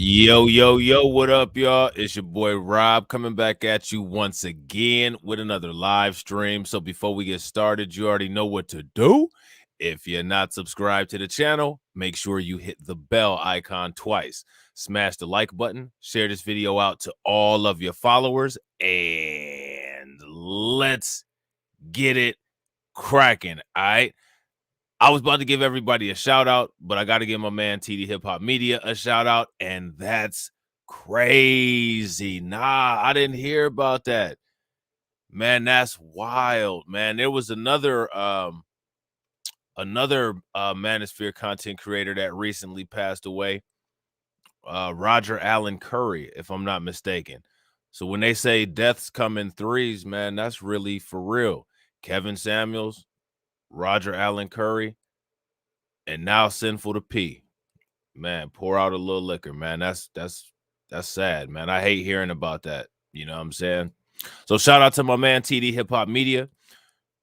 Yo, yo, yo, what up, y'all? It's your boy Rob coming back at you once again with another live stream. So before we get started, you already know what to do. If you're not subscribed to the channel, make sure you hit the bell icon twice. Smash the like button, share this video out to all of your followers, and let's get it cracking, all right? I was about to give everybody a shout out, but I got to give my man TD Hip Hop Media a shout out, and that's crazy. Nah, I didn't hear about that. Man, that's wild, man. There was another Manosphere content creator that recently passed away, Roger Allen Curry, if I'm not mistaken. So when they say deaths come in threes, man, that's really for real. Kevin Samuels, Roger Allen Curry, and now Sinful to P. Man, pour out a little liquor, man. That's sad, man. I hate hearing about that. You know what I'm saying? So shout out to my man TD Hip Hop Media.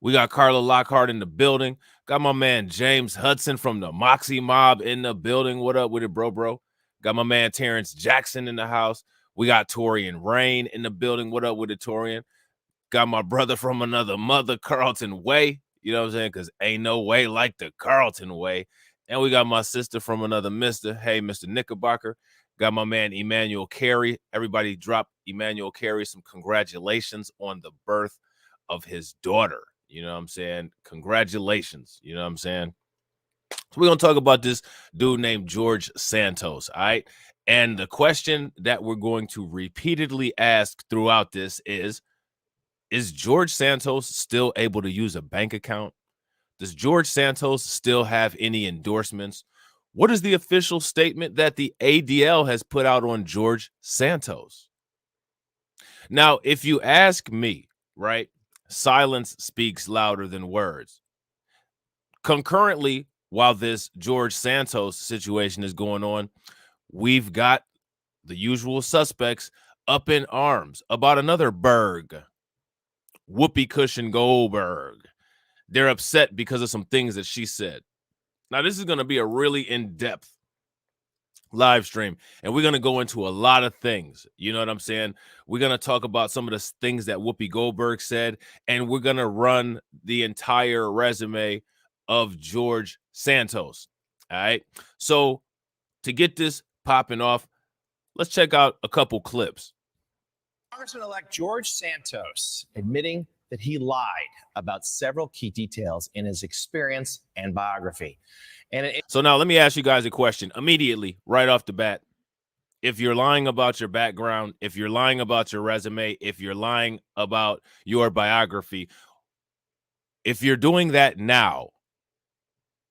We got Carla Lockhart in the building. Got my man James Hudson from the Moxie Mob in the building. What up with it, bro? Got my man Terrence Jackson in the house. We got Torian Rain in the building. What up with it, Torian? Got my brother from another mother, Carlton Way. You know what I'm saying? Because ain't no way like the Carlton Way. And we got my sister from another mister. Hey, Mr. Knickerbocker. Got my man Emmanuel Carey. Everybody drop Emmanuel Carey some congratulations on the birth of his daughter. You know what I'm saying? Congratulations. You know what I'm saying? So we're going to talk about this dude named George Santos, all right? And the question that we're going to repeatedly ask throughout this is George Santos still able to use a bank account? Does George Santos still have any endorsements? What is the official statement that the ADL has put out on George Santos? Now, if you ask me, right, silence speaks louder than words. Concurrently, while this George Santos situation is going on, we've got the usual suspects up in arms about another Berg, Whoopi Goldberg. They're upset because of some things that she said. Now, this is going to be a really in-depth live stream, and we're going to go into a lot of things. You know what I'm saying? We're going to talk about some of the things that Whoopi Goldberg said, and we're going to run the entire resume of George Santos. All right? So to get this popping off, let's check out a couple clips. Congressman-elect George Santos admitting that he lied about several key details in his experience and biography. So now let me ask you guys a question immediately, right off the bat. If you're lying about your background, if you're lying about your resume, if you're lying about your biography, if you're doing that now,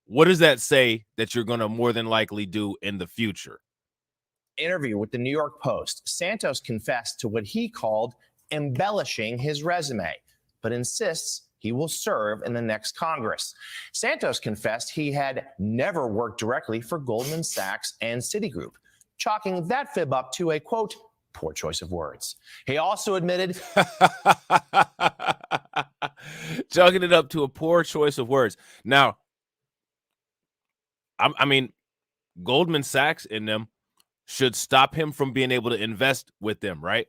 what does that say that you're going to more than likely do in the future? Interview with the New York Post, Santos confessed to what he called embellishing his resume, but insists he will serve in the next Congress. Santos confessed he had never worked directly for Goldman Sachs and Citigroup, chalking that fib up to a, quote, poor choice of words. He also admitted... Chalking it up to a poor choice of words. Now, I mean, Goldman Sachs in them should stop him from being able to invest with them, right?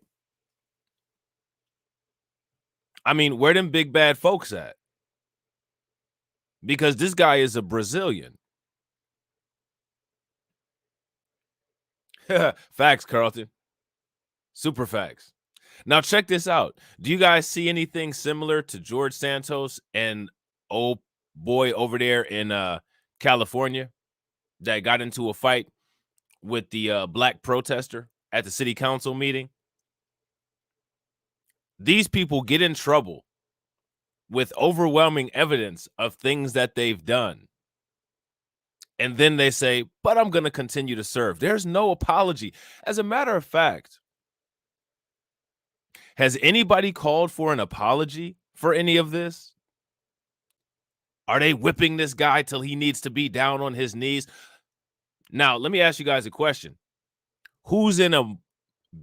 I mean, where them big bad folks at? Because this guy is a Brazilian. Facts, Carlton. Super facts. Now, check this out. Do you guys see anything similar to George Santos and old boy over there in California that got into a fight with the black protester at the city council meeting? These people get in trouble with overwhelming evidence of things that they've done. And then they say, but I'm going to continue to serve. There's no apology. As a matter of fact, has anybody called for an apology for any of this? Are they whipping this guy till he needs to be down on his knees? Now, let me ask you guys a question. Who's in a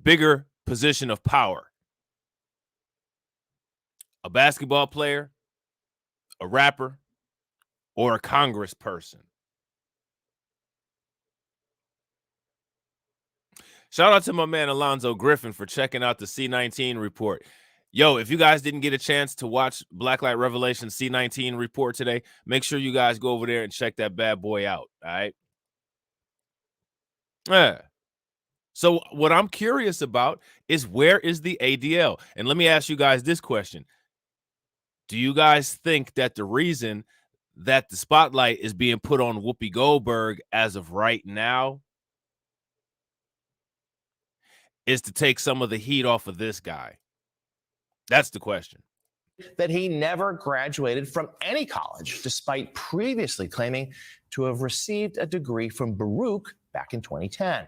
bigger position of power? A basketball player, a rapper, or a congressperson? Shout out to my man Alonzo Griffin for checking out the C19 report. Yo, if you guys didn't get a chance to watch Blacklight Revelation C19 report today, make sure you guys go over there and check that bad boy out. All right. Yeah. So what I'm curious about is, where is the ADL? And let me ask you guys this question. Do you guys think that the reason that the spotlight is being put on Whoopi Goldberg as of right now is to take some of the heat off of this guy? That's the question. That he never graduated from any college, despite previously claiming to have received a degree from Baruch back in 2010.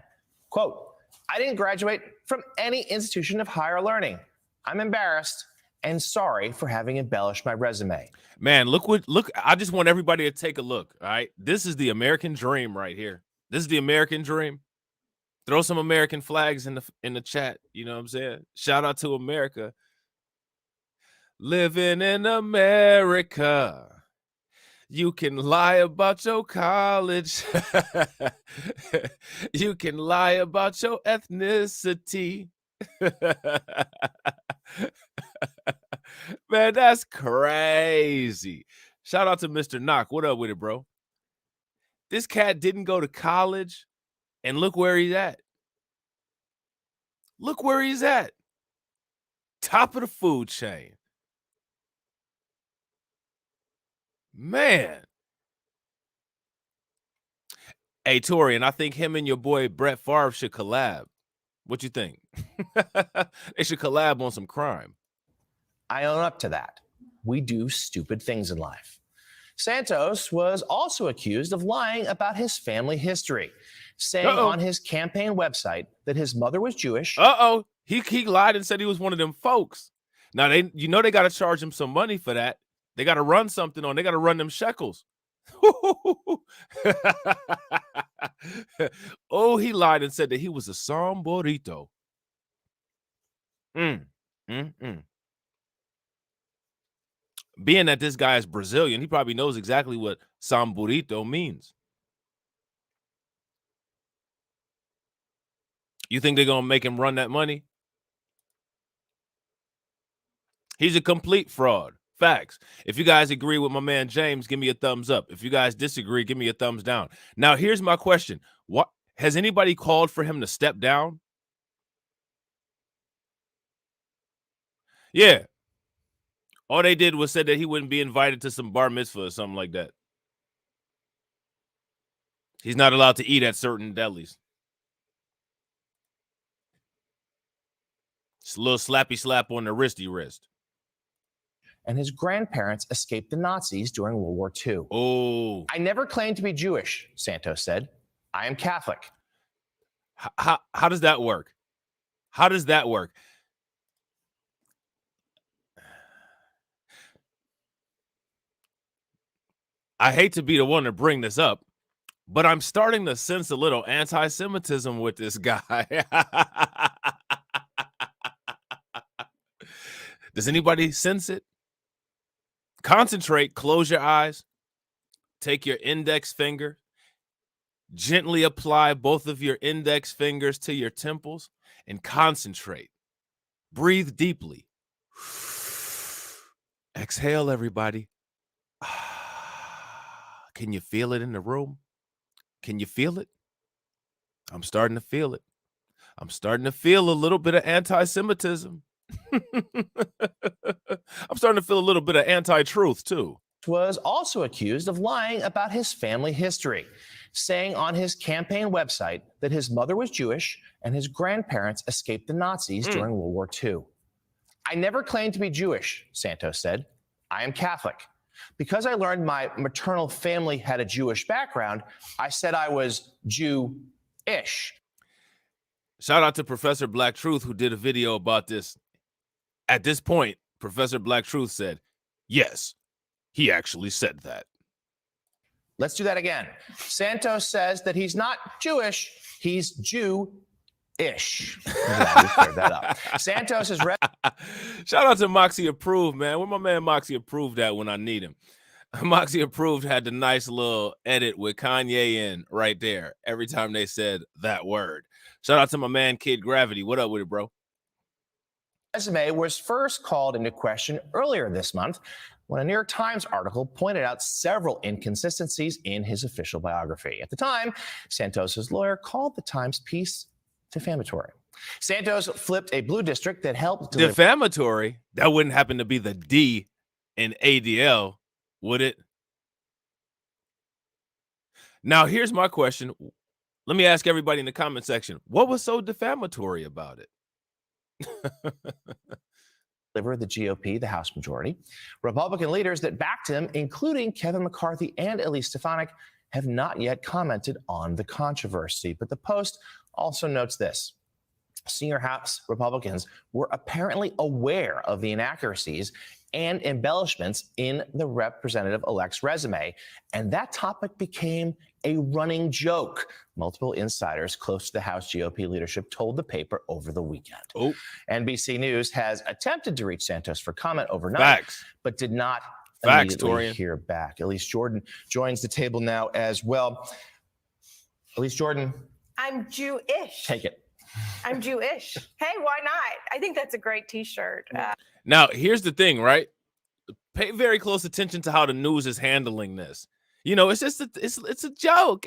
Quote, "I didn't graduate from any institution of higher learning. I'm embarrassed and sorry for having embellished my resume." Man, look, I just want everybody to take a look. All right. This is the American dream right here. This is the American dream. Throw some American flags in the chat. You know what I'm saying? Shout out to America. Living in America. You can lie about your college. You can lie about your ethnicity. Man, that's crazy. Shout out to Mr. Knock. What up with it, bro? This cat didn't go to college, and look where he's at. Look where he's at. Top of the food chain. Man. Hey, Tori, and I think him and your boy Brett Favre should collab. What you think? They should collab on some crime. I own up to that. We do stupid things in life. Santos was also accused of lying about his family history, saying on his campaign website that his mother was Jewish. He lied and said he was one of them folks. Now, they got to charge him some money for that. They got to run something on. They got to run them shekels. Oh, he lied and said that he was a samborito. Being that this guy is Brazilian, he probably knows exactly what samborito means. You think they're going to make him run that money? He's a complete fraud. Facts. If you guys agree with my man James, give me a thumbs up. If you guys disagree, give me a thumbs down. Now, here's my question. What has anybody called for him to step down? Yeah. All they did was said that he wouldn't be invited to some bar mitzvah or something like that. He's not allowed to eat at certain delis. It's a little slappy slap on the wristy wrist. And his grandparents escaped the Nazis during World War II. Oh. "I never claimed to be Jewish," Santos said. "I am Catholic." How does that work? How does that work? I hate to be the one to bring this up, but I'm starting to sense a little anti-Semitism with this guy. Does anybody sense it? Concentrate, close your eyes, take your index finger, gently apply both of your index fingers to your temples and concentrate. Breathe deeply. Exhale, everybody. Can you feel it in the room? Can you feel it? I'm starting to feel it. I'm starting to feel a little bit of anti-Semitism. I'm starting to feel a little bit of anti-truth too. Was also accused of lying about his family history, saying on his campaign website that his mother was Jewish and his grandparents escaped the Nazis during World War II. "I never claimed to be Jewish," Santos said. "I am Catholic. Because I learned my maternal family had a Jewish background, I said I was Jew-ish." Shout out to Professor Black Truth, who did a video about this. At this point, Professor Black Truth said, yes, he actually said that. Let's do that again. Santos says that he's not Jewish, he's Jew-ish. Glad we cleared that up. Santos is Shout out to Moxie Approved, man. Where my man Moxie Approved at when I need him? Moxie Approved had the nice little edit with Kanye in right there every time they said that word. Shout out to my man, Kid Gravity. What up with it, bro? Resume was first called into question earlier this month when a New York Times article pointed out several inconsistencies in his official biography. At the time, Santos's lawyer called the Times piece defamatory. Santos flipped a blue district that helped deliver. Defamatory? That wouldn't happen to be the D in ADL, would it? Now, here's my question. Let me ask everybody in the comment section, what was so defamatory about it? The GOP the House majority. Republican leaders that backed him, including Kevin McCarthy and Elise Stefanik, have not yet commented on the controversy. But the Post also notes this. Senior House Republicans were apparently aware of the inaccuracies and embellishments in the representative-elect's resume, and that topic became a running joke. Multiple insiders close to the House GOP leadership told the paper over the weekend. Oh. NBC News has attempted to reach Santos for comment overnight, Facts. but did not Facts, immediately Torian. hear back. Elise Jordan joins the table now as well. Elise Jordan. I'm Jewish. Take it. I'm Jewish. Hey, why not? I think that's a great T-shirt. Now, here's the thing, right? Pay very close attention to how the news is handling this. You know, it's just it's a joke.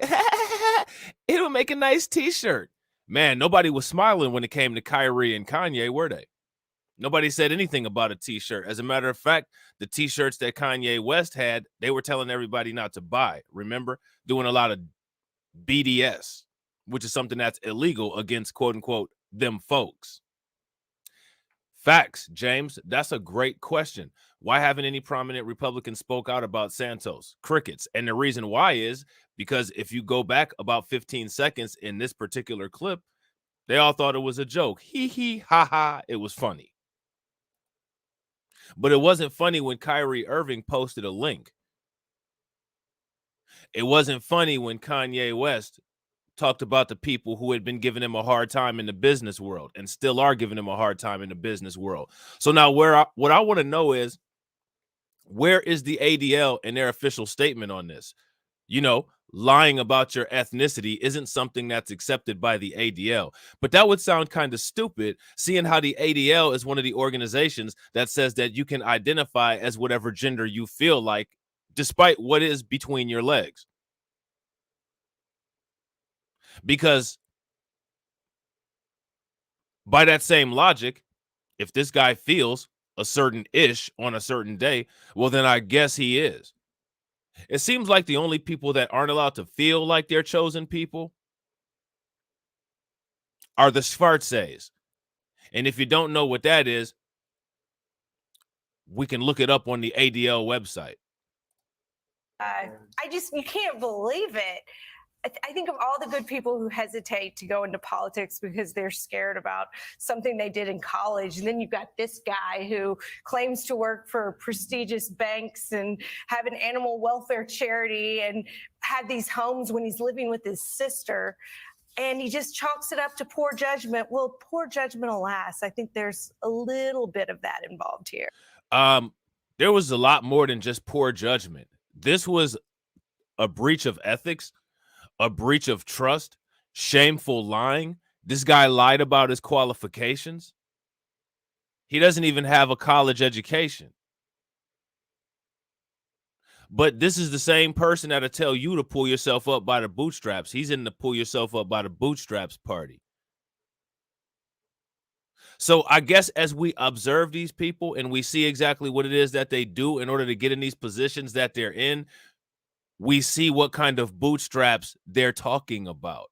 It'll make a nice T-shirt. Man, nobody was smiling when it came to Kyrie and Kanye, were they? Nobody said anything about a T-shirt. As a matter of fact, the T-shirts that Kanye West had, they were telling everybody not to buy. Remember? Doing a lot of BDS, which is something that's illegal against, quote unquote, them folks. Facts, James. That's a great question. Why haven't any prominent Republicans spoke out about Santos? Crickets. And the reason why is because if you go back about 15 seconds in this particular clip, they all thought it was a joke. Hee hee, ha ha. It was funny. But it wasn't funny when Kyrie Irving posted a link. It wasn't funny when Kanye West talked about the people who had been giving him a hard time in the business world and still are giving him a hard time in the business world. So now what I want to know is, where is the ADL in their official statement on this? You know, lying about your ethnicity isn't something that's accepted by the ADL. But that would sound kind of stupid, seeing how the ADL is one of the organizations that says that you can identify as whatever gender you feel like, despite what is between your legs. Because by that same logic, if this guy feels a certain ish on a certain day, well, then I guess he is. It seems like the only people that aren't allowed to feel like they're chosen people are the Schwarzes. And if you don't know what that is, we can look it up on the ADL website. You can't believe it. I think of all the good people who hesitate to go into politics because they're scared about something they did in college. And then you've got this guy who claims to work for prestigious banks and have an animal welfare charity and had these homes when he's living with his sister. And he just chalks it up to poor judgment. Well, poor judgment, alas. I think there's a little bit of that involved here. There was a lot more than just poor judgment. This was a breach of ethics, a breach of trust, shameful lying. This guy lied about his qualifications. He doesn't even have a college education. But this is the same person that'll tell you to pull yourself up by the bootstraps. He's in the pull yourself up by the bootstraps party. So I guess as we observe these people and we see exactly what it is that they do in order to get in these positions that they're in, we see what kind of bootstraps they're talking about.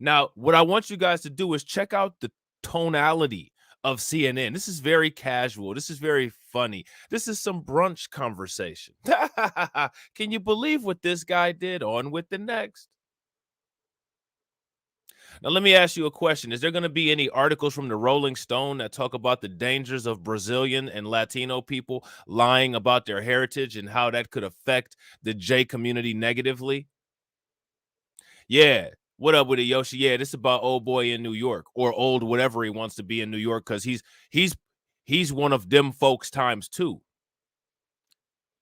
Now, what I want you guys to do is check out the tonality of CNN. This is very casual. This is very funny. This is some brunch conversation. Can you believe what this guy did? On with the next. Now, let me ask you a question. Is there going to be any articles from the Rolling Stone that talk about the dangers of Brazilian and Latino people lying about their heritage and how that could affect the J community negatively? Yeah. What up with it, Yoshi? Yeah, this is about old boy in New York, or old whatever he wants to be in New York, because he's one of them folks times two.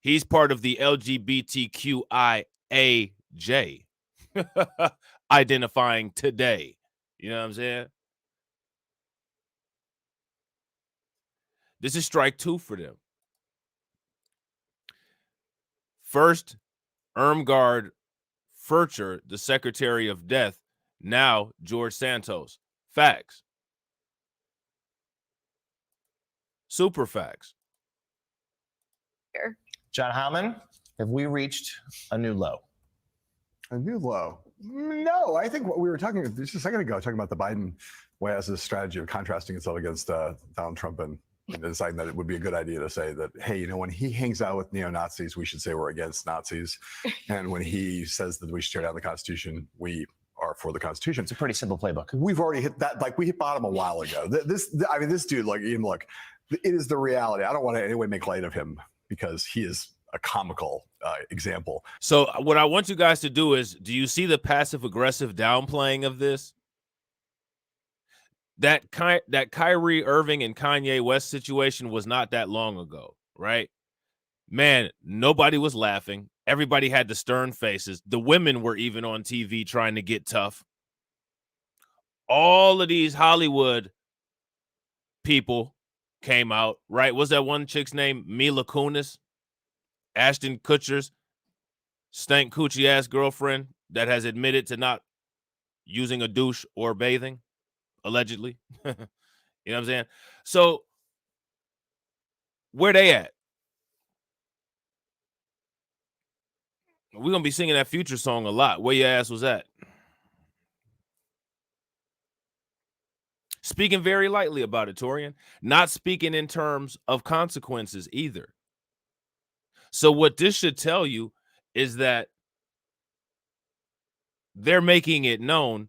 He's part of the LGBTQIAJ identifying today. You know what I'm saying? This is strike 2 for them. First, Irmgard Furcher, the Secretary of Death. Now, George Santos. Facts. Super facts. John Howman, have we reached a new low? A new low? No, I think what we were talking just a second ago, talking about the Biden way as a strategy of contrasting itself against Donald Trump and deciding that it would be a good idea to say that, hey, you know, when he hangs out with neo-Nazis, we should say we're against Nazis. And when he says that we should tear down the Constitution, we are for the Constitution. It's a pretty simple playbook. We've already hit that, like we hit bottom a while ago. This dude, like, Ian, look, it is the reality. I don't want to in any way make light of him because he is a comical example. So what I want you guys to do is, do you see the passive-aggressive downplaying of this? That Kyrie Irving and Kanye West situation was not that long ago, right? Man, nobody was laughing. Everybody had the stern faces. The women were even on TV trying to get tough. All of these Hollywood people came out, right? What's that one chick's name? Mila Kunis? Ashton Kutcher's stank coochie ass girlfriend that has admitted to not using a douche or bathing, allegedly. You know what I'm saying? So where they at? We're gonna be singing that Future song a lot. Where your ass was at? Speaking very lightly about it, Torian. Not speaking in terms of consequences either. So what this should tell you is that they're making it known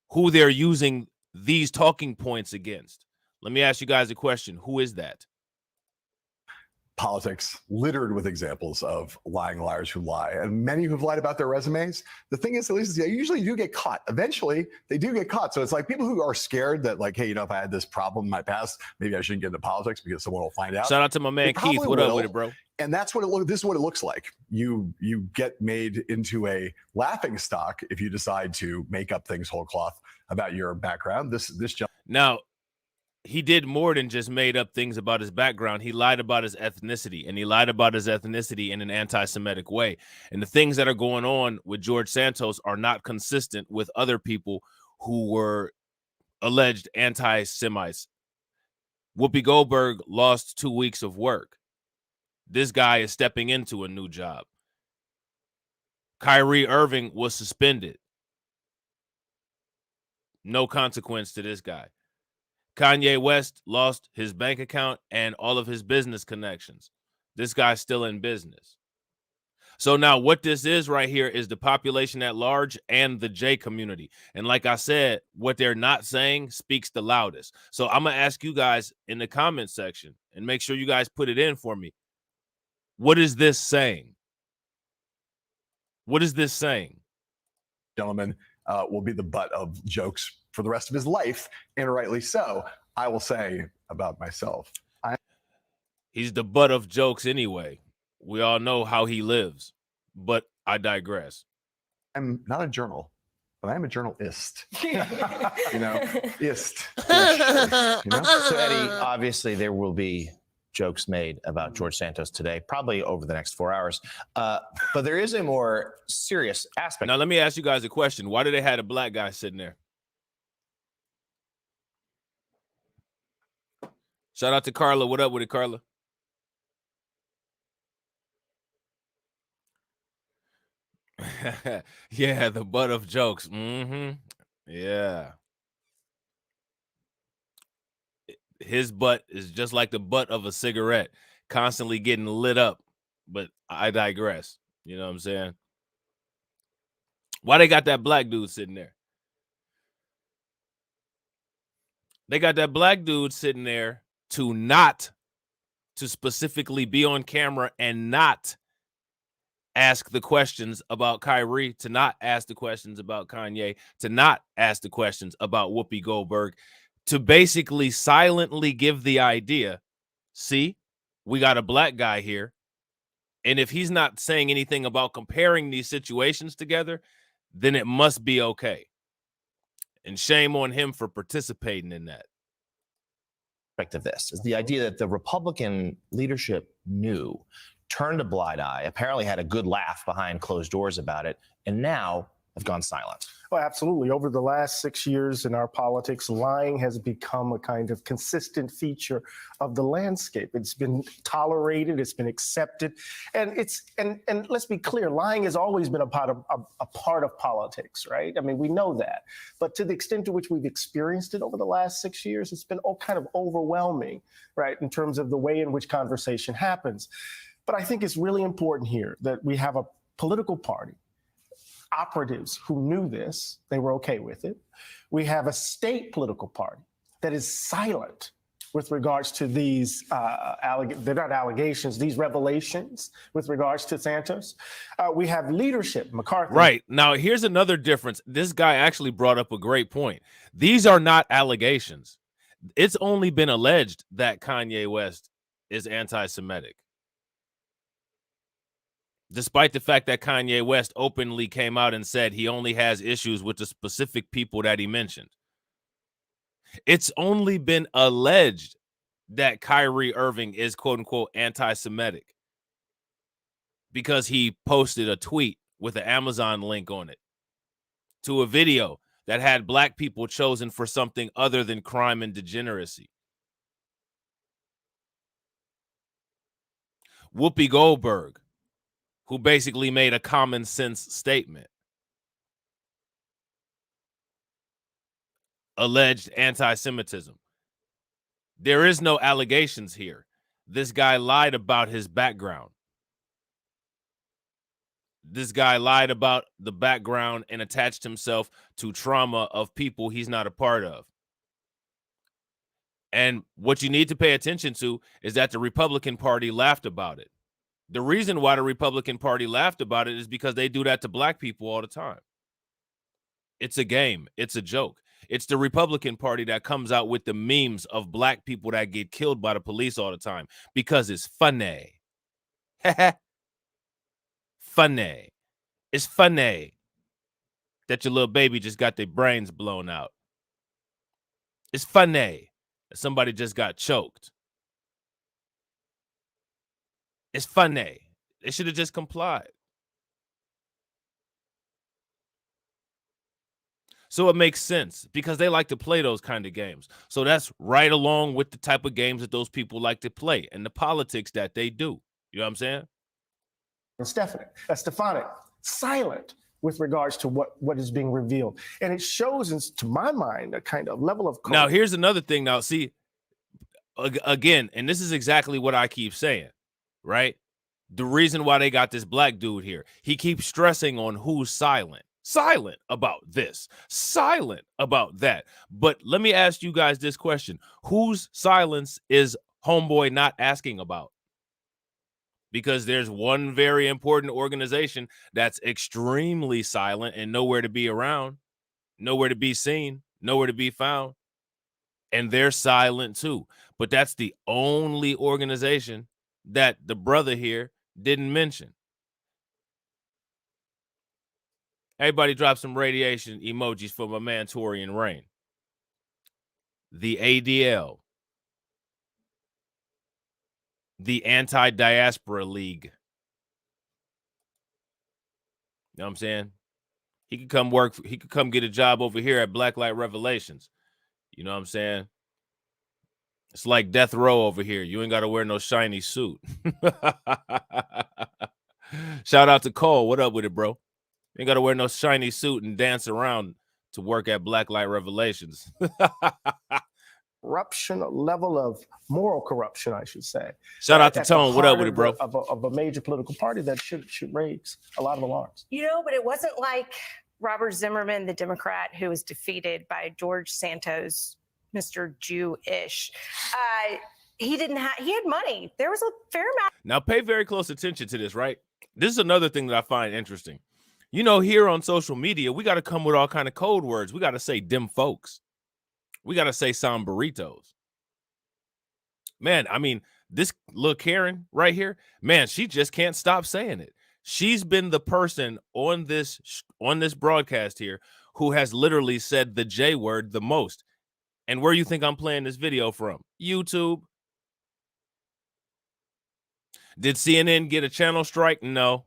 who they're using these talking points against. Let me ask you guys a question. Who is that? Politics littered with examples of lying liars who lie, and many who've lied about their resumes. The thing is, at least they usually do get caught. Eventually, they do get caught. So it's like people who are scared that, like, hey, you know, if I had this problem in my past, maybe I shouldn't get into politics because someone will find out. Shout out to my man Keith. What up with it, bro? And that's what this is what it looks like. You get made into a laughing stock if you decide to make up things whole cloth about your background. This Now, he did more than just made up things about his background. He lied about his ethnicity, and he lied about his ethnicity in an anti-Semitic way. And the things that are going on with George Santos are not consistent with other people who were alleged anti-Semites. Whoopi Goldberg lost 2 weeks of work. This guy is stepping into a new job. Kyrie Irving was suspended. No consequence to this guy. Kanye West lost his bank account and all of his business connections. This guy's still in business. So now what this is right here is the population at large and the J community. And like I said, what they're not saying speaks the loudest. So I'm going to ask you guys in the comment section and make sure you guys put it in for me. What is this saying? What is this saying? gentleman will be the butt of jokes for the rest of his life, and rightly so. I will say about myself, he's the butt of jokes anyway. We all know how he lives, but I digress. I'm not a journal, but I am a journalist. You know, ist. You know? So Eddie, obviously there will be jokes made about George Santos today, probably over the next 4 hours. But there is a more serious aspect. Now, let me ask you guys a question. Why do they have a black guy sitting there? Shout out to Carla. What up with it, Carla? Yeah, the butt of jokes. Yeah. His butt is just like the butt of a cigarette, constantly getting lit up. But I digress. You know what I'm saying? Why they got that black dude sitting there? They got that black dude sitting there to specifically be on camera and not ask the questions about Kyrie, to not ask the questions about Kanye, to not ask the questions about Whoopi Goldberg, to basically silently give the idea, see, we got a black guy here. And if he's not saying anything about comparing these situations together, then it must be okay. And shame on him for participating in that. Of this is the idea that the Republican leadership knew, turned a blind eye, apparently had a good laugh behind closed doors about it, and now have gone silent. Well, absolutely. Over the last 6 years in our politics, lying has become a kind of consistent feature of the landscape. It's been tolerated, it's been accepted, and let's be clear, lying has always been a part of politics, right? I mean, we know that, but to the extent to which we've experienced it over the last 6 years, it's been all kind of overwhelming, right, in terms of the way in which conversation happens. But I think it's really important here that we have a political party, operatives who knew this, they were okay with it. We have a state political party that is silent with regards to these, they're not allegations, these revelations with regards to Santos. We have leadership, McCarthy. Right. Now, here's another difference. This guy actually brought up a great point. These are not allegations. It's only been alleged that Kanye West is anti-Semitic. Despite the fact that Kanye West openly came out and said he only has issues with the specific people that he mentioned. It's only been alleged that Kyrie Irving is quote unquote anti-Semitic because he posted a tweet with an Amazon link on it to a video that had black people chosen for something other than crime and degeneracy. Whoopi Goldberg, who basically made a common sense statement, alleged anti-Semitism. There is no allegations here. This guy lied about his background. This guy lied about the background and attached himself to trauma of people he's not a part of. And what you need to pay attention to is that the Republican Party laughed about it. The reason why the Republican Party laughed about it is because they do that to black people all the time. It's a game. It's a joke. It's the Republican Party that comes out with the memes of black people that get killed by the police all the time because it's funny. Funny. It's funny that your little baby just got their brains blown out. It's funny that somebody just got choked. It's funny. They should have just complied. So it makes sense because they like to play those kind of games. So that's right along with the type of games that those people like to play and the politics that they do. You know what I'm saying? Stefanik, silent with regards to what is being revealed. And it shows, to my mind, a kind of level of... Now, here's another thing. Now, see, again, and this is exactly what I keep saying, right? The reason why they got this black dude here, he keeps stressing on who's silent. Silent about this, silent about that. But let me ask you guys this question. Whose silence is homeboy not asking about? Because there's one very important organization that's extremely silent and nowhere to be around, nowhere to be seen, nowhere to be found. And they're silent too. But that's the only organization that the brother here didn't mention. Everybody drop some radiation emojis for my man Torian Rain. The ADL. The Anti Diaspora League. You know what I'm saying? He could come work. He could come get a job over here at Blacklight Revelations. You know what I'm saying? It's like death row over here. You ain't got to wear no shiny suit. Shout out to Cole. What up with it, bro? You ain't got to wear no shiny suit and dance around to work at Blacklight Revelations. Corruption, a level of moral corruption, I should say. Shout out to Tone. What up with it, bro? Of a major political party that should raise a lot of alarms. You know, but it wasn't like Robert Zimmerman, the Democrat, who was defeated by George Santos, Mr. Jewish. He had money. There was a fair amount. Now pay very close attention to this, right? This is another thing that I find interesting. You know, here on social media, we got to come with all kind of code words. We got to say dim folks. We got to say sombritos. Man, I mean, This little Karen right here, man, she just can't stop saying it. She's been the person on this broadcast here who has literally said the J word the most. And where you think I'm playing this video from? YouTube. Did CNN get a channel strike? No.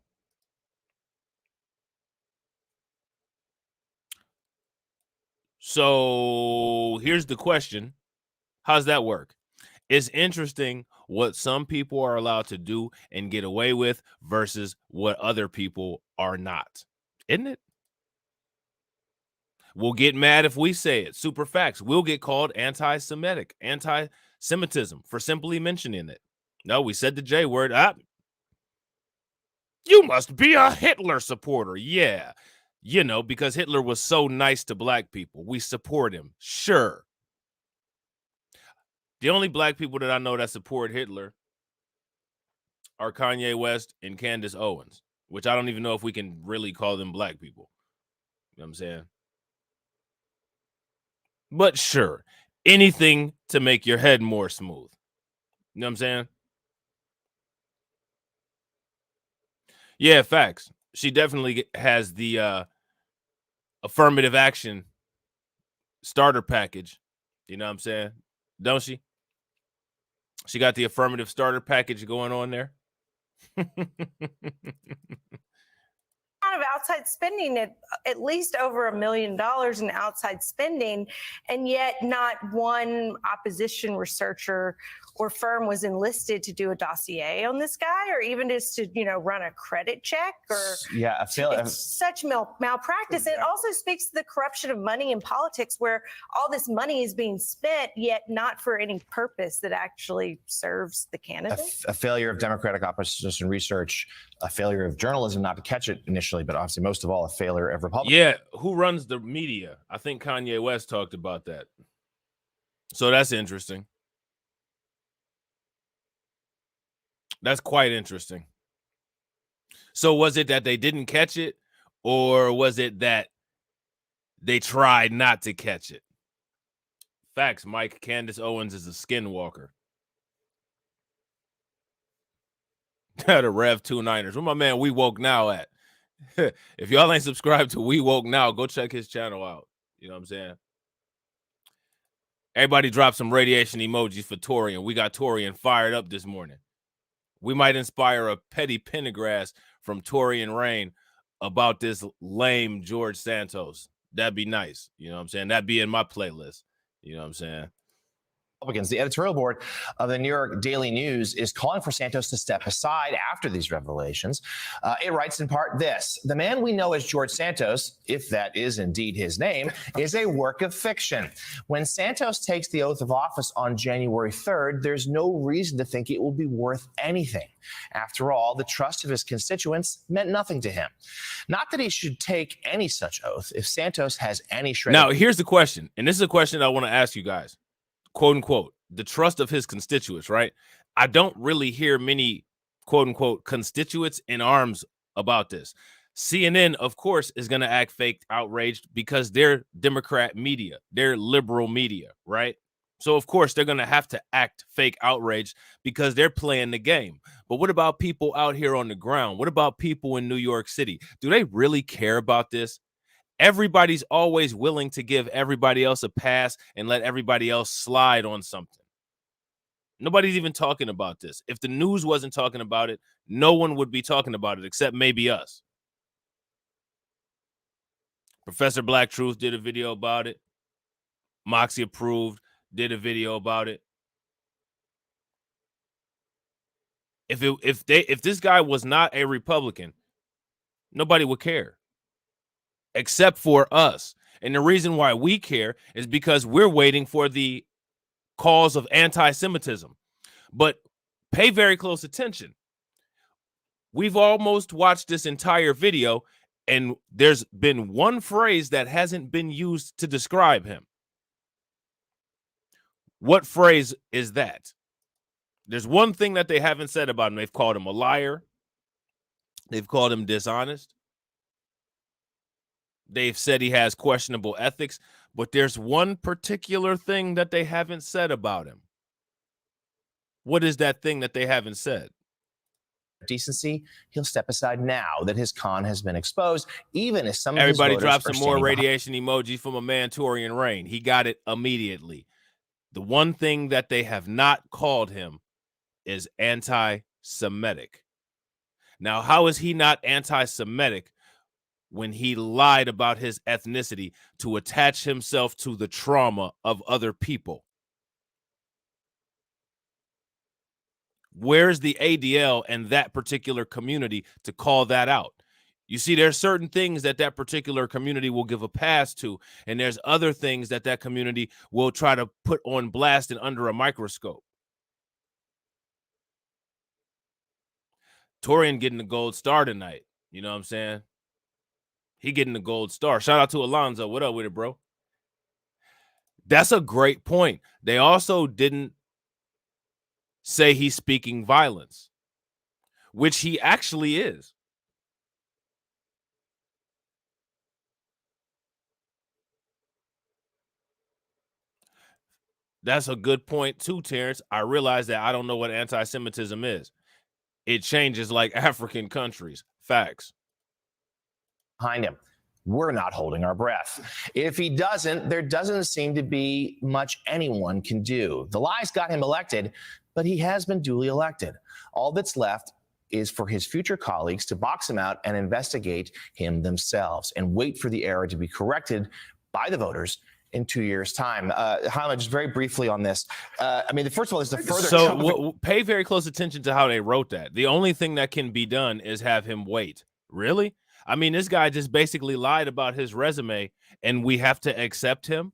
So here's the question. How's that work? It's interesting what some people are allowed to do and get away with versus what other people are not. Isn't it? We'll get mad if we say it. Super facts. We'll get called anti-Semitic, anti-Semitism for simply mentioning it. No, we said the J word. You must be a Hitler supporter. Yeah. You know, because Hitler was so nice to black people. We support him. Sure. The only black people that I know that support Hitler are Kanye West and Candace Owens, which I don't even know if we can really call them black people. You know what I'm saying? But sure, anything to make your head more smooth. You know what I'm saying? Yeah, facts. She definitely has the affirmative action starter package. You know what I'm saying? Don't she? She got the affirmative starter package going on there. Of outside spending at least over $1 million in outside spending, and yet not one opposition researcher or firm was enlisted to do a dossier on this guy, or even just to run a credit check. Or it's such malpractice. It also speaks to the corruption of money in politics, where all this money is being spent yet not for any purpose that actually serves the candidate. A failure of democratic opposition research, a failure of journalism not to catch it initially, but obviously most of all a failure of Republicans. Yeah, who runs the media? I think Kanye West talked about that. So that's interesting. That's quite interesting. So was it that they didn't catch it, or was it that they tried not to catch it? Facts, Mike. Candace Owens is a skinwalker. The Rev 2 Niners. Where my man We Woke Now at? If y'all ain't subscribed to We Woke Now, go check his channel out. You know what I'm saying? Everybody drop some radiation emojis for Torian. We got Torian fired up this morning. We might inspire a petty Pendergrass from Torian Rain about this lame George Santos. That'd be nice. You know what I'm saying? That'd be in my playlist. You know what I'm saying? The editorial board of the New York Daily News is calling for Santos to step aside after these revelations. It writes in part this: the man we know as George Santos, if that is indeed his name, is a work of fiction. When Santos takes the oath of office on January 3rd, there's no reason to think it will be worth anything. After all, the trust of his constituents meant nothing to him. Not that he should take any such oath if Santos has any shred. Now, here's the question, and this is a question I want to ask you guys. Quote unquote, the trust of his constituents, right? I don't really hear many quote unquote constituents in arms about this. CNN, of course, is going to act fake outraged because they're Democrat media, they're liberal media, right? So, of course, they're going to have to act fake outraged because they're playing the game. But what about people out here on the ground? What about people in New York City? Do they really care about this? Everybody's always willing to give everybody else a pass and let everybody else slide on something. Nobody's even talking about this. If the news wasn't talking about it, no one would be talking about it except maybe us. Professor Black Truth did a video about it. Moxie Approved did a video about it. If this guy was not a Republican, nobody would care. Except for us. And the reason why we care is because we're waiting for the cause of anti-Semitism. But pay very close attention. We've almost watched this entire video, and there's been one phrase that hasn't been used to describe him. What phrase is that? There's one thing that they haven't said about him. They've called him a liar. They've called him dishonest. They've said he has questionable ethics, but there's one particular thing that they haven't said about him. What is that thing that they haven't said? Decency, he'll step aside now that his con has been exposed, even as some of Everybody his voters dropped are some more standing behind. radiation emoji from a man, Torian Rain. He got it immediately. The one thing that they have not called him is anti-Semitic. Now, how is he not anti-Semitic when he lied about his ethnicity to attach himself to the trauma of other people? Where's the ADL and that particular community to call that out? You see, there's certain things that that particular community will give a pass to, and there's other things that that community will try to put on blast and under a microscope. Torian getting the gold star tonight. You know what I'm saying? He getting the gold star. Shout out to Alonzo. What up with it, bro? That's a great point. They also didn't say he's speaking violence, which he actually is. That's a good point too, Terrence. I realize that I don't know what anti-Semitism is. It changes like African countries. Facts. Behind him. We're not holding our breath. If he doesn't, there doesn't seem to be much anyone can do. The lies got him elected, but he has been duly elected. All that's left is for his future colleagues to box him out and investigate him themselves and wait for the error to be corrected by the voters in 2 years' time. Hannah, just very briefly on this. I mean, first of all, there's the further. So pay very close attention to how they wrote that. The only thing that can be done is have him wait. Really? I mean, this guy just basically lied about his resume, and we have to accept him.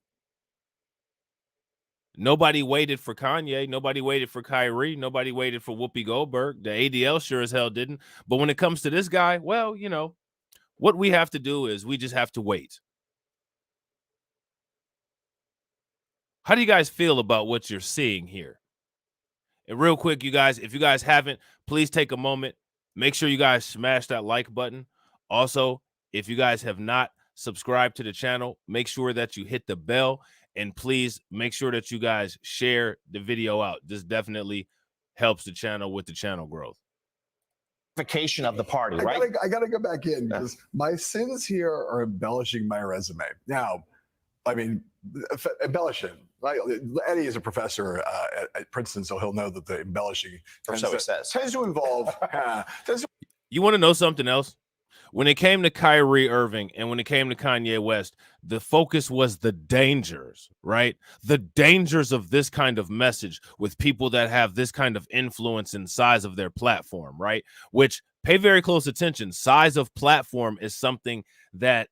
Nobody waited for Kanye. Nobody waited for Kyrie. Nobody waited for Whoopi Goldberg. The ADL sure as hell didn't. But when it comes to this guy, well, you know, what we have to do is we just have to wait. How do you guys feel about what you're seeing here? And real quick, you guys, if you guys haven't, please take a moment. Make sure you guys smash that like button. Also, if you guys have not subscribed to the channel, make sure that you hit the bell, and please make sure that you guys share the video out. This definitely helps the channel with the channel growth. Of the party, right? I gotta go back in because my sins here are embellishing my resume. Now, I mean, embellishing. Right? Eddie is a professor at Princeton, so he'll know that the embellishing tends to involve. You want to know something else? When it came to Kyrie Irving and when it came to Kanye West, the focus was the dangers, right? The dangers of this kind of message with people that have this kind of influence and size of their platform, right? Which, pay very close attention. Size of platform is something that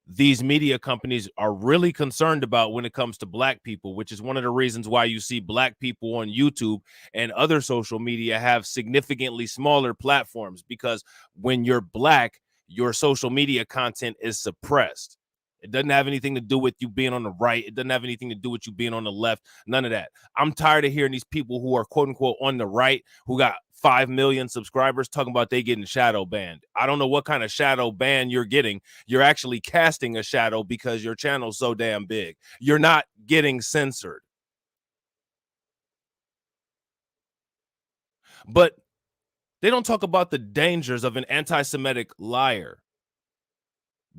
these media companies are really concerned about when it comes to Black people, which is one of the reasons why you see Black people on YouTube and other social media have significantly smaller platforms, because when you're Black, your social media content is suppressed. It doesn't have anything to do with you being on the right. It doesn't have anything to do with you being on the left. None of that. I'm tired of hearing these people who are quote unquote on the right, who got 5 million subscribers, talking about they getting shadow banned. I don't know what kind of shadow ban you're getting. You're actually casting a shadow because your channel's so damn big. You're not getting censored. But they don't talk about the dangers of an anti-Semitic liar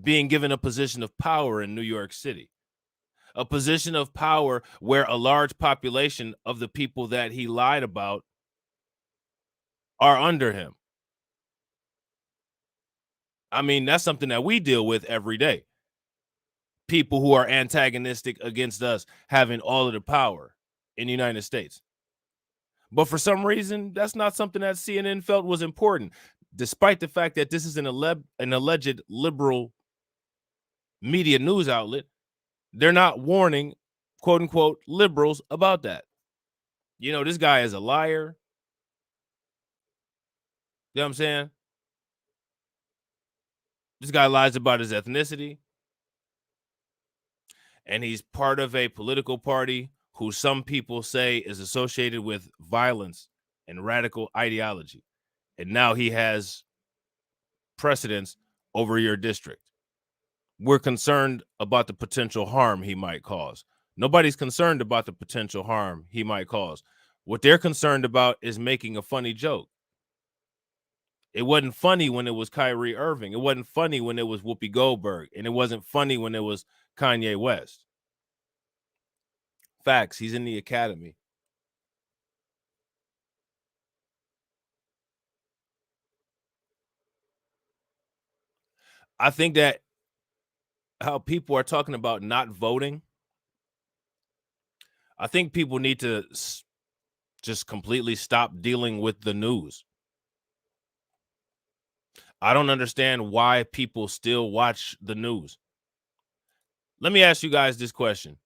being given a position of power in New York City, a position of power where a large population of the people that he lied about are under him. I mean, that's something that we deal with every day. People who are antagonistic against us having all of the power in the United States. But for some reason, that's not something that CNN felt was important, despite the fact that this is an alleged liberal media news outlet. They're not warning, quote unquote, liberals about that. You know, this guy is a liar. You know what I'm saying? This guy lies about his ethnicity. And he's part of a political party who some people say is associated with violence and radical ideology. And now he has precedence over your district. We're concerned about the potential harm he might cause. Nobody's concerned about the potential harm he might cause. What they're concerned about is making a funny joke. It wasn't funny when it was Kyrie Irving. It wasn't funny when it was Whoopi Goldberg. And it wasn't funny when it was Kanye West. Facts. He's in the academy. I think that how people are talking about not voting, I think people need to just completely stop dealing with the news. I don't understand why people still watch the news. Let me ask you guys this question.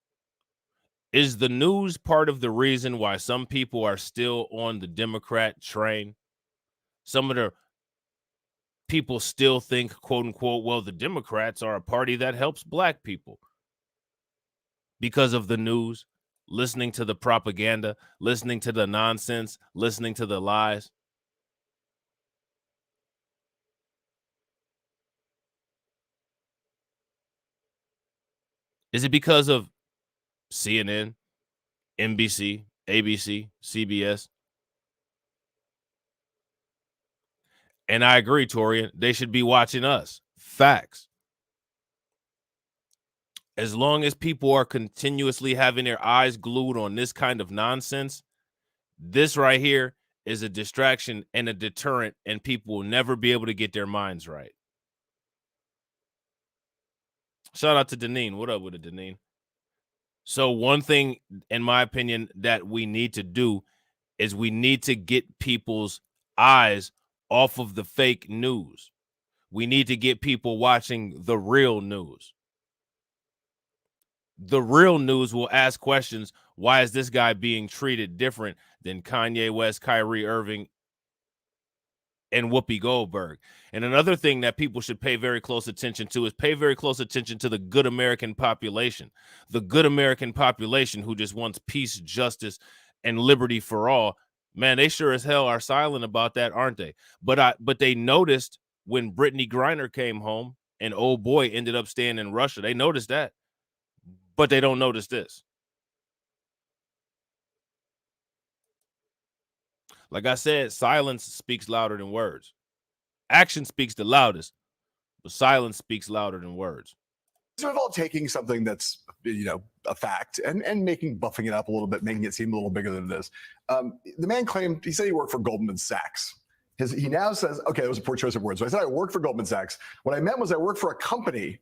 Is the news part of the reason why some people are still on the Democrat train? Some of the people still think, quote unquote, well, the Democrats are a party that helps black people because of the news, listening to the propaganda, listening to the nonsense, listening to the lies. Is it because of CNN, NBC, ABC, CBS? And I agree, Torian, they should be watching us. Facts. As long as people are continuously having their eyes glued on this kind of nonsense, this right here is a distraction and a deterrent, and people will never be able to get their minds right. Shout out to Deneen. What up with it, Deneen? So one thing, in my opinion, that we need to do is we need to get people's eyes off of the fake news. We need to get people watching the real news. The real news will ask questions. Why is this guy being treated different than Kanye West, Kyrie Irving, and Whoopi Goldberg? And another thing that people should pay very close attention to is pay very close attention to the good American population. The good American population who just wants peace, justice, and liberty for all. Man, they sure as hell are silent about that, aren't they? But they noticed when Brittany Griner came home and old boy ended up staying in Russia. They noticed that, but they don't notice this. Like I said, silence speaks louder than words. Action speaks the loudest, but silence speaks louder than words. So we've all taking something that's, a fact and buffing it up a little bit, making it seem a little bigger than it is. The man claimed, he said he worked for Goldman Sachs. He now says, okay, that was a poor choice of words. So I said I worked for Goldman Sachs. What I meant was I worked for a company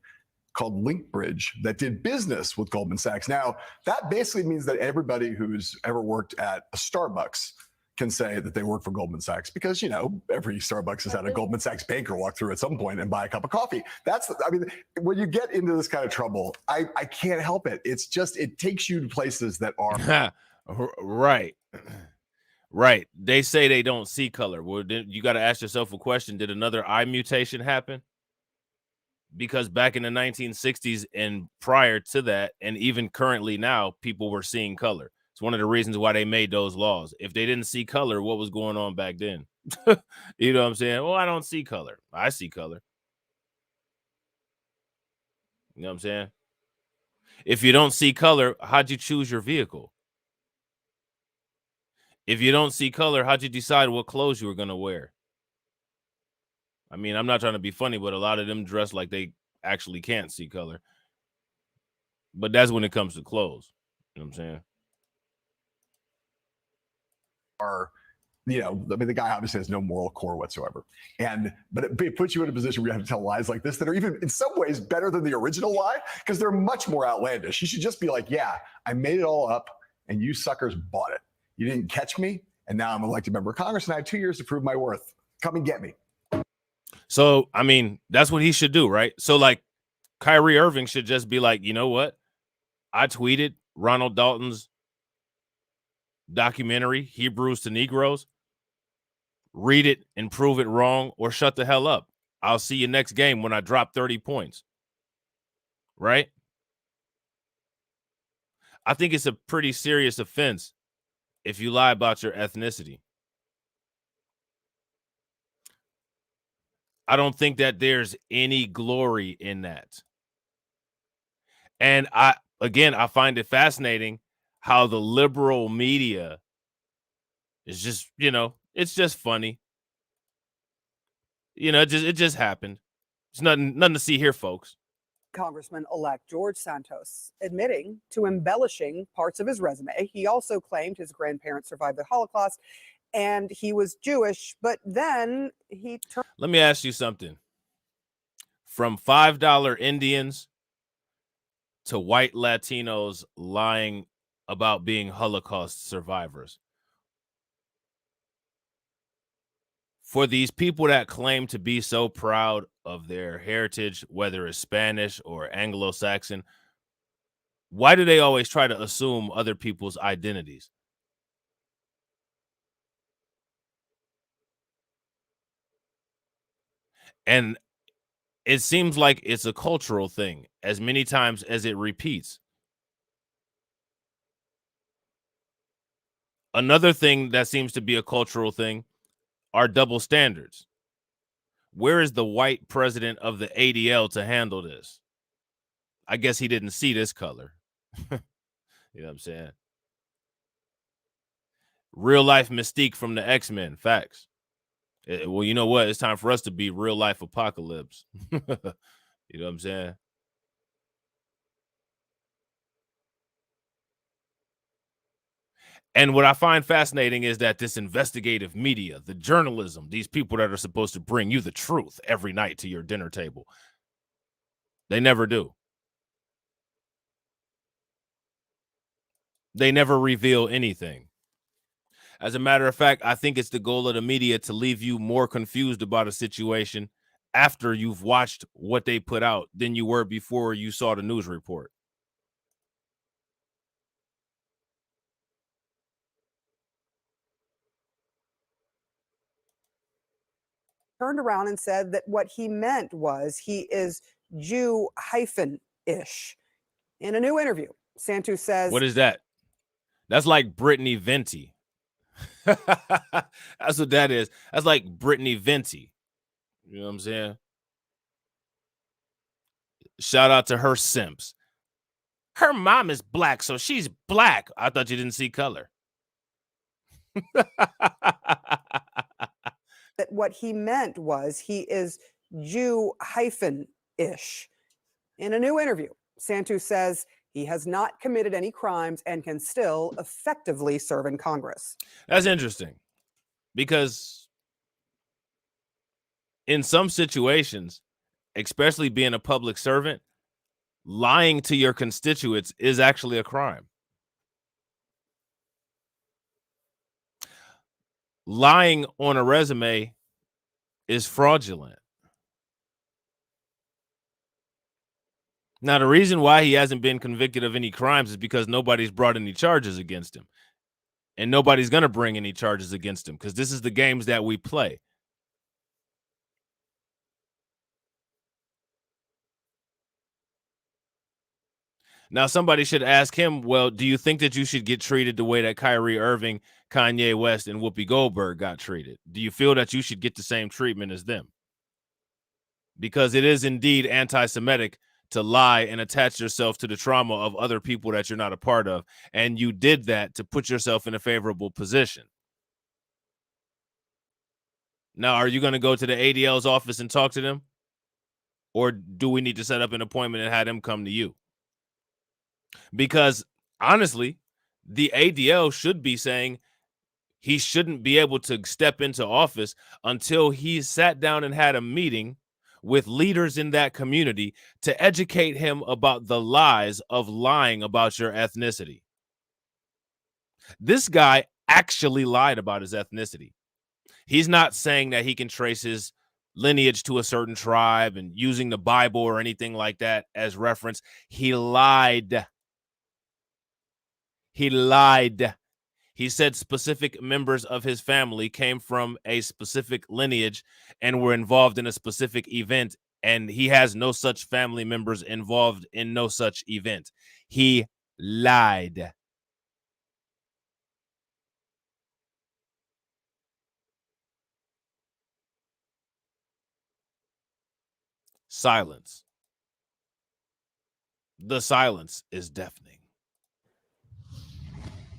called Linkbridge that did business with Goldman Sachs. Now, that basically means that everybody who's ever worked at a Starbucks can say that they work for Goldman Sachs because, every Starbucks has had a Goldman Sachs banker walk through at some point and buy a cup of coffee. When you get into this kind of trouble, I can't help it. It's just, it takes you to places that are. Right. Right. They say they don't see color. Well, you got to ask yourself a question. Did another eye mutation happen? Because back in the 1960s and prior to that, and even currently now, people were seeing color. It's one of the reasons why they made those laws. If they didn't see color, what was going on back then? You know what I'm saying? Well, I don't see color. I see color. You know what I'm saying? If you don't see color, how'd you choose your vehicle? If you don't see color, how'd you decide what clothes you were going to wear? I mean, I'm not trying to be funny, but a lot of them dress like they actually can't see color. But that's when it comes to clothes. You know what I'm saying? The guy obviously has no moral core whatsoever. But it puts you in a position where you have to tell lies like this that are even in some ways better than the original lie because they're much more outlandish. You should just be like, yeah, I made it all up and you suckers bought it. You didn't catch me. And now I'm an elected member of Congress and I have 2 years to prove my worth. Come and get me. So, I mean, that's what he should do, right? So, like, Kyrie Irving should just be like, you know what? I tweeted Ronald Dalton's documentary, Hebrews to Negroes. Read it and prove it wrong or shut the hell up. I'll see you next game when I drop 30 points. Right? I think it's a pretty serious offense if you lie about your ethnicity. I don't think that there's any glory in that. And I find it fascinating how the liberal media It's just, you know, it's just funny. You know, it just happened. It's nothing to see here, folks. Congressman-elect George Santos admitting to embellishing parts of his resume. He also claimed his grandparents survived the Holocaust and he was Jewish, but then he turned. Let me ask you something. From $5 Indians to white Latinos lying about being Holocaust survivors. For these people that claim to be so proud of their heritage, whether it's Spanish or Anglo-Saxon, why do they always try to assume other people's identities? And it seems like it's a cultural thing as many times as it repeats. Another thing that seems to be a cultural thing are double standards. Where is the white president of the ADL to handle this? I guess he didn't see this color. You know what I'm saying? Real life Mystique from the X-Men. Facts. Well, you know what? It's time for us to be real life Apocalypse. You know what I'm saying? And what I find fascinating is that this investigative media, the journalism, these people that are supposed to bring you the truth every night to your dinner table, they never do. They never reveal anything. As a matter of fact, I think it's the goal of the media to leave you more confused about a situation after you've watched what they put out than you were before you saw the news report. Turned around and said that what he meant was he is Jew-ish. In a new interview, Santos says, What is that? That's like Brittany Venti. That's what that is. That's like Brittany Venti. You know what I'm saying? Shout out to her simps. Her mom is black, so she's black. I thought you didn't see color. that what he meant was he is Jew-ish. In a new interview, Santos says he has not committed any crimes and can still effectively serve in Congress. That's interesting because in some situations, especially being a public servant, lying to your constituents is actually a crime. Lying on a resume is fraudulent. Now, the reason why he hasn't been convicted of any crimes is because nobody's brought any charges against him. And nobody's going to bring any charges against him because this is the games that we play. Now, somebody should ask him, well, do you think that you should get treated the way that Kyrie Irving, Kanye West, and Whoopi Goldberg got treated? Do you feel that you should get the same treatment as them? Because it is indeed anti-Semitic to lie and attach yourself to the trauma of other people that you're not a part of. And you did that to put yourself in a favorable position. Now, are you going to go to the ADL's office and talk to them? Or do we need to set up an appointment and have them come to you? Because honestly, the ADL should be saying he shouldn't be able to step into office until he sat down and had a meeting with leaders in that community to educate him about the lies of lying about your ethnicity. This guy actually lied about his ethnicity. He's not saying that he can trace his lineage to a certain tribe and using the Bible or anything like that as reference. He lied. He lied. He said specific members of his family came from a specific lineage and were involved in a specific event, and he has no such family members involved in no such event. He lied. Silence. The silence is deafening.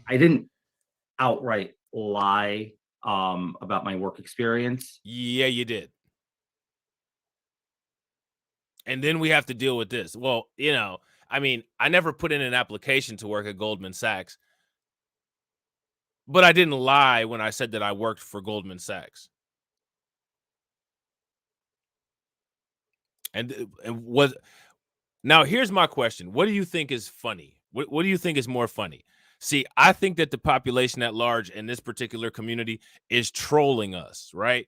I didn't outright lie about my work experience? Yeah, you did. And then we have to deal with this. Well, you know, I mean, I never put in an application to work at Goldman Sachs, but I didn't lie when I said that I worked for Goldman Sachs. And was now here's my question. What do you think is funny? What do you think is more funny? See, I think that the population at large in this particular community is trolling us, right?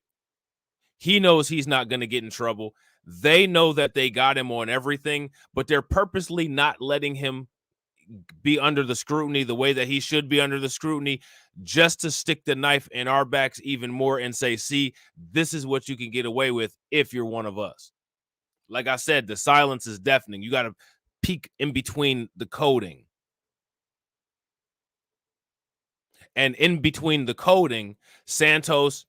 He knows he's not going to get in trouble. They know that they got him on everything, but they're purposely not letting him be under the scrutiny the way that he should be under the scrutiny, just to stick the knife in our backs even more and say, see, this is what you can get away with if you're one of us. Like I said, the silence is deafening. You got to peek in between the coding. And in between the coding, Santos,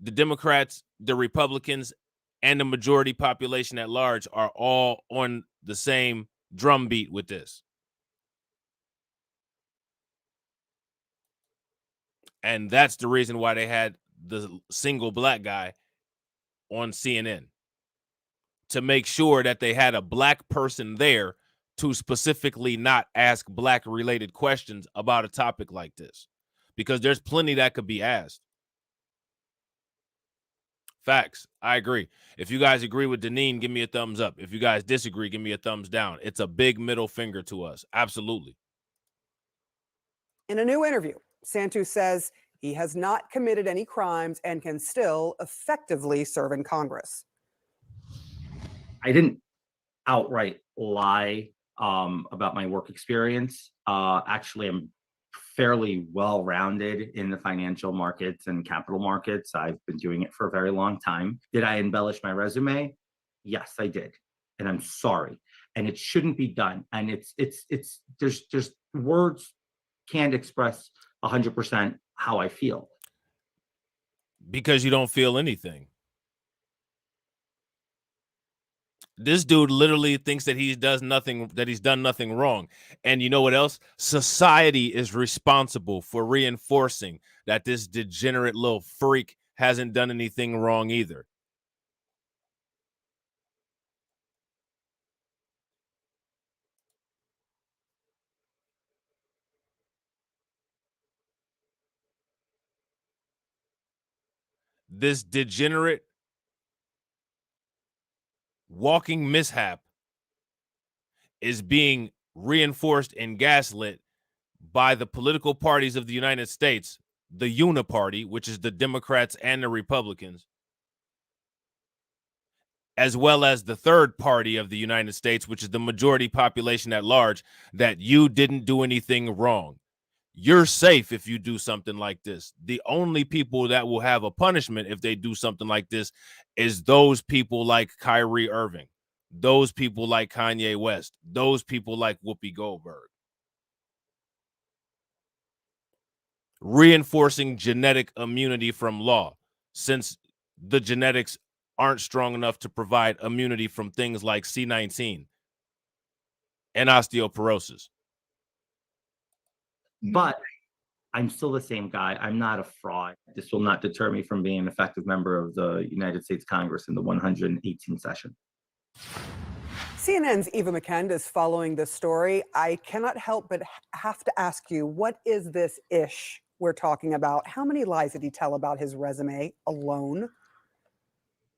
the Democrats, the Republicans, and the majority population at large are all on the same drumbeat with this. And that's the reason why they had the single black guy on CNN, to make sure that they had a black person there to specifically not ask black related questions about a topic like this, because there's plenty that could be asked. Facts. I agree. If you guys agree with Deneen, give me a thumbs up. If you guys disagree, give me a thumbs down. It's a big middle finger to us. Absolutely. In a new interview, Santos says he has not committed any crimes and can still effectively serve in Congress. I didn't outright lie about my work experience. Actually, I'm fairly well-rounded in the financial markets and capital markets. I've been doing it for a very long time. Did I embellish my resume? Yes, I did. And I'm sorry. And it shouldn't be done. And there's words can't express 100% how I feel. Because you don't feel anything. This dude literally thinks that he's done nothing wrong. And you know what else? Society is responsible for reinforcing that this degenerate little freak hasn't done anything wrong either. This degenerate walking mishap is being reinforced and gaslit by the political parties of the United States, the uniparty, which is the Democrats and the Republicans, as well as the third party of the United States, which is the majority population at large, that you didn't do anything wrong. You're safe if you do something like this. The only people that will have a punishment if they do something like this is those people like Kyrie Irving, those people like Kanye West, those people like Whoopi Goldberg. Reinforcing genetic immunity from law, since the genetics aren't strong enough to provide immunity from things like C19 and osteoporosis. But I'm still the same guy. I'm not a fraud. This will not deter me from being an effective member of the United States Congress in the 118th session. CNN's Eva McKend is following this story. I cannot help but have to ask you, what is this ish we're talking about? How many lies did he tell about his resume alone?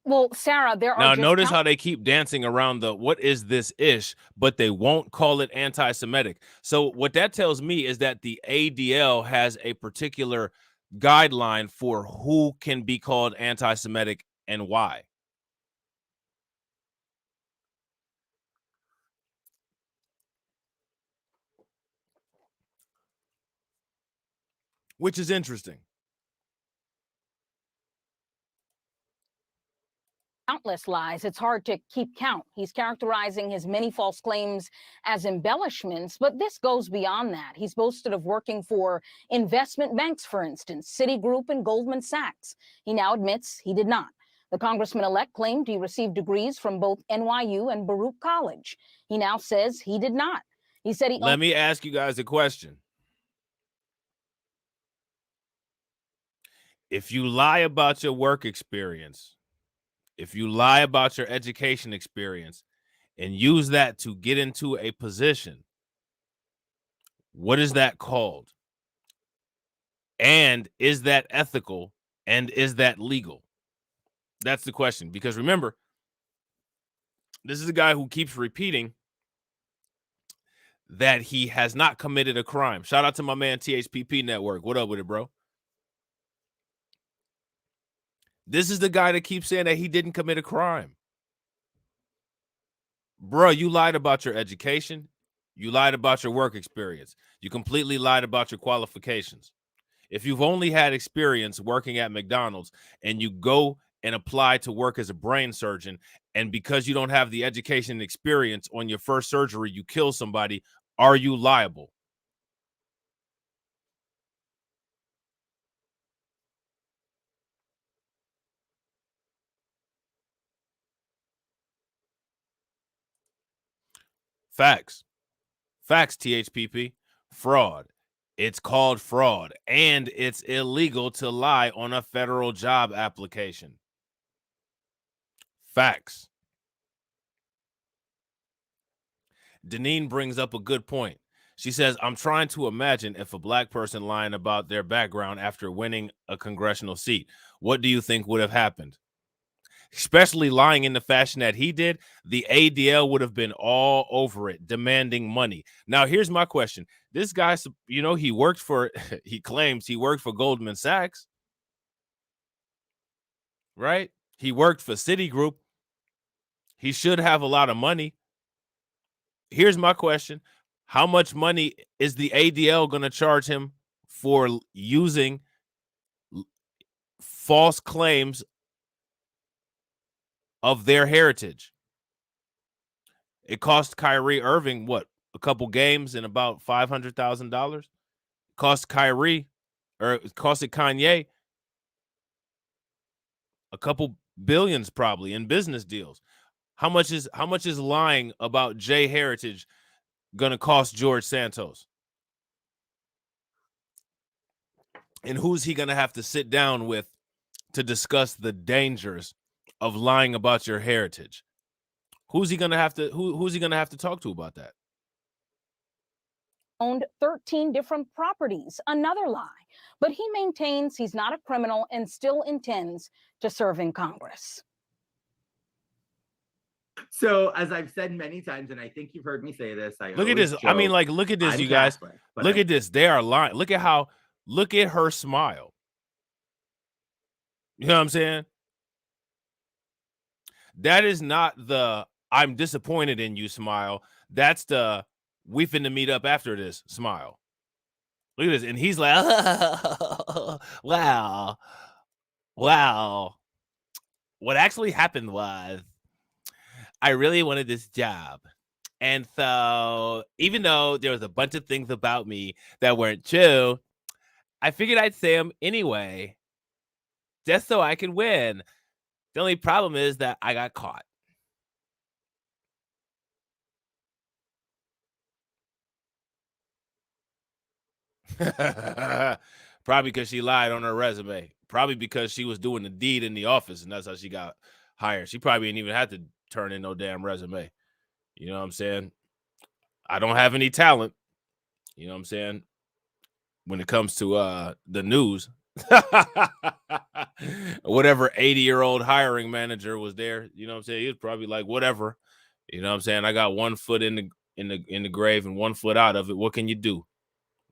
Well, Sarah, there are now notice how they keep dancing around the what is this ish, but they won't call it anti-Semitic. So what that tells me is that the ADL has a particular guideline for who can be called anti-Semitic and why. Which is interesting. Countless lies. It's hard to keep count. He's characterizing his many false claims as embellishments, but this goes beyond that. He's boasted of working for investment banks, for instance, Citigroup and Goldman Sachs. He now admits he did not. The congressman-elect claimed he received degrees from both NYU and Baruch College. He now says he did not. He said he... Let me ask you guys a question. If you lie about your work experience, if you lie about your education experience and use that to get into a position, what is that called? And is that ethical? And is that legal? That's the question. Because remember, this is a guy who keeps repeating that he has not committed a crime. Shout out to my man THPP Network. What up with it, bro? This is the guy that keeps saying that he didn't commit a crime. Bro, you lied about your education. You lied about your work experience. You completely lied about your qualifications. If you've only had experience working at McDonald's and you go and apply to work as a brain surgeon, and because you don't have the education and experience on your first surgery, you kill somebody, are you liable? Facts. Facts, THPP. Fraud. It's called fraud, and it's illegal to lie on a federal job application. Facts. Deneen brings up a good point. She says, I'm trying to imagine if a black person lying about their background after winning a congressional seat, what do you think would have happened? Especially lying in the fashion that he did, the ADL would have been all over it, demanding money. Now, here's my question. This guy, you know, he claims he worked for Goldman Sachs, right? He worked for Citigroup. He should have a lot of money. Here's my question. How much money is the ADL going to charge him for using false claims of their heritage? It cost Kyrie Irving, what, a couple games and about $500,000? Cost Kyrie, or it costed Kanye a couple billions probably in business deals. How much is lying about Jay heritage gonna cost George Santos? And who's he gonna have to sit down with to discuss the dangers of lying about your heritage? Who's he gonna have to talk to about that? Owned 13 different properties, another lie. But he maintains he's not a criminal and still intends to serve in Congress. So, as I've said many times, and I think you've heard me say this, Look at this. I mean, like, look at this, you guys. Look at this. They are lying. Look at her smile. You know what I'm saying? That is not the I'm disappointed in you smile. That's the we finna meet up after this smile. Look at this. And he's like, wow. What actually happened was I really wanted this job. And so even though there was a bunch of things about me that weren't true, I figured I'd say them anyway, just so I could win. The only problem is that I got caught. Probably because she lied on her resume. Probably because she was doing the deed in the office, and that's how she got hired. She probably didn't even have to turn in no damn resume. You know what I'm saying? I don't have any talent. You know what I'm saying? When it comes to the news. Whatever 80-year-old hiring manager was there, you know what I'm saying? He was probably like, whatever. You know what I'm saying? I got one foot in the grave and one foot out of it. What can you do?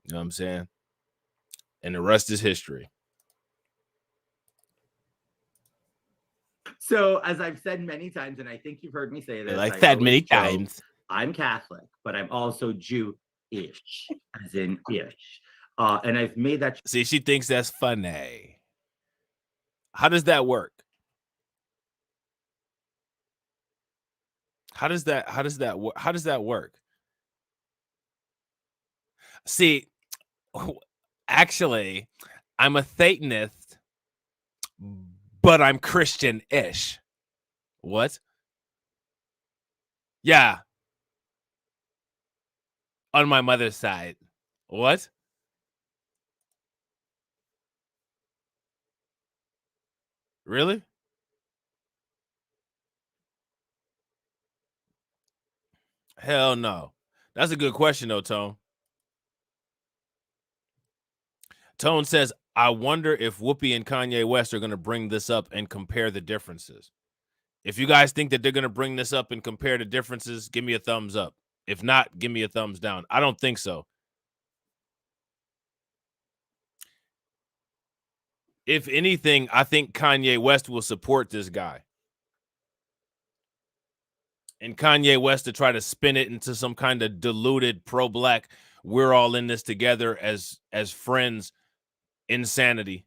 You know what I'm saying? And the rest is history. So, as I've said many times, and I think you've heard me say this, Like that many times. I'm Catholic, but I'm also Jew-ish, as in ish. And I've made that. See, she thinks that's funny. How does that work? How does that work? See, actually, I'm a Satanist, but I'm Christian-ish. What? Yeah. On my mother's side. What? Really? Hell no. That's a good question, though, Tone. Tone says, I wonder if Whoopi and Kanye West are going to bring this up and compare the differences. If you guys think that they're going to bring this up and compare the differences, give me a thumbs up. If not, give me a thumbs down. I don't think so. If anything, I think Kanye West will support this guy. And Kanye West to try to spin it into some kind of diluted pro-black, we're all in this together as friends insanity.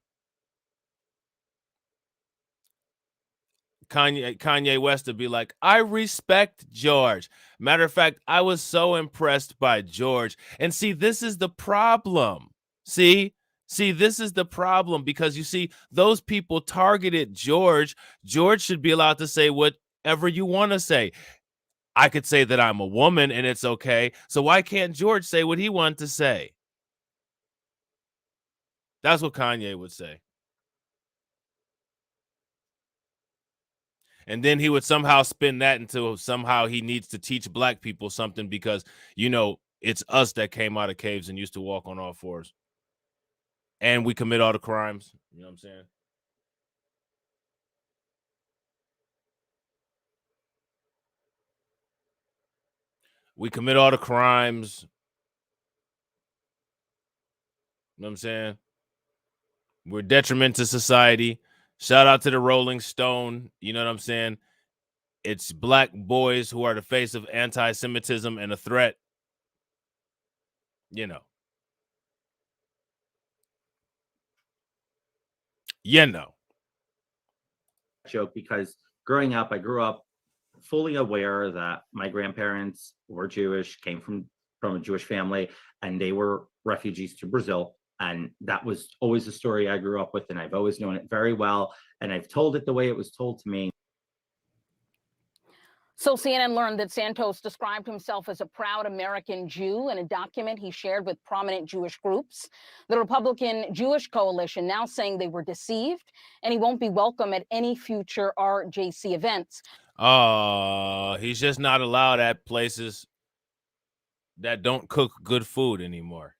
Kanye West to be like, I respect George. Matter of fact, I was so impressed by George. And see, this is the problem. See, this is the problem, because you see, those people targeted George. George should be allowed to say whatever you want to say. I could say that I'm a woman and it's okay. So why can't George say what he wanted to say? That's what Kanye would say. And then he would somehow spin that into somehow he needs to teach black people something because, you know, it's us that came out of caves and used to walk on all fours. And we commit all the crimes. You know what I'm saying? We commit all the crimes. You know what I'm saying? We're detriment to society. Shout out to the Rolling Stone. You know what I'm saying? It's black boys who are the face of anti-Semitism and a threat. You know. You know. Joke, because growing up, I grew up fully aware that my grandparents were Jewish, came from a Jewish family, and they were refugees to Brazil. And that was always the story I grew up with, and I've always known it very well. And I've told it the way it was told to me. So CNN learned that Santos described himself as a proud American Jew in a document he shared with prominent Jewish groups. The Republican Jewish Coalition now saying they were deceived and he won't be welcome at any future RJC events. He's just not allowed at places that don't cook good food anymore.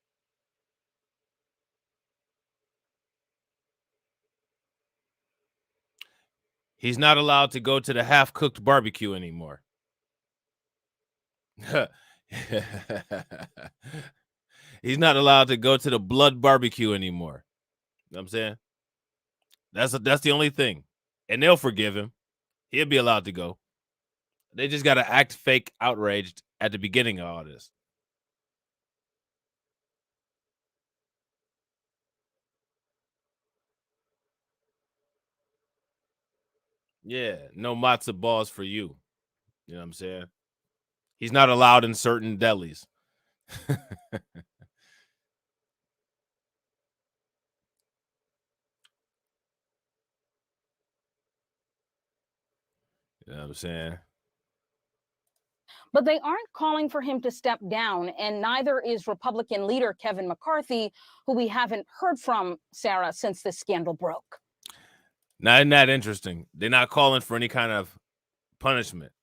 He's not allowed to go to the half-cooked barbecue anymore. He's not allowed to go to the blood barbecue anymore. You know what I'm saying? That's the only thing. And they'll forgive him. He'll be allowed to go. They just got to act fake outraged at the beginning of all this. Yeah, no matzo balls for you. You know what I'm saying? He's not allowed in certain delis. You know what I'm saying? But they aren't calling for him to step down, and neither is Republican leader Kevin McCarthy, who we haven't heard from, Sarah, since this scandal broke. Now, isn't that interesting? They're not calling for any kind of punishment.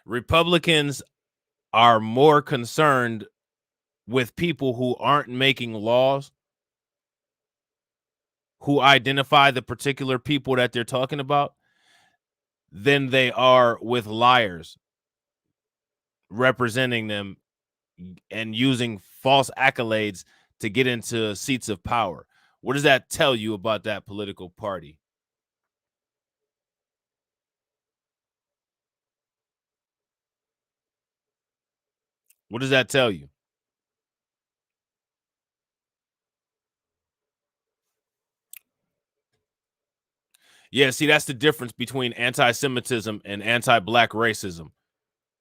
Republicans are more concerned with people who aren't making laws, who identify the particular people that they're talking about, than they are with liars representing them and using false accolades to get into seats of power. What does that tell you about that political party? What does that tell you? Yeah, see, that's the difference between anti-Semitism and anti-black racism.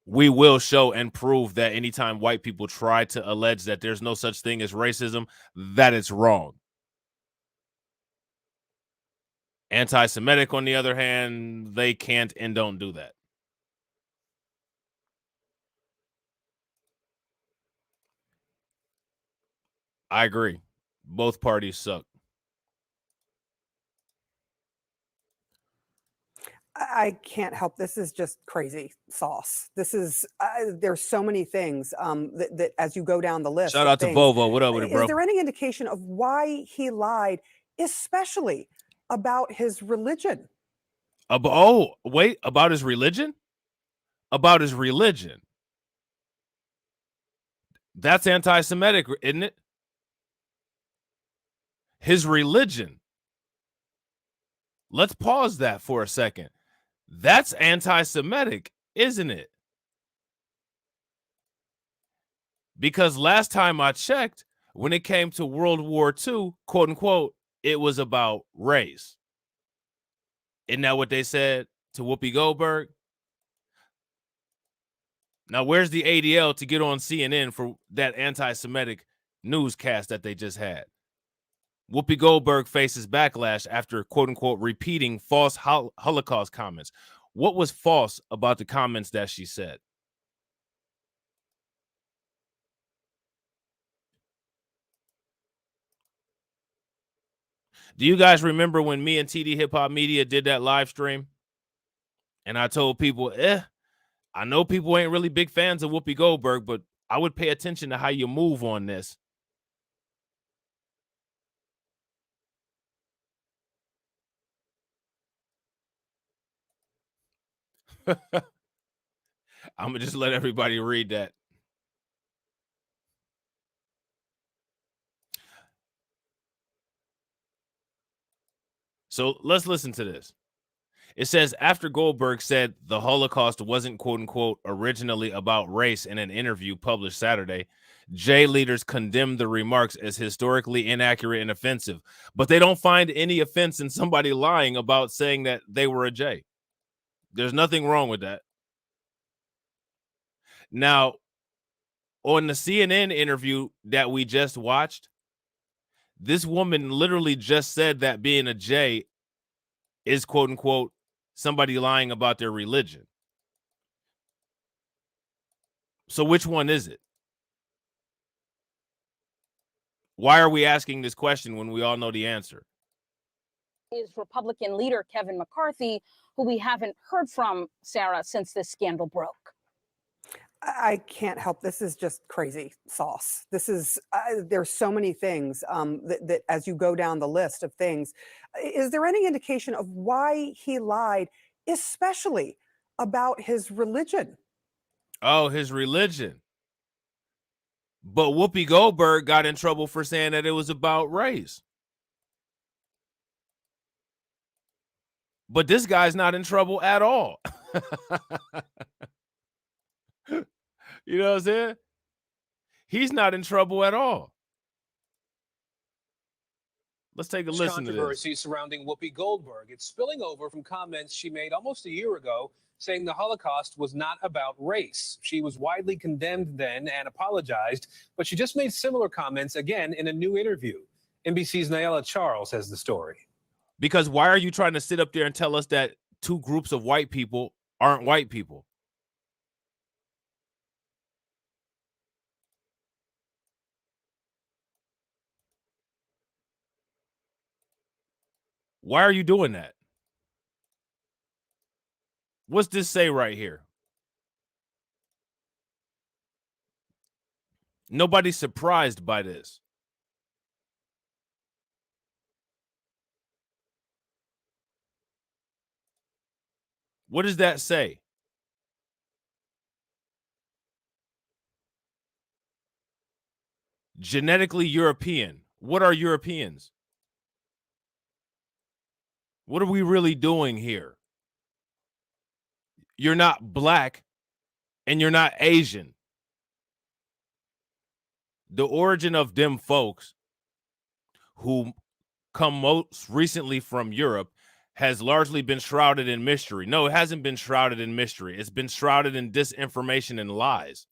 We will show and prove that anytime white people try to allege that there's no such thing as racism, that it's wrong. Anti-Semitic, on the other hand, they can't and don't do that. I agree. Both parties suck. I can't help. This is just crazy sauce. This is, there's so many things that as you go down the list. Shout of out to things, Volvo. What up with it, bro? Is there any indication of why he lied, especially about his religion? Oh, wait, about his religion? About his religion. That's anti-Semitic, isn't it? His religion. Let's pause that for a second. That's anti-Semitic, isn't it? Because last time I checked, when it came to World War II, quote unquote, it was about race. Isn't that what they said to Whoopi Goldberg? Now, where's the ADL to get on CNN for that anti-Semitic newscast that they just had? Whoopi Goldberg faces backlash after, quote unquote, repeating false Holocaust comments. What was false about the comments that she said? Do you guys remember when me and TD Hip Hop Media did that live stream? And I told people, I know people ain't really big fans of Whoopi Goldberg, but I would pay attention to how you move on this. I'm going to just let everybody read that. So let's listen to this. It says, after Goldberg said the Holocaust wasn't, quote unquote, originally about race in an interview published Saturday, J leaders condemned the remarks as historically inaccurate and offensive, but they don't find any offense in somebody lying about saying that they were a J. There's nothing wrong with that. Now, on the CNN interview that we just watched, this woman literally just said that being a J is, quote unquote, somebody lying about their religion. So which one is it? Why are we asking this question when we all know the answer? Is Republican leader Kevin McCarthy, who we haven't heard from, Sarah, since this scandal broke. I can't help. This is just crazy sauce. This is, there's so many things that as you go down the list of things. Is there any indication of why he lied, especially about his religion? Oh, his religion. But Whoopi Goldberg got in trouble for saying that it was about race. But this guy's not in trouble at all. You know what I'm saying? He's not in trouble at all. Let's take a listen to this. Controversy surrounding Whoopi Goldberg. It's spilling over from comments she made almost a year ago saying the Holocaust was not about race. She was widely condemned then and apologized, but she just made similar comments again in a new interview. NBC's Nayela Charles has the story. Because why are you trying to sit up there and tell us that two groups of white people aren't white people? Why are you doing that? What's this say right here? Nobody's surprised by this. What does that say? Genetically European. What are Europeans? What are we really doing here? You're not black and you're not Asian. The origin of them folks who come most recently from Europe has largely been shrouded in mystery. No, it hasn't been shrouded in mystery. It's been shrouded in disinformation and lies.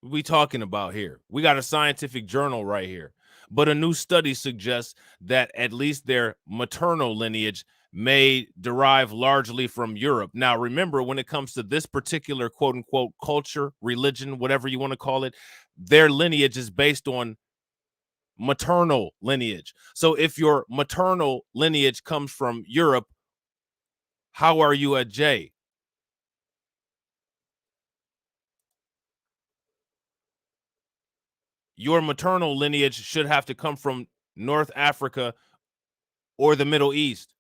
What are we talking about here? We got a scientific journal right here. But a new study suggests that at least their maternal lineage may derive largely from Europe. Now, remember, when it comes to this particular quote unquote culture, religion, whatever you want to call it, their lineage is based on maternal lineage. So if your maternal lineage comes from Europe, How are you a J? Your maternal lineage should have to come from North Africa or the Middle East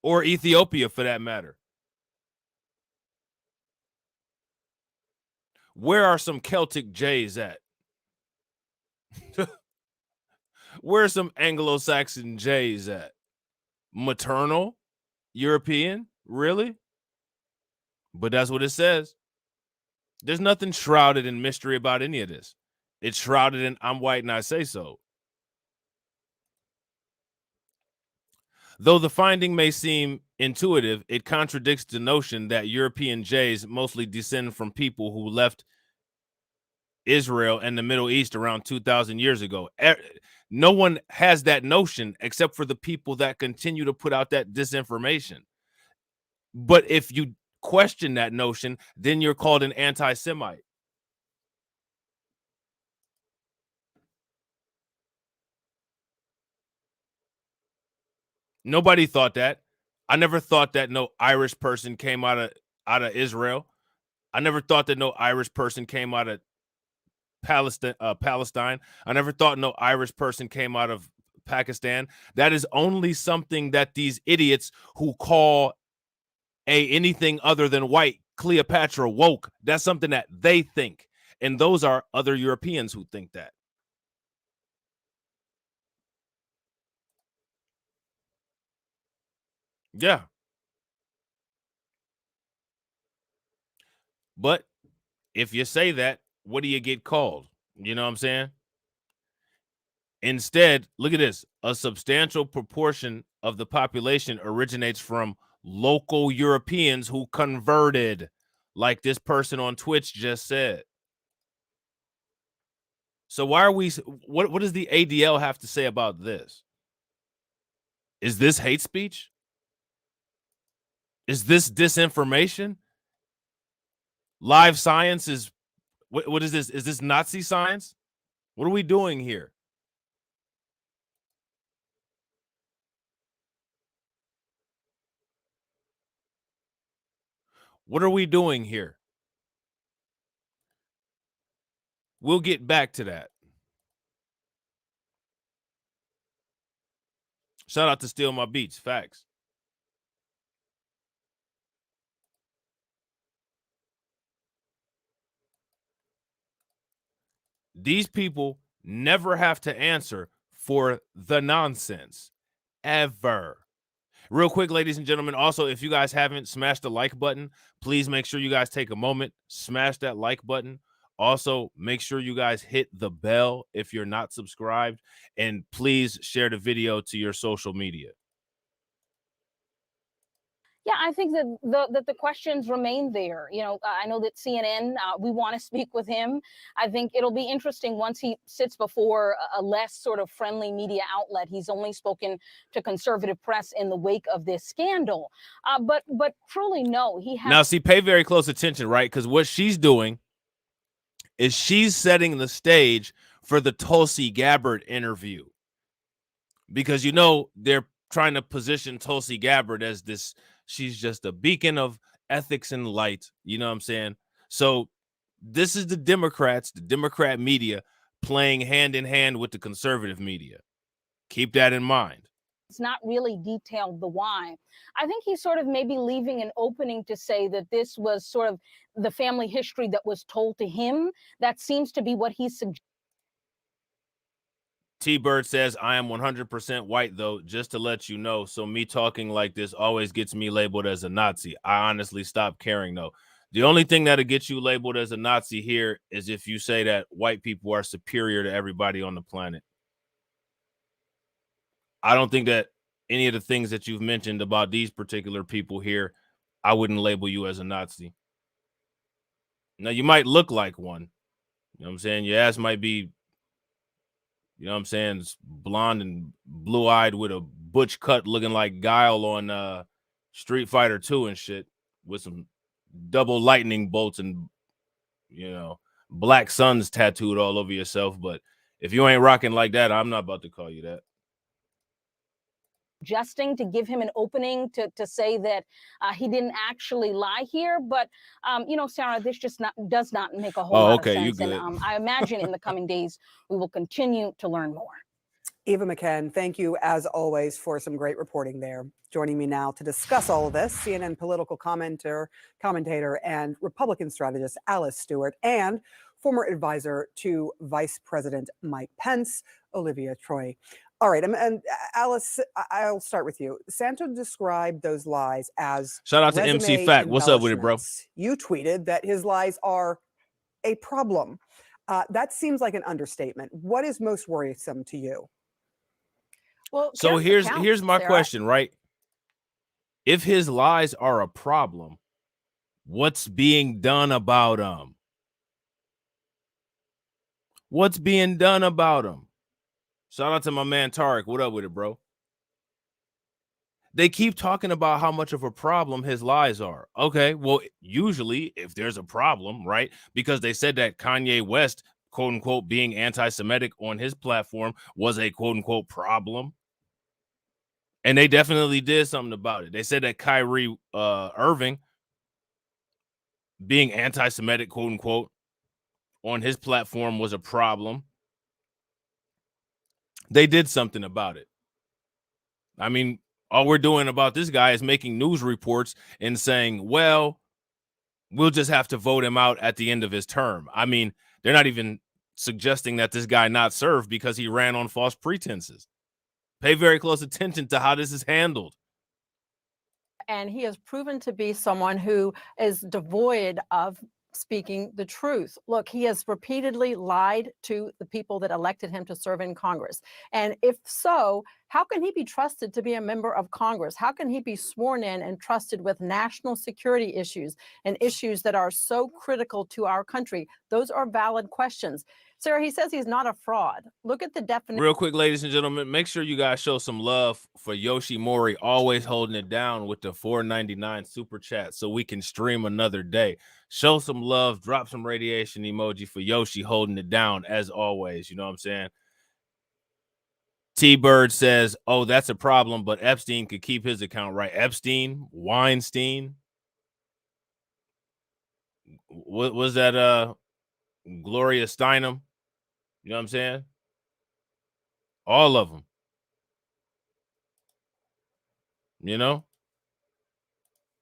or Ethiopia for that matter. Where are some Celtic J's at? Where are some Anglo-Saxon J's at? Maternal? European? Really? But that's what it says. There's nothing shrouded in mystery about any of this. It's shrouded in I'm white and I say so. Though the finding may seem intuitive, it contradicts the notion that European Jays mostly descend from people who left Israel and the Middle East around 2,000 years ago. No one has that notion except for the people that continue to put out that disinformation. But if you question that notion, then you're called an anti-Semite. Nobody thought that. I never thought that no Irish person came out of Israel. I never thought that no Irish person came out of Palestine. I never thought no Irish person came out of Pakistan. That is only something that these idiots who call anything other than white Cleopatra woke. That's something that they think. And those are other Europeans who think that. Yeah. But if you say that, what do you get called? You know what I'm saying? Instead, look at this. A substantial proportion of the population originates from local Europeans who converted, like this person on Twitch just said. So why are we, what does the ADL have to say about this? Is this hate speech? Is this disinformation? Live science is, what is this? Is this Nazi science? What are we doing here? What are we doing here? We'll get back to that. Shout out to Steal My Beats. Facts. These people never have to answer for the nonsense. Ever. Real quick, ladies and gentlemen, also, if you guys haven't smashed the like button, please make sure you guys take a moment, smash that like button. Also, make sure you guys hit the bell if you're not subscribed, and please share the video to your social media. Yeah, I think that the questions remain there. You know, I know that CNN, we want to speak with him. I think it'll be interesting once he sits before a less sort of friendly media outlet. He's only spoken to conservative press in the wake of this scandal. But truly, no, he has. Now, see, pay very close attention, right? Because what she's doing is she's setting the stage for the Tulsi Gabbard interview. Because, you know, they're trying to position Tulsi Gabbard as this, she's just a beacon of ethics and light. You know what I'm saying? So this is the Democrats, the Democrat media playing hand in hand with the conservative media. Keep that in mind. It's not really detailed the why. I think he's sort of maybe leaving an opening to say that this was sort of the family history that was told to him. That seems to be what he's suggesting. T-Bird says, I am 100% white, though, just to let you know. So me talking like this always gets me labeled as a Nazi. I honestly stopped caring, though. The only thing that'll get you labeled as a Nazi here is if you say that white people are superior to everybody on the planet. I don't think that any of the things that you've mentioned about these particular people here, I wouldn't label you as a Nazi. Now, you might look like one. You know what I'm saying? Your ass might be, you know what I'm saying, it's blonde and blue-eyed with a butch cut looking like Guile on Street Fighter 2 and shit with some double lightning bolts and, you know, black suns tattooed all over yourself. But if you ain't rocking like that, I'm not about to call you that. suggesting to give him an opening to say that he didn't actually lie here. But, Sarah, this just does not make a whole lot of sense. And I imagine in the coming days, we will continue to learn more. Eva McKen, thank you as always for some great reporting there. Joining me now to discuss all of this, CNN political commentator and Republican strategist Alice Stewart, and former advisor to Vice President Mike Pence, Olivia Troy. All right, and Alice, I'll start with you. Santos described those lies as shout out to MC Fact. What's up with it, bro? You tweeted that his lies are a problem. That seems like an understatement. What is most worrisome to you? Well, so here's my question, right? If his lies are a problem, what's being done about them? What's being done about them? Shout out to my man Tarek. What up with it, bro? They keep talking about how much of a problem his lies are. Okay, well, usually if there's a problem, right? Because they said that Kanye West, quote unquote, being anti-Semitic on his platform was a quote unquote problem. And they definitely did something about it. They said that Kyrie Irving being anti-Semitic, quote unquote, on his platform was a problem. They did something about it. I mean, all we're doing about this guy is making news reports and saying, well, we'll just have to vote him out at the end of his term. I mean, they're not even suggesting that this guy not serve because he ran on false pretenses. Pay very close attention to how this is handled. And he has proven to be someone who is devoid of speaking the truth. Look, he has repeatedly lied to the people that elected him to serve in Congress. And if so, how can he be trusted to be a member of Congress? How can he be sworn in and trusted with national security issues and issues that are so critical to our country? Those are valid questions. Sarah, he says he's not a fraud. Look at the definition. Real quick, ladies and gentlemen, make sure you guys show some love for Yoshi Mori, always holding it down with the $4.99 super chat so we can stream another day. Show some love, drop some radiation emoji for Yoshi holding it down as always. You know what I'm saying? T-Bird says, oh, that's a problem, but Epstein could keep his account, right? Epstein, Weinstein. What was that? Gloria Steinem. You know what I'm saying? All of them. You know?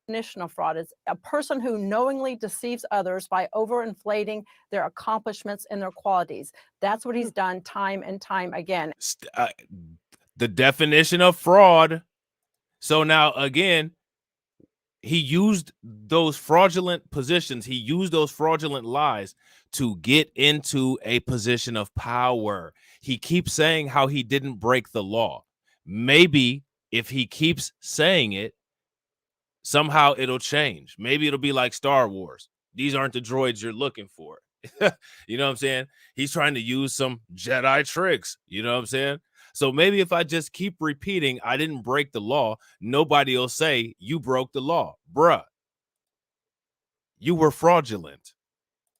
Definition of fraud is a person who knowingly deceives others by overinflating their accomplishments and their qualities. That's what he's done time and time again. The definition of fraud. So now, again, he used those fraudulent positions. He used those fraudulent lies to get into a position of power. He keeps saying how he didn't break the law. Maybe if he keeps saying it, somehow it'll change. Maybe it'll be like Star Wars. These aren't the droids you're looking for. You know what I'm saying? He's trying to use some Jedi tricks. You know what I'm saying? So maybe if I just keep repeating, I didn't break the law, nobody will say you broke the law. Bruh, you were fraudulent.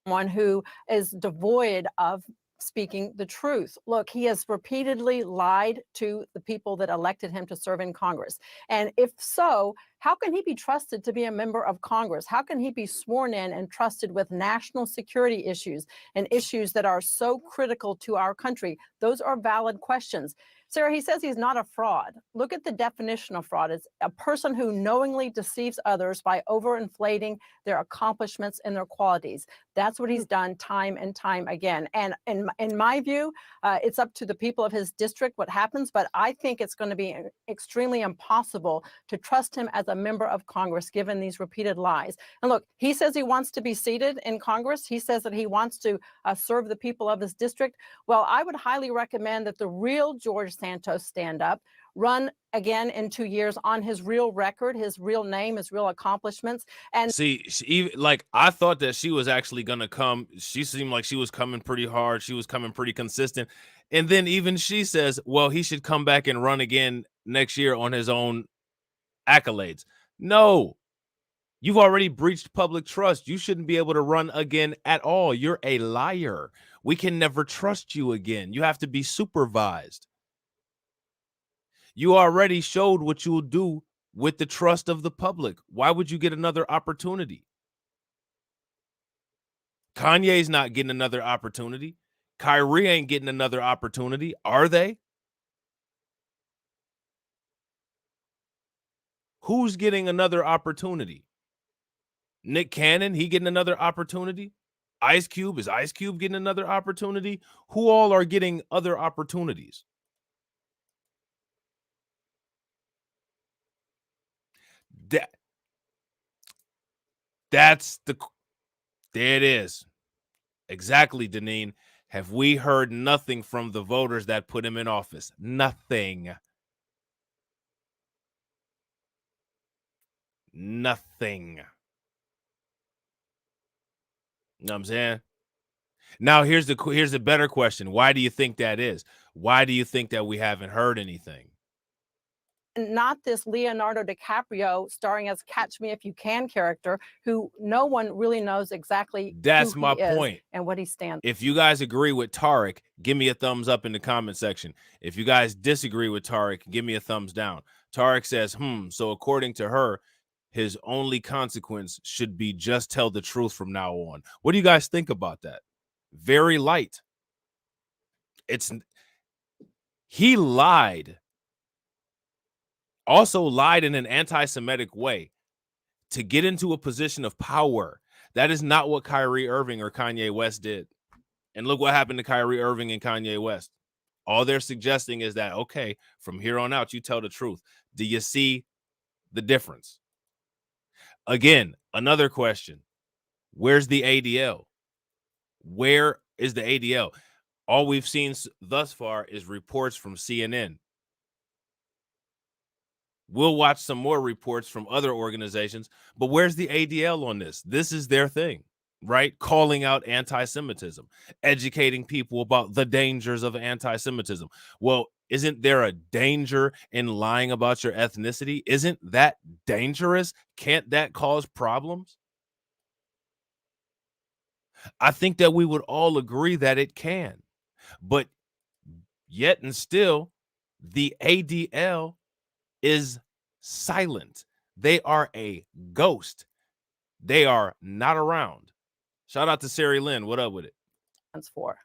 One who is devoid of speaking the truth. Look, he has repeatedly lied to the people that elected him to serve in Congress. And if so, how can he be trusted to be a member of Congress? How can he be sworn in and trusted with national security issues and issues that are so critical to our country? Those are valid questions. Sarah, he says he's not a fraud. Look at the definition of fraud. It's a person who knowingly deceives others by overinflating their accomplishments and their qualities. That's what he's done time and time again. And in my view, it's up to the people of his district what happens, but I think it's going to be extremely impossible to trust him as a member of Congress given these repeated lies. And look, he says he wants to be seated in Congress. He says that he wants to serve the people of his district. Well, I would highly recommend that the real George Santos stand up, run again in 2 years on his real record, his real name, his real accomplishments. And see, I thought that she was actually gonna come. She seemed like she was coming pretty hard. She was coming pretty consistent. And then even she says, well, he should come back and run again next year on his own accolades. No, you've already breached public trust. You shouldn't be able to run again at all. You're a liar. We can never trust you again. You have to be supervised. You already showed what you'll do with the trust of the public. Why would you get another opportunity? Kanye's not getting another opportunity. Kyrie ain't getting another opportunity, are they? Who's getting another opportunity? Nick Cannon, he getting another opportunity? Ice Cube, is Ice Cube getting another opportunity? Who all are getting other opportunities? That's the, there it is. Exactly, Deneen. Have we heard nothing from the voters that put him in office? Nothing. Nothing. You know what I'm saying? Now here's the better question. Why do you think that is? Why do you think that we haven't heard anything? Not this Leonardo DiCaprio starring as Catch Me If You Can character, who no one really knows exactly That's who my he is point. and what he stands for. If you guys agree with Tariq, give me a thumbs up in the comment section. If you guys disagree with Tariq, give me a thumbs down. Tariq says, so according to her, his only consequence should be just tell the truth from now on. What do you guys think about that? Very light. He lied. Also lied in an anti-Semitic way to get into a position of power. That is not what Kyrie Irving or Kanye West did. And look what happened to Kyrie Irving and Kanye West. All they're suggesting is that, okay, from here on out, you tell the truth. Do you see the difference? Again, another question. Where's the ADL? Where is the ADL? All we've seen thus far is reports from CNN. We'll watch some more reports from other organizations, but where's the ADL on this? This is their thing, right? Calling out anti-Semitism, educating people about the dangers of anti-Semitism. Well, isn't there a danger in lying about your ethnicity? Isn't that dangerous? Can't that cause problems? I think that we would all agree that it can, but yet and still, the ADL is silent. They are a ghost. They are not around. Shout out to Sari Lynn. What up with it? For.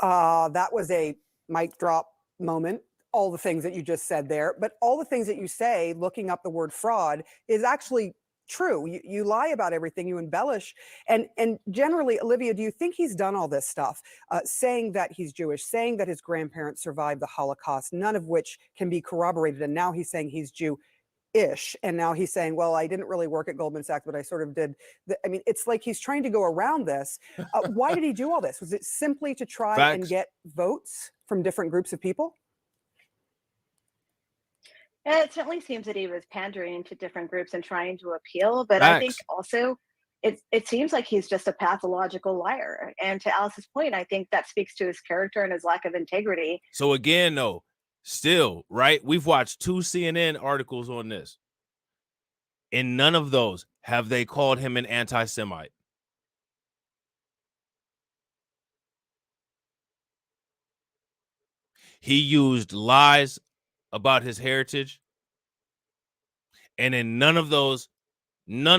That was a mic drop moment. All the things that you just said there, but all the things that you say, looking up the word fraud, is actually true. You lie about everything, you embellish. And generally, Olivia, do you think he's done all this stuff, saying that he's Jewish, saying that his grandparents survived the Holocaust, none of which can be corroborated, and now he's saying he's Jew-ish, and now he's saying, well, I didn't really work at Goldman Sachs, but I sort of did. I mean, it's like he's trying to go around this. Why did he do all this? Was it simply to try and get votes from different groups of people? It certainly seems that he was pandering to different groups and trying to appeal, but Facts. I think also it seems like he's just a pathological liar. And to Alice's point, I think that speaks to his character and his lack of integrity. So again, though, still, right? We've watched 2 CNN articles on this. In none of those have they called him an anti-Semite. He used lies about his heritage. And in none of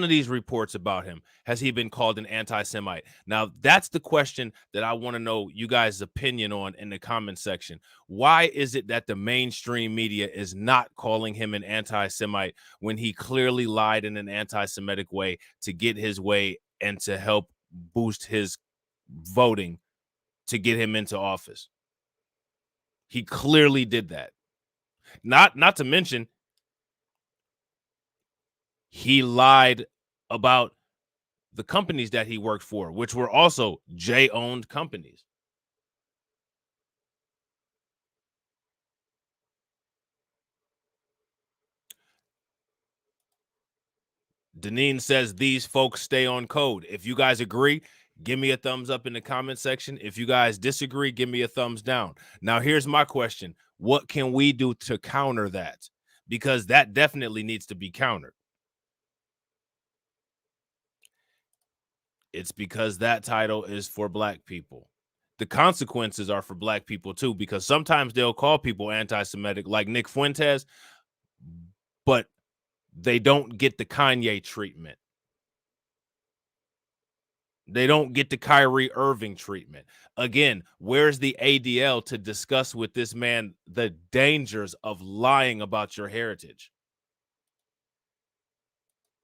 these reports about him has he been called an anti-Semite. Now, that's the question that I want to know you guys' opinion on in the comment section. Why is it that the mainstream media is not calling him an anti-Semite when he clearly lied in an anti-Semitic way to get his way and to help boost his voting to get him into office? He clearly did that. Not to mention, he lied about the companies that he worked for, which were also Jay-owned companies. Deneen says these folks stay on code. If you guys agree, give me a thumbs up in the comment section. If you guys disagree, give me a thumbs down. Now, here's my question. What can we do to counter that? Because that definitely needs to be countered. It's because that title is for Black people. the consequences are for black people too, because sometimes they'll call people anti-Semitic, like Nick Fuentes, but they don't get the Kanye treatment. They don't get the Kyrie Irving treatment. Again, where's the ADL to discuss with this man the dangers of lying about your heritage?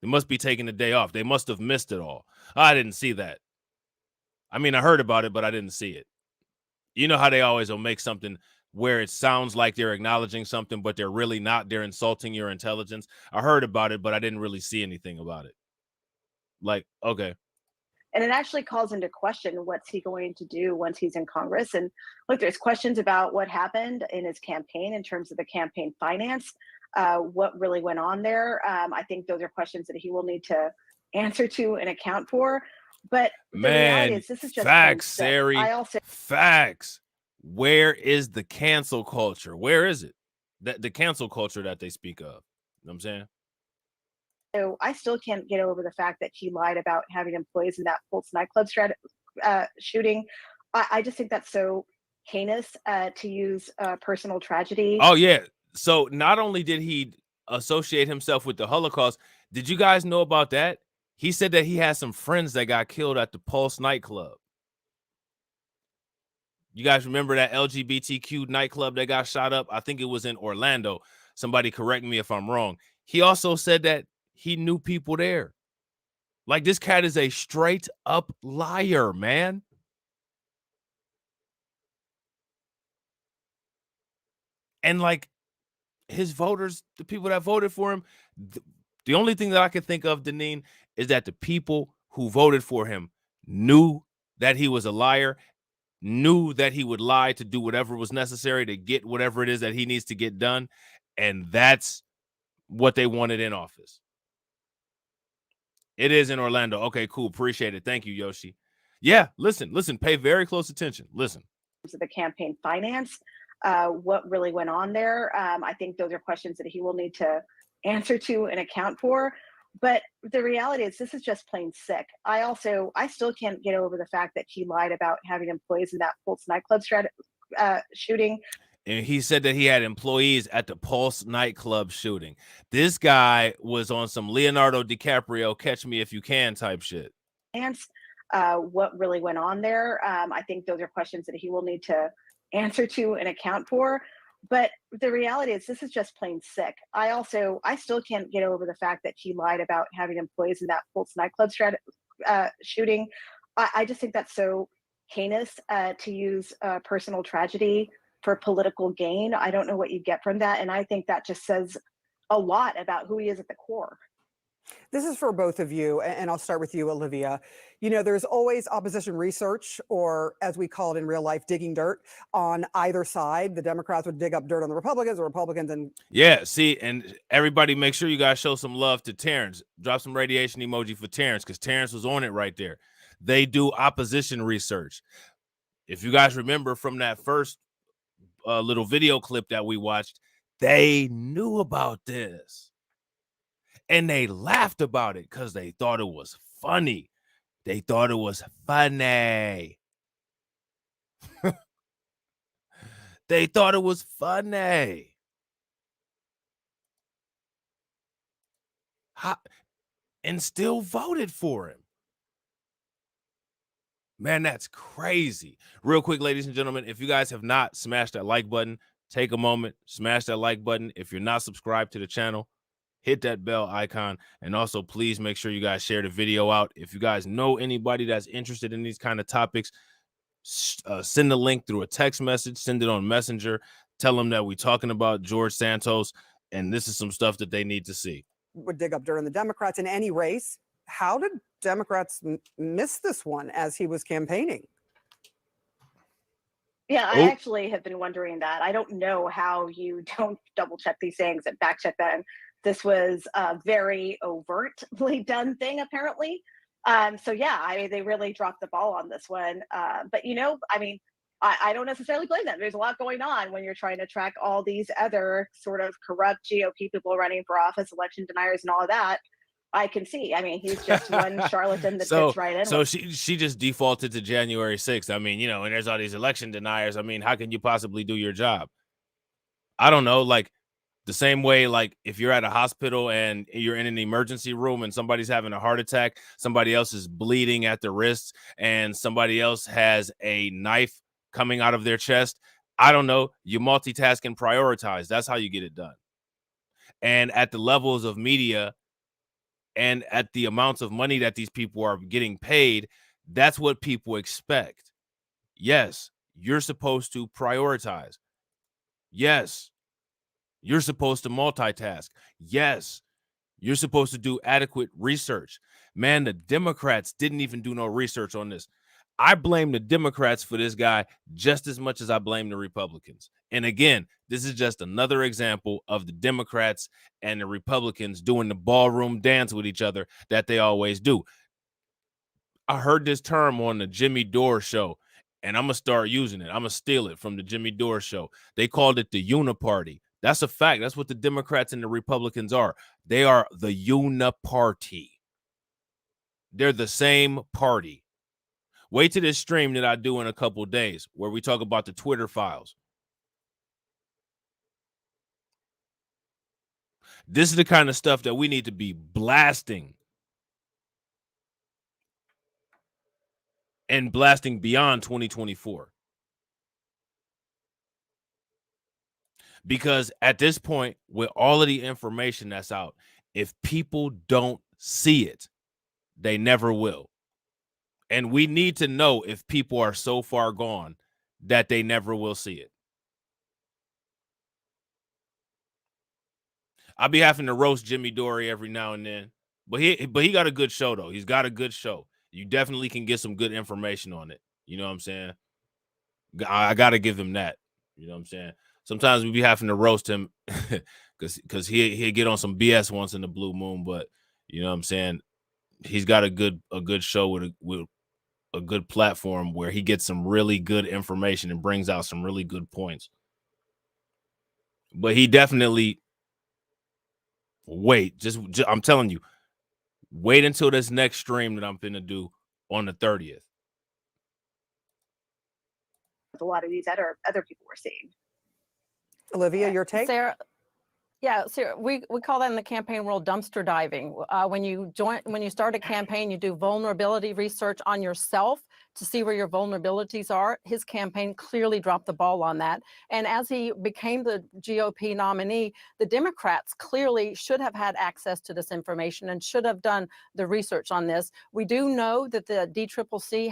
They must be taking a day off. They must have missed it all. I didn't see that. I mean, I heard about it, but I didn't see it. You know how they always will make something where it sounds like they're acknowledging something, but they're really not. They're insulting your intelligence. I heard about it, but I didn't really see anything about it. Like, okay. And it actually calls into question what's he going to do once he's in Congress. And look, there's questions about what happened in his campaign in terms of the campaign finance, what really went on there. I think those are questions that he will need to answer to and account for. But the reality is, this is just facts, sick. Sari. I also Facts. Where is the cancel culture? Where is it? The cancel culture that they speak of. You know what I'm saying? So I still can't get over the fact that he lied about having employees in that Pulse nightclub shooting. I just think that's so heinous to use personal tragedy. Oh, yeah. So not only did he associate himself with the Holocaust, did you guys know about that? He said that he had some friends that got killed at the Pulse nightclub. You guys remember that LGBTQ nightclub that got shot up? I think it was in Orlando. Somebody correct me if I'm wrong. He also said that he knew people there. Like, this cat is a straight up liar, man. And like his voters, the people that voted for him, the only thing that I can think of, Deneen, is that the people who voted for him knew that he was a liar, knew that he would lie to do whatever was necessary to get whatever it is that he needs to get done. And that's what they wanted in office. It is in Orlando. Okay, cool. Appreciate it. Thank you, Yoshi. Yeah, listen, pay very close attention. Listen. The campaign finance, what really went on there. I think those are questions that he will need to answer to and account for. But the reality is, this is just plain sick. I still can't get over the fact that he lied about having employees in that Pulse nightclub shooting. And he said that he had employees at the Pulse nightclub shooting. This guy was on some Leonardo DiCaprio Catch Me If You Can type shit. What really went on there. I think those are questions that he will need to answer to and account for. But the reality is, this is just plain sick. I still can't get over the fact that he lied about having employees in that Pulse nightclub shooting. I just think that's so heinous to use personal tragedy for political gain. I don't know what you get from that. And I think that just says a lot about who he is at the core. This is for both of you, and I'll start with you, Olivia. You know, there's always opposition research, or as we call it in real life, digging dirt on either side. The Democrats would dig up dirt on the Republicans, the Republicans and... Yeah, see, and everybody make sure you guys show some love to Terrence. Drop some radiation emoji for Terrence, because Terrence was on it right there. They do opposition research. If you guys remember from that first little video clip that we watched, they knew about this. And they laughed about it because they thought it was funny. They thought it was funny. They thought it was funny. And still voted for him. Man, that's crazy. Real quick, ladies and gentlemen, if you guys have not smashed that like button, take a moment, smash that like button. If you're not subscribed to the channel, hit that bell icon. And also, please make sure you guys share the video out. If you guys know anybody that's interested in these kind of topics, send the link through a text message, send it on Messenger, tell them that we're talking about George Santos, and this is some stuff that they need to see. Would dig up dirt on the Democrats in any race. How did Democrats miss this one as he was campaigning? Yeah, I actually have been wondering that. I don't know how you don't double check these things and back check them. This was a very overtly done thing, apparently. So yeah, I mean, they really dropped the ball on this one. But you know, I mean, I don't necessarily blame them. There's a lot going on when you're trying to track all these other sort of corrupt GOP people running for office, election deniers, and all of that. I can see. I mean, he's just one charlatan that So fits right in. so with- she just defaulted to January 6th. I mean, you know, and there's all these election deniers. I mean, how can you possibly do your job? I don't know, like the same way, like if you're at a hospital and you're in an emergency room and somebody's having a heart attack, somebody else is bleeding at the wrist, and somebody else has a knife coming out of their chest. I don't know. You multitask and prioritize. That's how you get it done. And at the levels of media and at the amounts of money that these people are getting paid, that's what people expect. Yes, you're supposed to prioritize. Yes, you're supposed to multitask. Yes, you're supposed to do adequate research. Man, the Democrats didn't even do no research on this. I blame the Democrats for this guy just as much as I blame the Republicans. And again, this is just another example of the Democrats and the Republicans doing the ballroom dance with each other that they always do. I heard this term on the Jimmy Dore show, and I'm going to start using it. I'm going to steal it from the Jimmy Dore show. They called it the uniparty. That's a fact. That's what the Democrats and the Republicans are. They are the uniparty. They're the same party. Wait to this stream that I do in a couple days where we talk about the Twitter files. This is the kind of stuff that we need to be blasting. And blasting beyond 2024. Because at this point, with all of the information that's out, if people don't see it, they never will. And we need to know if people are so far gone that they never will see it. I'll be having to roast Jimmy Dore every now and then, but he got a good show though. He's got a good show. You definitely can get some good information on it. You know what I'm saying? I got to give him that. You know what I'm saying? Sometimes we be having to roast him because he'll get on some BS once in the blue moon, but you know what I'm saying? He's got a good show with a good platform where he gets some really good information and brings out some really good points. But he definitely just I'm telling you, wait until this next stream that I'm finna do on the 30th. A lot of these other people we're seeing. Olivia, your take? Sarah, yeah, so we call that in the campaign world dumpster diving. When you start a campaign, you do vulnerability research on yourself to see where your vulnerabilities are. His campaign clearly dropped the ball on that. And as he became the GOP nominee, the Democrats clearly should have had access to this information and should have done the research on this. We do know that the DCCC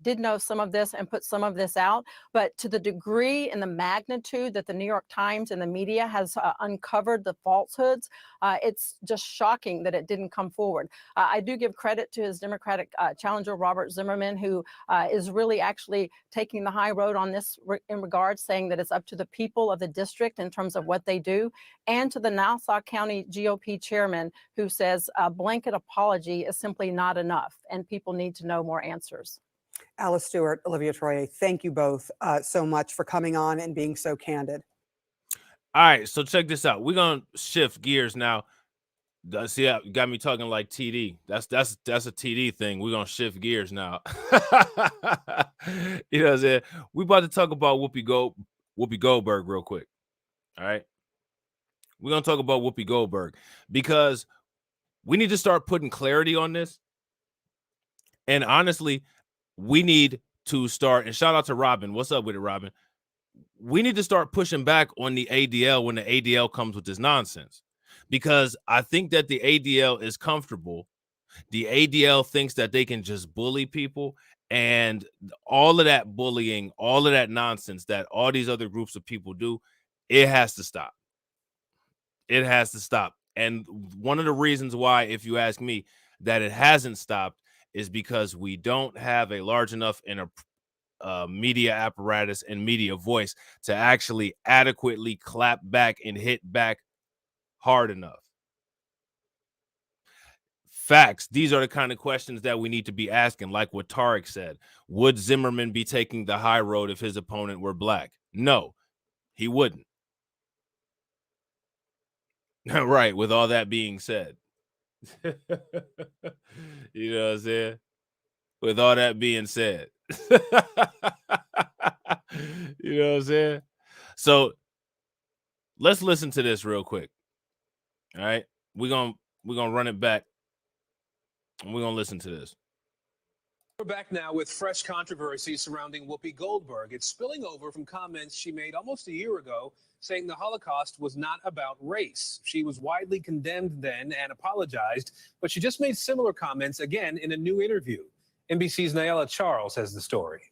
did know some of this and put some of this out, but to the degree and the magnitude that the New York Times and the media has uncovered the falsehoods, it's just shocking that it didn't come forward. I do give credit to his Democratic challenger, Robert Zimmerman, who is really actually taking the high road on this in regards, saying that it's up to the people of the district in terms of what they do, and to the Nassau County GOP chairman, who says a blanket apology is simply not enough, and people need to know more answers. Alice Stewart, Olivia Troye, thank you both so much for coming on and being so candid. All right, so check this out. We're gonna shift gears now. See, you got me talking like TD. That's a TD thing. We're gonna shift gears now. You know what I'm saying? We about to talk about Whoopi Goldberg real quick. All right. We're gonna talk about Whoopi Goldberg because we need to start putting clarity on this. And honestly, we need to start, and shout out to Robin. What's up with it, Robin? We need to start pushing back on the ADL when the ADL comes with this nonsense, because I think that the ADL is comfortable. The ADL thinks that they can just bully people, and all of that bullying, all of that nonsense that all these other groups of people do, it has to stop. It has to stop. And one of the reasons why, if you ask me, that it hasn't stopped is because we don't have a large enough and a media apparatus and media voice to actually adequately clap back and hit back hard enough. Facts. These are the kind of questions that we need to be asking, like what Tarek said. Would Zimmerman be taking the high road if his opponent were black? No, he wouldn't. Right, with all that being said. You know what I'm saying? With all that being said, you know what I'm saying? So let's listen to this real quick. All right, we're gonna run it back, and we're gonna listen to this. We're back now with fresh controversy surrounding Whoopi Goldberg. It's spilling over from comments she made almost a year ago saying the Holocaust was not about race. She was widely condemned then and apologized, but she just made similar comments again in a new interview. NBC's Nayela Charles has the story.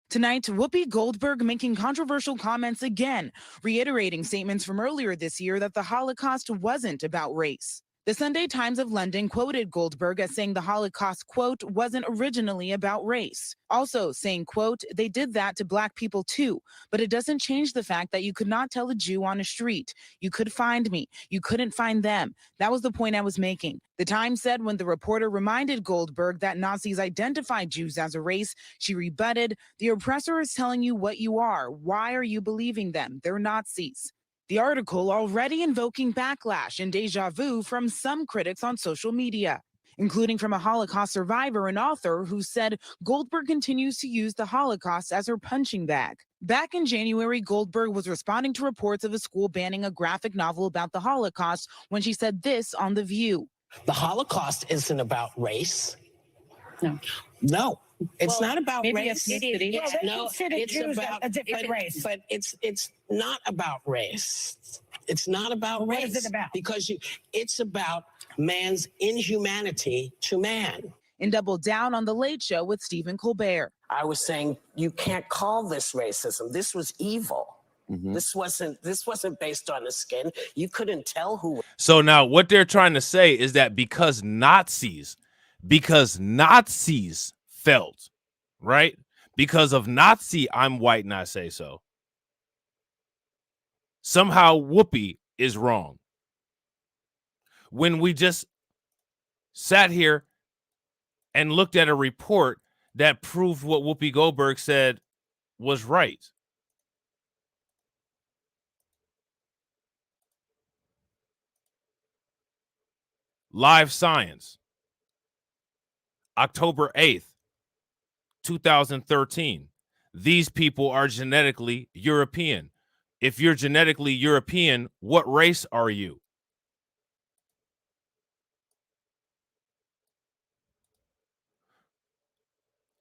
Tonight, Whoopi Goldberg making controversial comments again, reiterating statements from earlier this year that the Holocaust wasn't about race. The Sunday Times of London quoted Goldberg as saying the Holocaust, quote, wasn't originally about race. Also saying, quote, they did that to Black people too, but it doesn't change the fact that you could not tell a Jew on a street. You could find me. You couldn't find them. That was the point I was making. The Times said when the reporter reminded Goldberg that Nazis identified Jews as a race, she rebutted, the oppressor is telling you what you are. Why are you believing them? They're Nazis. The article already invoking backlash and déjà vu from some critics on social media, including from a Holocaust survivor and author who said Goldberg continues to use the Holocaust as her punching bag. Back in January, Goldberg was responding to reports of a school banning a graphic novel about the Holocaust when she said this on The View. The Holocaust isn't about race. No. No. It's not about maybe race. ethnicity. It's, Well, they no, consider it's Jews about a different race. But it's not about race. It's not about Well, race. what is it about? Because it's about man's inhumanity to man. And doubled down on The Late Show with Stephen Colbert. I was saying you can't call this racism. This was evil. This wasn't based on the skin. You couldn't tell who. So now what they're trying to say is that because Nazis felt, right? Because of Nazi, I'm white and I say so. Somehow Whoopi is wrong. When we just sat here and looked at a report that proved what Whoopi Goldberg said was right. Live Science, October 8th, 2013. These people are genetically European. If you're genetically European, what race are you?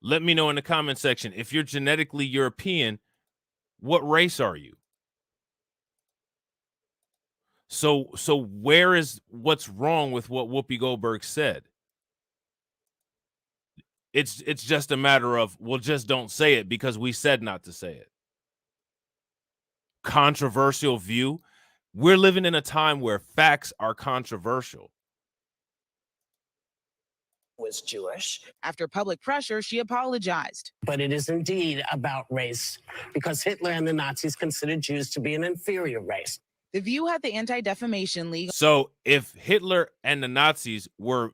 Let me know in the comment section. If you're genetically European, what race are you? So where is what's wrong with what Whoopi Goldberg said? It's just a matter of, well, just don't say it because we said not to say it. Controversial view. We're living in a time where facts are controversial. Was Jewish. After public pressure, she apologized. But it is indeed about race because Hitler and the Nazis considered Jews to be an inferior race. The View had the Anti-Defamation League. So if Hitler and the Nazis were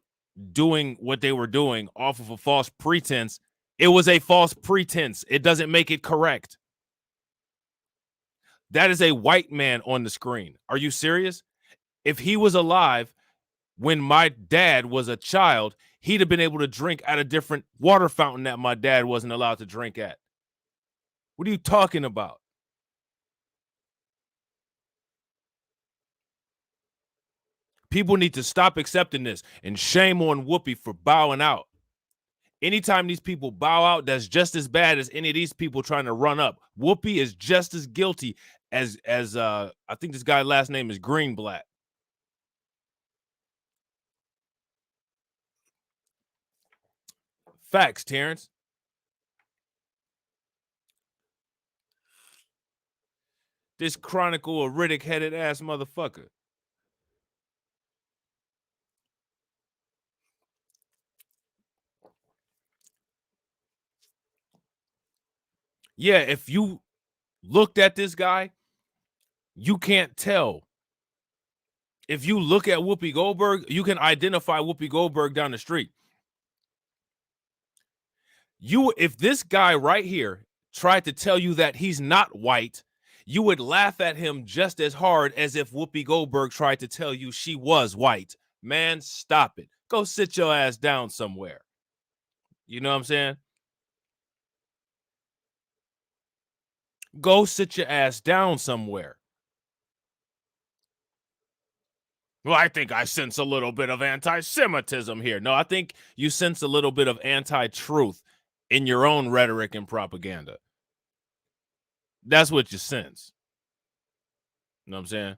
doing what they were doing off of a false pretense, it was a false pretense. It doesn't make it correct. That is a white man on the screen. Are you serious? If he was alive when my dad was a child, he'd have been able to drink at a different water fountain that my dad wasn't allowed to drink at. What are you talking about? People need to stop accepting this, and shame on Whoopi for bowing out. Anytime these people bow out, that's just as bad as any of these people trying to run up. Whoopi is just as guilty as I think this guy's last name is Greenblatt. Facts, Terrence. This chronicle a Riddick-headed ass motherfucker. Yeah, if you looked at this guy, you can't tell. If you look at Whoopi Goldberg, you can identify Whoopi Goldberg down the street. If this guy right here tried to tell you that he's not white, you would laugh at him just as hard as if Whoopi Goldberg tried to tell you she was white. Man, stop it. Go sit your ass down somewhere. You know what I'm saying? Go sit your ass down somewhere. Well, I think I sense a little bit of anti-Semitism here. No, I think you sense a little bit of anti-truth in your own rhetoric and propaganda. That's what you sense. You know what I'm saying?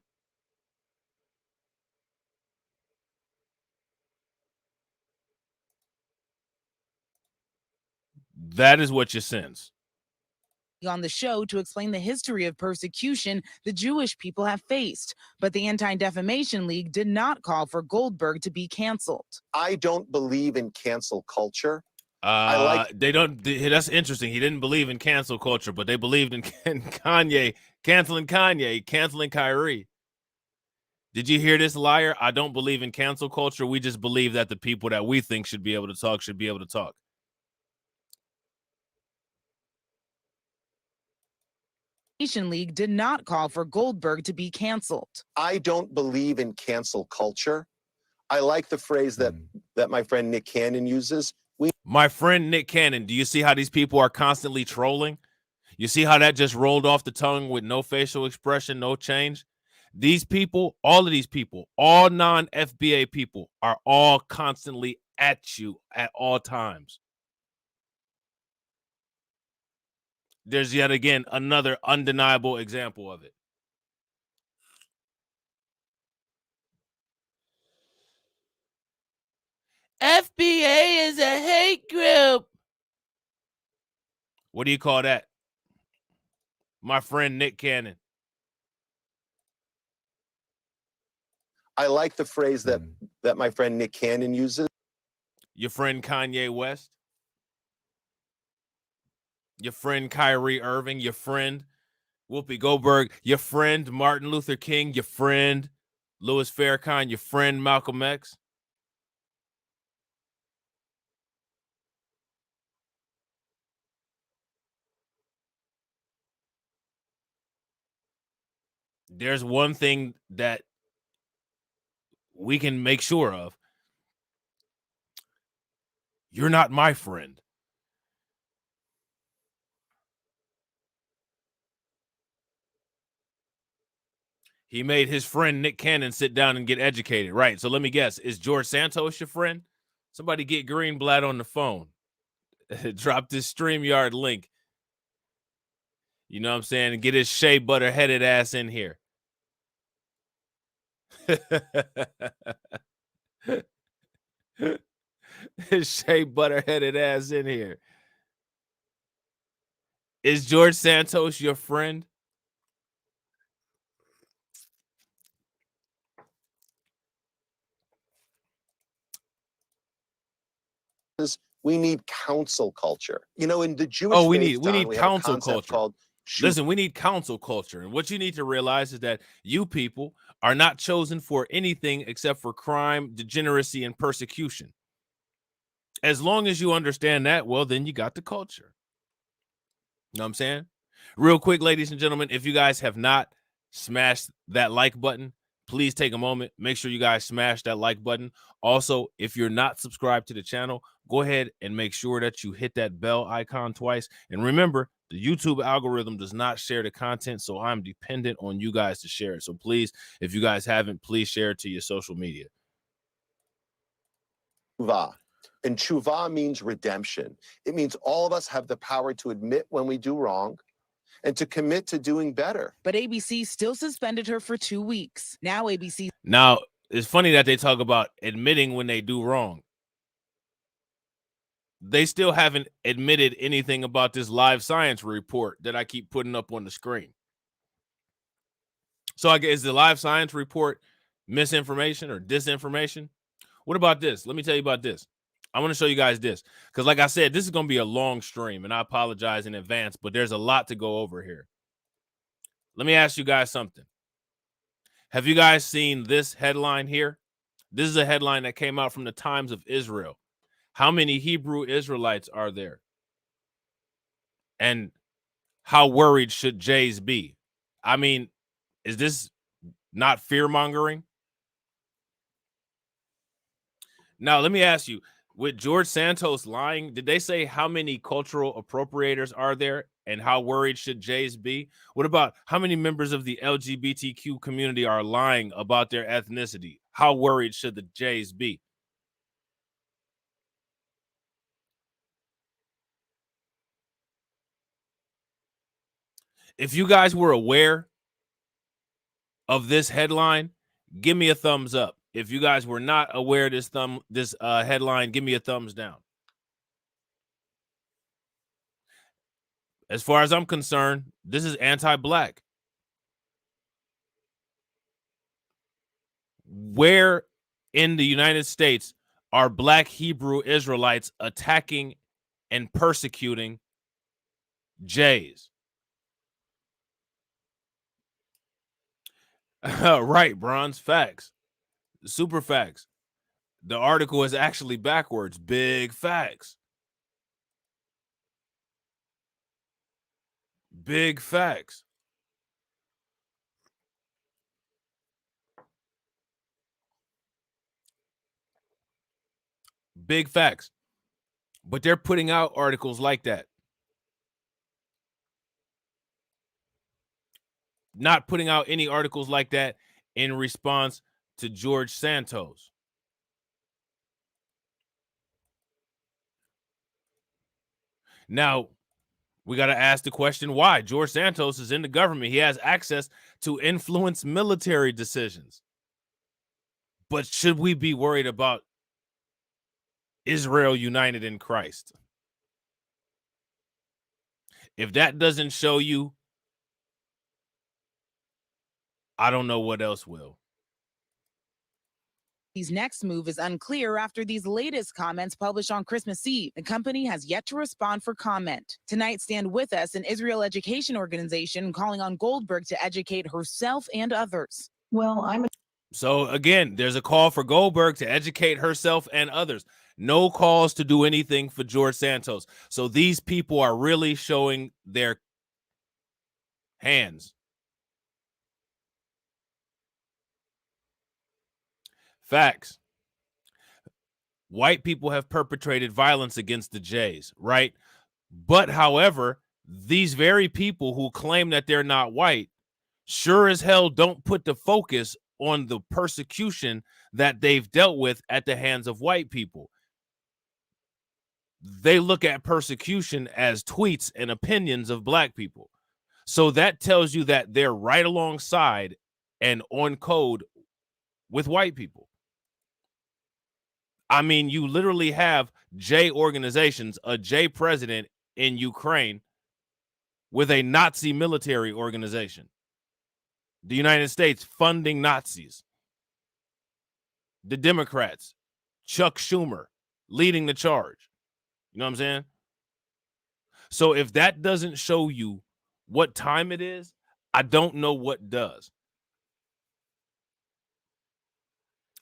That is what you sense. On the show to explain the history of persecution the Jewish people have faced. But the Anti-Defamation League did not call for Goldberg to be canceled. I don't believe in cancel culture. They don't. That's interesting. He didn't believe in cancel culture, but they believed in Kanye canceling Kyrie. Did you hear this, liar? I don't believe in cancel culture. We just believe that the people that we think should be able to talk should be able to talk. League did not call for Goldberg to be canceled. I don't believe in cancel culture. I like the phrase that my friend Nick Cannon uses. My friend Nick Cannon, do you see how these people are constantly trolling? You see how that just rolled off the tongue with no facial expression, no change? These people, all of these people, all non-FBA people are all constantly at you at all times. There's yet again another undeniable example of it. FBA is a hate group. What do you call that? My friend Nick Cannon. I like the phrase that my friend Nick Cannon uses. Your friend Kanye West. Your friend Kyrie Irving. Your friend Whoopi Goldberg. Your friend Martin Luther King. Your friend Louis Farrakhan. Your friend Malcolm X. There's one thing that we can make sure of. You're not my friend. He made his friend Nick Cannon sit down and get educated. Right. So let me guess. Is George Santos your friend? Somebody get Greenblatt on the phone. Drop this StreamYard link. You know what I'm saying? And get his shea butter headed ass in here. His shea butter headed ass in here. Is George Santos your friend? We need council culture. You know, in the Jewish faith, we need we have a council concept culture. called Listen, we need council culture. And what you need to realize is that you people are not chosen for anything except for crime, degeneracy, and persecution. As long as you understand that, well, then you got the culture. You know what I'm saying? Real quick, ladies and gentlemen, if you guys have not smashed that like button, please take a moment. Make sure you guys smash that like button. Also, if you're not subscribed to the channel, go ahead and make sure that you hit that bell icon twice. And remember, the YouTube algorithm does not share the content, so I'm dependent on you guys to share it. So please, if you guys haven't, please share it to your social media. tshuva. And tshuva means redemption. It means all of us have the power to admit when we do wrong and to commit to doing better. But ABC still suspended her for 2 weeks. Now ABC. Now, it's funny that they talk about admitting when they do wrong. They still haven't admitted anything about this live science report that I keep putting up on the screen. So I guess the live science report misinformation or disinformation? What about this? Let me tell you about this. I want to show you guys this because, like I said, this is going to be a long stream, and I apologize in advance, but there's a lot to go over here. Let me ask you guys something. Have you guys seen this headline here? This is a headline that came out from the Times of Israel. How many Hebrew Israelites are there? And how worried should Jays be? I mean, is this not fear-mongering? Now, let me ask you, with George Santos lying, did they say how many cultural appropriators are there and how worried should Jays be? What about how many members of the LGBTQ community are lying about their ethnicity? How worried should the Jays be? If you guys were aware of this headline, give me a thumbs up. If you guys were not aware of this headline, give me a thumbs down. As far as I'm concerned, this is anti-Black. Where in the United States are Black Hebrew Israelites attacking and persecuting Jays? Right, Bronze. Facts. Super facts. The article is actually backwards. Big facts. Big facts. Big facts. But they're putting out articles like that. Not putting out any articles like that in response to George Santos. Now, we got to ask the question why. George Santos is in the government. He has access to influence military decisions. But should we be worried about Israel united in Christ? If that doesn't show you, I don't know what else will. His next move is unclear after these latest comments published on Christmas Eve. The company has yet to respond for comment. Tonight, Stand With Us, an Israel education organization calling on Goldberg to educate herself and others. So again, there's a call for Goldberg to educate herself and others. No calls to do anything for George Santos. So these people are really showing their hands. Facts. White people have perpetrated violence against the Jays, right? But however, these very people who claim that they're not white sure as hell don't put the focus on the persecution that they've dealt with at the hands of white people. They look at persecution as tweets and opinions of Black people. So that tells you that they're right alongside and on code with white people. I mean, you literally have J organizations, a J president in Ukraine with a Nazi military organization. The United States funding Nazis. The Democrats, Chuck Schumer, leading the charge. You know what I'm saying? So if that doesn't show you what time it is, I don't know what does.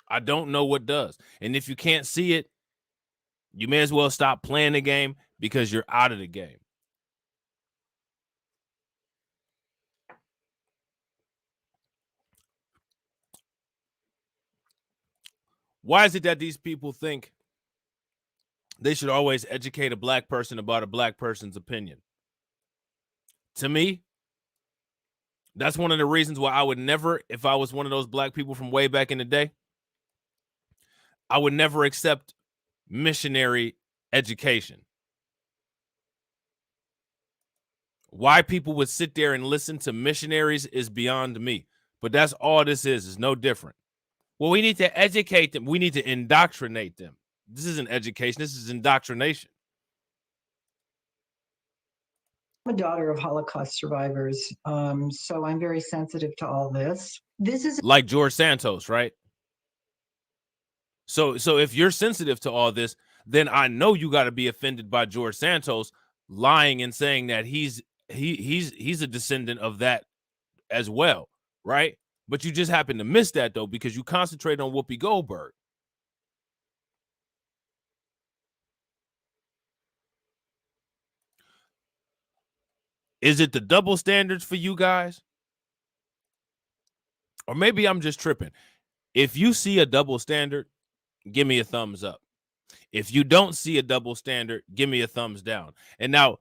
I don't know what does. And if you can't see it, you may as well stop playing the game because you're out of the game. Why is it that these people think they should always educate a Black person about a Black person's opinion? To me, that's one of the reasons why I would never, if I was one of those Black people from way back in the day, I would never accept missionary education. Why people would sit there and listen to missionaries is beyond me. But that's all this is. It's no different. Well, we need to educate them. We need to indoctrinate them. This isn't education. This is indoctrination. I'm a daughter of Holocaust survivors, so I'm very sensitive to all this. This is like George Santos, right? So if you're sensitive to all this, then I know you got to be offended by George Santos lying and saying that he's a descendant of that as well, right? But you just happen to miss that though because you concentrate on Whoopi Goldberg. Is it the double standards for you guys? Or maybe I'm just tripping. If you see a double standard give me a thumbs up. If you don't see a double standard, give me a thumbs down. And now,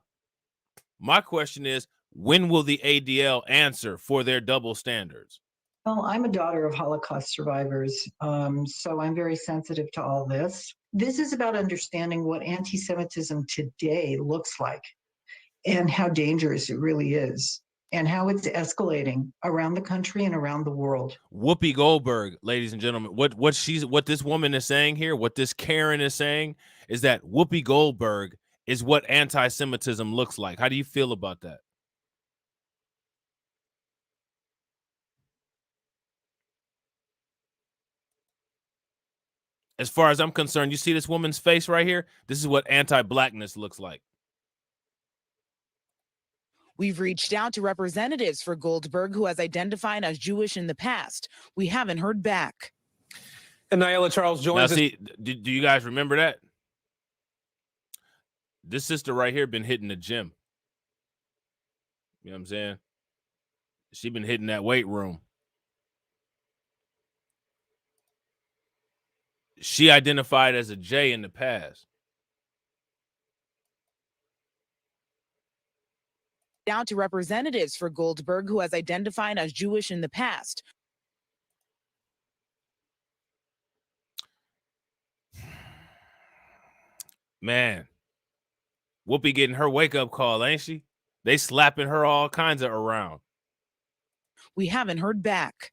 my question is, when will the ADL answer for their double standards? Well, I'm a daughter of Holocaust survivors, so I'm very sensitive to all this. This is about understanding what anti-Semitism today looks like and how dangerous it really is and how it's escalating around the country and around the world. Whoopi Goldberg, ladies and gentlemen, what this woman is saying here, what this Karen is saying, is that Whoopi Goldberg is what anti-Semitism looks like. How do you feel about that? As far as I'm concerned, you see this woman's face right here? This is what anti-blackness looks like. We've reached out to representatives for Goldberg, who has identified as Jewish in the past. We haven't heard back. And Nyla Charles joins now, us. see, do you guys remember that? This sister right here been hitting the gym. You know what I'm saying? She been hitting that weight room. She identified as a J in the past. Down to representatives for Goldberg, who has identified as Jewish in the past. Man, Whoopi getting her wake-up call, ain't she? They slapping her all kinds of around. We haven't heard back.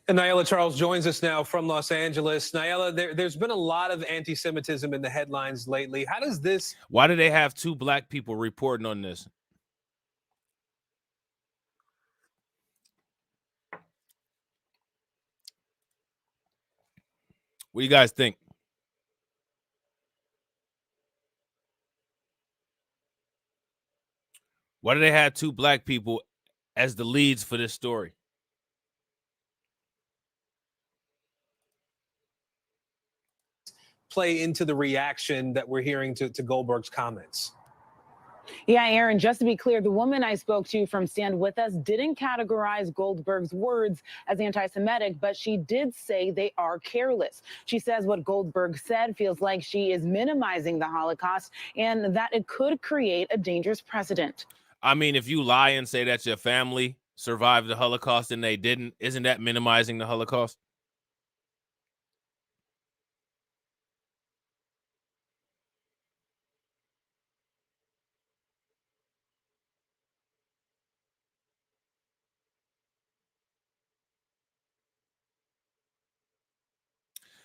And Nyla Charles joins us now from Los Angeles. Nyla, there's been a lot of anti-Semitism in the headlines lately. How does this... Why do they have 2 black people reporting on this? What do you guys think? Why do they have 2 black people as the leads for this story? Play into the reaction that we're hearing to Goldberg's comments? Yeah, Aaron, just to be clear, the woman I spoke to from Stand With Us didn't categorize Goldberg's words as anti-Semitic, but she did say they are careless. She says what Goldberg said feels like she is minimizing the Holocaust and that it could create a dangerous precedent. I mean, if you lie and say that your family survived the Holocaust and they didn't, isn't that minimizing the Holocaust?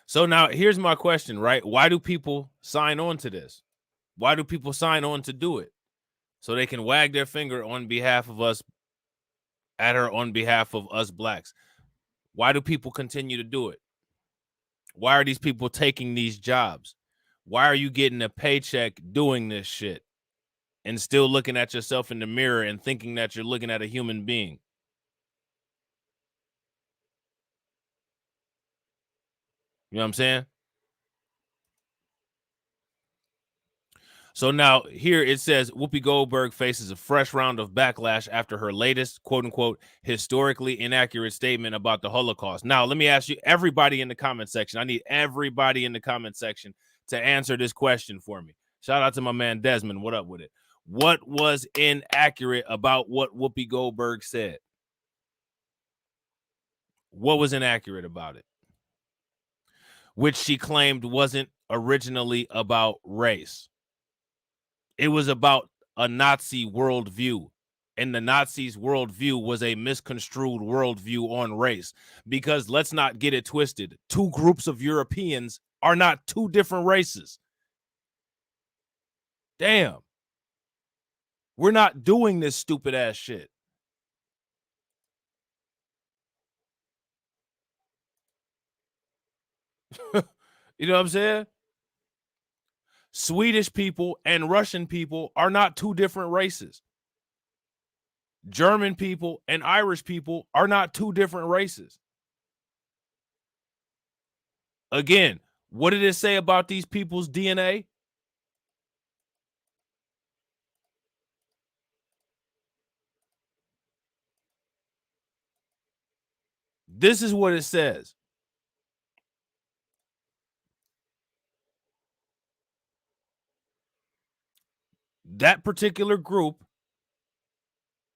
So now here's my question, right? Why do people sign on to this? Why do people sign on to do it? So they can wag their finger on behalf of us, at her on behalf of us blacks. Why do people continue to do it? Why are these people taking these jobs? Why are you getting a paycheck doing this shit and still looking at yourself in the mirror and thinking that you're looking at a human being? You know what I'm saying? So now here it says Whoopi Goldberg faces a fresh round of backlash after her latest, quote unquote, historically inaccurate statement about the Holocaust. Now, let me ask you, everybody in the comment section, I need everybody in the comment section to answer this question for me. Shout out to my man Desmond. What up with it? What was inaccurate about what Whoopi Goldberg said? What was inaccurate about it? Which she claimed wasn't originally about race. It was about a Nazi worldview, and the Nazis' worldview was a misconstrued worldview on race. Because let's not get it twisted. 2 groups of Europeans are not 2 different races. Damn. We're not doing this stupid ass shit. You know what I'm saying? Swedish people and Russian people are not 2 different races. German people and Irish people are not 2 different races. Again, what did it say about these people's DNA? This is what it says. that particular group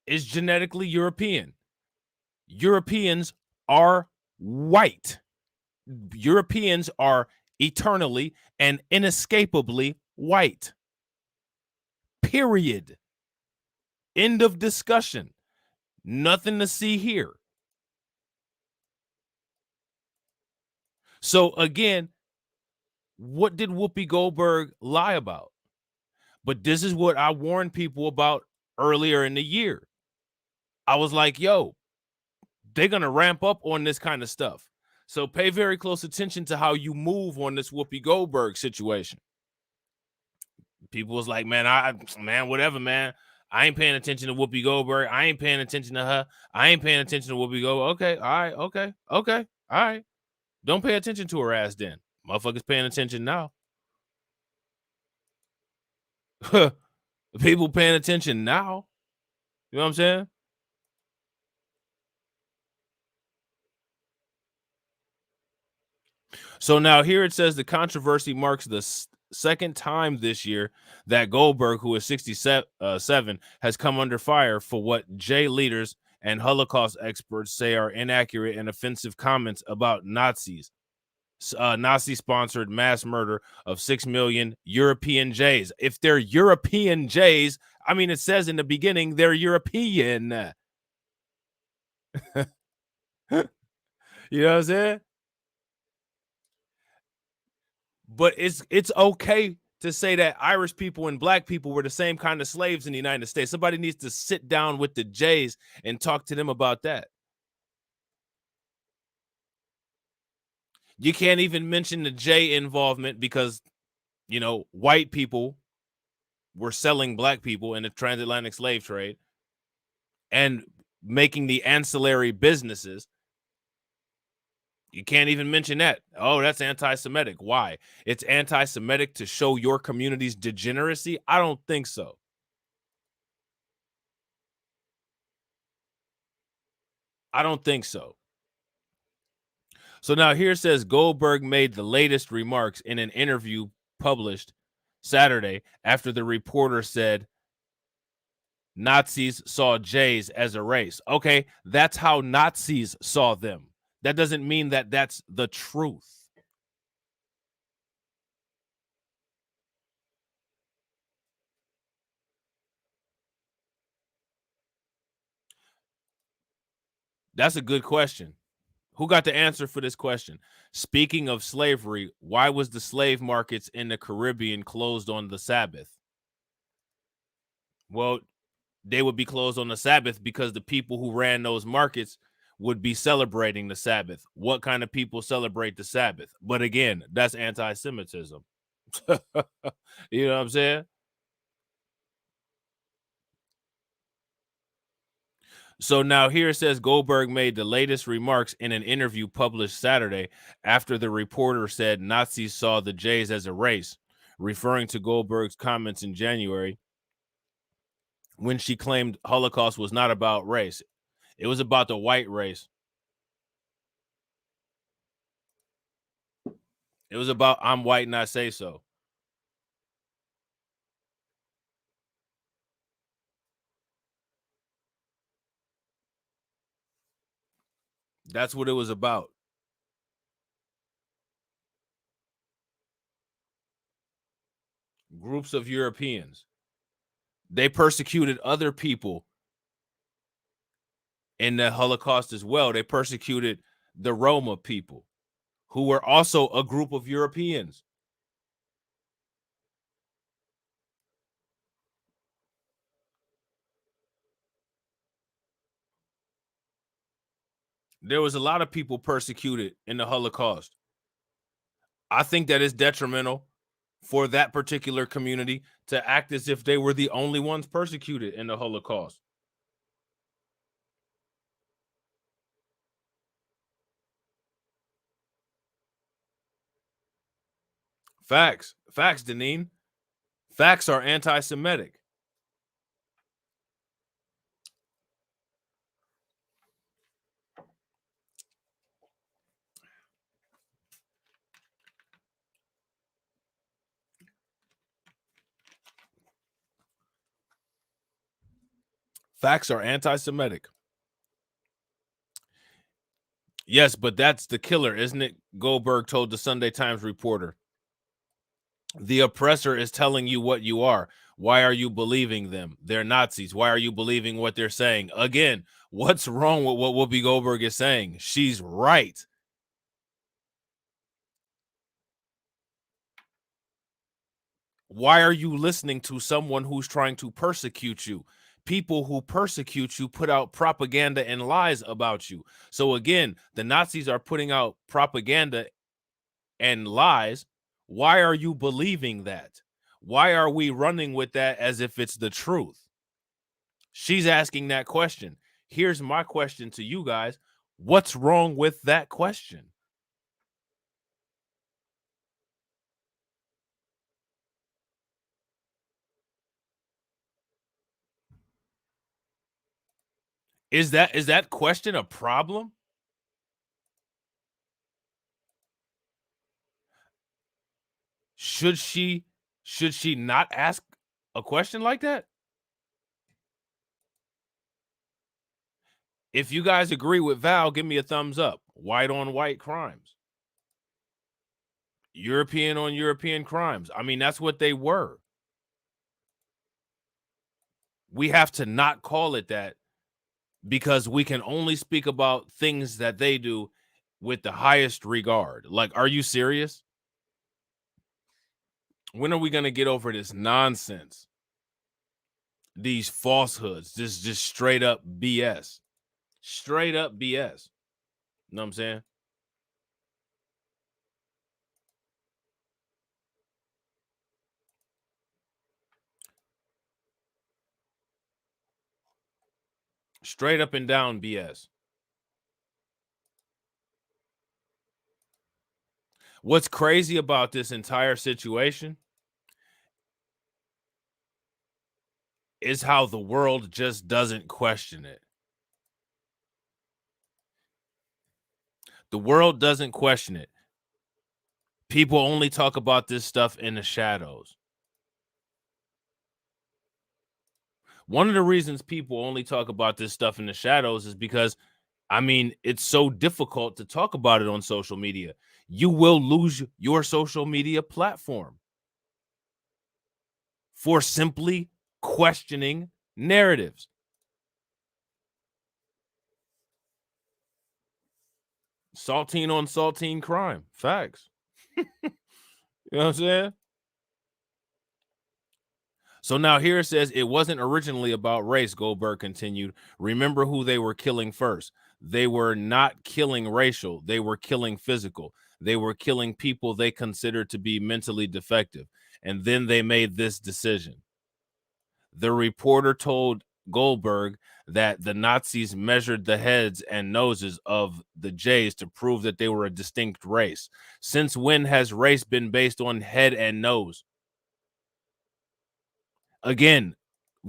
is genetically European. Europeans are white. Europeans are eternally and inescapably white. Period. End of discussion. Nothing to see here. So again, what did Whoopi Goldberg lie about? But this is what I warned people about earlier in the year. I was like, yo, they're going to ramp up on this kind of stuff. So pay very close attention to how you move on this Whoopi Goldberg situation. People was like, man, whatever, man. I ain't paying attention to Whoopi Goldberg. I ain't paying attention to her. I ain't paying attention to Whoopi Goldberg. Okay, all right, okay, all right. Don't pay attention to her ass then. Motherfuckers paying attention now. People paying attention now. You know what I'm saying? So now here it says the controversy marks the second time this year that Goldberg, who is 67, has come under fire for what J leaders and Holocaust experts say are inaccurate and offensive comments about Nazis. Nazi-sponsored mass murder of 6 million European Jays. If they're European Jays, I mean, it says in the beginning they're European. You know what I'm saying? But it's okay to say that Irish people and black people were the same kind of slaves in the United States. Somebody needs to sit down with the Jays and talk to them about that. You can't even mention the J involvement because, you know, white people were selling black people in the transatlantic slave trade and making the ancillary businesses. You can't even mention that. Oh, that's anti-Semitic. Why? It's anti-Semitic to show your community's degeneracy? I don't think so. I don't think so. So now here it says Goldberg made the latest remarks in an interview published Saturday after the reporter said Nazis saw Jays as a race. Okay, that's how Nazis saw them. That doesn't mean that that's the truth. That's a good question. Who got the answer for this question? Speaking of slavery, why was the slave markets in the Caribbean closed on the Sabbath? Well, they would be closed on the Sabbath because the people who ran those markets would be celebrating the Sabbath. What kind of people celebrate the Sabbath? But again, that's anti-Semitism. You know what I'm saying? So now here it says Goldberg made the latest remarks in an interview published Saturday after the reporter said Nazis saw the Jays as a race, referring to Goldberg's comments in January when she claimed Holocaust was not about race. It was about the white race. It was about I'm white and I say so. That's what it was about. Groups of Europeans. They persecuted other people in the Holocaust as well. They persecuted the Roma people, who were also a group of Europeans. There was a lot of people persecuted in the Holocaust. I think that is detrimental for that particular community to act as if they were the only ones persecuted in the Holocaust. Facts. Facts, Deneen. Facts are anti-Semitic. Facts are anti-Semitic. Yes, but that's the killer, isn't it? Goldberg told the Sunday Times reporter. The oppressor is telling you what you are. Why are you believing them? They're Nazis. Why are you believing what they're saying? Again, what's wrong with what Whoopi Goldberg is saying? She's right. Why are you listening to someone who's trying to persecute you? People who persecute you put out propaganda and lies about you. So again, the Nazis are putting out propaganda and lies. Why are you believing that? Why are we running with that as if it's the truth? She's asking that question. Here's my question to you guys. What's wrong with that question? Is that question a problem? Should she not ask a question like that? If you guys agree with Val, give me a thumbs up. White on white crimes. European on European crimes. I mean, that's what they were. We have to not call it that because we can only speak about things that they do with the highest regard. Like, are you serious? When are we going to get over this nonsense? These falsehoods, this just straight up BS. Straight up BS. You know what I'm saying? Straight up and down BS. What's crazy about this entire situation is how the world just doesn't question it. The world doesn't question it. People only talk about this stuff in the shadows. One of the reasons people only talk about this stuff in the shadows is because, I mean, it's so difficult to talk about it on social media. You will lose your social media platform for simply questioning narratives. Saltine on saltine crime. Facts. You know what I'm saying? So now here it says it wasn't originally about race, Goldberg continued. Remember who they were killing first. They were not killing racial. They were killing physical. They were killing people they considered to be mentally defective. And then they made this decision. The reporter told Goldberg that the Nazis measured the heads and noses of the Jays to prove that they were a distinct race. Since when has race been based on head and nose? Again,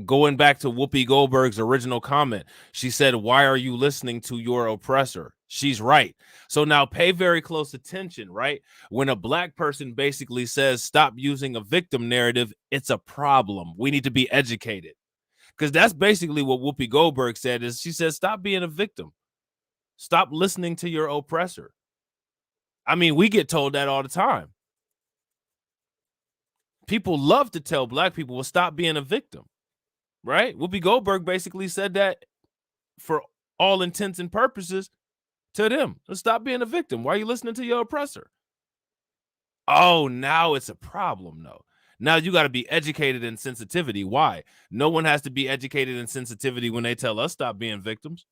going back to Whoopi Goldberg's original comment, she said, why are you listening to your oppressor? She's right. So now pay very close attention, right? When a black person basically says, stop using a victim narrative, it's a problem. We need to be educated. Because that's basically what Whoopi Goldberg said is she said, stop being a victim. Stop listening to your oppressor. I mean, we get told that all the time. People love to tell black people, well, stop being a victim, right? Whoopi Goldberg basically said that for all intents and purposes to them. Stop being a victim. Why are you listening to your oppressor? Oh, now it's a problem, though. Now you got to be educated in sensitivity. Why? No one has to be educated in sensitivity when they tell us stop being victims.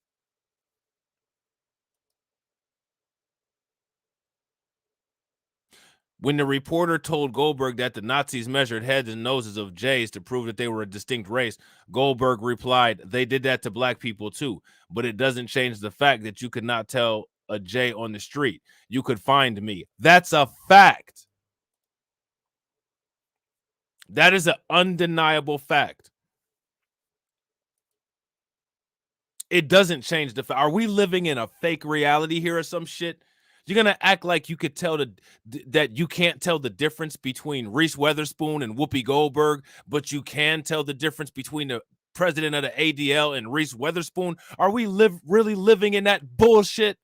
When the reporter told Goldberg that the Nazis measured heads and noses of Jays to prove that they were a distinct race, Goldberg replied, they did that to black people too, but it doesn't change the fact that you could not tell a Jay on the street. You could find me. That's a fact. That is an undeniable fact. It doesn't change the fact. Are we living in a fake reality here or some shit? You're going to act like you could tell that you can't tell the difference between Reese Witherspoon and Whoopi Goldberg, but you can tell the difference between the president of the ADL and Reese Witherspoon? Are we really living in that bullshit?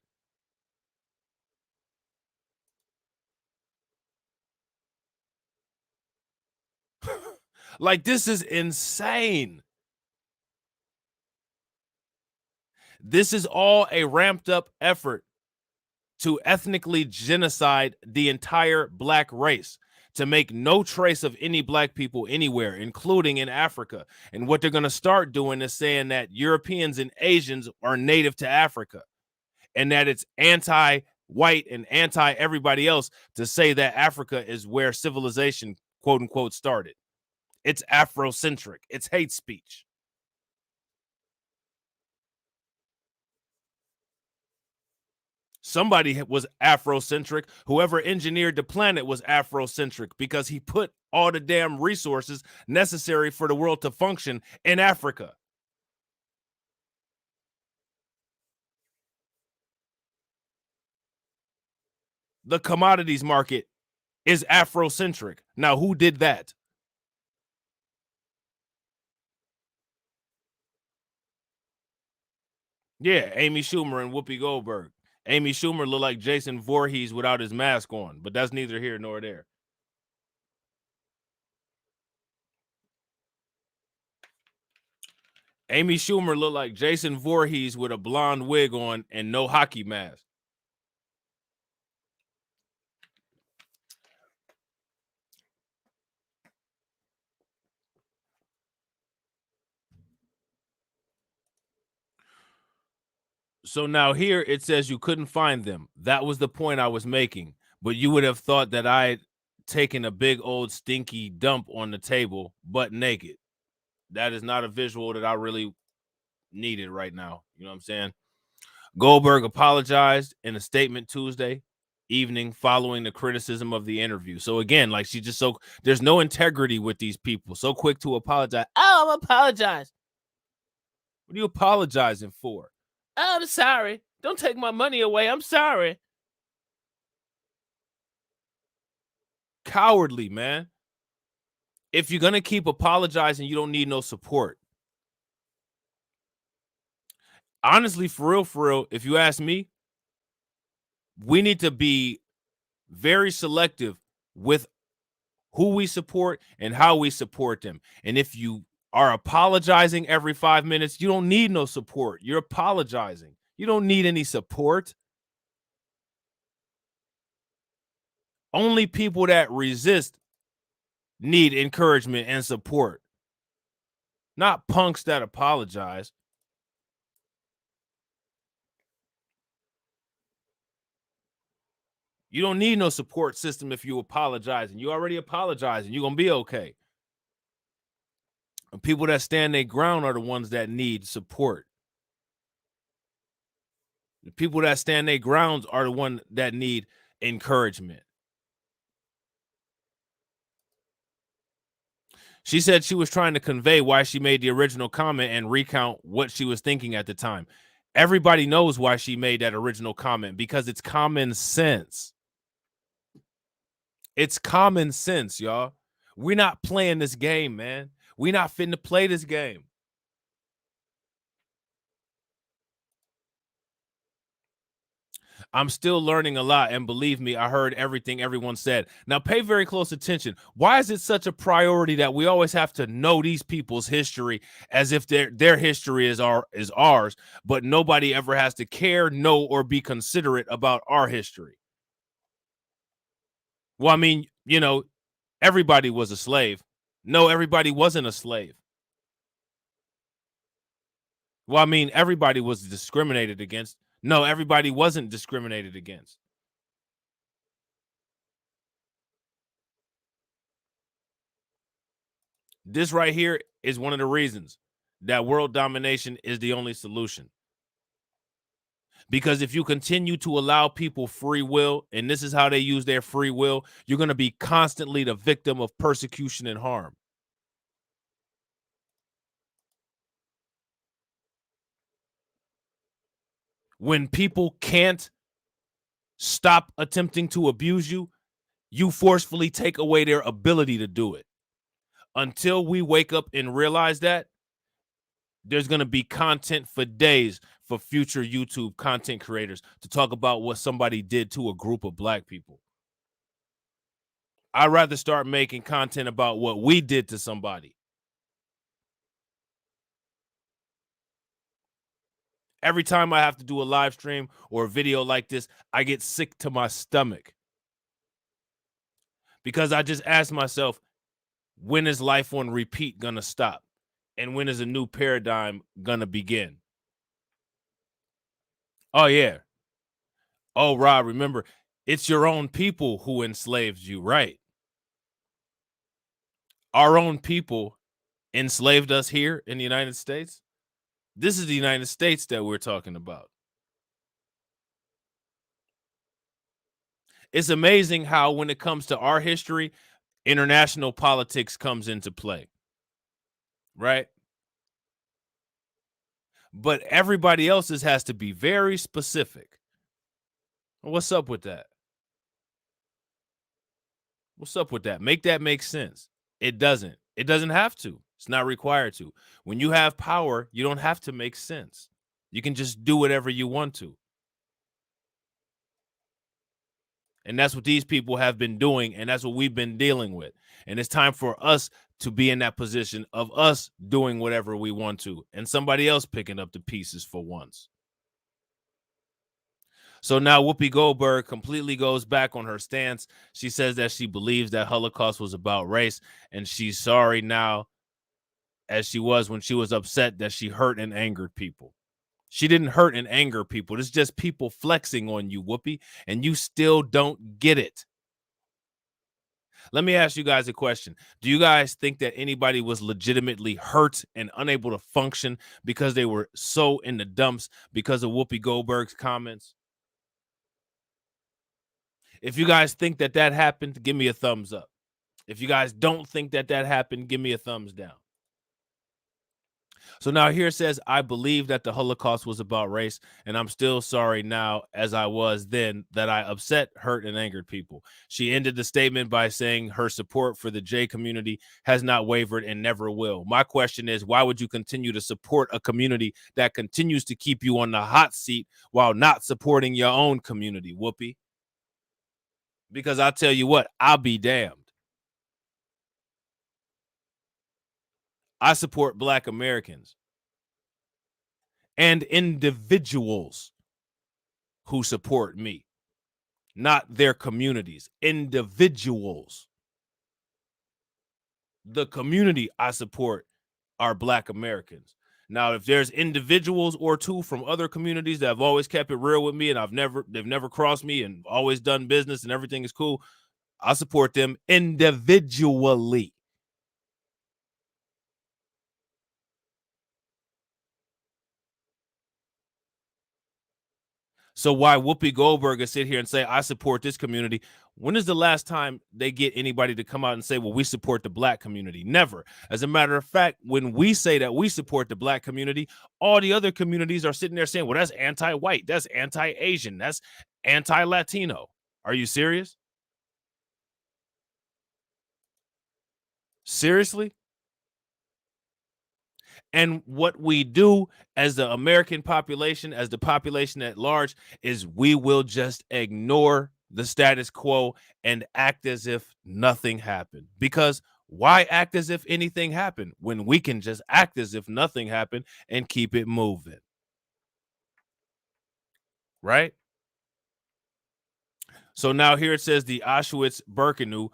Like, this is insane. This is all a ramped up effort to ethnically genocide the entire black race, to make no trace of any black people anywhere, including in Africa. And what they're going to start doing is saying that Europeans and Asians are native to Africa, and that it's anti-white and anti-everybody else to say that Africa is where civilization, quote unquote, started. It's Afrocentric. It's hate speech. Somebody was Afrocentric. Whoever engineered the planet was Afrocentric because he put all the damn resources necessary for the world to function in Africa. The commodities market is Afrocentric. Now, who did that? Yeah, Amy Schumer and Whoopi Goldberg. Amy Schumer looked like Jason Voorhees without his mask on, but that's neither here nor there. Amy Schumer looked like Jason Voorhees with a blonde wig on and no hockey mask. So now here it says you couldn't find them. That was the point I was making. But you would have thought that I'd taken a big old stinky dump on the table, butt naked. That is not a visual that I really needed right now. You know what I'm saying? Goldberg apologized in a statement Tuesday evening following the criticism of the interview. So again, like, she just there's no integrity with these people. So quick to apologize. Oh, I'm apologizing. What are you apologizing for? Oh, I'm sorry. Don't take my money away. I'm sorry. Cowardly, man. If you're going to keep apologizing, you don't need no support. Honestly, for real, if you ask me, we need to be very selective with who we support and how we support them. And if you are apologizing every 5 minutes, you don't need no support. You're apologizing. You don't need any support. Only people that resist need encouragement and support, not punks that apologize. You don't need no support system if you apologize, and you already apologize, and you're going to be okay. And people that stand their ground are the ones that need support. The people that stand their grounds are the ones that need encouragement. She said she was trying to convey why she made the original comment and recount what she was thinking at the time. Everybody knows why she made that original comment, because it's common sense. It's common sense, y'all. We're not playing this game, man. We're not finna play this game. I'm still learning a lot, and believe me, I heard everything everyone said. Now, pay very close attention. Why is it such a priority that we always have to know these people's history as if their history is ours, but nobody ever has to care, know, or be considerate about our history? Well, I mean, you know, everybody was a slave. No, everybody wasn't a slave. Well, I mean, everybody was discriminated against. No, everybody wasn't discriminated against. This right here is one of the reasons that world domination is the only solution. Because if you continue to allow people free will, and this is how they use their free will, you're going to be constantly the victim of persecution and harm. When people can't stop attempting to abuse you, you forcefully take away their ability to do it. Until we wake up and realize that, There's going to be content for days for future YouTube content creators to talk about what somebody did to a group of black people. I'd rather start making content about what we did to somebody. Every time I have to do a live stream or a video like this, I get sick to my stomach. Because I just ask myself, when is life on repeat gonna stop? And when is a new paradigm gonna begin? Oh, yeah. Oh, Rob, remember, it's your own people who enslaved you, right? Our own people enslaved us here in the United States. This is the United States that we're talking about. It's amazing how when it comes to our history, international politics comes into play, right? But everybody else's has to be very specific. What's up with that? What's up with that? Make that make sense. It doesn't. It doesn't have to. It's not required to. When you have power, you don't have to make sense. You can just do whatever you want to. And that's what these people have been doing, and that's what we've been dealing with. And it's time for us to be in that position of us doing whatever we want to, and somebody else picking up the pieces for once. So now Whoopi Goldberg completely goes back on her stance. She says that she believes that Holocaust was about race, and she's sorry now as she was when she was upset that she hurt and angered people. She didn't hurt and anger people. It's just people flexing on you, Whoopi, and you still don't get it. Let me ask you guys a question. Do you guys think that anybody was legitimately hurt and unable to function because they were so in the dumps because of Whoopi Goldberg's comments? If you guys think that that happened, give me a thumbs up. If you guys don't think that that happened, give me a thumbs down. So now here it says, I believe that the Holocaust was about race, and I'm still sorry now as I was then that I upset, hurt, and angered people. She ended the statement by saying her support for the J community has not wavered and never will. My question is, why would you continue to support a community that continues to keep you on the hot seat while not supporting your own community, Whoopi? Because I'll tell you what, I'll be damned. I support Black Americans and individuals who support me, not their communities, individuals. The community I support are Black Americans. Now, if there's individuals or two from other communities that have always kept it real with me and they've never crossed me and always done business and everything is cool, I support them individually. So why Whoopi Goldberg is sit here and say, I support this community? When is the last time they get anybody to come out and say, well, we support the Black community? Never. As a matter of fact, when we say that we support the Black community, all the other communities are sitting there saying, well, that's anti-white, that's anti-Asian, that's anti-Latino. Are you serious? Seriously? And what we do as the American population, as the population at large, is we will just ignore the status quo and act as if nothing happened. Because why act as if anything happened when we can just act as if nothing happened and keep it moving? Right? So now here it says the Auschwitz-Birkenau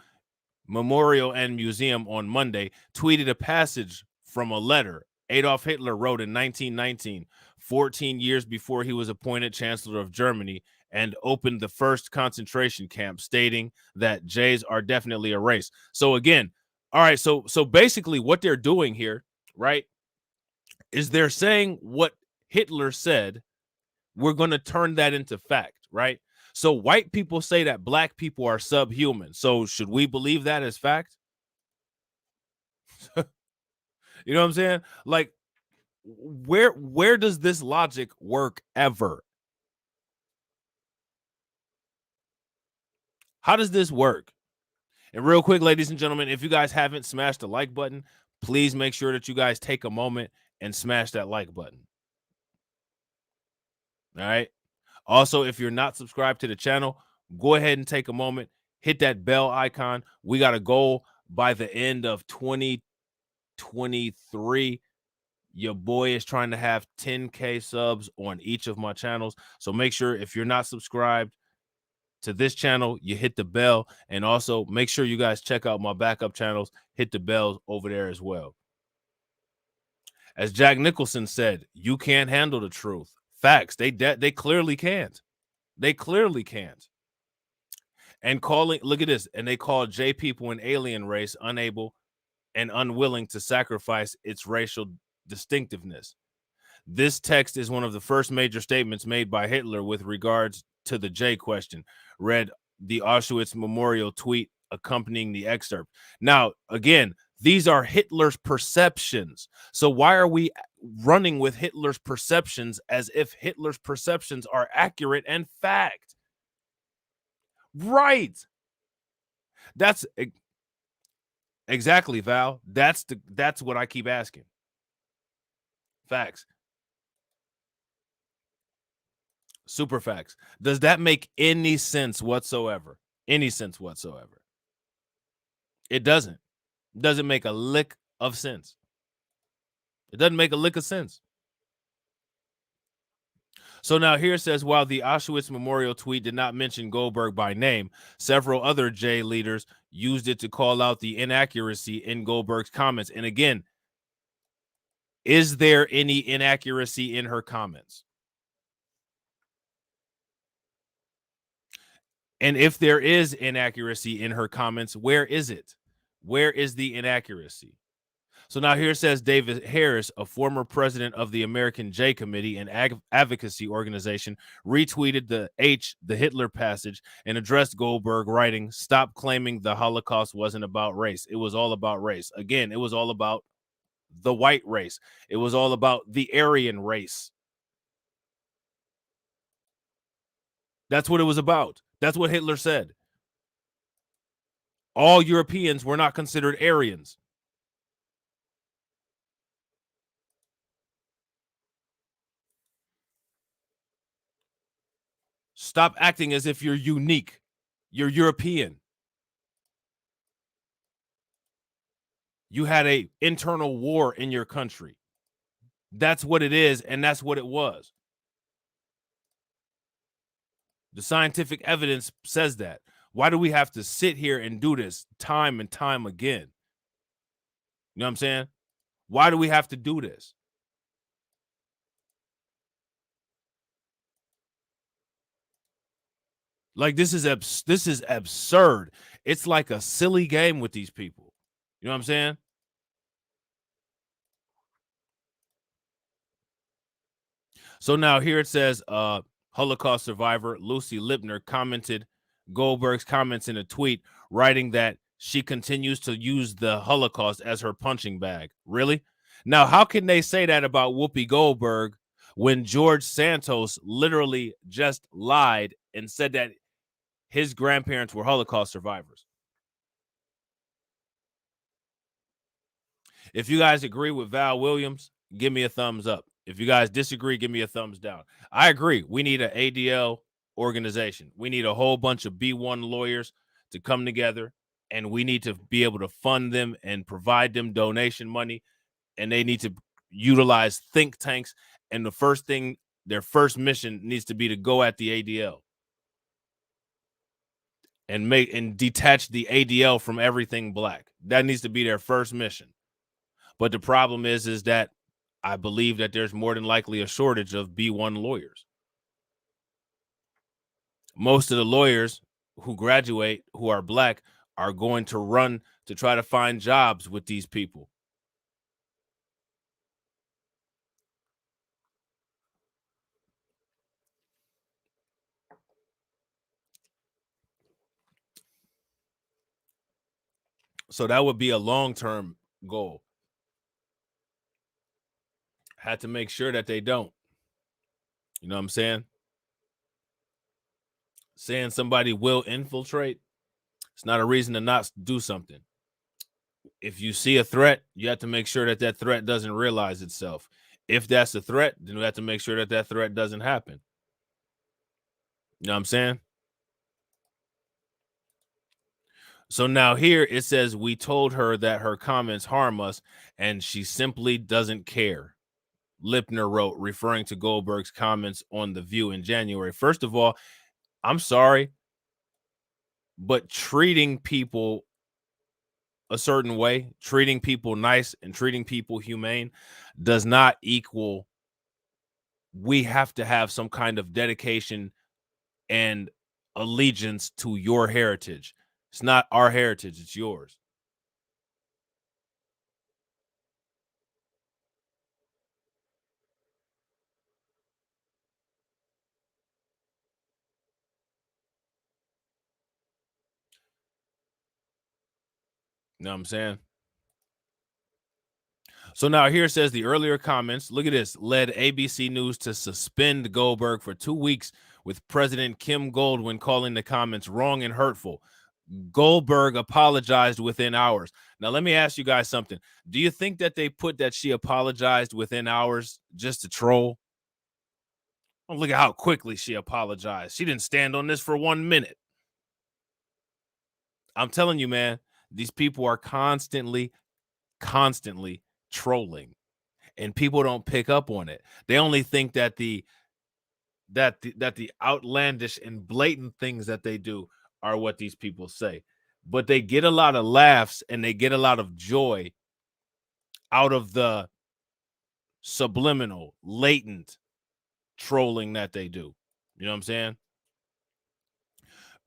Memorial and Museum on Monday tweeted a passage from a letter Adolf Hitler wrote in 1919, 14 years before he was appointed Chancellor of Germany, and opened the first concentration camp, stating that Jays are definitely a race. So again, all right, so basically what they're doing here, right, is they're saying what Hitler said, we're going to turn that into fact, right? So white people say that Black people are subhuman. So should we believe that as fact? You know what I'm saying? Like, where does this logic work ever? How does this work? And real quick, ladies and gentlemen, if you guys haven't smashed the like button, please make sure that you guys take a moment and smash that like button. All right. Also, if you're not subscribed to the channel, go ahead and take a moment, hit that bell icon. We got a goal by the end of 2023. Your boy is trying to have 10K subs on each of my channels. So make sure if you're not subscribed to this channel, you hit the bell. And also make sure you guys check out my backup channels. Hit the bell over there as well. As Jack Nicholson said, you can't handle the truth. Facts. They clearly can't. They clearly can't. And look at this. And they call J people an alien race, unable and unwilling to sacrifice its racial distinctiveness. This text is one of the first major statements made by Hitler with regards to the J question. Read the Auschwitz Memorial tweet accompanying the excerpt. Now, again, these are Hitler's perceptions. So why are we running with Hitler's perceptions as if Hitler's perceptions are accurate and fact? Right. That's exactly, Val. That's what I keep asking. Facts. Super facts. Does that make any sense whatsoever? Any sense whatsoever? It doesn't. It doesn't make a lick of sense. It doesn't make a lick of sense. So now here it says, while the Auschwitz Memorial tweet did not mention Goldberg by name, several other J leaders used it to call out the inaccuracy in Goldberg's comments. And again, is there any inaccuracy in her comments? And if there is inaccuracy in her comments, where is it? Where is the inaccuracy? So now here it says David Harris, a former president of the American J Committee, an advocacy organization, retweeted the Hitler passage and addressed Goldberg, writing, "Stop claiming the Holocaust wasn't about race. It was all about race." Again, it was all about the white race. It was all about the Aryan race. That's what it was about. That's what Hitler said. All Europeans were not considered Aryans. Stop acting as if you're unique. You're European. You had an internal war in your country. That's what it is, and that's what it was. The scientific evidence says that. Why do we have to sit here and do this time and time again? You know what I'm saying? Why do we have to do this? Like, this is absurd. It's like a silly game with these people. You know what I'm saying? So now here it says, Holocaust survivor Lucy Lipner commented Goldberg's comments in a tweet, writing that she continues to use the Holocaust as her punching bag. Really? Now, how can they say that about Whoopi Goldberg when George Santos literally just lied and said that his grandparents were Holocaust survivors? If you guys agree with Val Williams, give me a thumbs up. If you guys disagree, give me a thumbs down. I agree. We need an ADL organization. We need a whole bunch of B1 lawyers to come together, and we need to be able to fund them and provide them donation money, and they need to utilize think tanks. And the first thing, their first mission needs to be to go at the ADL and detach the ADL from everything black. That needs to be their first mission. But the problem is that I believe that there's more than likely a shortage of B1 lawyers. Most of the lawyers who graduate who are black are going to run to try to find jobs with these people. So that would be a long-term goal. Had to make sure that they don't. You know what I'm saying? Saying somebody will infiltrate, it's not a reason to not do something. If you see a threat, you have to make sure that that threat doesn't realize itself. If that's a threat, then we have to make sure that that threat doesn't happen. You know what I'm saying? So now here it says we told her that her comments harm us and she simply doesn't care. Lipner wrote, referring to Goldberg's comments on The View in January. First of all, I'm sorry, but treating people a certain way, treating people nice and treating people humane does not equal we have to have some kind of dedication and allegiance to your heritage. It's not our heritage, it's yours. You know what I'm saying? So now here it says the earlier comments, look at this, led ABC News to suspend Goldberg for 2 weeks, with President Kim Goldwyn calling the comments wrong and hurtful. Goldberg apologized within hours. Now, let me ask you guys something. Do you think that they put that she apologized within hours just to troll? Oh, look at how quickly she apologized. She didn't stand on this for 1 minute. I'm telling you, man, these people are constantly trolling, and people don't pick up on it. They only think that the outlandish and blatant things that they do are what these people say. But they get a lot of laughs and they get a lot of joy out of the subliminal, latent trolling that they do. You know what I'm saying?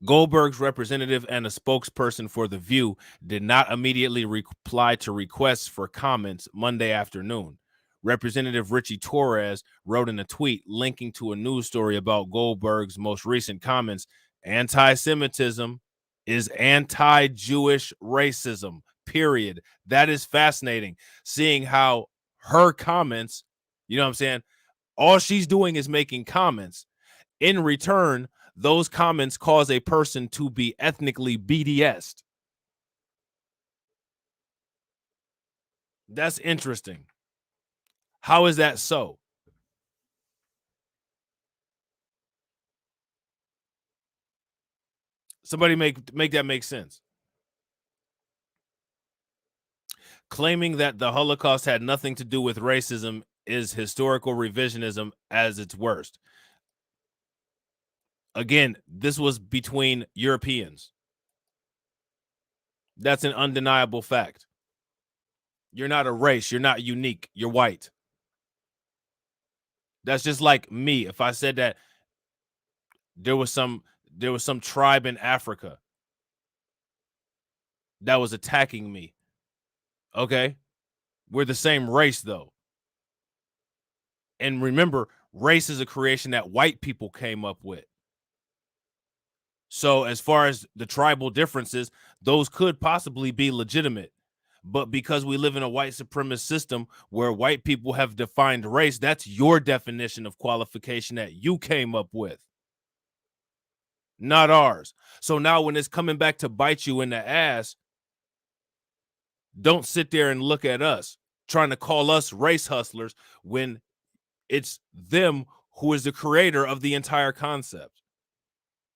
Goldberg's representative and a spokesperson for The View did not immediately reply to requests for comments Monday afternoon. Representative Richie Torres wrote in a tweet linking to a news story about Goldberg's most recent comments, anti-Semitism is anti-Jewish racism, period. That is fascinating, seeing how her comments, you know what I'm saying, all she's doing is making comments. In return, those comments cause a person to be ethnically BDS'd. That's interesting. How is that so? Somebody make that make sense. Claiming that the Holocaust had nothing to do with racism is historical revisionism as its worst. Again, this was between Europeans. That's an undeniable fact. You're not a race. You're not unique. You're white. That's just like me. If I said that there was some tribe in Africa that was attacking me. Okay? We're the same race, though. And remember, race is a creation that white people came up with. So as far as the tribal differences, those could possibly be legitimate. But because we live in a white supremacist system where white people have defined race, that's your definition of qualification that you came up with, not ours. So now when it's coming back to bite you in the ass, don't sit there and look at us trying to call us race hustlers when it's them who is the creator of the entire concept.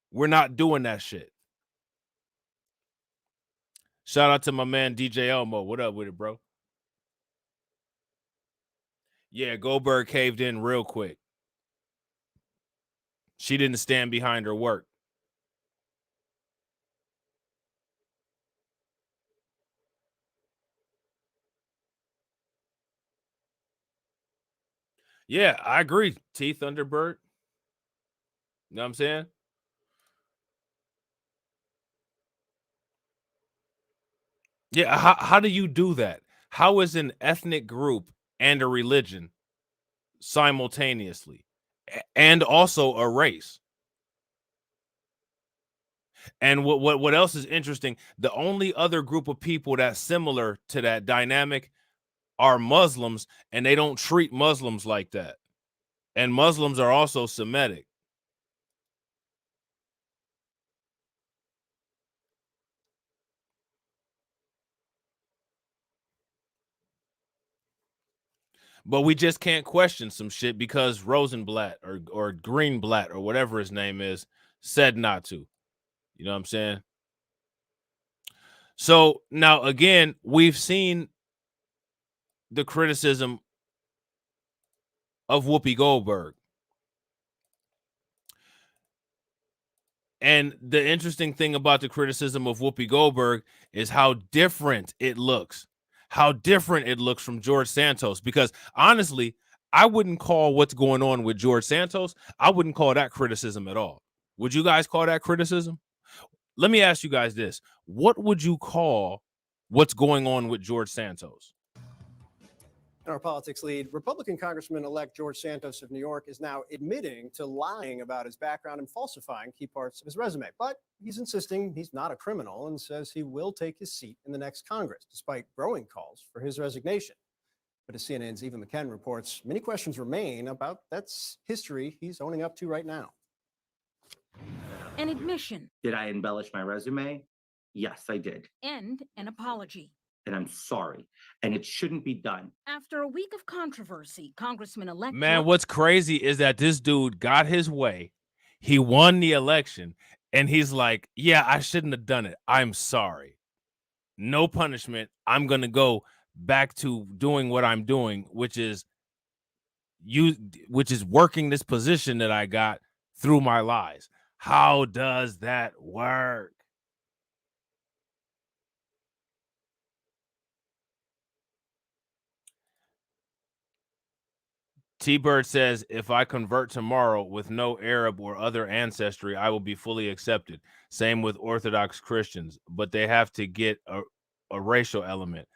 We're not doing that shit. Shout out to my man DJ Elmo. What up with it, bro? Yeah, Goldberg caved in real quick. She didn't stand behind her work. Yeah, I agree. T Thunderbird. You know what I'm saying? Yeah, how do you do that? How is an ethnic group and a religion simultaneously and also a race? And what else is interesting, the only other group of people that's similar to that dynamic are Muslims, and they don't treat Muslims like that. And Muslims are also Semitic. But we just can't question some shit because Rosenblatt or Greenblatt or whatever his name is said not to. You know what I'm saying? So now again, we've seen the criticism of Whoopi Goldberg. And the interesting thing about the criticism of Whoopi Goldberg is how different it looks. How different it looks from George Santos. Because honestly, I wouldn't call what's going on with George Santos, I wouldn't call that criticism at all. Would you guys call that criticism? Let me ask you guys this. What would you call what's going on with George Santos? In our politics lead, Republican Congressman-elect George Santos of New York is now admitting to lying about his background and falsifying key parts of his resume. But he's insisting he's not a criminal and says he will take his seat in the next Congress, despite growing calls for his resignation. But as CNN's Eva McKen reports, many questions remain about that's history he's owning up to right now. An admission. Did I embellish my resume? Yes, I did. And an apology. And I'm sorry. And it shouldn't be done. After a week of controversy, Congressman-elect... Man, what's crazy is that this dude got his way. He won the election. And he's like, yeah, I shouldn't have done it. I'm sorry. No punishment. I'm going to go back to doing what I'm doing, which is working this position that I got through my lies. How does that work? T-Bird says, if I convert tomorrow with no Arab or other ancestry, I will be fully accepted. Same with Orthodox Christians, but they have to get a racial element.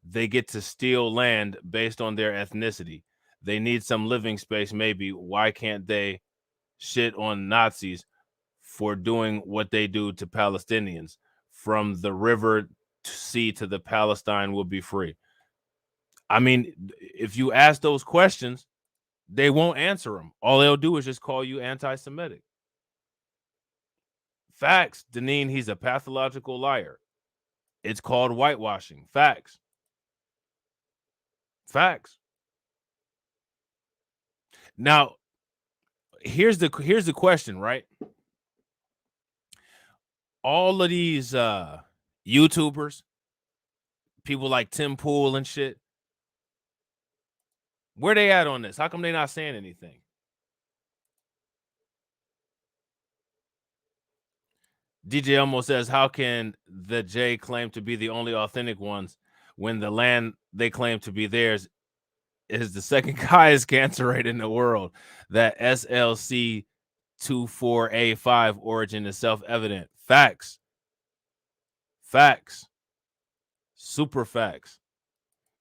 They get to steal land based on their ethnicity. They need some living space, maybe. Why can't they shit on Nazis for doing what they do to Palestinians? From the river sea to the Palestine will be free. I mean, if you ask those questions, they won't answer them. All they'll do is just call you anti-Semitic. Facts, Deneen, he's a pathological liar. It's called whitewashing. Facts. Facts. Now, here's the question, right? All of these YouTubers, people like Tim Pool and shit, where they at on this? How come they not saying anything? DJ Elmo says, how can the J claim to be the only authentic ones when the land they claim to be theirs is the second highest cancer rate in the world? That SLC24A5 origin is self-evident. Facts. Facts. Super facts.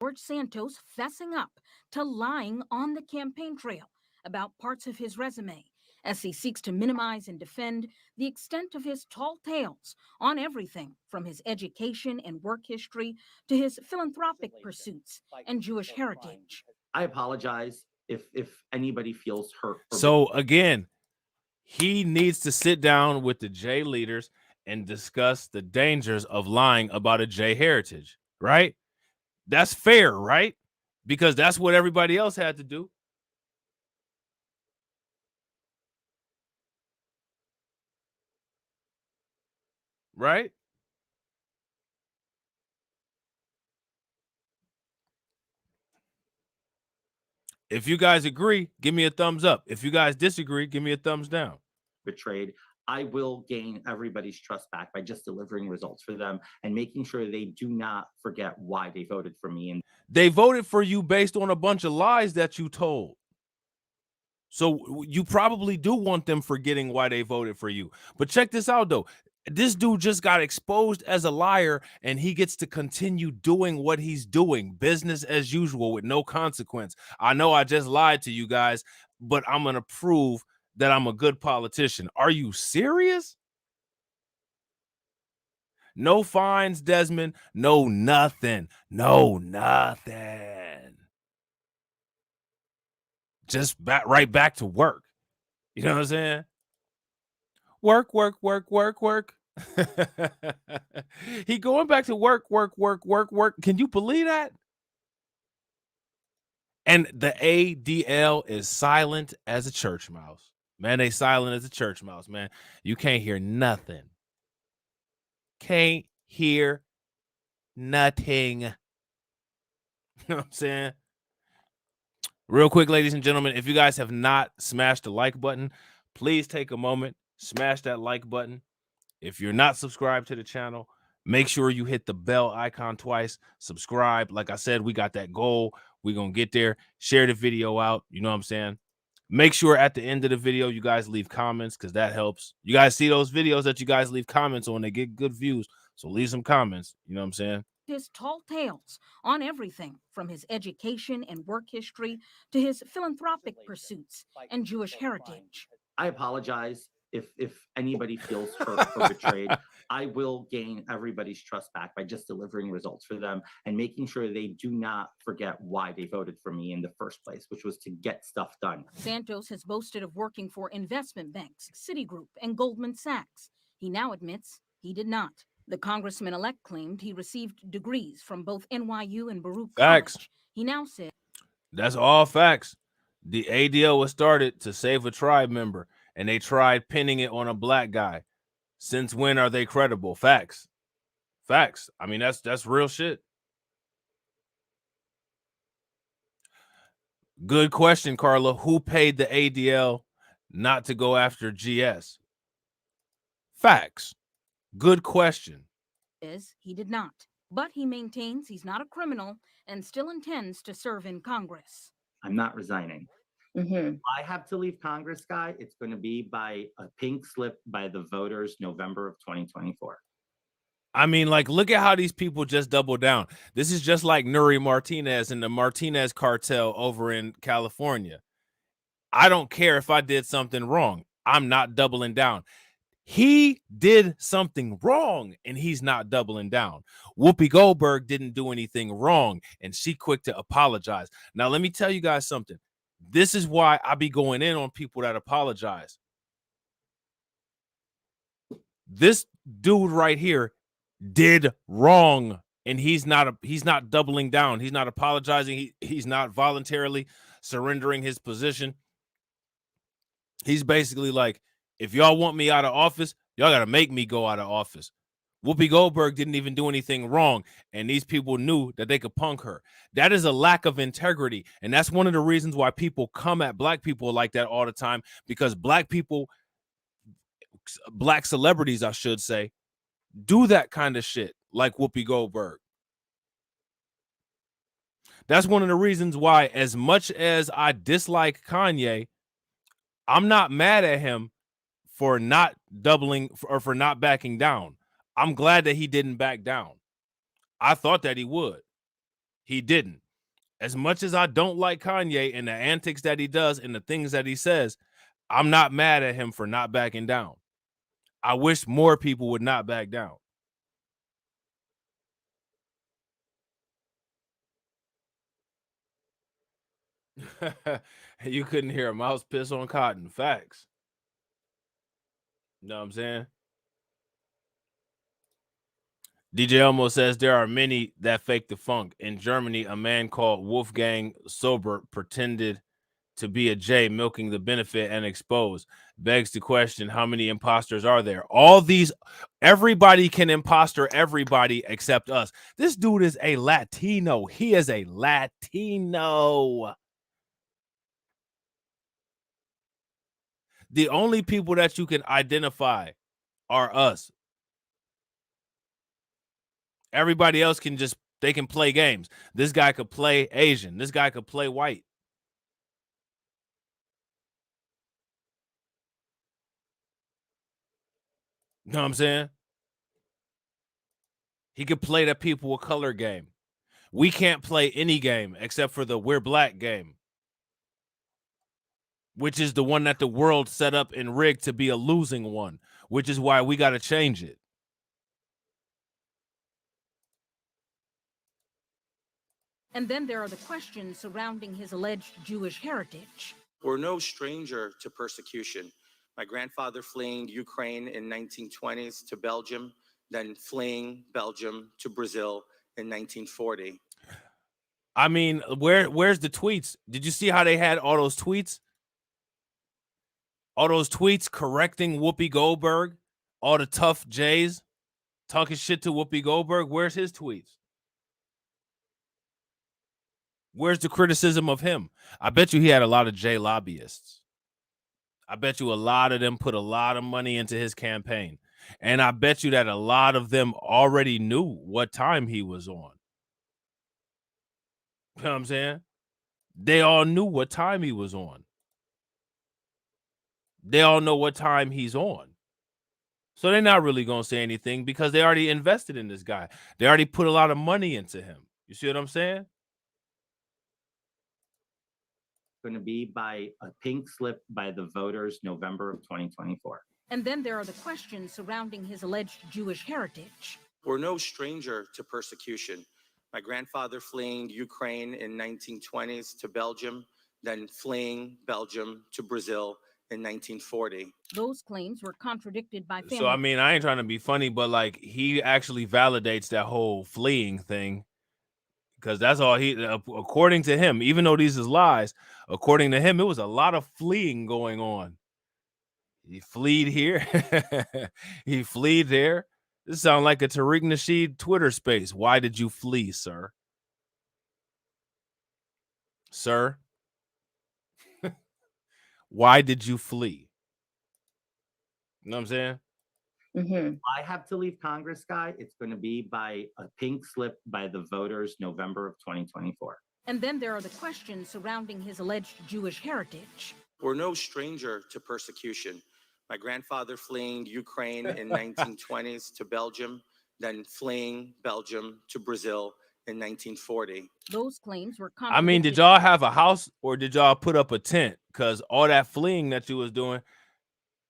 George Santos fessing up to lying on the campaign trail about parts of his resume as he seeks to minimize and defend the extent of his tall tales on everything from his education and work history to his philanthropic pursuits and Jewish heritage. I apologize if anybody feels hurt. So again, he needs to sit down with the J leaders and discuss the dangers of lying about a J heritage, right? That's fair, right? Because that's what everybody else had to do. Right? If you guys agree, give me a thumbs up. If you guys disagree, give me a thumbs down. Betrayed. I will gain everybody's trust back by just delivering results for them and making sure they do not forget why they voted for me. And they voted for you based on a bunch of lies that you told. So you probably do want them forgetting why they voted for you. But check this out, though. This dude just got exposed as a liar, and he gets to continue doing what he's doing, business as usual with no consequence. I know I just lied to you guys, but I'm going to prove that I'm a good politician. Are you serious? No fines, Desmond. No nothing. No nothing. Just right back to work. You know what I'm saying? Work, work, work, work, work. He going back to work, work, work, work, work. Can you believe that? And the ADL is silent as a church mouse. Man, they silent as a church mouse, man. You can't hear nothing. Can't hear nothing. You know what I'm saying? Real quick, ladies and gentlemen, if you guys have not smashed the like button, please take a moment, smash that like button. If you're not subscribed to the channel, make sure you hit the bell icon twice, subscribe. Like I said, we got that goal. We're going to get there. Share the video out. You know what I'm saying? Make sure at the end of the video, you guys leave comments because that helps. You guys see those videos that you guys leave comments on, they get good views. So leave some comments. You know what I'm saying? His tall tales on everything from his education and work history to his philanthropic pursuits and Jewish heritage. I apologize if anybody feels hurt or betrayed. I will gain everybody's trust back by just delivering results for them and making sure they do not forget why they voted for me in the first place, which was to get stuff done. Santos has boasted of working for investment banks, Citigroup, and Goldman Sachs. He now admits he did not. The congressman-elect claimed he received degrees from both NYU and Baruch Facts. College. He now said, That's all facts. The ADL was started to save a tribe member, and they tried pinning it on a black guy. Since when are they credible? Facts. Facts. I mean, that's real shit. Good question, Carla. Who paid the ADL not to go after GS? Facts. Good question. he did not. But he maintains he's not a criminal and still intends to serve in Congress. I'm not resigning. I have to leave Congress, guy. It's going to be by a pink slip by the voters November of 2024. I mean, like, look at how these people just double down. This is just like Nuri Martinez and the Martinez cartel over in California. I don't care if I did something wrong. I'm not doubling down. He did something wrong and he's not doubling down. Whoopi Goldberg didn't do anything wrong and she quick to apologize. Now, let me tell you guys something. This is why I be going in on people that apologize. This dude right here did wrong and he's not doubling down. He's not apologizing. He's not voluntarily surrendering his position. He's basically like, if y'all want me out of office, y'all got to make me go out of office. Whoopi Goldberg didn't even do anything wrong, and these people knew that they could punk her. That is a lack of integrity, and that's one of the reasons why people come at black people like that all the time, because black people, black celebrities, I should say, do that kind of shit like Whoopi Goldberg. That's one of the reasons why, as much as I dislike Kanye, I'm not mad at him for not doubling or for not backing down. I'm glad that he didn't back down. I thought that he would. He didn't. As much as I don't like Kanye and the antics that he does and the things that he says, I'm not mad at him for not backing down. I wish more people would not back down. You couldn't hear a mouse piss on cotton. Facts. You know what I'm saying? DJ Elmo says there are many that fake the funk. In Germany, a man called Wolfgang Sober pretended to be a J, milking the benefit and exposed. Begs the question, how many imposters are there? All these, everybody can imposter everybody except us. This dude is a Latino. He is a Latino. The only people that you can identify are us. Everybody else can just, they can play games. This guy could play Asian. This guy could play white. You know what I'm saying? He could play the people of color game. We can't play any game except for the we're black game, which is the one that the world set up and rigged to be a losing one, which is why we got to change it. And then there are the questions surrounding his alleged Jewish heritage. We're no stranger to persecution. My grandfather fleeing Ukraine in 1920s to Belgium, then fleeing Belgium to Brazil in 1940. I mean, where's the tweets? Did you see how they had all those tweets? All those tweets correcting Whoopi Goldberg, all the tough J's talking shit to Whoopi Goldberg. Where's his tweets? Where's the criticism of him? I bet you he had a lot of J lobbyists. I bet you a lot of them put a lot of money into his campaign. And I bet you that a lot of them already knew what time he was on. You know what I'm saying? They all knew what time he was on. They all know what time he's on. So they're not really going to say anything because they already invested in this guy. They already put a lot of money into him. You see what I'm saying? Going to be by a pink slip by the voters November of 2024. And then there are the questions surrounding his alleged Jewish heritage. We're no stranger to persecution. My grandfather fleeing Ukraine in 1920s to Belgium, then fleeing Belgium to Brazil in 1940. Those claims were contradicted by family. So, I mean, I ain't trying to be funny, but like he actually validates that whole fleeing thing because that's all he, according to him, even though these is lies, according to him, it was a lot of fleeing going on. He fleed here. He fleed there. This sounds like a Tariq Nasheed Twitter space. Why did you flee, sir? Sir? Why did you flee? You know what I'm saying? I have to leave Congress, guy. It's going to be by a pink slip by the voters November of 2024. And then there are the questions surrounding his alleged Jewish heritage. We're no stranger to persecution. My grandfather fleeing Ukraine in 1920s to Belgium, then fleeing Belgium to Brazil in 1940. Those claims were I mean, did y'all have a house or did y'all put up a tent? Because all that fleeing that you was doing,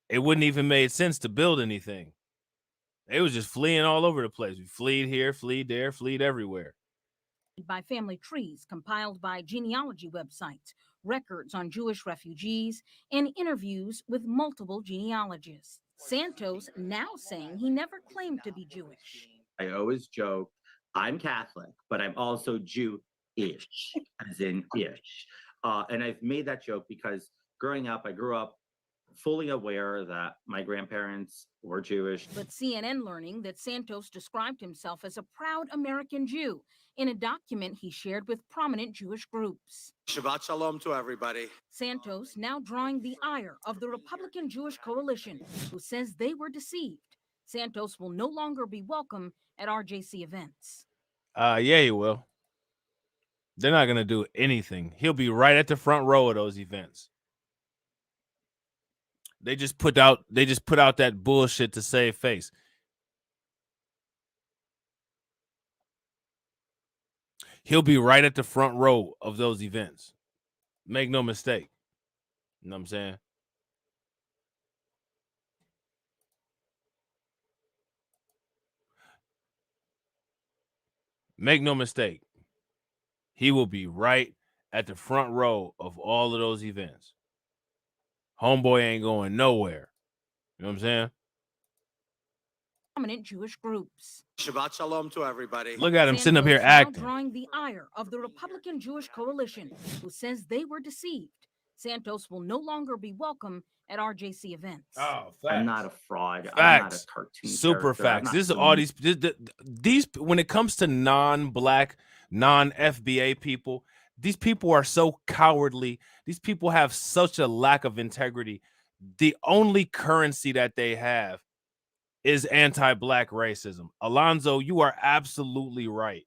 it wouldn't even made sense to build anything. They was just fleeing all over the place. We fleed here, fleed there, fleed everywhere. By family trees compiled by genealogy websites, records on Jewish refugees, and interviews with multiple genealogists. Santos now saying he never claimed to be Jewish. I always joke, I'm Catholic, but I'm also Jew-ish, as in ish. And I've made that joke because growing up, I grew up fully aware that my grandparents were Jewish. But CNN learning that Santos described himself as a proud American Jew in a document he shared with prominent Jewish groups. Shabbat shalom to everybody. Santos now drawing the ire of the Republican Jewish coalition, who says they were deceived. Santos will no longer be welcome at RJC events. Yeah, he will. They're not gonna do anything. He'll be right at the front row of those events. They just put out that bullshit to save face. He'll be right at the front row of those events. Make no mistake. You know what I'm saying? Make no mistake. He will be right at the front row of all of those events. Homeboy ain't going nowhere. You know what I'm saying? Prominent Jewish groups. Shabbat shalom to everybody. Look at him sitting up here Santos now acting. drawing the ire of the Republican Jewish coalition, who says they were deceived. Santos will no longer be welcome at RJC events. Oh, I'm not a fraud. Facts. I'm not a cartoon. Super character. I'm facts. not This is some- all these when it comes to non-black, non-FBA people, these people are so cowardly. These people have such a lack of integrity. The only currency that they have is anti-black racism. Alonzo, you are absolutely right.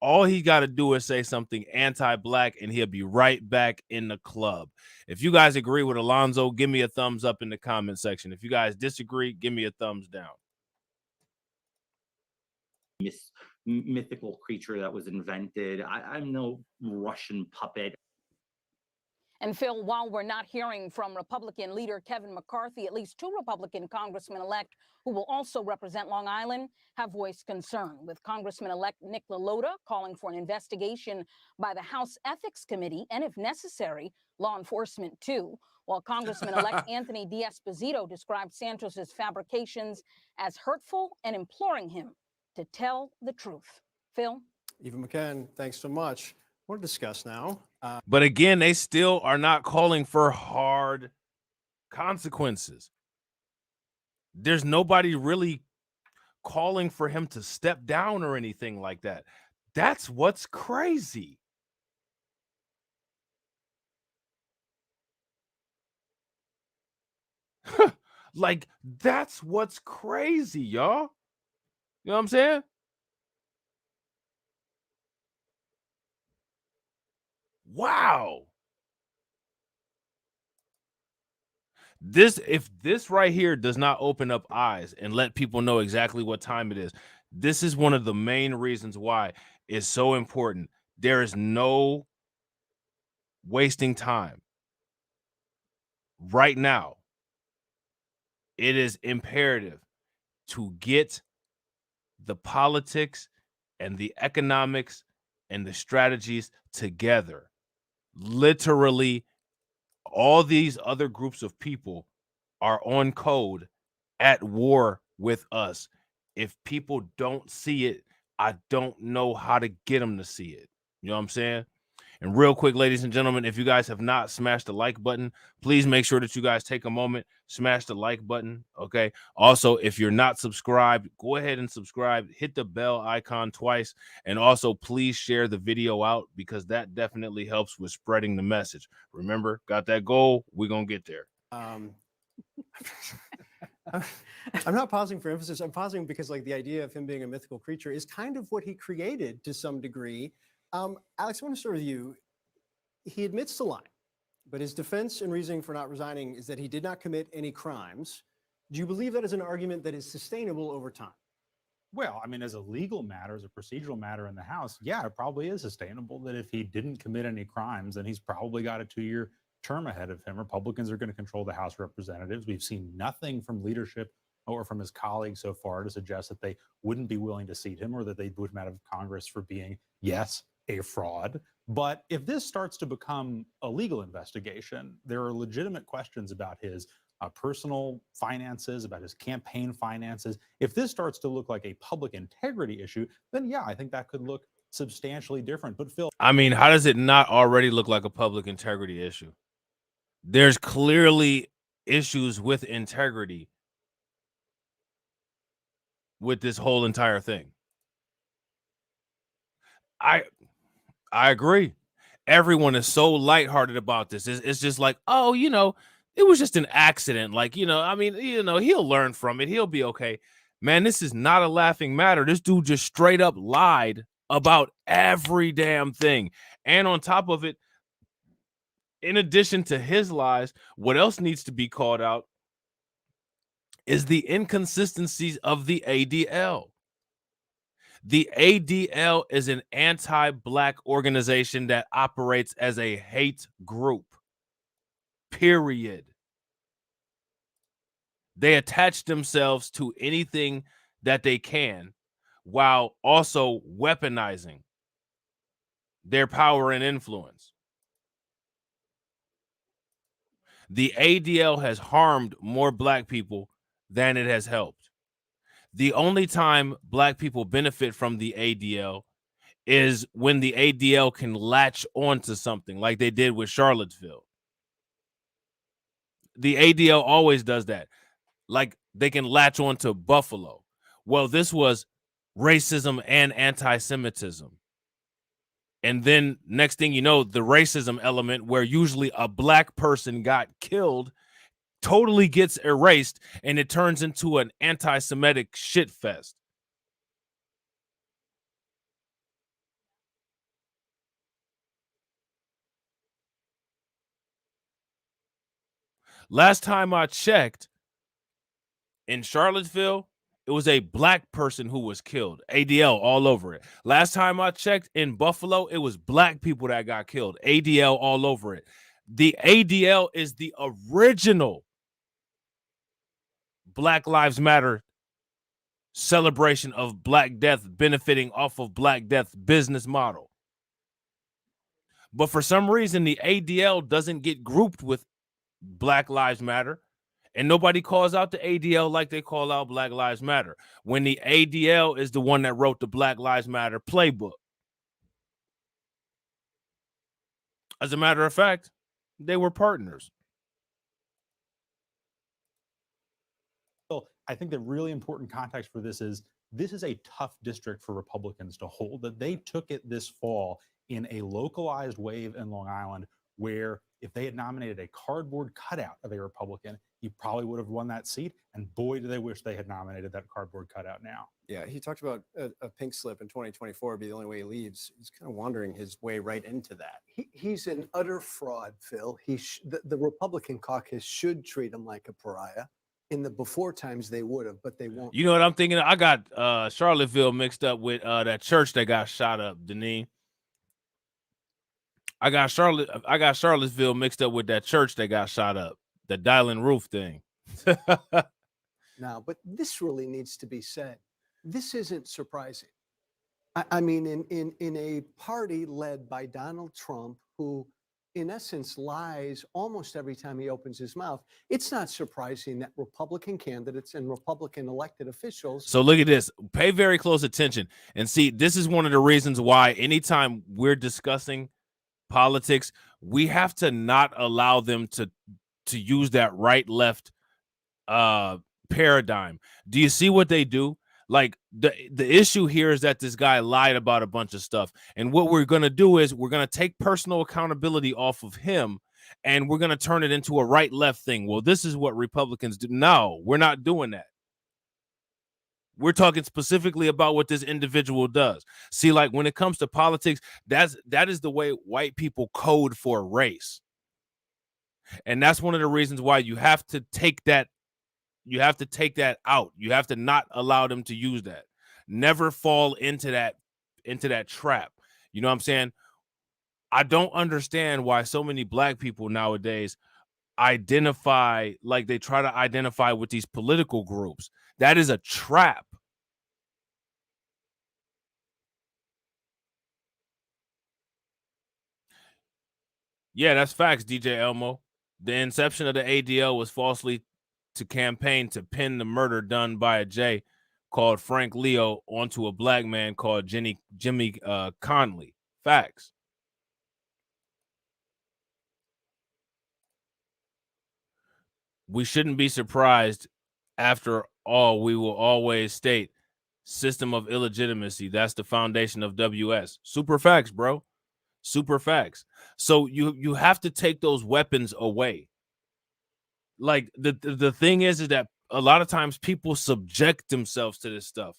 All he got to do is say something anti-black and he'll be right back in the club. If you guys agree with Alonzo, give me a thumbs up in the comment section. If you guys disagree, give me a thumbs down. Mythical creature that was invented. I'm no Russian puppet. And Phil, while we're not hearing from Republican leader Kevin McCarthy, at least two Republican congressmen-elect who will also represent Long Island have voiced concern, with Congressman-elect Nick LaLota calling for an investigation by the House Ethics Committee and, if necessary, law enforcement too, while Congressman-elect Anthony D'Esposito described Santos's fabrications as hurtful and imploring him to tell the truth. Phil? Eva McCann, thanks so much. want to discuss now. But again, they still are not calling for hard consequences. There's nobody really calling for him to step down or anything like that. That's what's crazy. Like, that's what's crazy, y'all. You know what I'm saying? Wow. If this right here does not open up eyes and let people know exactly what time it is, this is one of the main reasons why it's so important. There is no wasting time. Right now, it is imperative to get the politics and the economics and the strategies together. Literally, all these other groups of people are on code at war with us. If people don't see it, I don't know how to get them to see it. You know what I'm saying? And real quick, ladies and gentlemen, if you guys have not smashed the like button, please make sure that you guys take a moment, smash the like button, okay? Also, if you're not subscribed, go ahead and subscribe, hit the bell icon twice, and also please share the video out because that definitely helps with spreading the message. Remember, got that goal, we're going to get there. I'm not pausing for emphasis. I'm pausing because like the idea of him being a mythical creature is kind of what he created to some degree. Alex, I want to start with you. He admits to lying, but his defense and reasoning for not resigning is that he did not commit any crimes. Do you believe that is an argument that is sustainable over time? Well, I mean, as a legal matter, as a procedural matter in the House, yeah, it probably is sustainable that if he didn't commit any crimes, then he's probably got a 2-year term ahead of him. Republicans are going to control the House of Representatives. We've seen nothing from leadership or from his colleagues so far to suggest that they wouldn't be willing to seat him or that they'd boot him out of Congress for being, yes, a fraud. But if this starts to become a legal investigation, there are legitimate questions about his personal finances, about his campaign finances. If this starts to look like a public integrity issue, then yeah, I think that could look substantially different. But Phil, I mean, how does it not already look like a public integrity issue? There's clearly issues with integrity with this whole entire thing. I agree. Everyone is so lighthearted about this. It's just like, oh, you know, it was just an accident. Like, you know, I mean, you know, he'll learn from it. He'll be okay. Man, this is not a laughing matter. This dude just straight up lied about every damn thing. And on top of it, in addition to his lies, what else needs to be called out is the inconsistencies of the ADL. The ADL is an anti-Black organization that operates as a hate group, period. They attach themselves to anything that they can while also weaponizing their power and influence. The ADL has harmed more Black people than it has helped. The only time Black people benefit from the ADL is when the ADL can latch onto something like they did with Charlottesville. The ADL always does that. Like they can latch onto Buffalo. Well, this was racism and anti-Semitism. And then next thing you know, the racism element where usually a Black person got killed totally gets erased and it turns into an anti-Semitic shit fest. Last time I checked, in Charlottesville, it was a Black person who was killed. ADL all over it. Last time I checked in Buffalo, it was Black people that got killed. ADL all over it. The ADL is the original Black Lives Matter celebration of Black death benefiting off of Black death business model. But for some reason, the ADL doesn't get grouped with Black Lives Matter. And nobody calls out the ADL like they call out Black Lives Matter, when the ADL is the one that wrote the Black Lives Matter playbook. As a matter of fact, they were partners. So I think the really important context for this is a tough district for Republicans to hold, that they took it this fall in a localized wave in Long Island, where if they had nominated a cardboard cutout of a Republican, he probably would have won that seat. And boy, do they wish they had nominated that cardboard cutout now. Yeah, he talked about a pink slip in 2024 be the only way he leaves. He's kind of wandering his way right into that. He's an utter fraud, Phil. The Republican caucus should treat him like a pariah. In the before times, they would have, but they won't. You know what I'm thinking? I got Charlottesville mixed up with that church that got shot up, Deneen. I got Charlottesville mixed up with that church that got shot up, the Dylan Roof thing. Now, but this really needs to be said. This isn't surprising. I mean, in a party led by Donald Trump, who in essence lies almost every time he opens his mouth, it's not surprising that Republican candidates and Republican elected officials. So look at this. Pay very close attention and see. This is one of the reasons why anytime we're discussing politics, we have to not allow them to use that right-left paradigm. Do you see what they do? Like the issue here is that this guy lied about a bunch of stuff. And what we're going to do is we're going to take personal accountability off of him and we're going to turn it into a right-left thing. Well, this is what Republicans do. No, we're not doing that. We're talking specifically about what this individual does. See, like when it comes to politics, that is the way white people code for race. And that's one of the reasons why you have to take that. You have to take that out. You have to not allow them to use that. Never fall into that trap. You know what I'm saying? I don't understand why so many black people nowadays identify, like they try to identify with these political groups. That is a trap. Yeah, that's facts, DJ Elmo. The inception of the ADL was falsely to campaign to pin the murder done by a J called Frank Leo onto a black man called Jimmy Conley. Facts. We shouldn't be surprised. After all, we will always state system of illegitimacy. That's the foundation of WS. Super facts, bro. Super facts. So you have to take those weapons away. Like the thing is that a lot of times people subject themselves to this stuff.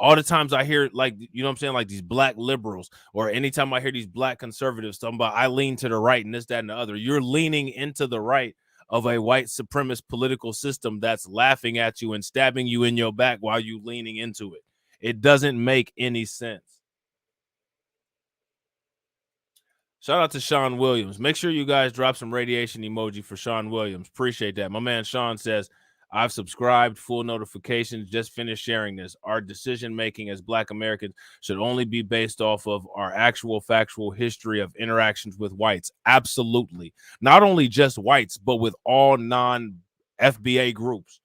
All the times I hear, like, you know what I'm saying, like these black liberals, or anytime I hear these black conservatives talking about I lean to the right and this, that, and the other, you're leaning into the right of a white supremacist political system that's laughing at you and stabbing you in your back while you leaning into it. It doesn't make any sense. Shout out to Sean Williams. Make sure you guys drop some radiation emoji for Sean Williams. Appreciate that. My man Sean says, I've subscribed, full notifications, just finished sharing this. Our decision-making as Black Americans should only be based off of our actual factual history of interactions with whites. Absolutely. Not only just whites, but with all non-FBA groups,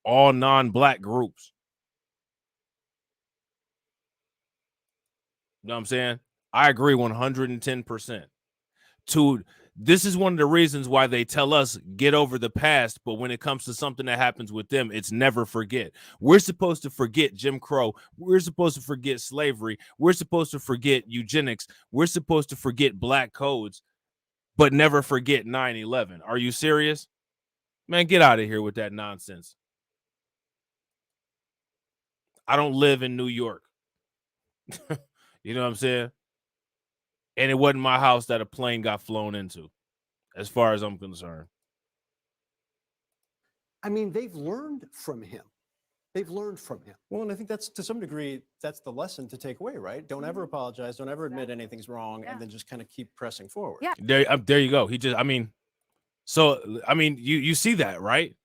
all non-Black groups. You know what I'm saying? I agree 110%. This is one of the reasons why they tell us get over the past, but when it comes to something that happens with them, it's never forget. We're supposed to forget Jim Crow. We're supposed to forget slavery. We're supposed to forget eugenics. We're supposed to forget black codes, but never forget 9/11. Are you serious? Man, get out of here with that nonsense. I don't live in New York. You know what I'm saying? And it wasn't my house that a plane got flown into, as far as I'm concerned. I mean, they've learned from him. They've learned from him. Well, and I think that's, to some degree, that's the lesson to take away, right? Don't ever apologize. Don't ever admit anything's wrong, and then just kind of keep pressing forward. Yeah. There you go. You see that, right?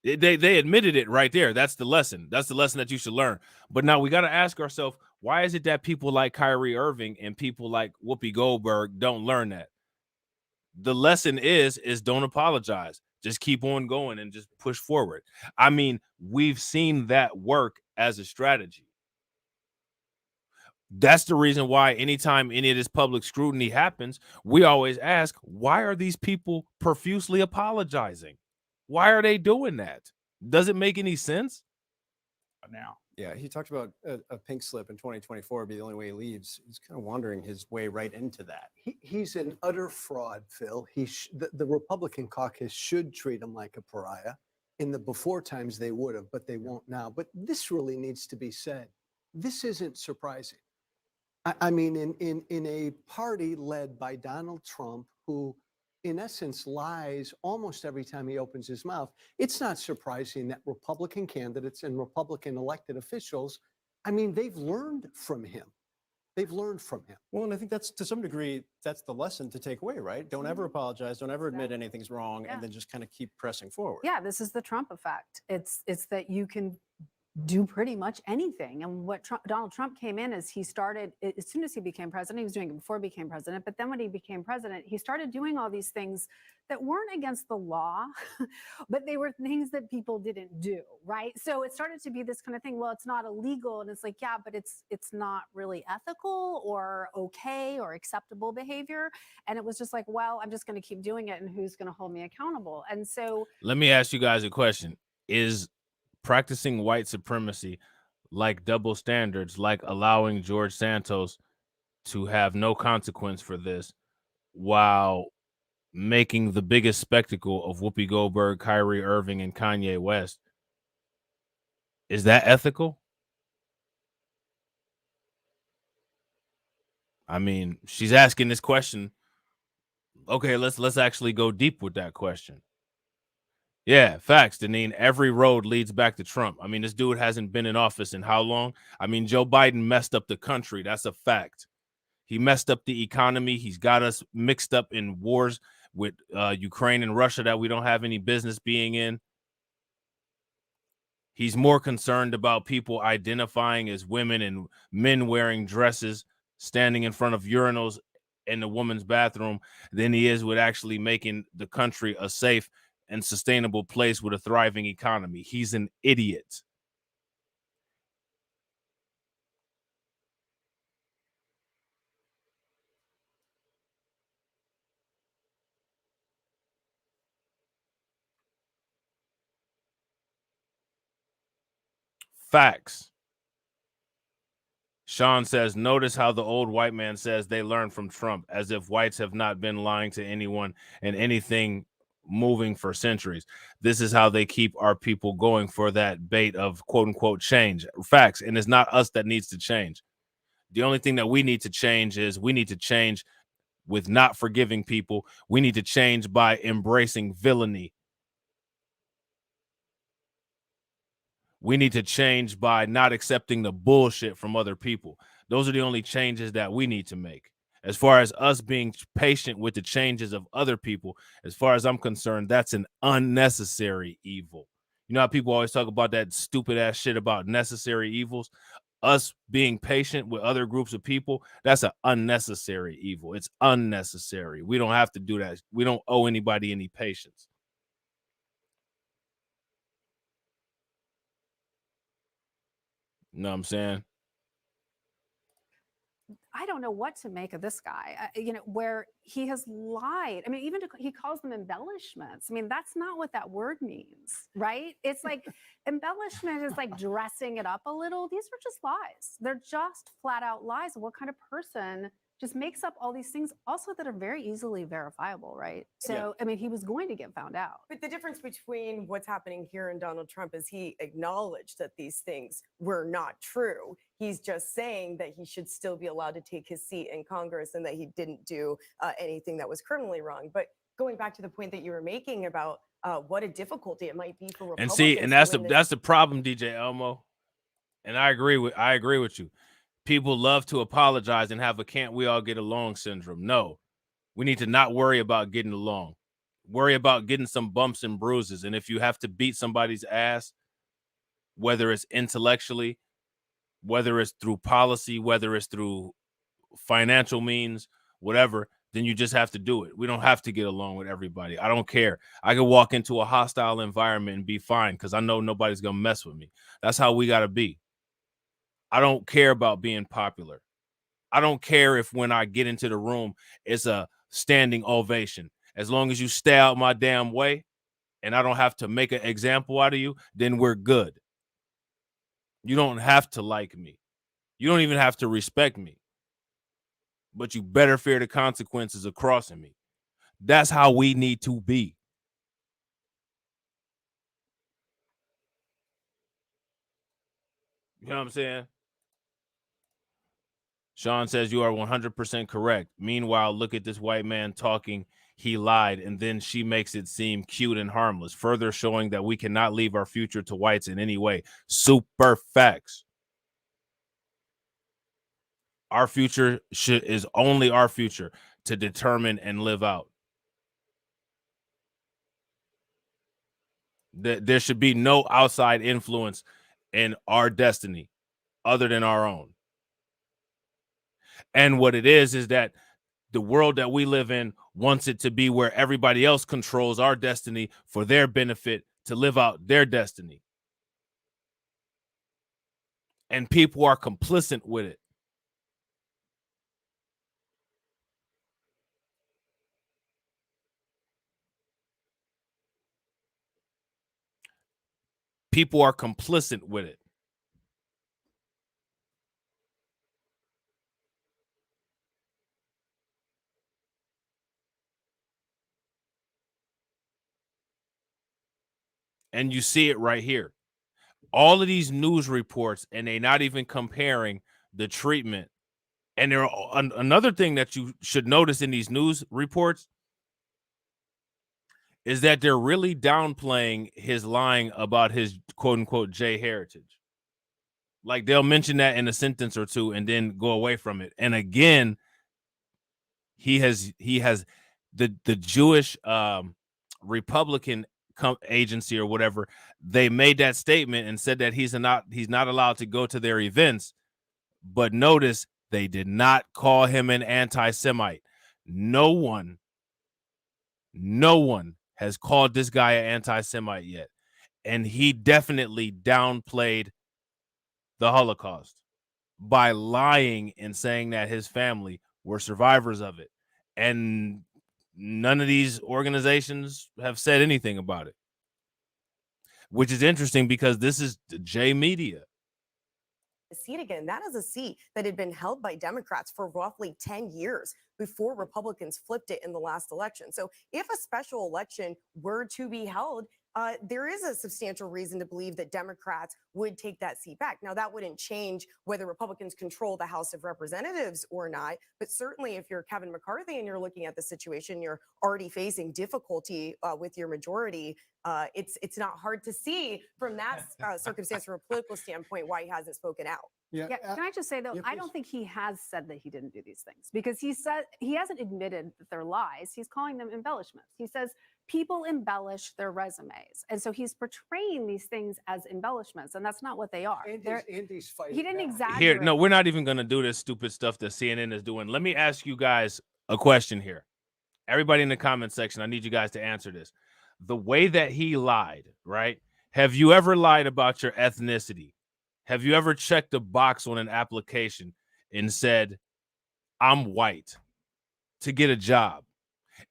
They admitted it right there. That's the lesson. That's the lesson that you should learn. But now we got to ask ourselves, why is it that people like Kyrie Irving and people like Whoopi Goldberg don't learn that? The lesson is don't apologize. Just keep on going and just push forward. I mean, we've seen that work as a strategy. That's the reason why anytime any of this public scrutiny happens, we always ask, why are these people profusely apologizing? Why are they doing that? Does it make any sense? Now, Yeah, he talked about a pink slip in 2024 be the only way he leaves. He's kind of wandering his way right into that. He's an utter fraud, Phil. The Republican caucus should treat him like a pariah. In the before times, they would have, but they won't now. But this really needs to be said. This isn't surprising. I mean, in a party led by Donald Trump, who in essence lies almost every time he opens his mouth, it's not surprising that Republican candidates and Republican elected officials, I mean, they've learned from him. They've learned from him. Well, and I think that's, to some degree, that's the lesson to take away, right? Don't ever apologize. Don't ever admit anything's wrong, and then just kind of keep pressing forward. Yeah, this is the Trump effect. It's that you can do pretty much anything. And what Donald Trump came in as he started, as soon as he became president, he was doing it before he became president, but then when he became president, he started doing all these things that weren't against the law, but they were things that people didn't do, right? So it started to be this kind of thing, well, it's not illegal. And it's like, yeah, but it's not really ethical or okay or acceptable behavior. And it was just like, well, I'm just going to keep doing it, and who's going to hold me accountable? And so let me ask you guys a question. Is practicing white supremacy like double standards, like allowing George Santos to have no consequence for this while making the biggest spectacle of Whoopi Goldberg, Kyrie Irving, and Kanye West? Is that ethical? I mean, she's asking this question. Okay, let's actually go deep with that question. Yeah, facts, Deneen. Every road leads back to Trump. I mean, this dude hasn't been in office in how long? I mean, Joe Biden messed up the country. That's a fact. He messed up the economy. He's got us mixed up in wars with Ukraine and Russia that we don't have any business being in. He's more concerned about people identifying as women and men wearing dresses, standing in front of urinals in the woman's bathroom than he is with actually making the country a safe and sustainable place with a thriving economy. He's an idiot. Facts. Sean says, notice how the old white man says they learned from Trump, as if whites have not been lying to anyone and anything moving for centuries. This is how they keep our people going for that bait of quote unquote change. Facts. And it's not us that needs to change. The only thing that we need to change is we need to change with not forgiving people. We need to change by embracing villainy. We need to change by not accepting the bullshit from other people. Those are the only changes that we need to make. As far as us being patient with the changes of other people, as far as I'm concerned, that's an unnecessary evil. You know how people always talk about that stupid ass shit about necessary evils? Us being patient with other groups of people, that's an unnecessary evil. It's unnecessary. We don't have to do that. We don't owe anybody any patience. You know what I'm saying? I don't know what to make of this guy, where he has lied. I mean, even he calls them embellishments. I mean, that's not what that word means, right? It's like embellishment is like dressing it up a little. These are just lies. They're just flat out lies. What kind of person just makes up all these things also that are very easily verifiable, right? So, I mean, he was going to get found out. But the difference between what's happening here and Donald Trump is he acknowledged that these things were not true. He's just saying that he should still be allowed to take his seat in Congress and that he didn't do anything that was criminally wrong. But going back to the point that you were making about what a difficulty it might be for Republicans. And see, and that's the problem, DJ Elmo. And I agree with you. People love to apologize and have a can't we all get along syndrome. No, we need to not worry about getting along. Worry about getting some bumps and bruises. And if you have to beat somebody's ass, whether it's intellectually, whether it's through policy, whether it's through financial means, whatever, then you just have to do it. We don't have to get along with everybody. I don't care. I can walk into a hostile environment and be fine because I know nobody's going to mess with me. That's how we got to be. I don't care about being popular. I don't care if when I get into the room, it's a standing ovation. As long as you stay out my damn way and I don't have to make an example out of you, then we're good. You don't have to like me. You don't even have to respect me. But you better fear the consequences of crossing me. That's how we need to be. You know what I'm saying? Sean says you are 100% correct. Meanwhile, look at this white man talking. He lied, and then she makes it seem cute and harmless, further showing that we cannot leave our future to whites in any way. Super facts. Our future is only our future to determine and live out. There should be no outside influence in our destiny other than our own. And what it is that the world that we live in wants it to be where everybody else controls our destiny for their benefit to live out their destiny. And people are complicit with it. People are complicit with it. And you see it right here. All of these news reports, and they're not even comparing the treatment. And there are another thing that you should notice in these news reports is that they're really downplaying his lying about his quote unquote J heritage. Like they'll mention that in a sentence or two and then go away from it. And again, he has the Jewish Republican agency or whatever, they made that statement and said that he's not allowed to go to their events. But notice they did not call him an anti-Semite. No one has called this guy an anti-Semite yet. And he definitely downplayed the Holocaust by lying and saying that his family were survivors of it. And none of these organizations have said anything about it, which is interesting because this is J Media. Seat again. That is a seat that had been held by Democrats for roughly 10 years before Republicans flipped it in the last election. So if a special election were to be held, there is a substantial reason to believe that Democrats would take that seat back. Now, that wouldn't change whether Republicans control the House of Representatives or not. But certainly if you're Kevin McCarthy and you're looking at the situation, you're already facing difficulty with your majority. It's not hard to see from that circumstance from a political standpoint why he hasn't spoken out. Yeah. Can I just say though, I don't think he has said that he didn't do these things because he said he hasn't admitted that they're lies. He's calling them embellishments. He says people embellish their resumes, and so he's portraying these things as embellishments, and that's not what they are. Andy's fighting. He didn't exaggerate. Here, no, we're not even going to do this stupid stuff that CNN is doing. Let me ask you guys a question here. Everybody in the comment section, I need you guys to answer this. The way that he lied, right? Have you ever lied about your ethnicity? Have you ever checked a box on an application and said, I'm white to get a job?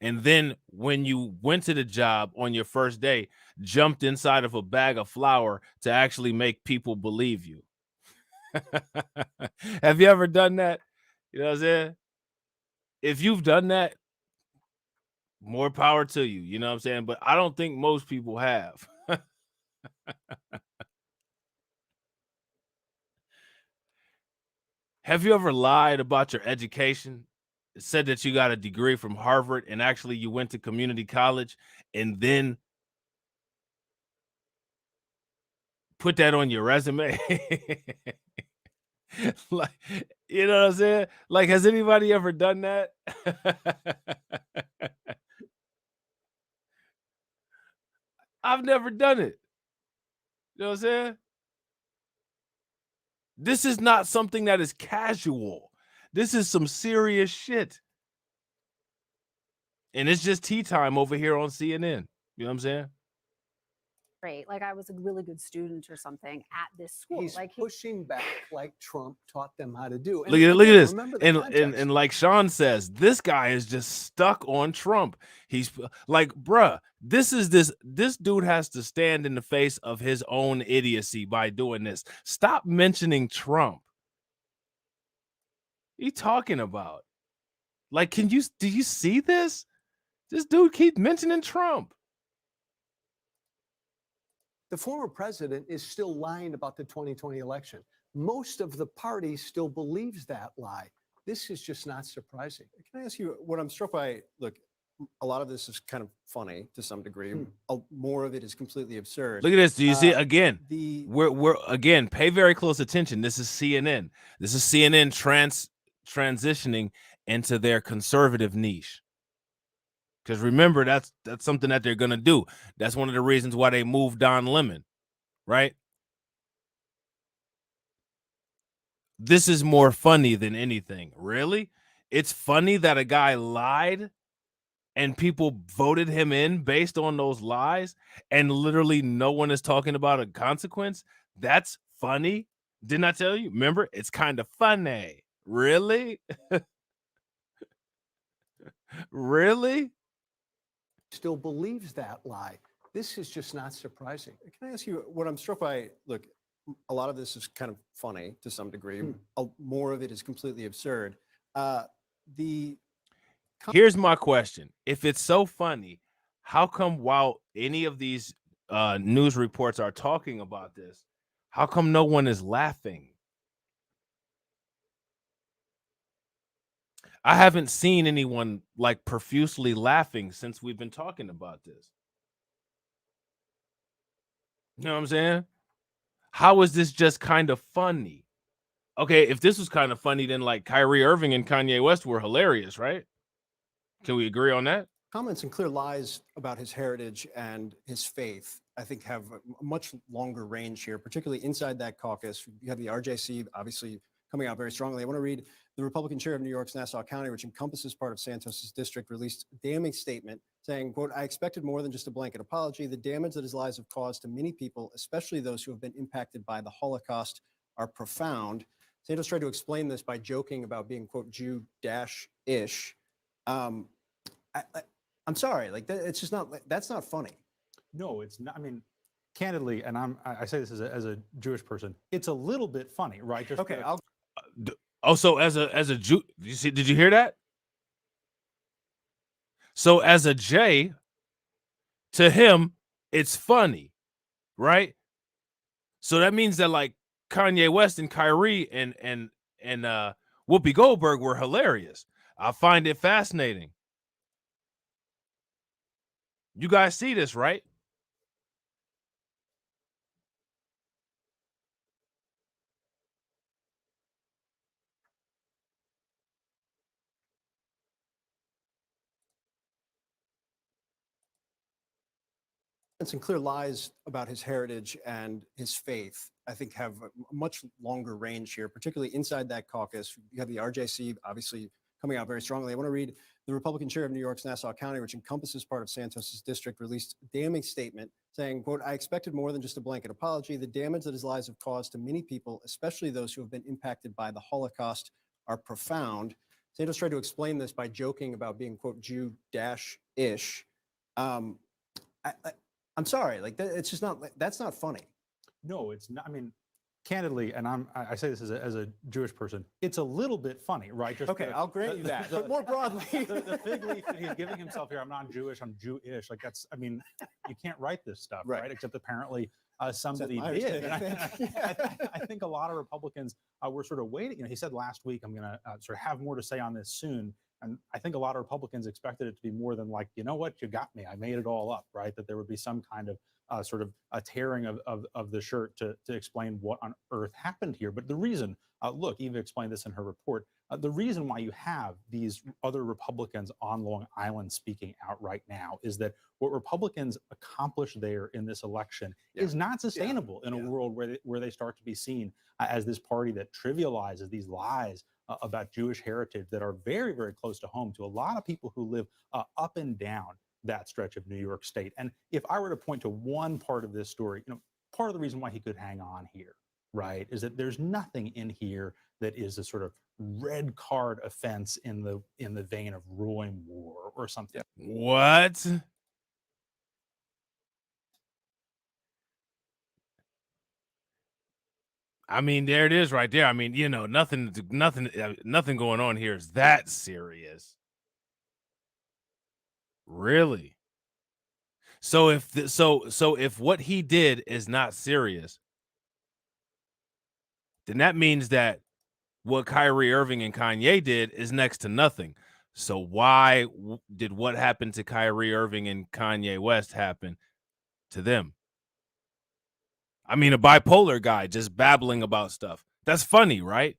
And then when you went to the job on your first day, jumped inside of a bag of flour to actually make people believe you. Have you ever done that? You know what I'm saying? If you've done that, more power to you. You know what I'm saying? But I don't think most people have. Have you ever lied about your education? Said that you got a degree from Harvard and actually you went to community college and then put that on your resume? Like, you know what I'm saying? Like, has anybody ever done that? I've never done it. You know what I'm saying? This is not something that is casual. This is some serious shit. And it's just tea time over here on CNN. You know what I'm saying? great. Like I was a really good student or something at this school. He's Like pushing back like Trump taught them how to do. And Look at again, this. remember the And, context. and like Sean says, this guy is just stuck on Trump. He's like, bruh, this dude has to stand in the face of his own idiocy by doing this. Stop mentioning Trump. What are you talking about? Like, do you see this? This dude keeps mentioning Trump. The former president is still lying about the 2020 election. Most of the party still believes that lie. This is just not surprising. Can I ask you what I'm struck by? Look, a lot of this is kind of funny to some degree. More of it is completely absurd. Look at this. Do you see again? The We're again, pay very close attention. This is CNN. This is CNN transitioning into their conservative niche. Because remember, that's something that they're gonna do. That's one of the reasons why they moved Don Lemon, right? This is more funny than anything. Really? It's funny that a guy lied and people voted him in based on those lies, and literally no one is talking about a consequence. That's funny. Didn't I tell you? Remember, it's kind of funny. Really? Really? Still believes that lie. This is just not surprising. Can I ask you what I'm struck by? Look, a lot of this is kind of funny to some degree. More of it is completely absurd. Here's my question. If it's so funny, how come while any of these news reports are talking about this, how come no one is laughing? I haven't seen anyone like profusely laughing since we've been talking about this. You know what I'm saying? How is this just kind of funny? Okay, if this was kind of funny, then like Kyrie Irving and Kanye West were hilarious, right? Can we agree on that? Comments and clear lies about his heritage and his faith, I think, have a much longer range here, particularly inside that caucus. You have the RJC obviously coming out very strongly. I want to read the Republican chair of New York's Nassau County, which encompasses part of Santos's district, released a damning statement saying, quote, "I expected more than just a blanket apology. The damage that his lies have caused to many people, especially those who have been impacted by the Holocaust, are profound." Santos tried to explain this by joking about being, quote, Jew-ish. I'm sorry, like it's just not, that's not funny. No, it's not. I mean, candidly, and I say this as a Jewish person, it's a little bit funny, right? Just okay. Also, as a Jew, did you hear that? So as a J, to him, it's funny, right? So that means that like Kanye West and Kyrie and Whoopi Goldberg were hilarious. I find it fascinating. You guys see this, right? And clear lies about his heritage and his faith, I think, have a much longer range here, particularly inside that caucus. You have the RJC obviously coming out very strongly. I want to read the Republican chair of New York's Nassau County, which encompasses part of Santos's district, released a damning statement saying, quote, "I expected more than just a blanket apology. The damage that his lies have caused to many people, especially those who have been impacted by the Holocaust, are profound." Santos tried to explain this by joking about being, quote, Jew-ish. I'm sorry, like it's just not, that's not funny. No, it's not. I mean, candidly, and I say this as a Jewish person, it's a little bit funny, right? Just okay, I'll grant you that. But more broadly, the fig leaf that he's giving himself here, I'm not Jewish, I'm Jewish. Like that's, I mean, you can't write this stuff, right? Except apparently somebody did. And I think a lot of Republicans were sort of waiting. You know, he said last week, I'm going to sort of have more to say on this soon. And I think a lot of Republicans expected it to be more than like, you know what, you got me. I made it all up, right? That there would be some kind of sort of a tearing of the shirt to explain what on earth happened here. But the reason, look, Eva explained this in her report, the reason why you have these other Republicans on Long Island speaking out right now is that what Republicans accomplish there in this election is not sustainable in a world where they start to be seen as this party that trivializes these lies about Jewish heritage that are very, very close to home to a lot of people who live up and down that stretch of New York State. And if I were to point to one part of this story, part of the reason why he could hang on here, right, is that there's nothing in here that is a sort of red card offense in the vein of ruling war or something. What? I mean, there it is right there. I mean, nothing going on here is that serious. Really? So if what he did is not serious, then that means that what Kyrie Irving and Kanye did is next to nothing. So why did what happened to Kyrie Irving and Kanye West happen to them? I mean, a bipolar guy just babbling about stuff. That's funny, right?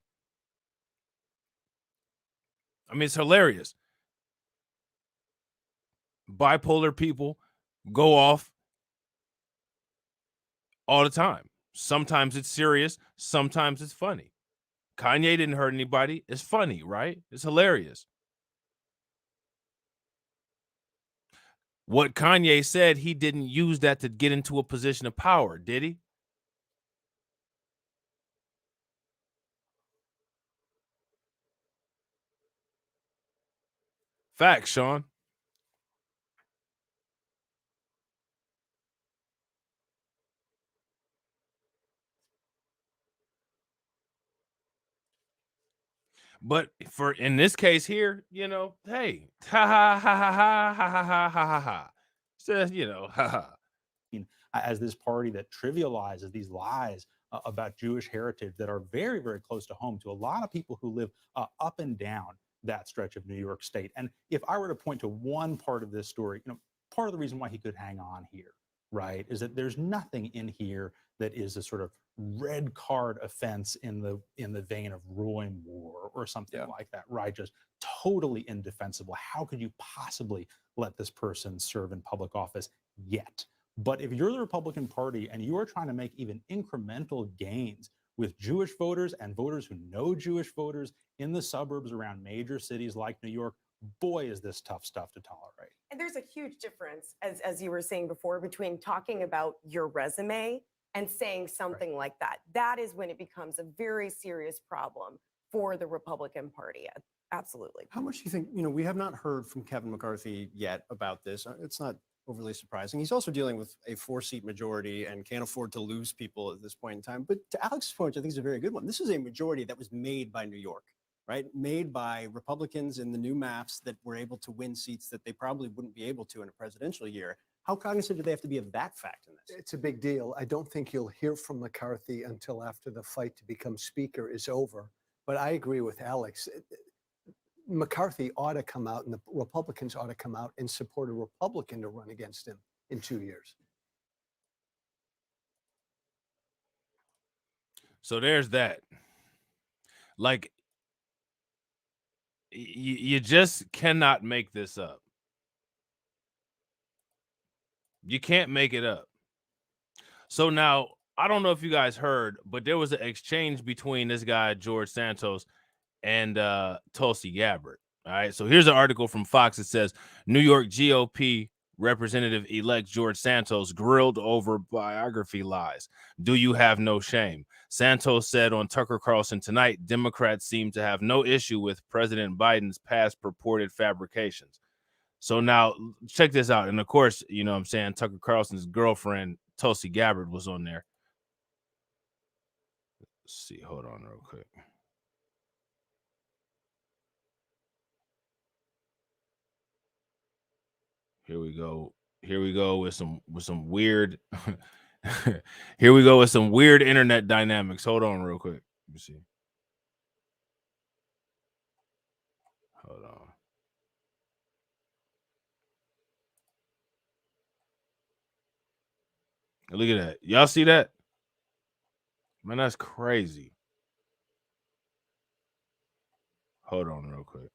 I mean, it's hilarious. Bipolar people go off all the time. Sometimes it's serious. Sometimes it's funny. Kanye didn't hurt anybody. It's funny, right? It's hilarious. What Kanye said, he didn't use that to get into a position of power, did he? Facts, Sean. But for in this case here, hey, ha ha ha ha ha ha ha ha ha ha ha. Says, ha ha. As this party that trivializes these lies about Jewish heritage that are very, very close to home to a lot of people who live up and down that stretch of New York State. And if I were to point to one part of this story, part of the reason why he could hang on here, right, is that there's nothing in here that is a sort of red card offense in the vein of ruling war or something like that, right? Just totally indefensible. How could you possibly let this person serve in public office yet? But if you're the Republican Party and you are trying to make even incremental gains with Jewish voters and voters who know Jewish voters in the suburbs around major cities like New York, boy, is this tough stuff to tolerate. And there's a huge difference, as you were saying before, between talking about your resume and saying something like that. That is when it becomes a very serious problem for the Republican Party. Absolutely. How much do you think, we have not heard from Kevin McCarthy yet about this. It's not overly surprising. He's also dealing with a 4-seat majority and can't afford to lose people at this point in time. But to Alex's point, I think is a very good one. This is a majority that was made by New York, right? Made by Republicans in the new maps that were able to win seats that they probably wouldn't be able to in a presidential year. How cognizant do they have to be of that fact in this? It's a big deal. I don't think you'll hear from McCarthy until after the fight to become speaker is over. But I agree with Alex. McCarthy ought to come out and the Republicans ought to come out and support a Republican to run against him in 2 years. So there's that. Like, you just cannot make this up. You can't make it up. So now, I don't know if you guys heard, but there was an exchange between this guy, George Santos, and Tulsi Gabbard. All right. So here's an article from Fox. It says New York GOP Representative-elect George Santos grilled over biography lies. Do you have no shame? Santos said on Tucker Carlson tonight, Democrats seem to have no issue with President Biden's past purported fabrications. So now check this out. And of course, what I'm saying, Tucker Carlson's girlfriend, Tulsi Gabbard, was on there. Let's see. Hold on real quick. Here we go. Here we go with some weird. Here we go with some weird internet dynamics. Hold on real quick. Let me see. Hold on. Look at that. Y'all see that? Man, that's crazy. Hold on real quick.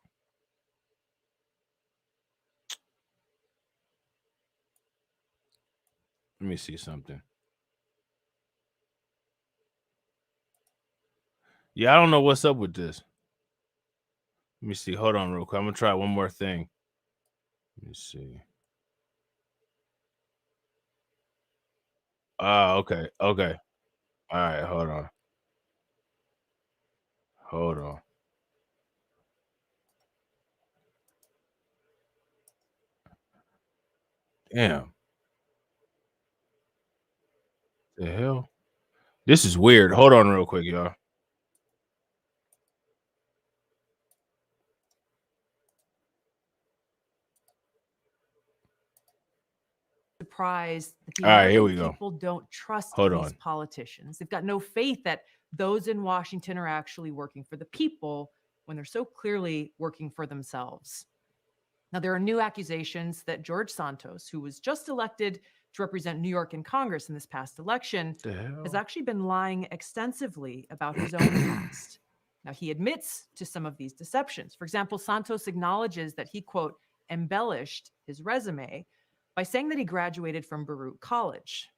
Let me see something. Yeah, I don't know what's up with this. Let me see. Hold on real quick. I'm going to try one more thing. Let me see. Okay. Okay. All right. Hold on. Hold on. Damn. The hell? This is weird. Hold on real quick, y'all. Surprised that the All right, here American we go. people don't trust Hold these on. politicians. They've got no faith that those in Washington are actually working for the people when they're so clearly working for themselves. Now, there are new accusations that George Santos, who was just elected to represent New York in Congress in this past election, has actually been lying extensively about his own past. Now, he admits to some of these deceptions. For example, Santos acknowledges that he, quote, embellished his resume by saying that he graduated from Baruch College,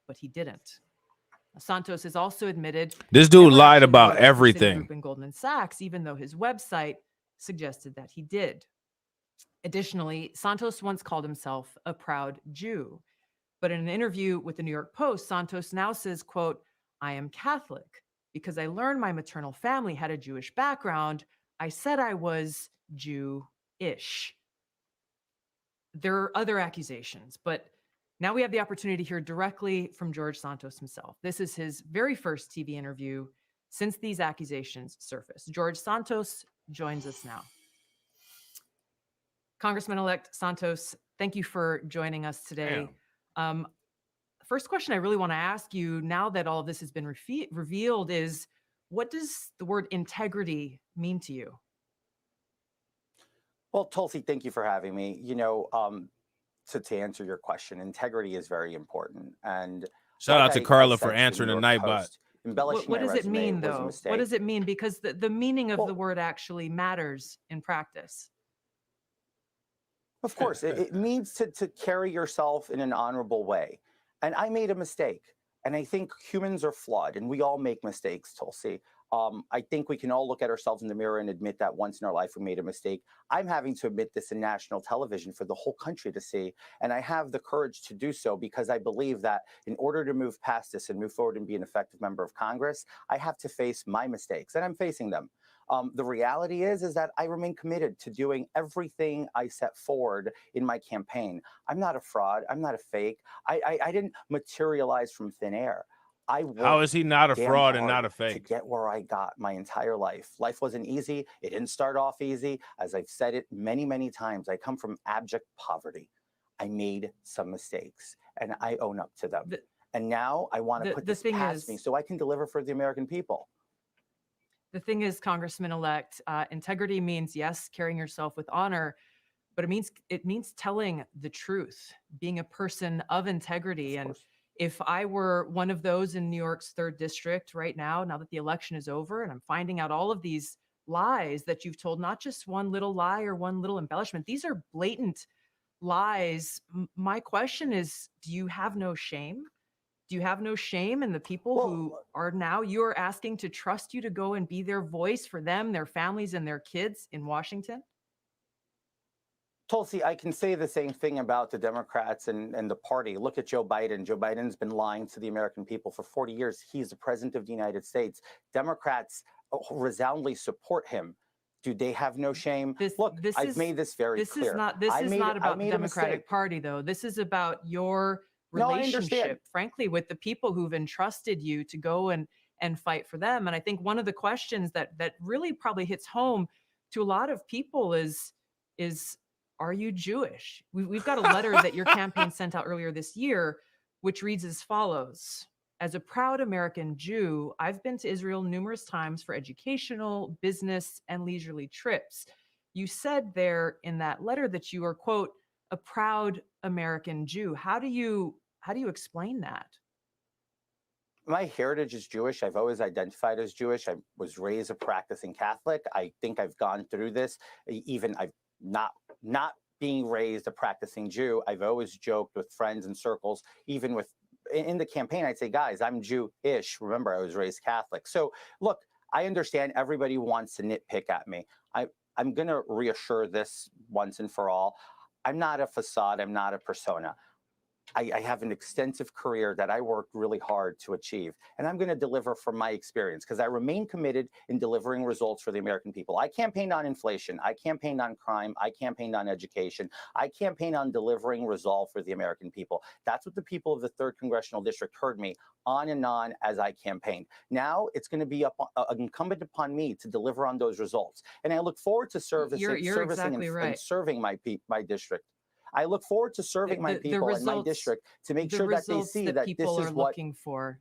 but he didn't. Now, Santos has also admitted This dude never lied actually about worked for everything. Citigroup and Goldman Sachs, even though his website suggested that he did. Additionally, Santos once called himself a proud Jew. But in an interview with the New York Post, Santos now says, quote, I am Catholic because I learned my maternal family had a Jewish background. I said I was Jew-ish. There are other accusations, but now we have the opportunity to hear directly from George Santos himself. This is his very first TV interview since these accusations surfaced. George Santos joins us now. Congressman-elect Santos, thank you for joining us today. First question I really want to ask you, now that all of this has been revealed, is what does the word integrity mean to you? Well, Tulsi, thank you for having me. You know, to answer your question, integrity is very important. And Shout out to Carla for said to the answering New the York Nightbot. Post, embellishing What my does it resume mean, was a though? mistake. What does it mean? Because the meaning of the word actually matters in practice. Of course, it means to carry yourself in an honorable way. And I made a mistake. And I think humans are flawed and we all make mistakes, Tulsi. I think we can all look at ourselves in the mirror and admit that once in our life we made a mistake. I'm having to admit this in national television for the whole country to see. And I have the courage to do so because I believe that in order to move past this and move forward and be an effective member of Congress, I have to face my mistakes, and I'm facing them. The reality is that I remain committed to doing everything I set forward in my campaign. I'm not a fraud. I'm not a fake. I didn't materialize from thin air. I How is he not a damn fraud and hard not a to fake? get where I got my entire life. Life wasn't easy. It didn't start off easy. As I've said it many, many times, I come from abject poverty. I made some mistakes and I own up to them. And now I want to put this past me so I can deliver for the American people. The thing is, Congressman-elect, integrity means, yes, carrying yourself with honor, but it means telling the truth, being a person of integrity. And if I were one of those in New York's 3rd district right now that the election is over, and I'm finding out all of these lies that you've told, not just one little lie or one little embellishment, these are blatant lies. My question is, do you have no shame? Do you have no shame in the people who are now you're asking to trust you to go and be their voice for them, their families, and their kids in Washington? Tulsi, I can say the same thing about the Democrats and the party. Look at Joe Biden. Joe Biden's been lying to the American people for 40 years. He's the president of the United States. Democrats resoundingly support him. Do they have no shame? Look, I've made this very clear. This is not about the Democratic Party, though. This is about your No, I understand. relationship, frankly, with the people who've entrusted you to go and fight for them. And I think one of the questions that really probably hits home to a lot of people is are you Jewish? We've got a letter that your campaign sent out earlier this year, which reads as follows. As a proud American Jew, I've been to Israel numerous times for educational, business, and leisurely trips. You said there in that letter that you are, quote, a proud American Jew. How do you explain that? My heritage is Jewish. I've always identified as Jewish. I was raised a practicing Catholic. I think I've gone through this. Even I've not being raised a practicing Jew. I've always joked with friends and circles, even in the campaign, I'd say, guys, I'm Jew-ish. Remember, I was raised Catholic. So look, I understand everybody wants to nitpick at me. I'm going to reassure this once and for all. I'm not a facade. I'm not a persona. I have an extensive career that I worked really hard to achieve, and I'm going to deliver from my experience because I remain committed in delivering results for the American people. I campaigned on inflation. I campaigned on crime. I campaigned on education. I campaigned on delivering resolve for the American people. That's what the people of the 3rd Congressional District heard me on and on as I campaigned. Now it's going to be incumbent upon me to deliver on those results, and I look forward to servicing and serving my district. I look forward to serving my people in my district to make sure that they see that this is what looking for.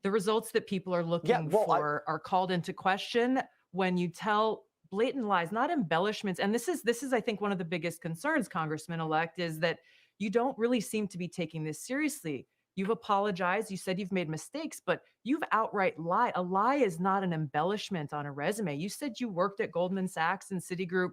The results that people are looking for are called into question when you tell blatant lies, not embellishments. And this is, I think, one of the biggest concerns, Congressman-elect, is that you don't really seem to be taking this seriously. You've apologized. You said you've made mistakes, but you've outright lied. A lie is not an embellishment on a resume. You said you worked at Goldman Sachs and Citigroup,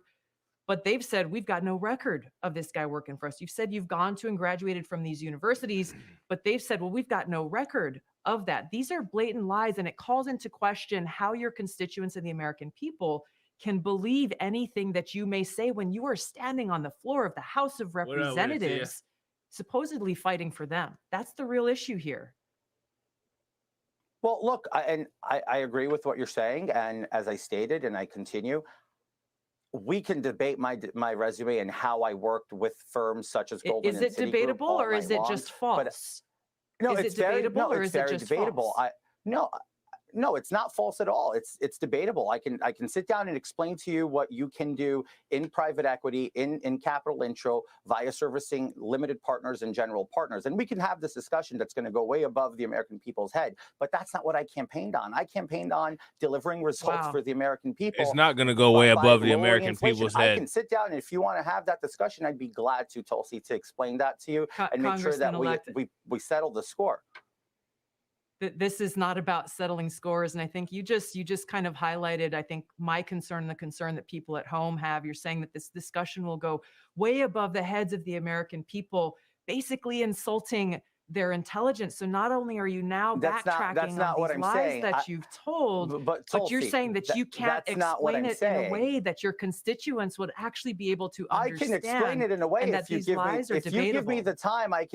but they've said, we've got no record of this guy working for us. You've said you've gone to and graduated from these universities, but they've said, well, we've got no record of that. These are blatant lies, and it calls into question how your constituents and the American people can believe anything that you may say when you are standing on the floor of the House of Representatives, supposedly fighting for them. That's the real issue here. Well, look, I agree with what you're saying. And as I stated, and I continue, we can debate my resume and how I worked with firms such as Goldman and Citigroup. Is it debatable or is it just false? No, is it's it debatable or it's is it very just debatable. false? No, it's not false at all. It's debatable. I can sit down and explain to you what you can do in private equity, in capital intro, via servicing limited partners and general partners. And we can have this discussion that's going to go way above the American people's head. But that's not what I campaigned on. I campaigned on delivering results for the American people. It's not going to go way above the American inflation. people's I head. can sit down, and if you want to have that discussion, I'd be glad to, Tulsi, to explain that to you and make sure that we settle the score. This is not about settling scores. And I think you just kind of highlighted, I think, my concern, the concern that people at home have. You're saying that this discussion will go way above the heads of the American people, basically insulting their intelligence. So not only are you now backtracking on these lies that you've told, but you're saying that you can't explain it in a way that your constituents would actually be able to understand. I can explain it in a way and that these lies are debatable. If you give me the time, I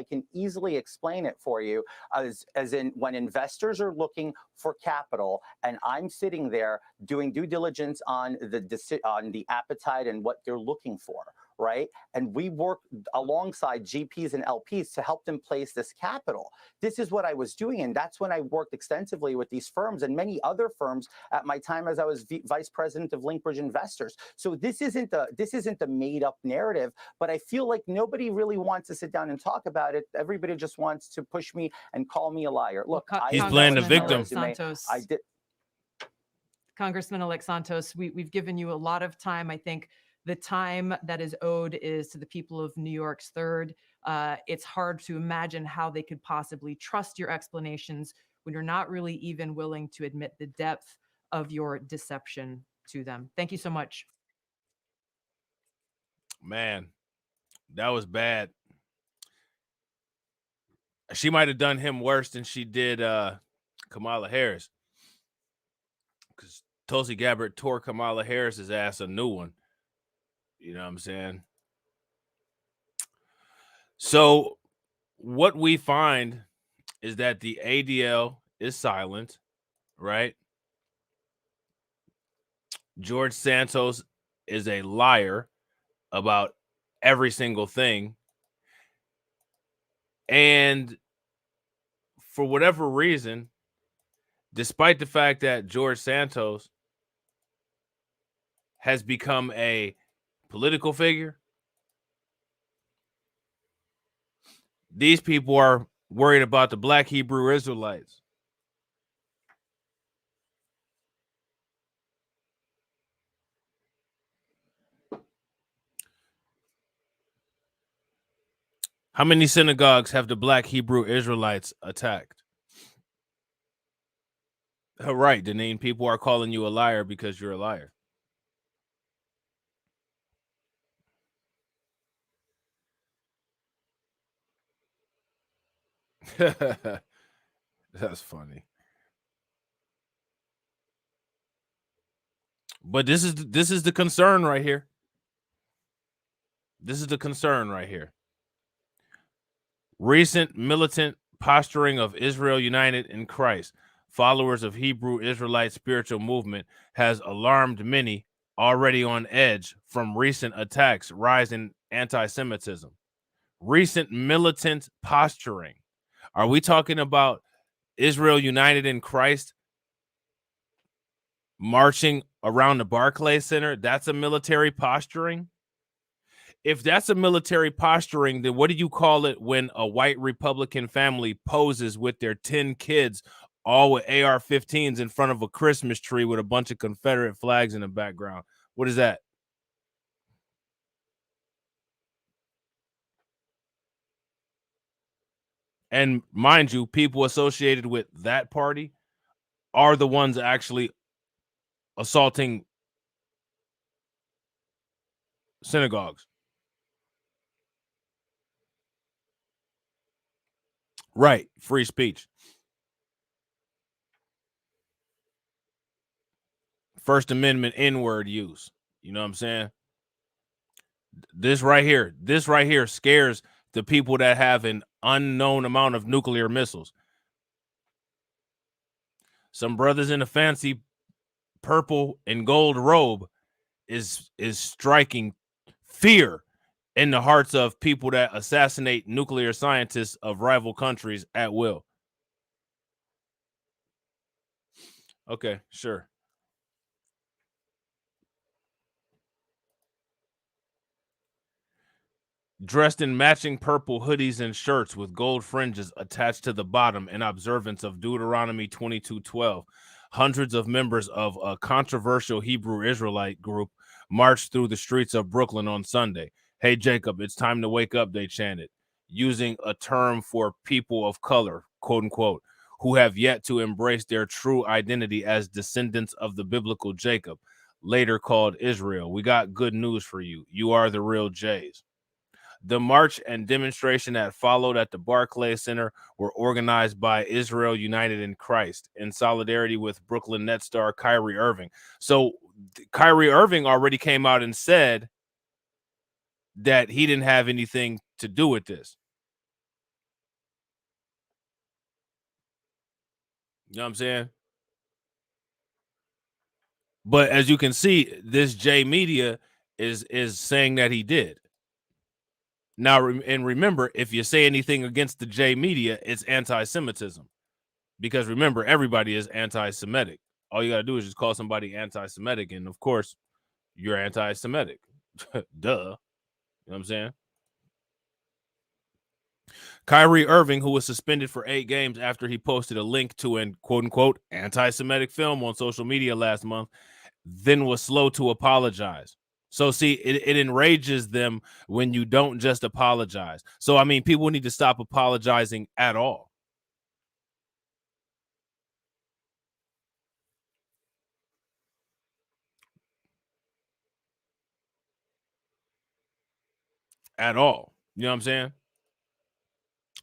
can easily explain it for you, as in when investors are looking for capital and I'm sitting there doing due diligence on the appetite and what they're looking for. Right. And we work alongside GPs and LPs to help them place this capital. This is what I was doing. And that's when I worked extensively with these firms and many other firms at my time as I was vice president of Linkbridge Investors. So this isn't a made up narrative, but I feel like nobody really wants to sit down and talk about it. Everybody just wants to push me and call me a liar. Look, he's playing the victim. Santos. I did. Congressman-elect Santos, we've given you a lot of time. I think the time that is owed is to the people of New York's 3rd. It's hard to imagine how they could possibly trust your explanations when you're not really even willing to admit the depth of your deception to them. Thank you so much. Man, that was bad. She might have done him worse than she did Kamala Harris, because Tulsi Gabbard tore Kamala Harris's ass a new one. You know what I'm saying? So what we find is that the ADL is silent, right? George Santos is a liar about every single thing. And for whatever reason, despite the fact that George Santos has become a political figure, these people are worried about the Black Hebrew Israelites. How many synagogues have the Black Hebrew Israelites attacked? Right, Deneen, people are calling you a liar because you're a liar. That's funny. But this is the concern right here. This is the concern right here. Recent militant posturing of Israel United in Christ, followers of Hebrew Israelite spiritual movement, has alarmed many already on edge from recent attacks, rise in anti-Semitism. Recent militant posturing. Are we talking about Israel United in Christ marching around the Barclays Center? That's a military posturing? If that's a military posturing, then what do you call it when a white Republican family poses with their 10 kids, all with AR-15s in front of a Christmas tree with a bunch of Confederate flags in the background? What is that? And mind you, people associated with that party are the ones actually assaulting synagogues. Right. Free speech. First Amendment N-word use. You know what I'm saying? This right here scares the people that have an unknown amount of nuclear missiles. Some brothers in a fancy purple and gold robe is striking fear in the hearts of people that assassinate nuclear scientists of rival countries at will. Okay, sure. Dressed in matching purple hoodies and shirts with gold fringes attached to the bottom in observance of Deuteronomy 22:12, hundreds of members of a controversial Hebrew Israelite group marched through the streets of Brooklyn on Sunday. "Hey, Jacob, it's time to wake up," they chanted, using a term for people of color, quote unquote, who have yet to embrace their true identity as descendants of the biblical Jacob, later called Israel. "We got good news for you. You are the real Jays." The march and demonstration that followed at the Barclays Center were organized by Israel United in Christ in solidarity with Brooklyn Nets star Kyrie Irving. So Kyrie Irving already came out and said that he didn't have anything to do with this. You know what I'm saying? But as you can see, this J Media is saying that he did. Now, and remember, if you say anything against the J Media, it's anti-Semitism. Because remember, everybody is anti-Semitic. All you got to do is just call somebody anti-Semitic, and of course, you're anti-Semitic. Duh. You know what I'm saying? Kyrie Irving, who was suspended for 8 games after he posted a link to an quote-unquote anti-Semitic film on social media last month, then was slow to apologize. So see, it enrages them when you don't just apologize. So I mean, people need to stop apologizing at all. At all. You know what I'm saying?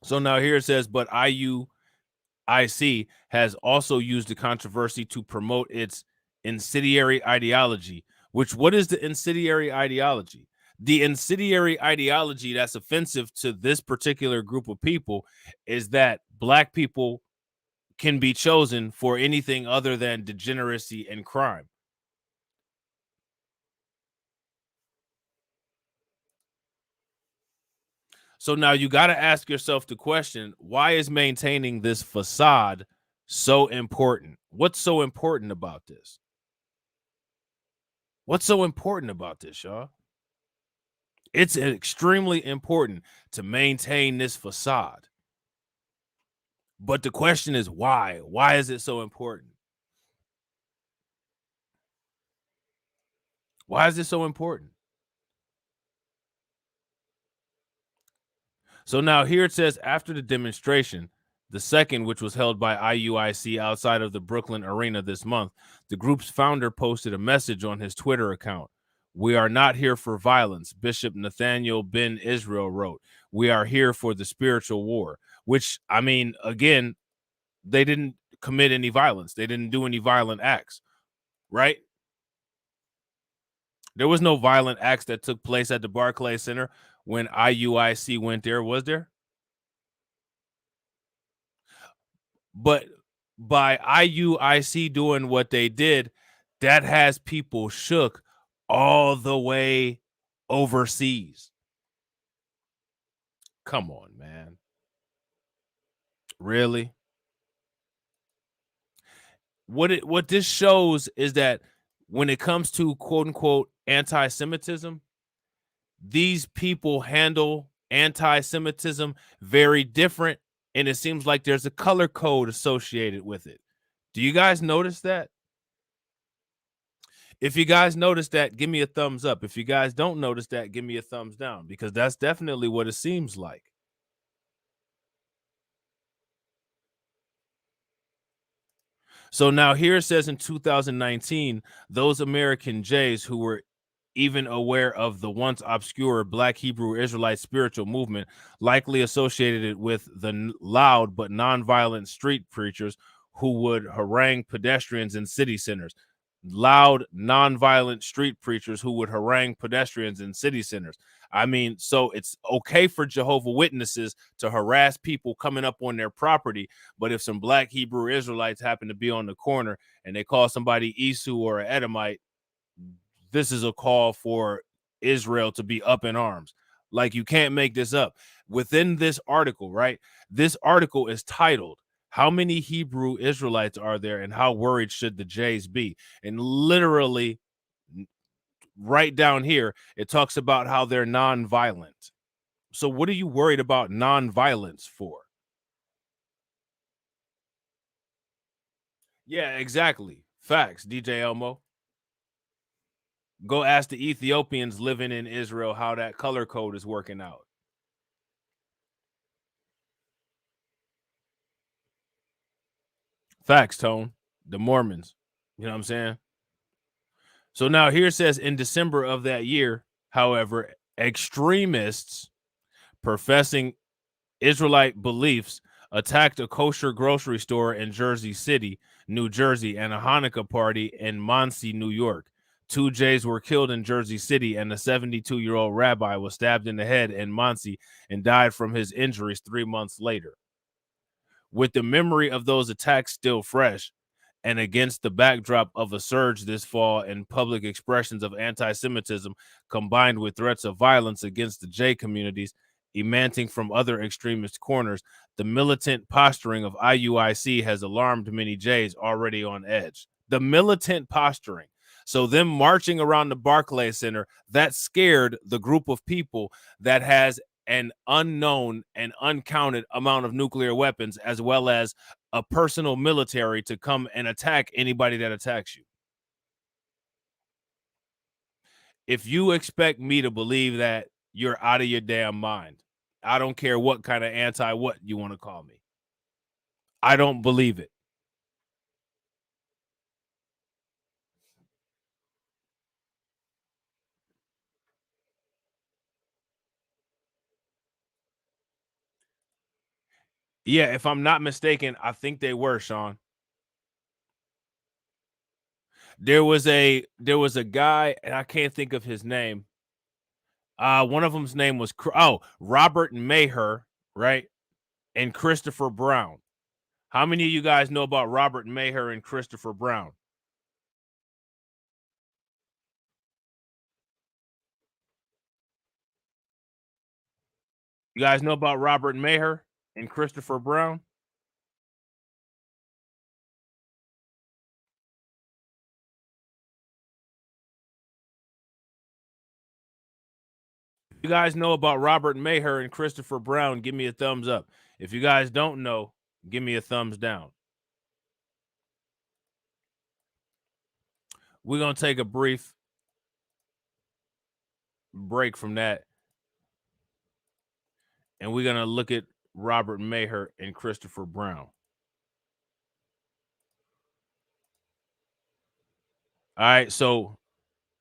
So now here it says, but IUIC has also used the controversy to promote its incendiary ideology. Which, what is the incendiary ideology? The incendiary ideology that's offensive to this particular group of people is that Black people can be chosen for anything other than degeneracy and crime. So now you got to ask yourself the question, why is maintaining this facade so important? What's so important about this? What's so important about this, y'all? It's extremely important to maintain this facade. But the question is why? Why is it so important? Why is it so important? So now here it says, after the demonstration, the second, which was held by IUIC outside of the Brooklyn Arena this month, the group's founder posted a message on his Twitter account. "We are not here for violence," Bishop Nathaniel Ben Israel wrote. "We are here for the spiritual war," which, I mean, again, they didn't commit any violence. They didn't do any violent acts, right? There was no violent acts that took place at the Barclays Center when IUIC went there, was there? But by IUIC doing what they did, that has people shook all the way overseas. Come on, man. Really? What this shows is that when it comes to quote unquote anti-Semitism, these people handle anti-Semitism very different, and it seems like there's a color code associated with it. Do you guys notice that? If you guys notice that, give me a thumbs up. If you guys don't notice that, give me a thumbs down, because that's definitely what it seems like. So now here it says in 2019, those American Jays who were even aware of the once obscure Black Hebrew Israelite spiritual movement likely associated it with the loud but nonviolent street preachers who would harangue pedestrians in city centers. Loud, nonviolent street preachers who would harangue pedestrians in city centers. I mean, so it's okay for Jehovah's Witnesses to harass people coming up on their property, but if some Black Hebrew Israelites happen to be on the corner and they call somebody Esau or an Edomite, this is a call for Israel to be up in arms. Like, you can't make this up. Within this article, right? This article is titled, "How many Hebrew Israelites are there and how worried should the Jays be?" And literally right down here, it talks about how they're nonviolent. So what are you worried about nonviolence for? Yeah, exactly. Facts, DJ Elmo. Go ask the Ethiopians living in Israel how that color code is working out. Facts, Tone. The Mormons. You know what I'm saying? So now here it says in December of that year, however, extremists professing Israelite beliefs attacked a kosher grocery store in Jersey City, New Jersey, and a Hanukkah party in Monsey, New York. 2 Jays were killed in Jersey City, and a 72-year-old rabbi was stabbed in the head in Monsey and died from his injuries 3 months later. With the memory of those attacks still fresh, and against the backdrop of a surge this fall in public expressions of anti-Semitism combined with threats of violence against the J communities emanating from other extremist corners, the militant posturing of IUIC has alarmed many Jays already on edge. The militant posturing. So them marching around the Barclays Center, that scared the group of people that has an unknown and uncounted amount of nuclear weapons, as well as a personal military to come and attack anybody that attacks you. If you expect me to believe that, you're out of your damn mind. I don't care what kind of anti-what you want to call me. I don't believe it. Yeah, if I'm not mistaken, I think they were, Sean. There was a guy, and I can't think of his name. One of them's name was Robert Maher, right? And Christopher Brown. How many of you guys know about Robert Maher and Christopher Brown? You guys know about Robert Maher and Christopher Brown? You guys know about Robert Maher and Christopher Brown, give me a thumbs up. If you guys don't know, give me a thumbs down. We're going to take a brief break from that, and we're going to look at Robert Maher and Christopher Brown. All right, so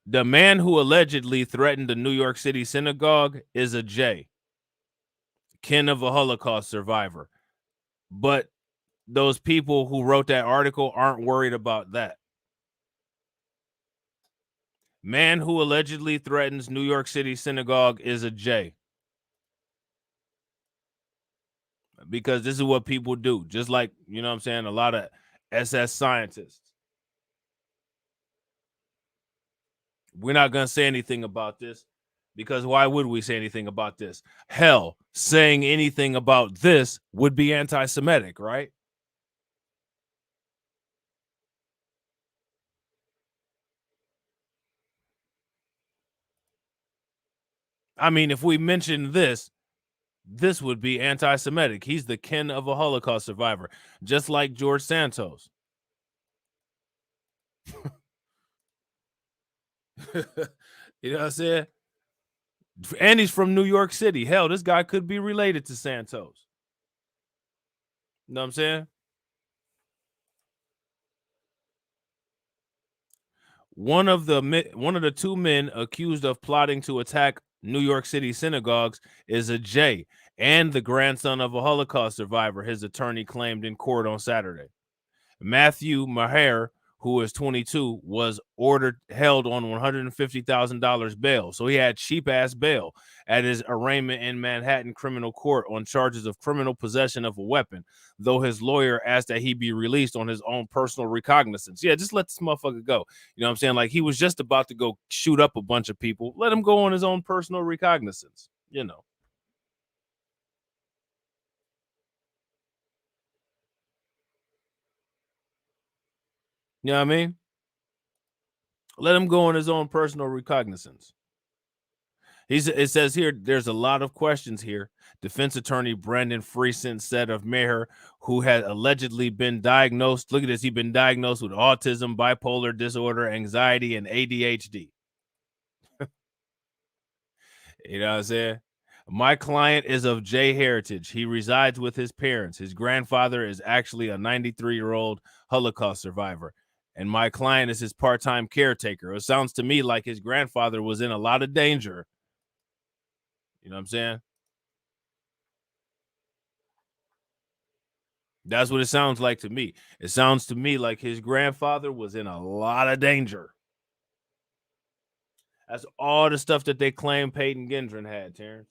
the man who allegedly threatened the New York City synagogue is a J, kin of a Holocaust survivor. But those people who wrote that article aren't worried about that. Man who allegedly threatens New York City synagogue is a J. Because this is what people do. Just like, you know what I'm saying, a lot of SS scientists. We're not going to say anything about this because why would we say anything about this? Hell, saying anything about this would be anti-Semitic, right? I mean, if we mention this would be anti-Semitic. He's the kin of a Holocaust survivor, just like George Santos. You know what I'm saying? And he's from New York City. Hell, this guy could be related to Santos. You know what I'm saying? One of the two men accused of plotting to attack New York City synagogues is a J and the grandson of a Holocaust survivor, his attorney claimed in court on Saturday. Matthew Maher, who is 22, was held on $150,000 bail. So he had cheap-ass bail at his arraignment in Manhattan criminal court on charges of criminal possession of a weapon, though his lawyer asked that he be released on his own personal recognizance. Yeah, just let this motherfucker go. You know what I'm saying? Like, he was just about to go shoot up a bunch of people. Let him go on his own personal recognizance, you know. You know what I mean? Let him go on his own personal recognizance. It says here, there's a lot of questions here. Defense attorney Brendan Friesen said of Maher, who had allegedly been diagnosed, look at this, he'd been diagnosed with autism, bipolar disorder, anxiety, and ADHD. You know what I'm saying? My client is of J heritage. He resides with his parents. His grandfather is actually a 93-year-old Holocaust survivor. And my client is his part-time caretaker. It sounds to me like his grandfather was in a lot of danger. You know what I'm saying? That's what it sounds like to me. It sounds to me like his grandfather was in a lot of danger. That's all the stuff that they claim Peyton Gendron had, Terrence.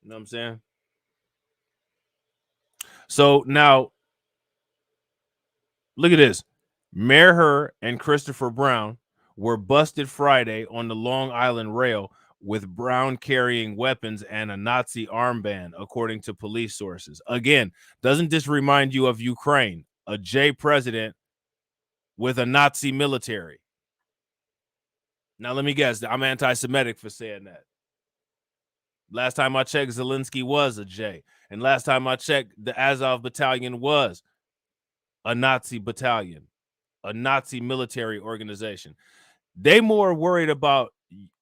You know what I'm saying? So now, look at this. Maher and Christopher Brown were busted Friday on the Long Island Rail with Brown carrying weapons and a Nazi armband, according to police sources. Again, doesn't this remind you of Ukraine? A J president with a Nazi military. Now, let me guess. I'm anti-Semitic for saying that. Last time I checked, Zelensky was a J. And last time I checked, the Azov battalion was a Nazi battalion, a Nazi military organization. They more worried about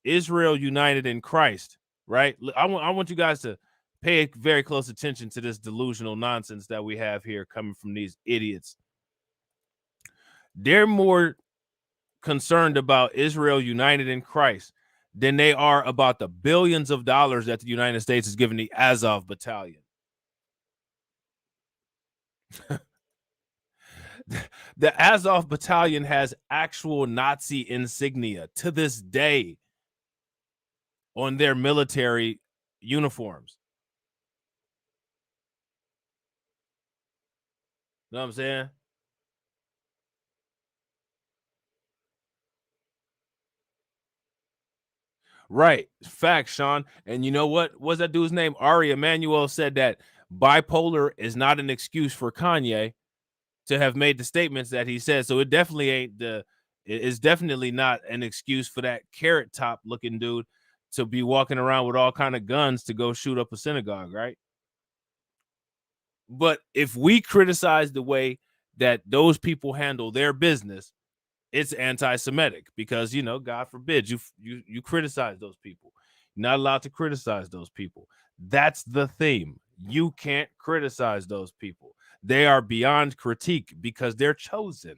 Israel united in Christ, right? I want you guys to pay very close attention to this delusional nonsense that we have here coming from these idiots. They're more concerned about Israel united in Christ than they are about the billions of dollars that the United States is giving the Azov battalion. The Azov battalion has actual Nazi insignia to this day on their military uniforms. You know what I'm saying? Right. Fact, Sean. And you know what? What's that dude's name? Ari Emanuel said that bipolar is not an excuse for Kanye to have made the statements that he said. So it definitely ain't it's definitely not an excuse for that carrot top looking dude to be walking around with all kind of guns to go shoot up a synagogue, right? But if we criticize the way that those people handle their business, it's anti-Semitic because, you know, God forbid you criticize those people. You're not allowed to criticize those people. That's the theme. You can't criticize those people. They are beyond critique because they're chosen.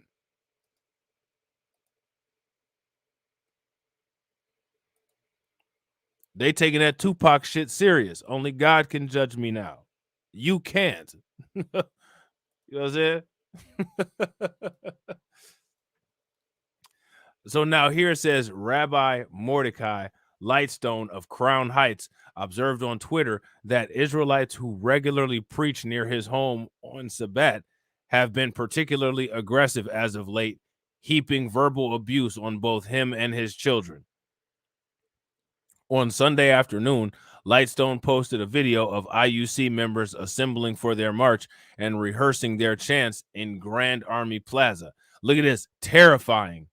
They taking that Tupac shit serious. Only God can judge me now. You can't. You know what I'm saying? So now here it says Rabbi Mordecai Lightstone of Crown Heights observed on Twitter that Israelites who regularly preach near his home on Sabbat have been particularly aggressive as of late, heaping verbal abuse on both him and his children. On Sunday afternoon, Lightstone posted a video of IUC members assembling for their march and rehearsing their chants in Grand Army Plaza. Look at this. Terrifying.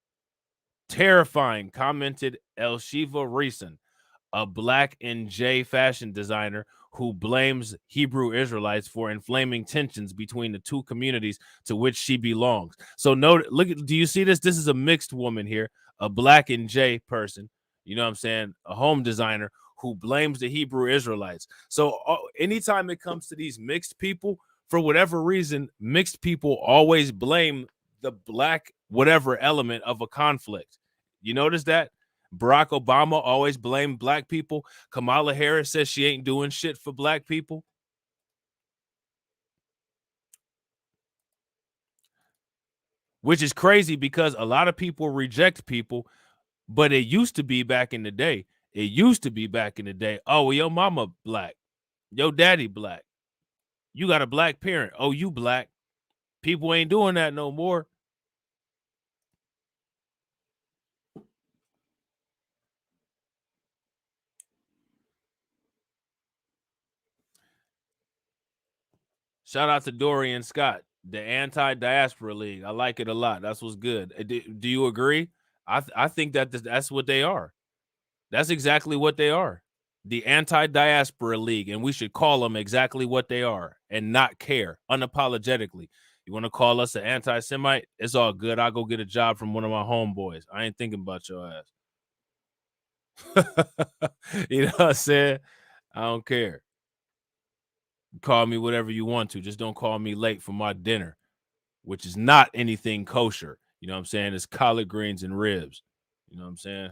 Terrifying, commented El Shiva Reason, a Black and J fashion designer who blames Hebrew Israelites for inflaming tensions between the two communities to which she belongs. So note, look, do you see this? This is a mixed woman here, a Black and J person, you know what I'm saying? A home designer who blames the Hebrew Israelites. So anytime it comes to these mixed people, for whatever reason, mixed people always blame the Black whatever element of a conflict. You notice that? Barack Obama always blamed Black people. Kamala Harris says she ain't doing shit for Black people. Which is crazy because a lot of people reject people, but it used to be back in the day. It used to be back in the day. Oh, well, your mama Black. Your daddy Black. You got a Black parent. Oh, you Black. People ain't doing that no more. Shout out to Dorian Scott, the Anti Diaspora League. I like it a lot. That's what's good. Do you agree? I think that that's what they are. That's exactly what they are. The Anti Diaspora League, and we should call them exactly what they are and not care unapologetically. You want to call us an anti-Semite? It's all good. I'll go get a job from one of my homeboys. I ain't thinking about your ass. You know what I'm saying? I don't care. Call me whatever you want to. Just don't call me late for my dinner, which is not anything kosher. You know what I'm saying? It's collard greens and ribs. You know what I'm saying?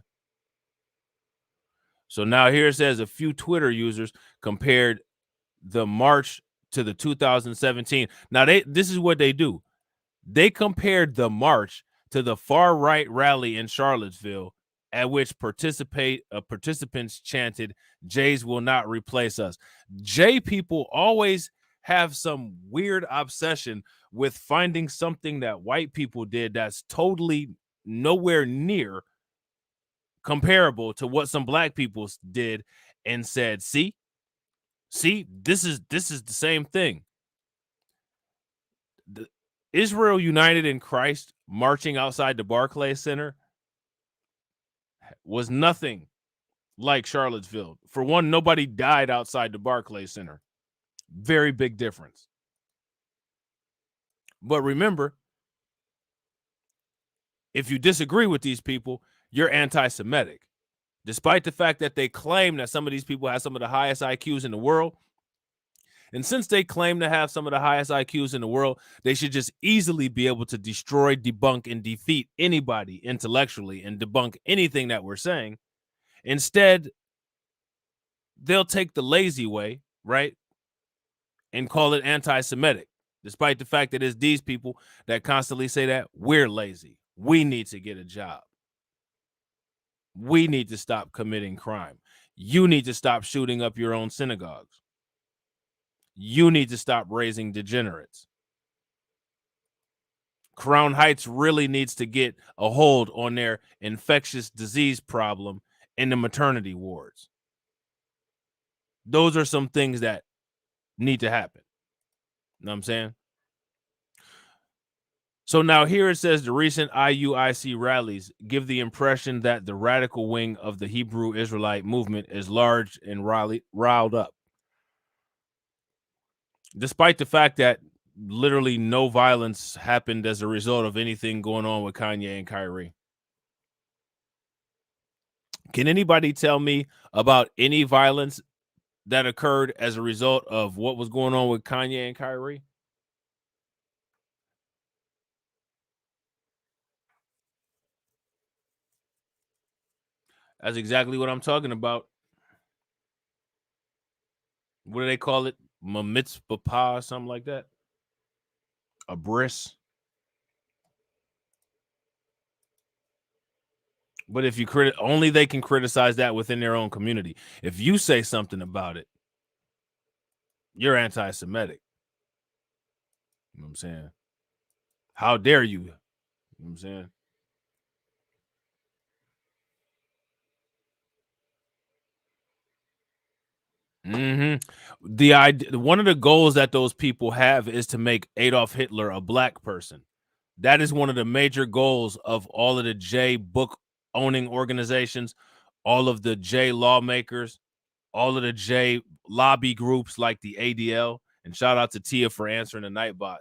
So now here it says a few Twitter users compared the march to the 2017. Now this is what they do. They compared the march to the far right rally in Charlottesville, at which participants chanted, "Jays will not replace us." Jay people always have some weird obsession with finding something that white people did that's totally nowhere near comparable to what some Black people did, and said, see, this is the same thing. Israel United in Christ marching outside the Barclays Center was nothing like Charlottesville. For one, nobody died outside the Barclays Center. Very big difference. But remember, if you disagree with these people, you're anti-Semitic. Despite the fact that they claim that some of these people have some of the highest IQs in the world, and since they claim to have some of the highest IQs in the world, they should just easily be able to destroy, debunk, and defeat anybody intellectually and debunk anything that we're saying. Instead, they'll take the lazy way, right, and call it anti-Semitic, despite the fact that it's these people that constantly say that we're lazy. We need to get a job. We need to stop committing crime. You need to stop shooting up your own synagogues. You need to stop raising degenerates. Crown Heights really needs to get a hold on their infectious disease problem in the maternity wards. Those are some things that need to happen. You know what I'm saying? So now here it says the recent IUIC rallies give the impression that the radical wing of the Hebrew Israelite movement is large and riled up. Despite the fact that literally no violence happened as a result of anything going on with Kanye and Kyrie. Can anybody tell me about any violence that occurred as a result of what was going on with Kanye and Kyrie? That's exactly what I'm talking about. What do they call it? Mitzvah or something like that? A bris. But if you only they can criticize that within their own community. If you say something about it, you're anti-Semitic. You know what I'm saying? How dare you? You know what I'm saying? The idea, one of the goals that those people have is to make Adolf Hitler a black person. That is one of the major goals of all of the J book owning organizations, all of the J lawmakers, all of the J lobby groups like the ADL. And shout out to Tia for answering the Nightbot.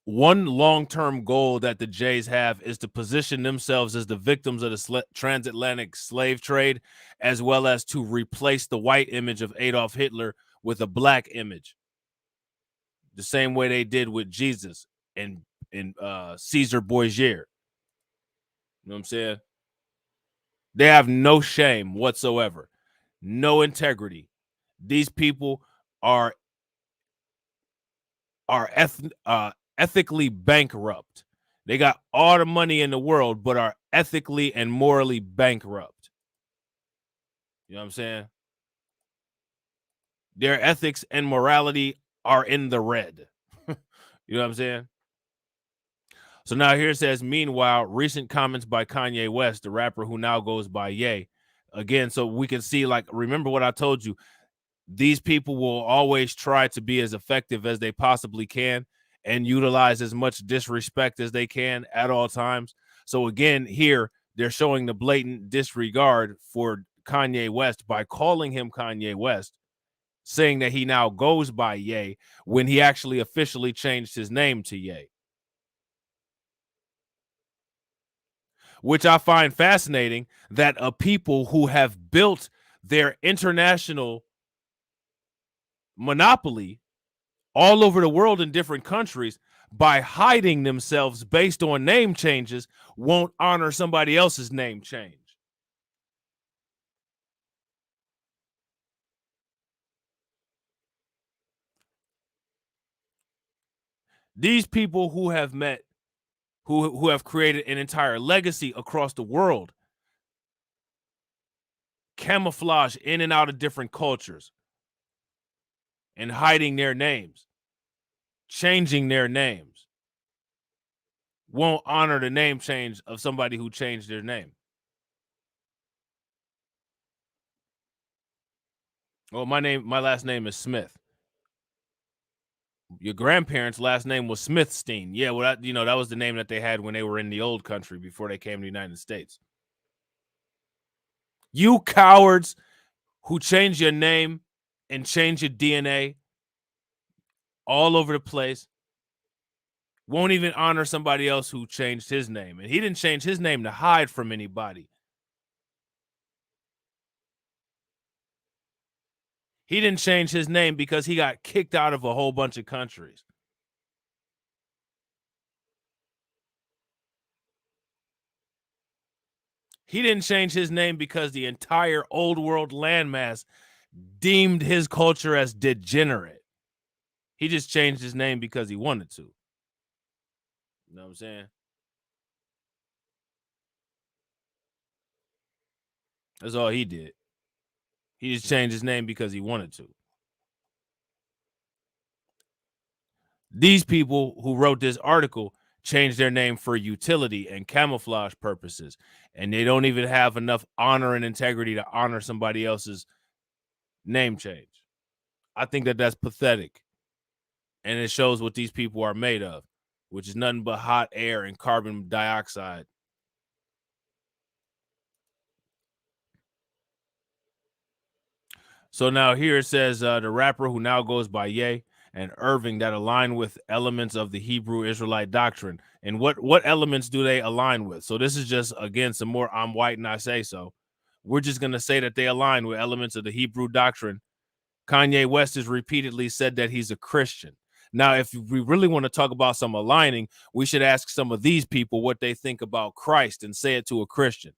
One long-term goal that the Jays have is to position themselves as the victims of the transatlantic slave trade, as well as to replace the white image of Adolf Hitler with a black image, the same way they did with Jesus and Caesar Borgia. You know what I'm saying? They have no shame whatsoever, no integrity. These people are ethically bankrupt. They got all the money in the world, but are ethically and morally bankrupt. You know what I'm saying? Their ethics and morality are in the red. You know what I'm saying? So now here it says, meanwhile, recent comments by Kanye West, the rapper who now goes by Ye. Again, so we can see, like, remember what I told you. These people will always try to be as effective as they possibly can and utilize as much disrespect as they can at all times. So again, here they're showing the blatant disregard for Kanye West by calling him Kanye West, saying that he now goes by Ye when he actually officially changed his name to Ye. Which I find fascinating, that a people who have built their international monopoly all over the world in different countries by hiding themselves based on name changes won't honor somebody else's name change. These people who have met, who have created an entire legacy across the world, camouflage in and out of different cultures and hiding their names, changing their names, won't honor the name change of somebody who changed their name. Well, my last name is Smith. Your grandparents' last name was Smithstein. Yeah, well, that was the name that they had when they were in the old country before they came to the United States. You cowards who change your name and change your DNA all over the place won't even honor somebody else who changed his name. And he didn't change his name to hide from anybody. He didn't change his name because he got kicked out of a whole bunch of countries. He didn't change his name because the entire old world landmass deemed his culture as degenerate. He just changed his name because he wanted to. You know what I'm saying? That's all he did. He just changed his name because he wanted to. These people who wrote this article changed their name for utility and camouflage purposes, and they don't even have enough honor and integrity to honor somebody else's name change. I think that that's pathetic, and it shows what these people are made of, which is nothing but hot air and carbon dioxide. So now here it says the rapper who now goes by Ye and Irving that align with elements of the Hebrew Israelite doctrine. And what elements do they align with? So this is just, again, some more I'm white and I say so. We're just going to say that they align with elements of the Hebrew doctrine. Kanye West has repeatedly said that he's a Christian. Now, if we really want to talk about some aligning, we should ask some of these people what they think about Christ and say it to a Christian.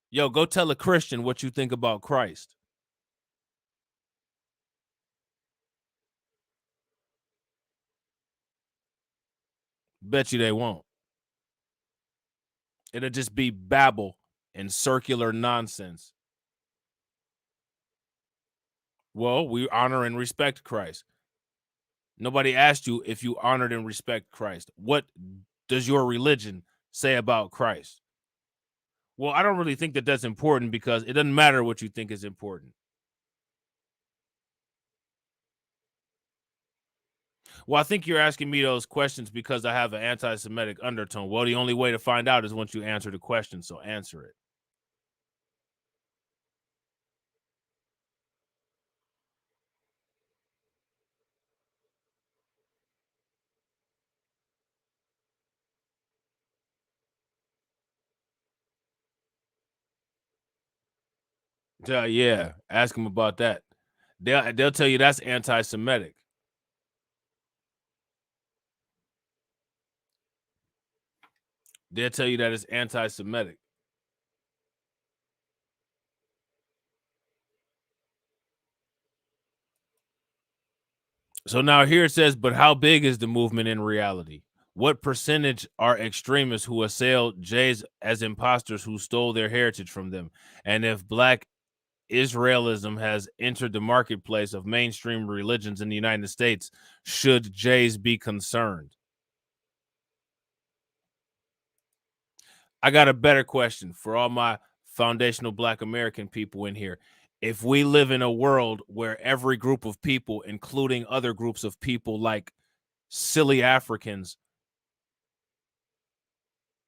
Yo, go tell a Christian what you think about Christ. Bet you they won't. It'll just be babble and circular nonsense. Well, we honor and respect Christ. Nobody asked you if you honored and respect Christ. What does your religion say about Christ? Well, I don't really think that that's important because it doesn't matter what you think is important. Well, I think you're asking me those questions because I have an anti-Semitic undertone. Well, the only way to find out is once you answer the question, so answer it. Yeah, ask them about that. They'll tell you that's anti-Semitic. They'll tell you that it's anti-Semitic. So now here it says, but how big is the movement in reality? What percentage are extremists who assailed Jays as imposters who stole their heritage from them? And if Black Israelism has entered the marketplace of mainstream religions in the United States, should Jays be concerned? I got a better question for all my foundational Black American people in here. If we live in a world where every group of people, including other groups of people like silly Africans,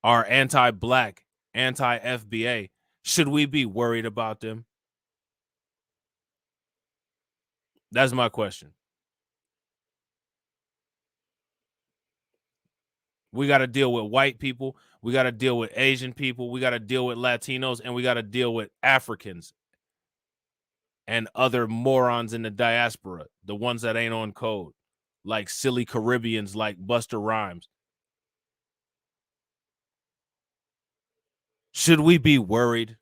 are anti-Black, anti-FBA, should we be worried about them? That's my question. We got to deal with white people. We got to deal with Asian people. We got to deal with Latinos, and we got to deal with Africans and other morons in the diaspora, the ones that ain't on code, like silly Caribbeans like Buster Rhymes. Should we be worried?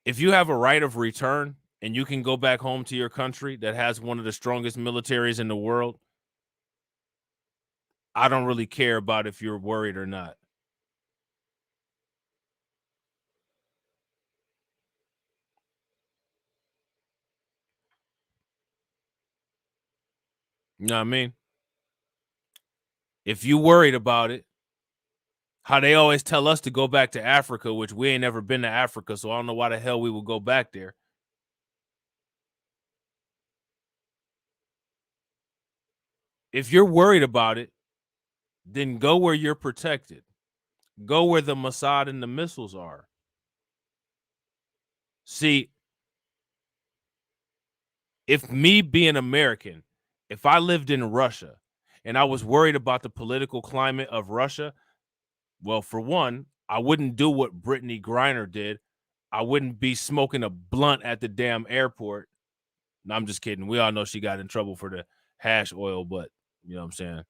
If you have a right of return and you can go back home to your country that has one of the strongest militaries in the world, I don't really care about if you're worried or not. You know what I mean? If you worried about it, how they always tell us to go back to Africa, which we ain't never been to Africa, so I don't know why the hell we would go back there. If you're worried about it, then go where you're protected. Go where the Mossad and the missiles are. See, if me being American, if I lived in Russia and I was worried about the political climate of Russia, well, for one, I wouldn't do what Brittany Griner did. I wouldn't be smoking a blunt at the damn airport. No, I'm just kidding. We all know she got in trouble for the hash oil, but you know what I'm saying?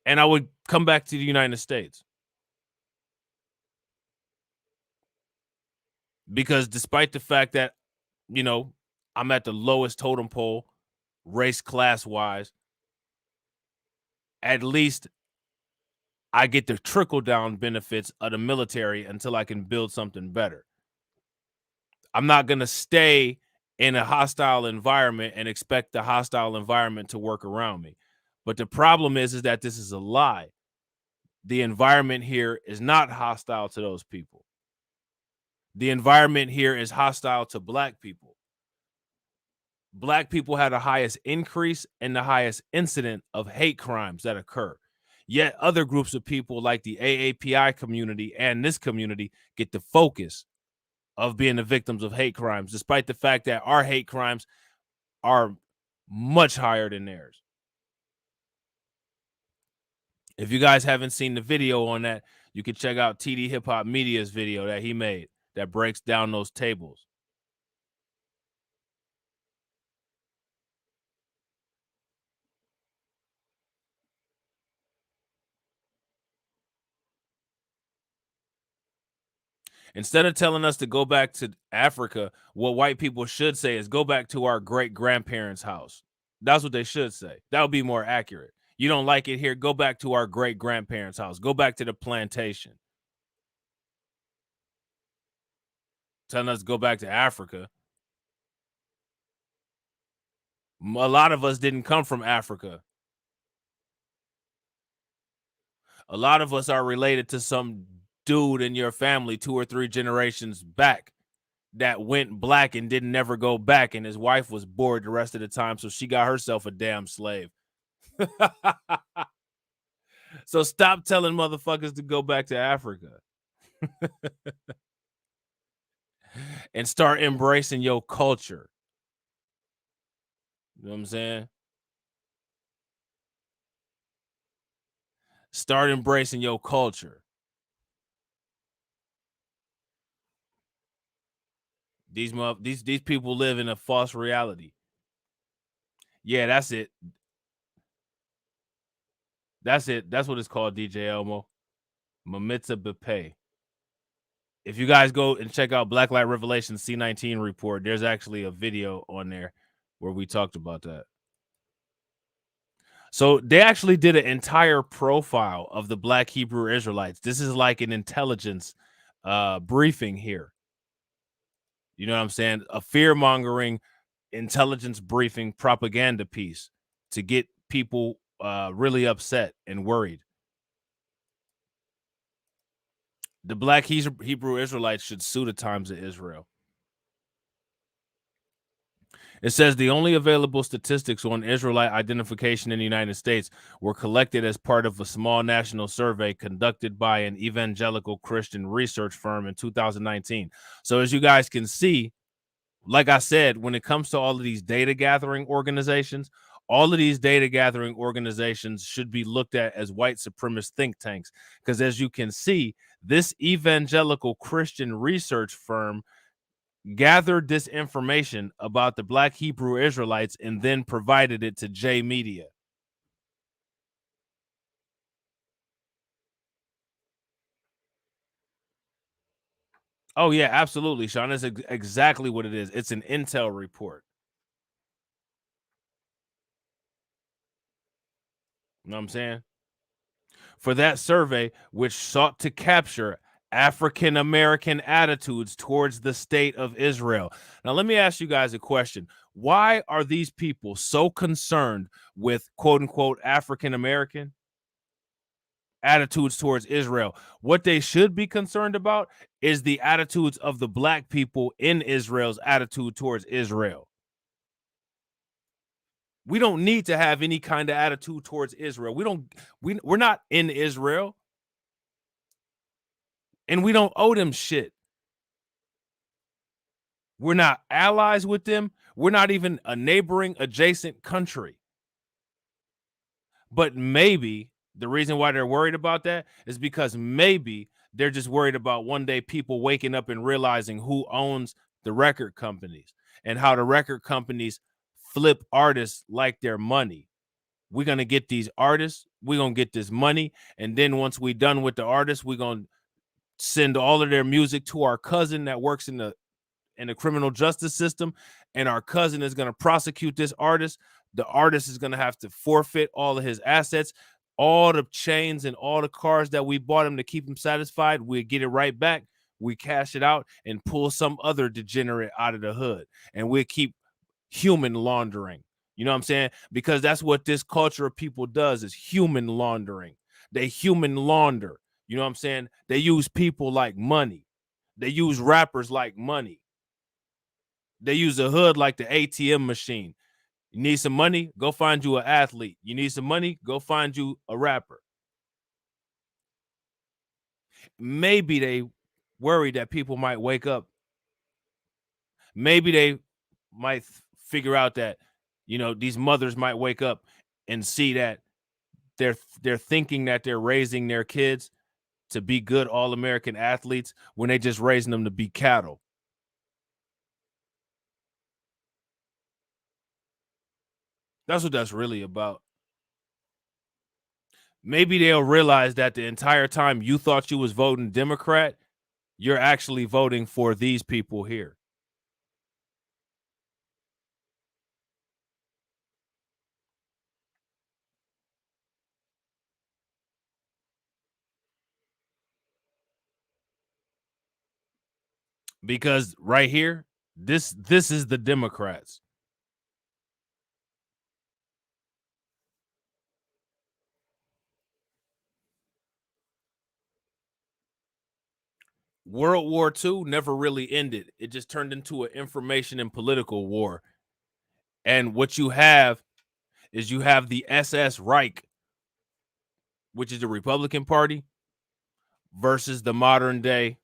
And I would come back to the United States. Because despite the fact that, you know, I'm at the lowest totem pole, race class wise, at least I get the trickle down benefits of the military until I can build something better. I'm not going to stay in a hostile environment and expect the hostile environment to work around me. But the problem is that this is a lie. The environment here is not hostile to those people. The environment here is hostile to Black people. Black people had the highest increase and the highest incident of hate crimes that occur. Yet other groups of people like the AAPI community and this community get the focus of being the victims of hate crimes, despite the fact that our hate crimes are much higher than theirs. If you guys haven't seen the video on that, you can check out TD Hip Hop Media's video that he made that breaks down those tables. Instead of telling us to go back to Africa, what white people should say is go back to our great grandparents' house. That's what they should say. That would be more accurate. You don't like it here, go back to our great grandparents' house. Go back to the plantation. Telling us to go back to Africa. A lot of us didn't come from Africa. A lot of us are related to some dude in your family 2 or 3 generations back that went black and didn't never go back, and his wife was bored the rest of the time, so she got herself a damn slave. So stop telling motherfuckers to go back to Africa. And start embracing your culture. You know what I'm saying? Start embracing your culture. These people live in a false reality. Yeah, that's it. That's it. That's what it's called, DJ Elmo. Mamitza Bepe. If you guys go and check out Blacklight Revelation C19 report, there's actually a video on there where we talked about that. So they actually did an entire profile of the Black Hebrew Israelites. This is like an intelligence briefing here. You know what I'm saying? A fear-mongering intelligence briefing propaganda piece to get people really upset and worried. The Black Hebrew Israelites should sue the Times of Israel. It says the only available statistics on Israelite identification in the United States were collected as part of a small national survey conducted by an evangelical Christian research firm in 2019. So as you guys can see, like I said, when it comes to all of these data gathering organizations, all of these data gathering organizations should be looked at as white supremacist think tanks. Because as you can see, this evangelical Christian research firm gathered this information about the Black Hebrew Israelites and then provided it to J Media. Oh, yeah, absolutely, Sean. That's exactly what it is. It's an intel report. You know what I'm saying? For that survey, which sought to capture African American attitudes towards the state of Israel. Now, let me ask you guys a question. Why are these people so concerned with quote unquote African American attitudes towards Israel? What they should be concerned about is the attitudes of the Black people in Israel's attitude towards Israel. We don't need to have any kind of attitude towards Israel. We're not in Israel. And we don't owe them shit. We're not allies with them. We're not even a neighboring adjacent country. But maybe the reason why they're worried about that is because maybe they're just worried about one day people waking up and realizing who owns the record companies and how the record companies flip artists like their money. We're going to get these artists. We're going to get this money. And then once we're done with the artists, we're going to send all of their music to our cousin that works in the criminal justice system, and our cousin is going to prosecute this artist. The artist is going to have to forfeit all of his assets, all the chains and all the cars that we bought him to keep him satisfied. We get it right back. We cash it out and pull some other degenerate out of the hood, and we keep human laundering. You know what I'm saying? Because that's what this culture of people does, is human laundering. They human launder. You know what I'm saying? They use people like money. They use rappers like money. They use the hood like the ATM machine. You need some money? Go find you an athlete. You need some money? Go find you a rapper. Maybe they worry that people might wake up. Maybe they might figure out that, you know, these mothers might wake up and see that they're thinking that they're raising their kids to be good all-American athletes when they just raising them to be cattle. That's what that's really about. Maybe they'll realize that the entire time you thought you was voting Democrat, you're actually voting for these people here. Because right here, this is the Democrats. World War II never really ended. It just turned into an information and political war. And what you have is you have the SS Reich, which is the Republican Party, versus the modern day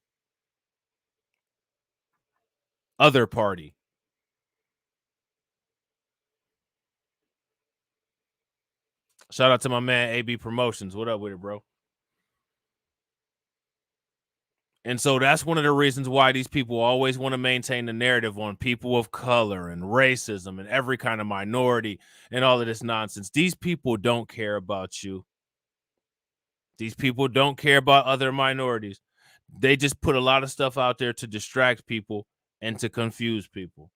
other party. Shout out to my man AB Promotions. What up with it, bro? And so that's one of the reasons why these people always want to maintain the narrative on people of color and racism and every kind of minority and all of this nonsense. These people don't care about you. These people don't care about other minorities. They just put a lot of stuff out there to distract people and to confuse people.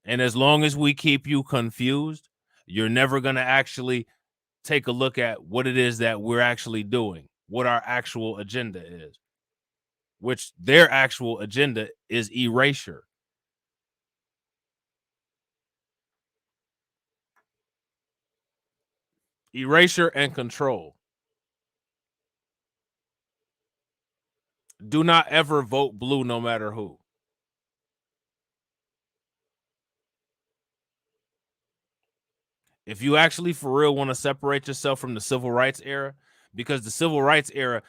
And as long as we keep you confused, you're never going to actually take a look at what it is that we're actually doing, what our actual agenda is, which their actual agenda is erasure. Erasure and control. Do not ever vote blue no matter who. If you actually for real want to separate yourself from the civil rights era, because the civil rights era,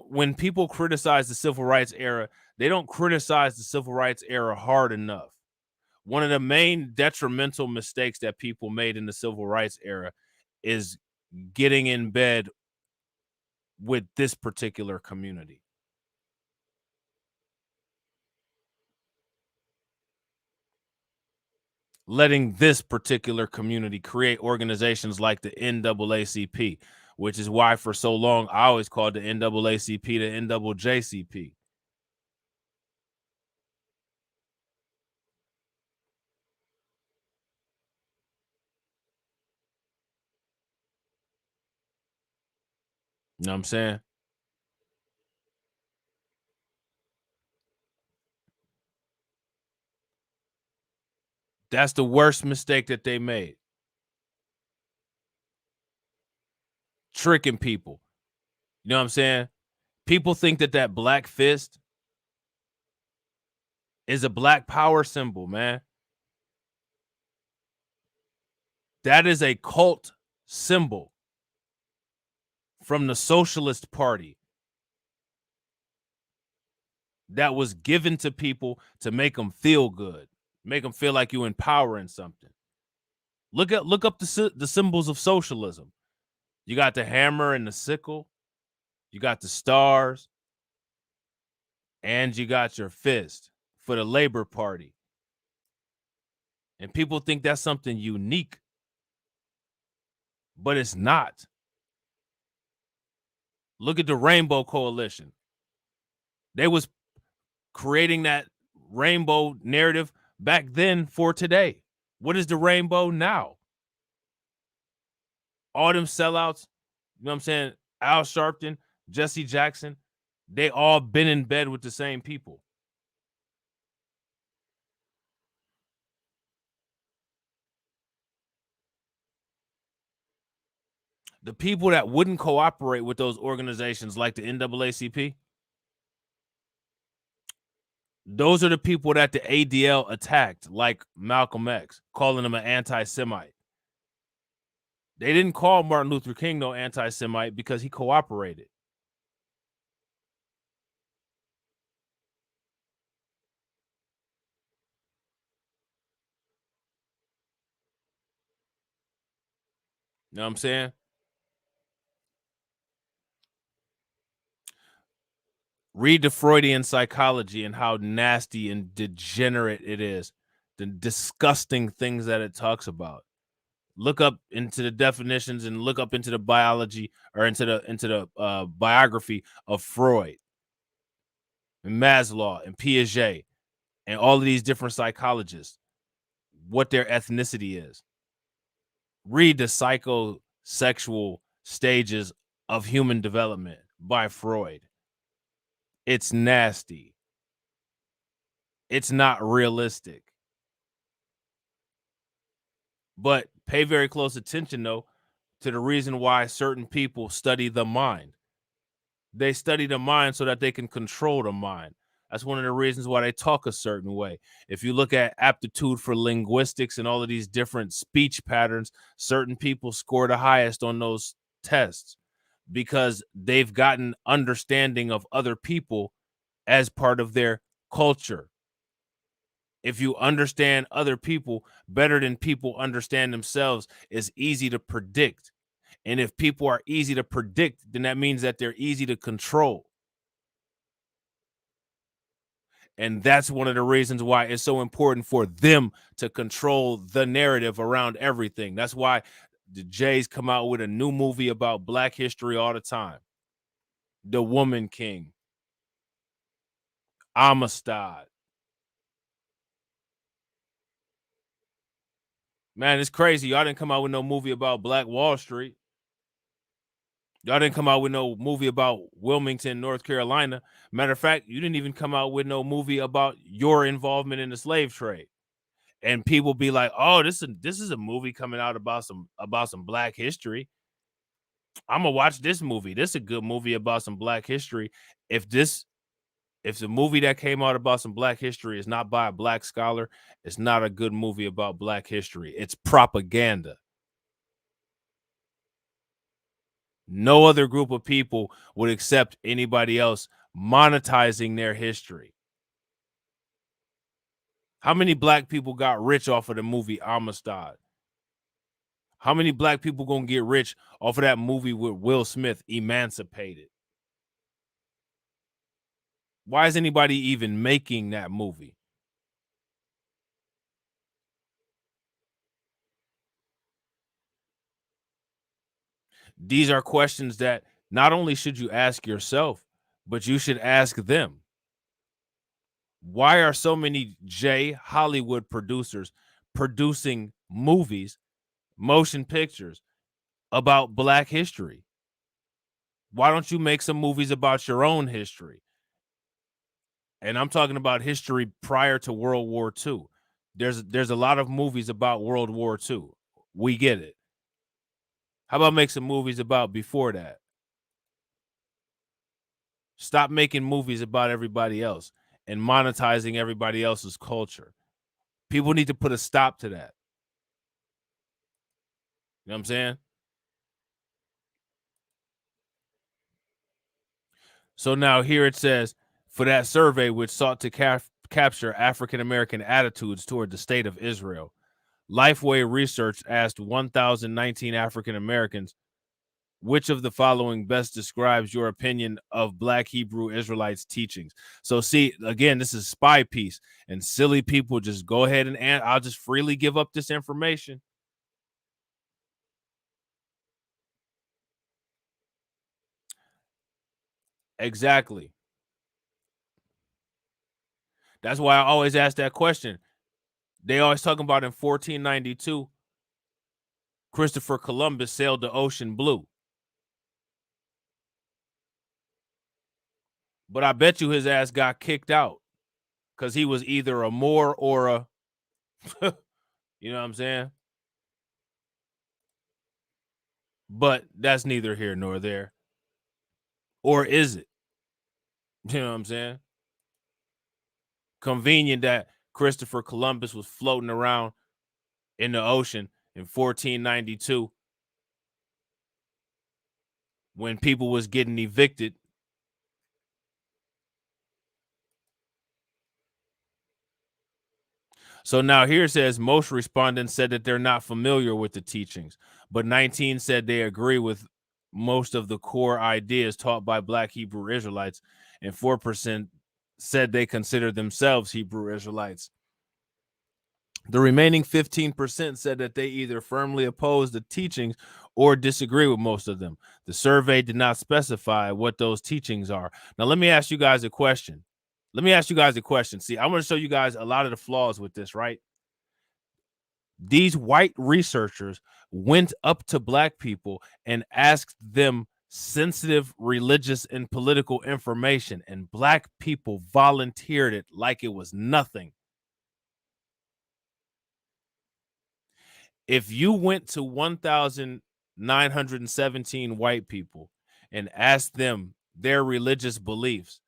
when people criticize the civil rights era, they don't criticize the civil rights era hard enough. One of the main detrimental mistakes that people made in the civil rights era is getting in bed with this particular community. Letting this particular community create organizations like the NAACP, which is why for so long I always called the NAACP the NAAJCP. You know what I'm saying? That's the worst mistake that they made. Tricking people. You know what I'm saying? People think that black fist is a black power symbol, man. That is a cult symbol from the Socialist Party that was given to people to make them feel good, make them feel like you're empowering something. Look up the symbols of socialism. You got the hammer and the sickle, you got the stars, and you got your fist for the Labor Party. And people think that's something unique, but it's not. Look at the Rainbow Coalition. They was creating that rainbow narrative back then for today. What is the rainbow now? All them sellouts, you know what I'm saying? Al Sharpton, Jesse Jackson, they all been in bed with the same people. The people that wouldn't cooperate with those organizations like the NAACP, those are the people that the ADL attacked, like Malcolm X, calling him an anti-Semite. They didn't call Martin Luther King no anti-Semite because he cooperated. You know what I'm saying? Read the Freudian psychology and how nasty and degenerate it is. The disgusting things that it talks about. Look up into the definitions and look up into the biology or into the biography of Freud and Maslow and Piaget and all of these different psychologists, what their ethnicity is. Read the psychosexual stages of human development by Freud. It's nasty. It's not realistic. But pay very close attention, though, to the reason why certain people study the mind. They study the mind so that they can control the mind. That's one of the reasons why they talk a certain way. If you look at aptitude for linguistics and all of these different speech patterns, certain people score the highest on those tests because they've gotten understanding of other people as part of their culture. If you understand other people better than people understand themselves, it's easy to predict. And if people are easy to predict, then that means that they're easy to control. And that's one of the reasons why it's so important for them to control the narrative around everything. That's why the Jays come out with a new movie about Black history all the time. The Woman King. Amistad. Man, it's crazy. Y'all didn't come out with no movie about Black Wall Street. Y'all didn't come out with no movie about Wilmington, North Carolina. Matter of fact, you didn't even come out with no movie about your involvement in the slave trade. And people be like, "Oh, this is a movie coming out about some Black history. I'm gonna watch this movie. This is a good movie about some Black history." If the movie that came out about some Black history is not by a Black scholar, it's not a good movie about Black history. It's propaganda. No other group of people would accept anybody else monetizing their history. How many Black people got rich off of the movie Amistad? How many Black people gonna get rich off of that movie with Will Smith, Emancipated? Why is anybody even making that movie? These are questions that not only should you ask yourself, but you should ask them. Why are so many Hollywood producers producing movies, motion pictures about Black history? Why don't you make some movies about your own history? And I'm talking about history prior to World War II. There's a lot of movies about World War II. We get it. How about make some movies about before that? Stop making movies about everybody else and monetizing everybody else's culture. People need to put a stop to that. You know what I'm saying? So now here it says, for that survey which sought to capture African-American attitudes toward the state of Israel, Lifeway Research asked 1,019 African-Americans, which of the following best describes your opinion of Black Hebrew Israelites' teachings? So see, again, this is spy piece, and silly people just go ahead and I'll just freely give up this information. Exactly. That's why I always ask that question. They always talking about in 1492, Christopher Columbus sailed the ocean blue. But I bet you his ass got kicked out because he was either a Moor or a, you know what I'm saying? But that's neither here nor there. Or is it? You know what I'm saying? Convenient that Christopher Columbus was floating around in the ocean in 1492 when people was getting evicted. So now here it says most respondents said that they're not familiar with the teachings, but 19 said they agree with most of the core ideas taught by Black Hebrew Israelites, and 4% said they consider themselves Hebrew Israelites. The remaining 15% said that they either firmly oppose the teachings or disagree with most of them. The survey did not specify what those teachings are. Now, let me ask you guys a question. See, I'm going to show you guys a lot of the flaws with this, right? These white researchers went up to Black people and asked them sensitive religious and political information, and black people volunteered it like it was nothing. If you went to 1,917 white people and asked them their religious beliefs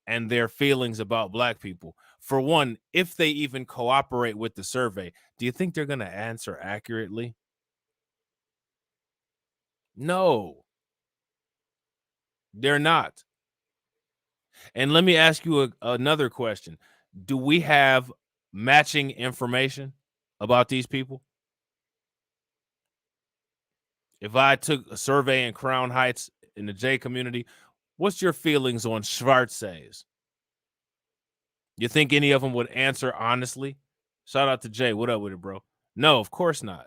and their feelings about black people, for one, if they even cooperate with the survey, do you think they're going to answer accurately? No, they're not. And let me ask you another question. Do we have matching information about these people? If I took a survey in Crown Heights in the J community, what's your feelings on Schwarzes? You think any of them would answer honestly? Shout out to Jay. What up with it, bro? No, of course not.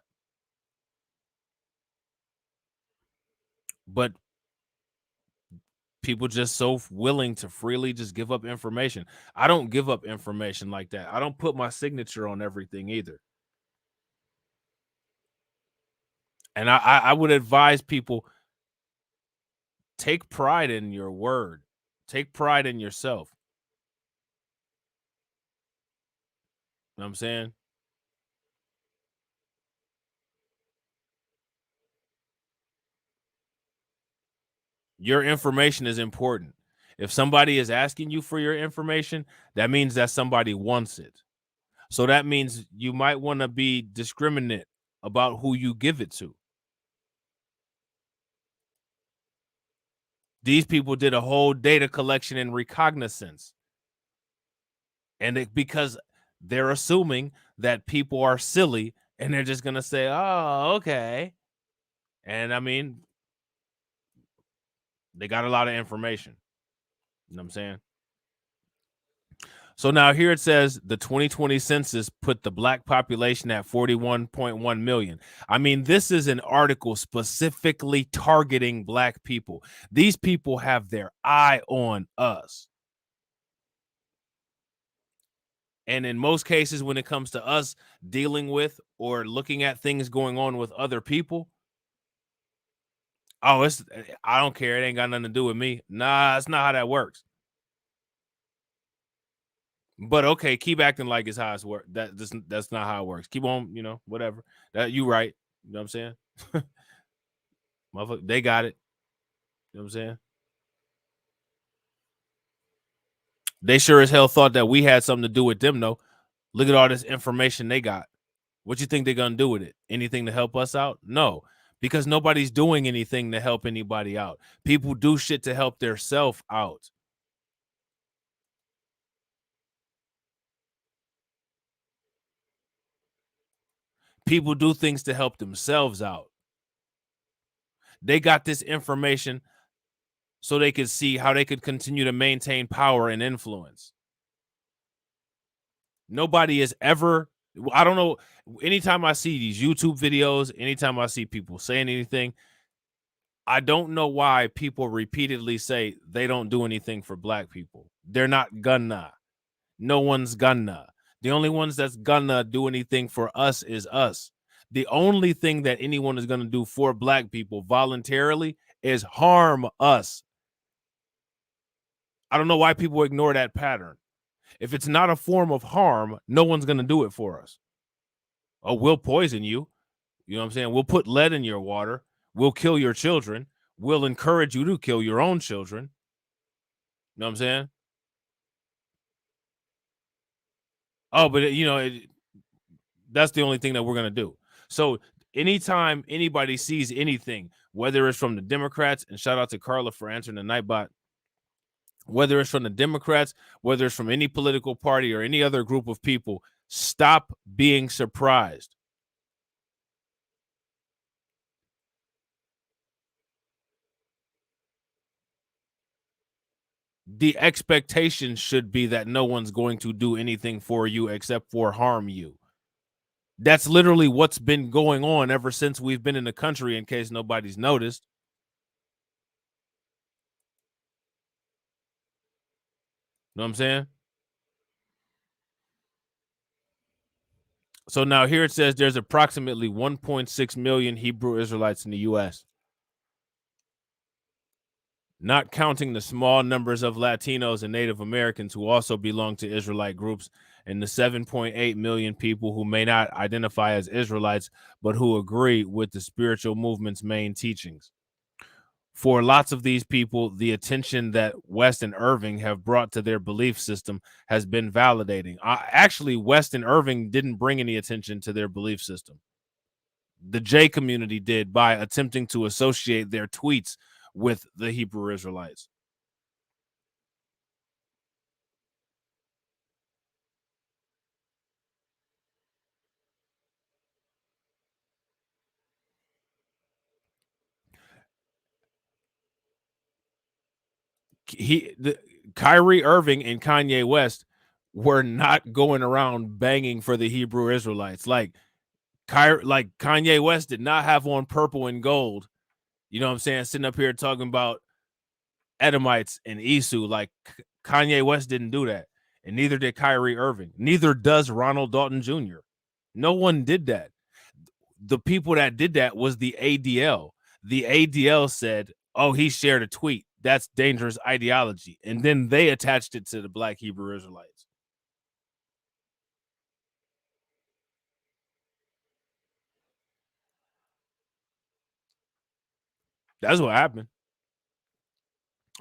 But people just so willing to freely just give up information. I don't give up information like that. I don't put my signature on everything either. And I would advise people, take pride in your word. Take pride in yourself. You know what I'm saying? Your information is important. If somebody is asking you for your information, that means that somebody wants it. So that means you might want to be discriminate about who you give it to. These people did a whole data collection and recognizance. And because they're assuming that people are silly and they're just going to say, oh, okay. And I mean, they got a lot of information. You know what I'm saying? So now here it says the 2020 census put the black population at 41.1 million. I mean, this is an article specifically targeting black people. These people have their eye on us. And in most cases, when it comes to us dealing with or looking at things going on with other people, oh, I don't care. It ain't got nothing to do with me. Nah, that's not how that works. But okay, keep acting like it's how it's work. That's not how it works. Keep on, whatever. That you right. You know what I'm saying? Motherfucker, they got it. You know what I'm saying? They sure as hell thought that we had something to do with them, though. Look at all this information they got. What you think they're gonna do with it? Anything to help us out? No, because nobody's doing anything to help anybody out. People do shit to help their self out. People do things to help themselves out. They got this information so they could see how they could continue to maintain power and influence. Nobody is ever, I don't know, anytime I see these YouTube videos, anytime I see people saying anything, I don't know why people repeatedly say they don't do anything for black people. They're not gonna. No one's gonna. The only ones that's gonna do anything for us is us. The only thing that anyone is gonna do for black people voluntarily is harm us. I don't know why people ignore that pattern. If it's not a form of harm, no one's gonna do it for us. Oh, we'll poison you. You know what I'm saying? We'll put lead in your water. We'll kill your children. We'll encourage you to kill your own children. You know what I'm saying? Oh, but that's the only thing that we're going to do. So anytime anybody sees anything, whether it's from the Democrats, and shout out to Carla for answering the Nightbot, whether it's from the Democrats, whether it's from any political party or any other group of people, stop being surprised. The expectation should be that no one's going to do anything for you except for harm you. That's literally what's been going on ever since we've been in the country, in case nobody's noticed. Know what I'm saying? So now here it says there's approximately 1.6 million Hebrew Israelites in the U.S. not counting the small numbers of Latinos and Native Americans who also belong to Israelite groups, and the 7.8 million people who may not identify as Israelites, but who agree with the spiritual movement's main teachings. For lots of these people, the attention that West and Irving have brought to their belief system has been validating. Actually, West and Irving didn't bring any attention to their belief system. The J community did by attempting to associate their tweets with the Hebrew Israelites. Kyrie Irving and Kanye West were not going around banging for the Hebrew Israelites. Like Kanye West did not have on purple and gold. You know what I'm saying? Sitting up here talking about Edomites and Esau. Like Kanye West didn't do that. And neither did Kyrie Irving. Neither does Ronald Dalton Jr. No one did that. The people that did that was the ADL. The ADL said, oh, he shared a tweet. That's dangerous ideology. And then they attached it to the Black Hebrew Israelites. That's what happened.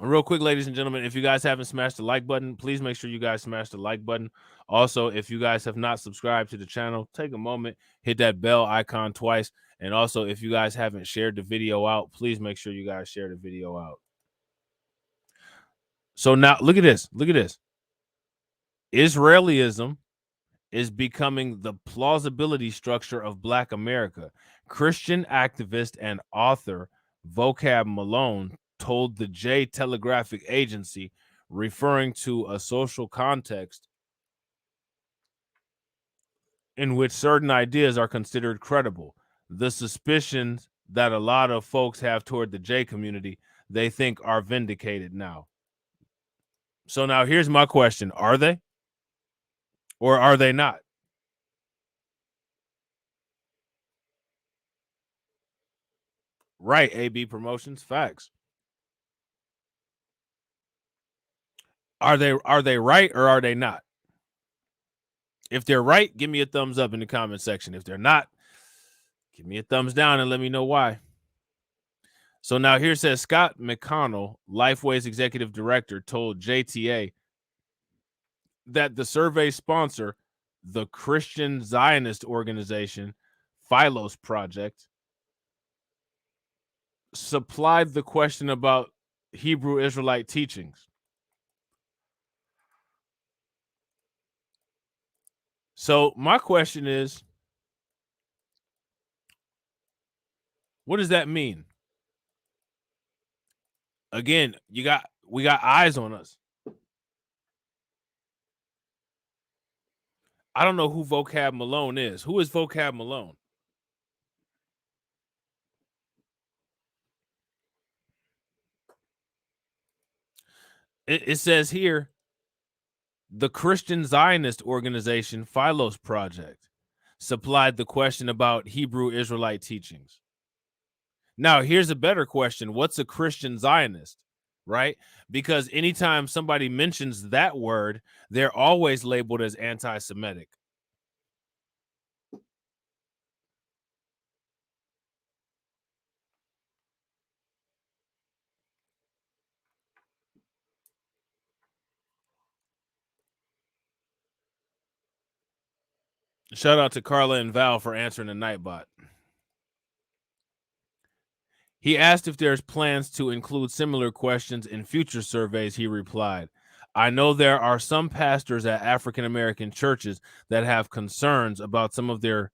Real quick, ladies and gentlemen, if you guys haven't smashed the like button, please make sure you guys smash the like button. Also, if you guys have not subscribed to the channel, take a moment, hit that bell icon twice. And also, if you guys haven't shared the video out, please make sure you guys share the video out. So now look at this. Look at this. Israelism is becoming the plausibility structure of Black America. Christian activist and author Vocab Malone told the J Telegraphic Agency, referring to a social context in which certain ideas are considered credible. The suspicions that a lot of folks have toward the J community, they think are vindicated now. So now here's my question. Are they? Or are they not? Right, AB Promotions, facts. Are they right or are they not? If they're right, give me a thumbs up in the comment section. If they're not, give me a thumbs down and let me know why. So now here says Scott McConnell, Lifeway's executive director, told JTA that the survey sponsor, the Christian Zionist organization Philos Project, supplied the question about Hebrew Israelite teachings. So my question is, what does that mean? Again, we got eyes on us. I don't know who Vocab Malone is. Who is Vocab Malone? It says here, the Christian Zionist organization Philos Project supplied the question about Hebrew Israelite teachings. Now, here's a better question. What's a Christian Zionist, right? Because anytime somebody mentions that word, they're always labeled as anti-Semitic. Shout out to Carla and Val for answering the Nightbot. He asked if there's plans to include similar questions in future surveys. He replied, I know there are some pastors at African-American churches that have concerns about some of their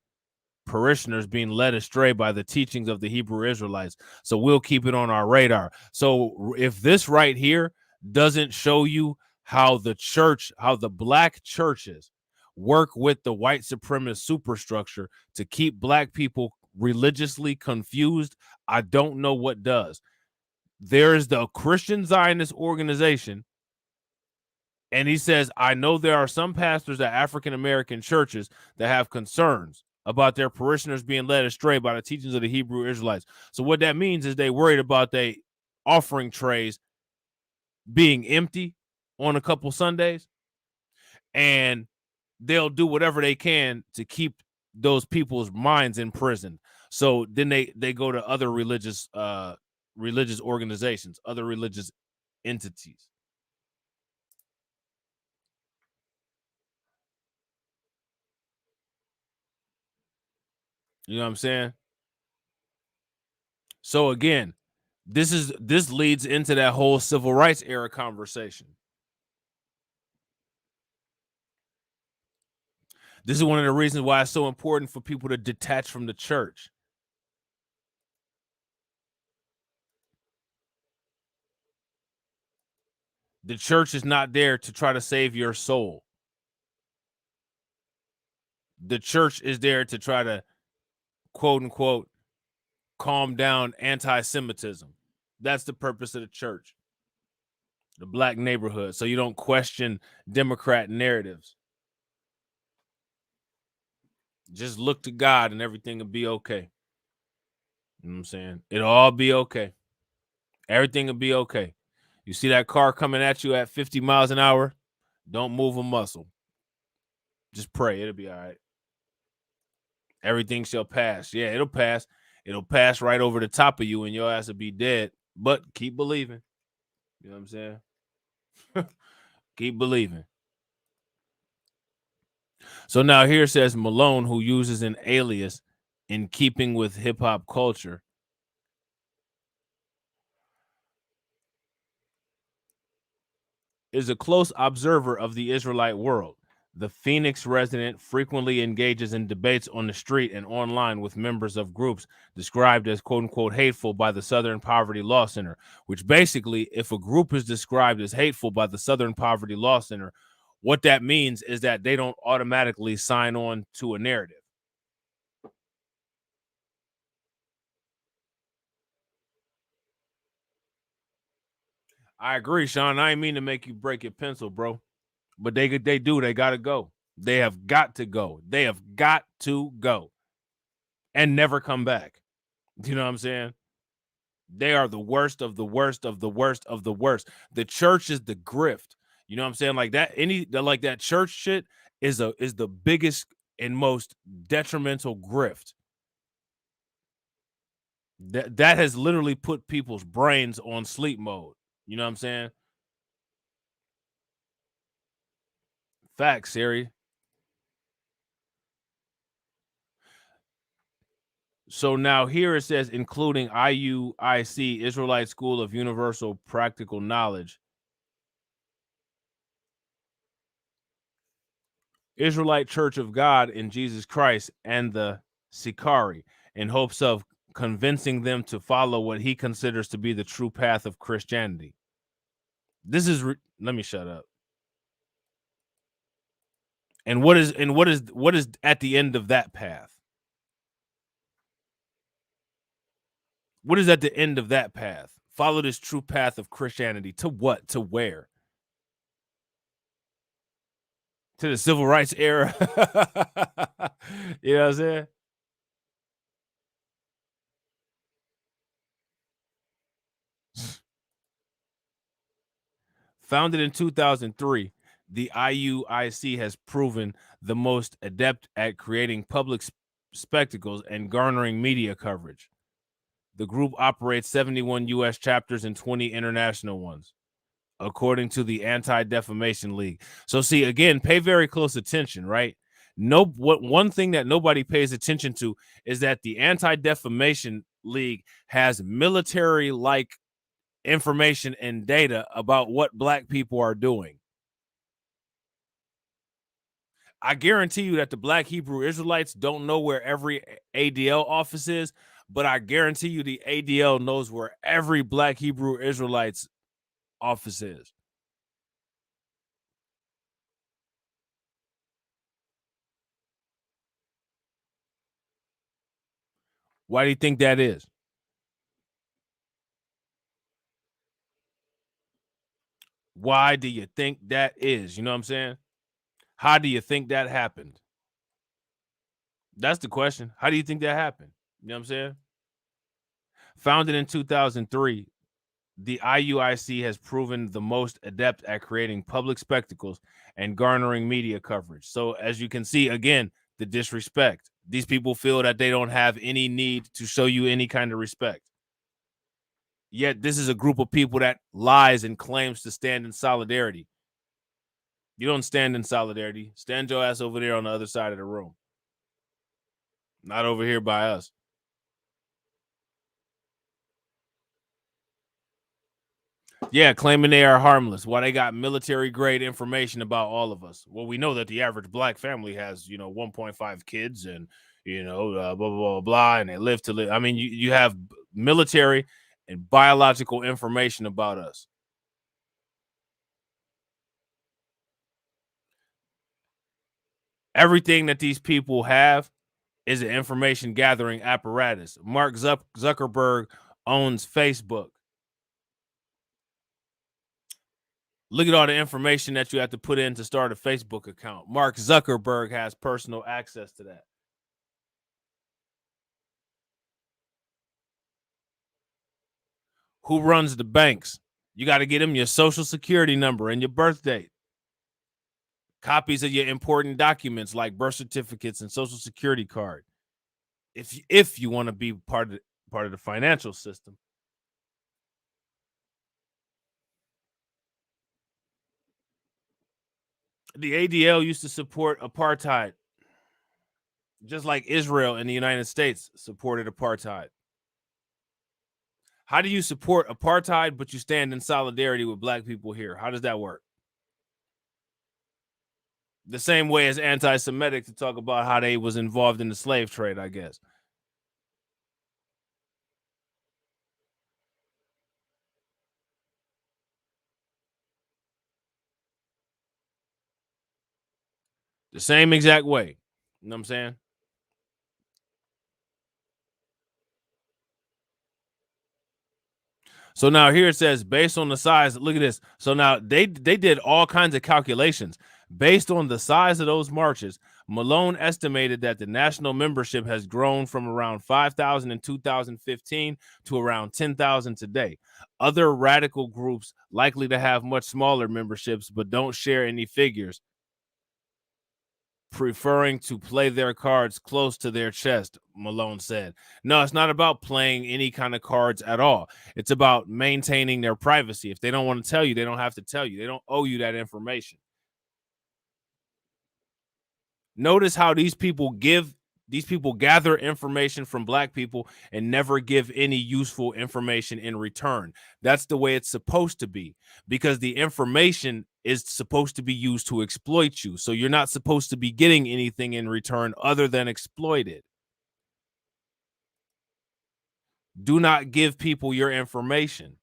parishioners being led astray by the teachings of the Hebrew Israelites. So we'll keep it on our radar. So if this right here doesn't show you how the church, how the Black churches work with the white supremacist superstructure to keep Black people religiously confused, I don't know what does. There's the Christian Zionist organization, and he says, I know there are some pastors at African-American churches that have concerns about their parishioners being led astray by the teachings of the Hebrew Israelites. So what that means is they worried about their offering trays being empty on a couple Sundays, and they'll do whatever they can to keep those people's minds in prison. So then they go to other religious organizations, other religious entities. You know what I'm saying? So again, this leads into that whole civil rights era conversation. This is one of the reasons why it's so important for people to detach from the church. The church is not there to try to save your soul. The church is there to try to, quote unquote, calm down anti-Semitism. That's the purpose of the church, the black neighborhood, so you don't question Democrat narratives. Just look to God and everything will be okay. You know what I'm saying? It'll all be okay. Everything will be okay. You see that car coming at you at 50 miles an hour? Don't move a muscle. Just pray. It'll be all right. Everything shall pass. Yeah, it'll pass. It'll pass right over the top of you and your ass will be dead. But keep believing. You know what I'm saying? Keep believing. So now here says Malone, who uses an alias in keeping with hip hop culture, is a close observer of the Israelite world. The Phoenix resident frequently engages in debates on the street and online with members of groups described as quote unquote hateful by the Southern Poverty Law Center, which basically, if a group is described as hateful by the Southern Poverty Law Center, what that means is that they don't automatically sign on to a narrative. I agree, Sean. I ain't mean to make you break your pencil, bro. But they do. They got to go. They have got to go. They have got to go and never come back. Do you know what I'm saying? They are the worst of the worst of the worst of the worst. The church is the grift. You know what I'm saying? Like that, like that church shit is the biggest and most detrimental grift. That has literally put people's brains on sleep mode. You know what I'm saying? Facts, Siri. So now here it says, including IUIC, Israelite School of Universal Practical Knowledge, Israelite Church of God in Jesus Christ, and the Sikari, in hopes of convincing them to follow what he considers to be the true path of Christianity. This is let me shut up. And what is at the end of that path? What is at the end of that path? Follow this true path of Christianity to what? To where? To the civil rights era. You know what I'm saying? Founded in 2003, the IUIC has proven the most adept at creating public spectacles and garnering media coverage. The group operates 71 U.S. chapters and 20 international ones, according to the Anti Defamation League. So see, again, pay very close attention, right? One thing that nobody pays attention to is that the Anti Defamation League has military-like information and data about what black people are doing. I guarantee you that the Black Hebrew Israelites don't know where every ADL office is, but I guarantee you the ADL knows where every Black Hebrew Israelites office is. Why do you think that is? Why do you think that is? You know what I'm saying? How do you think that happened? That's the question. How do you think that happened? You know what I'm saying? Founded in 2003, the IUIC has proven the most adept at creating public spectacles and garnering media coverage. So as you can see, again, the disrespect. These people feel that they don't have any need to show you any kind of respect. Yet this is a group of people that lies and claims to stand in solidarity. You don't stand in solidarity. Stand your ass over there on the other side of the room. Not over here by us. Yeah, claiming they are harmless. Why they got military grade information about all of us. Well, we know that the average black family has, 1.5 kids and, blah, blah, blah, blah, and they live to live. I mean, you have military and biological information about us. Everything that these people have is an information gathering apparatus. Mark Zuckerberg owns Facebook. Look at all the information that you have to put in to start a Facebook account. Mark Zuckerberg has personal access to that. Who runs the banks? You got to get them your social security number and your birth date. Copies of your important documents like birth certificates and social security card. If you want to be part of the financial system. The ADL used to support apartheid, just like Israel and the United States supported apartheid. How do you support apartheid, but you stand in solidarity with black people here? How does that work? The same way as anti-Semitic to talk about how they was involved in the slave trade, I guess. The same exact way. You know what I'm saying? So now here it says, based on the size, look at this. So now they did all kinds of calculations. Based on the size of those marches, Malone estimated that the national membership has grown from around 5,000 in 2015 to around 10,000 today. Other radical groups likely to have much smaller memberships but don't share any figures, preferring to play their cards close to their chest, Malone said. No, it's not about playing any kind of cards at all. It's about maintaining their privacy. If they don't want to tell you, they don't have to tell you. They don't owe you that information. Notice how these people gather information from black people and never give any useful information in return. That's the way it's supposed to be, because the information is supposed to be used to exploit you. So you're not supposed to be getting anything in return other than exploited. Do not give people your information.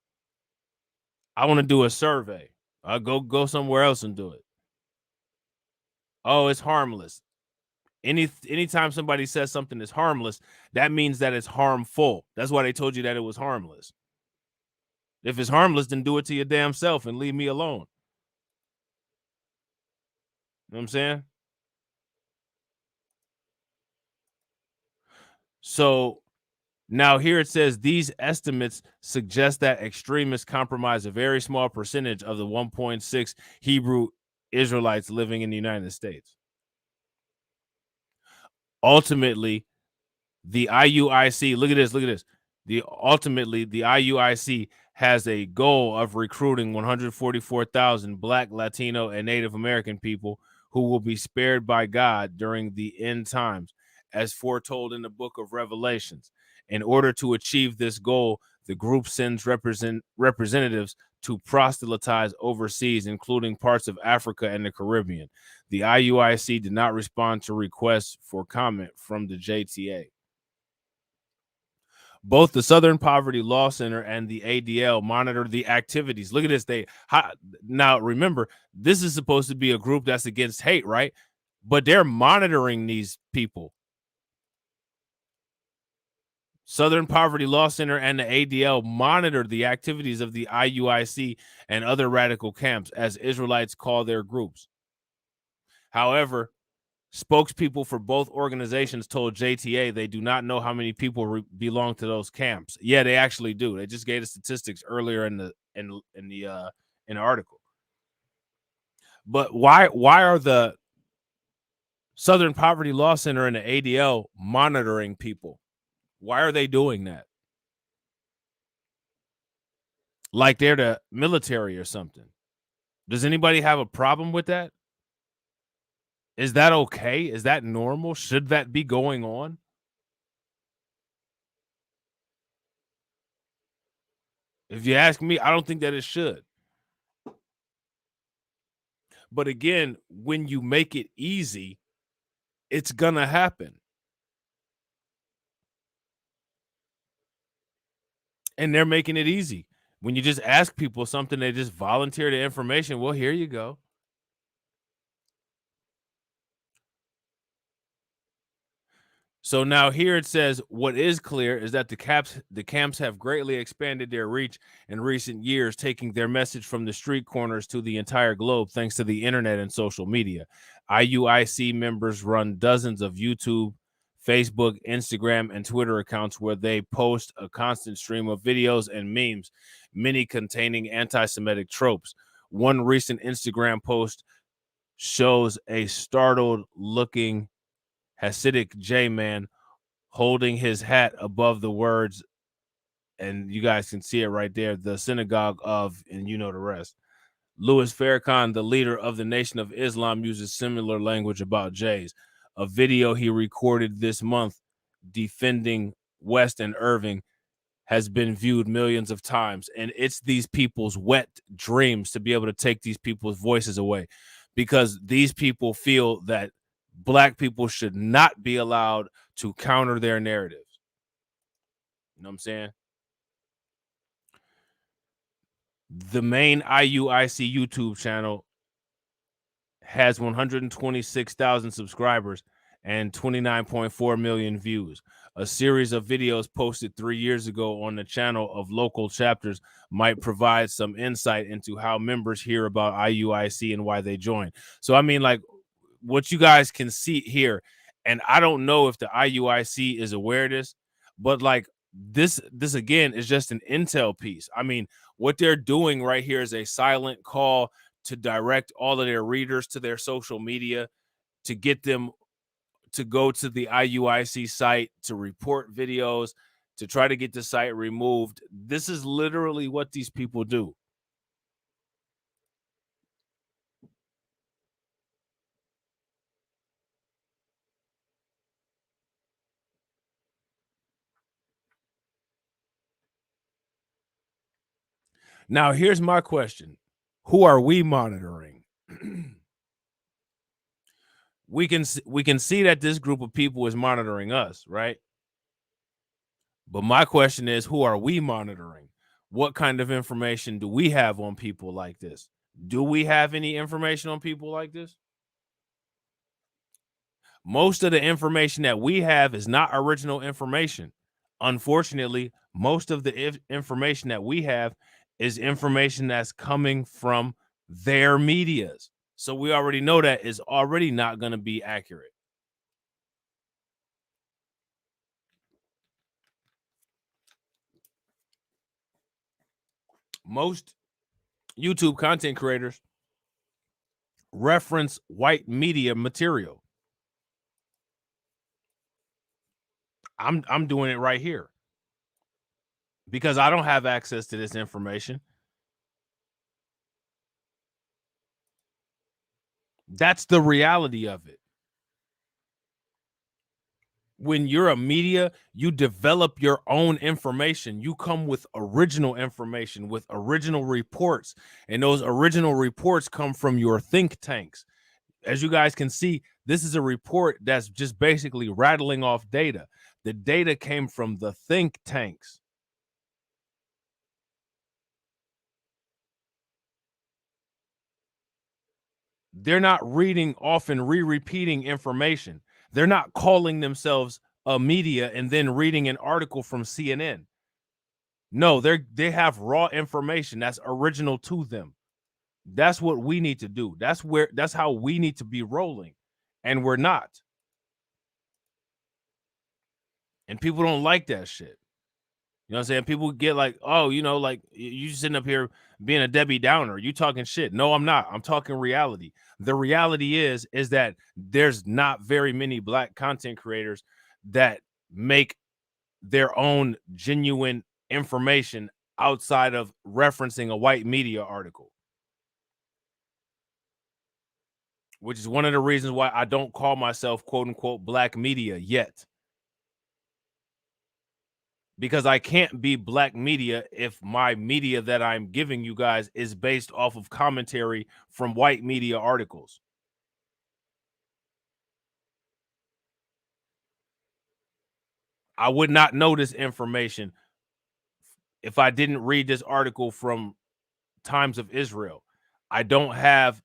I want to do a survey. I'll go somewhere else and do it. Oh, it's harmless. Anytime somebody says something is harmless, that means that it's harmful. That's why they told you that it was harmless. If it's harmless, then do it to your damn self and leave me alone. You know what I'm saying? So now here it says these estimates suggest that extremists comprise a very small percentage of the 1.6 Hebrew Israelites living in the United States. Ultimately, the IUIC, look at this. Ultimately, the IUIC has a goal of recruiting 144,000 Black, Latino, and Native American people who will be spared by God during the end times, as foretold in the book of Revelations. In order to achieve this goal, the group sends representatives to proselytize overseas, including parts of Africa and the Caribbean. The IUIC did not respond to requests for comment from the JTA. Both the Southern Poverty Law Center and the ADL monitor the activities. Look at this. Now, remember, this is supposed to be a group that's against hate, right? But they're monitoring these people. Southern Poverty Law Center and the ADL monitor the activities of the IUIC and other radical camps, as Israelites call their groups. However, Spokespeople for both organizations told JTA they do not know how many people belong to those camps. Yeah, they actually do. They just gave the statistics earlier in the article. But why are the Southern Poverty Law Center and the ADL monitoring people? Why are they doing that? Like they're the military or something. Does anybody have a problem with that? Is that okay? Is that normal? Should that be going on? If you ask me, I don't think that it should. But again, when you make it easy, it's gonna happen. And they're making it easy. When you just ask people something, they just volunteer the information. Well, here you go. So now here it says, what is clear is that the camps have greatly expanded their reach in recent years, taking their message from the street corners to the entire globe thanks to the internet and social media. IUIC members run dozens of YouTube, Facebook, Instagram, and Twitter accounts where they post a constant stream of videos and memes, many containing anti-Semitic tropes. One recent Instagram post shows a startled-looking Hasidic J-man holding his hat above the words, and you guys can see it right there, the synagogue of, and you know the rest. Louis Farrakhan, the leader of the Nation of Islam, uses similar language about Jays. A video he recorded this month defending West and Irving has been viewed millions of times, and it's these people's wet dreams to be able to take these people's voices away, because these people feel that Black people should not be allowed to counter their narratives. You know what I'm saying? The main IUIC YouTube channel has 126,000 subscribers and 29.4 million views. A series of videos posted 3 years ago on the channel of local chapters might provide some insight into how members hear about IUIC and why they join. So, I mean, like, what you guys can see here, and I don't know if the IUIC is aware of this, but like this again is just an intel piece. I mean, what they're doing right here is a silent call to direct all of their readers to their social media, to get them to go to the IUIC site, to report videos, to try to get the site removed. This is literally what these people do. Now, here's my question. Who are we monitoring? We can see that this group of people is monitoring us, right? But my question is, who are we monitoring? What kind of information do we have on people like this? Do we have any information on people like this? Most of the information that we have is not original information. Unfortunately, most of the information that we have is information that's coming from their medias. So we already know that is already not going to be accurate. Most YouTube content creators reference white media material. I'm doing it right here because I don't have access to this information. That's the reality of it. When you're a media, you develop your own information. You come with original information, with original reports, and those original reports come from your think tanks. As you guys can see, this is a report that's just basically rattling off data. The data came from the think tanks. They're not reading off and re-repeating information. They're not calling themselves a media and then reading an article from CNN. No, they have raw information that's original to them. That's what we need to do. That's how we need to be rolling. and we're not. And people don't like that shit. You know what I'm saying? People get like, oh, you know, like you sitting up here being a Debbie Downer. You talking shit. No, I'm not. I'm talking reality. The reality is that there's not very many Black content creators that make their own genuine information outside of referencing a white media article. Which is one of the reasons why I don't call myself quote unquote Black media yet. Because I can't be Black media if my media that I'm giving you guys is based off of commentary from white media articles. I would not know this information if I didn't read this article from Times of Israel. I don't have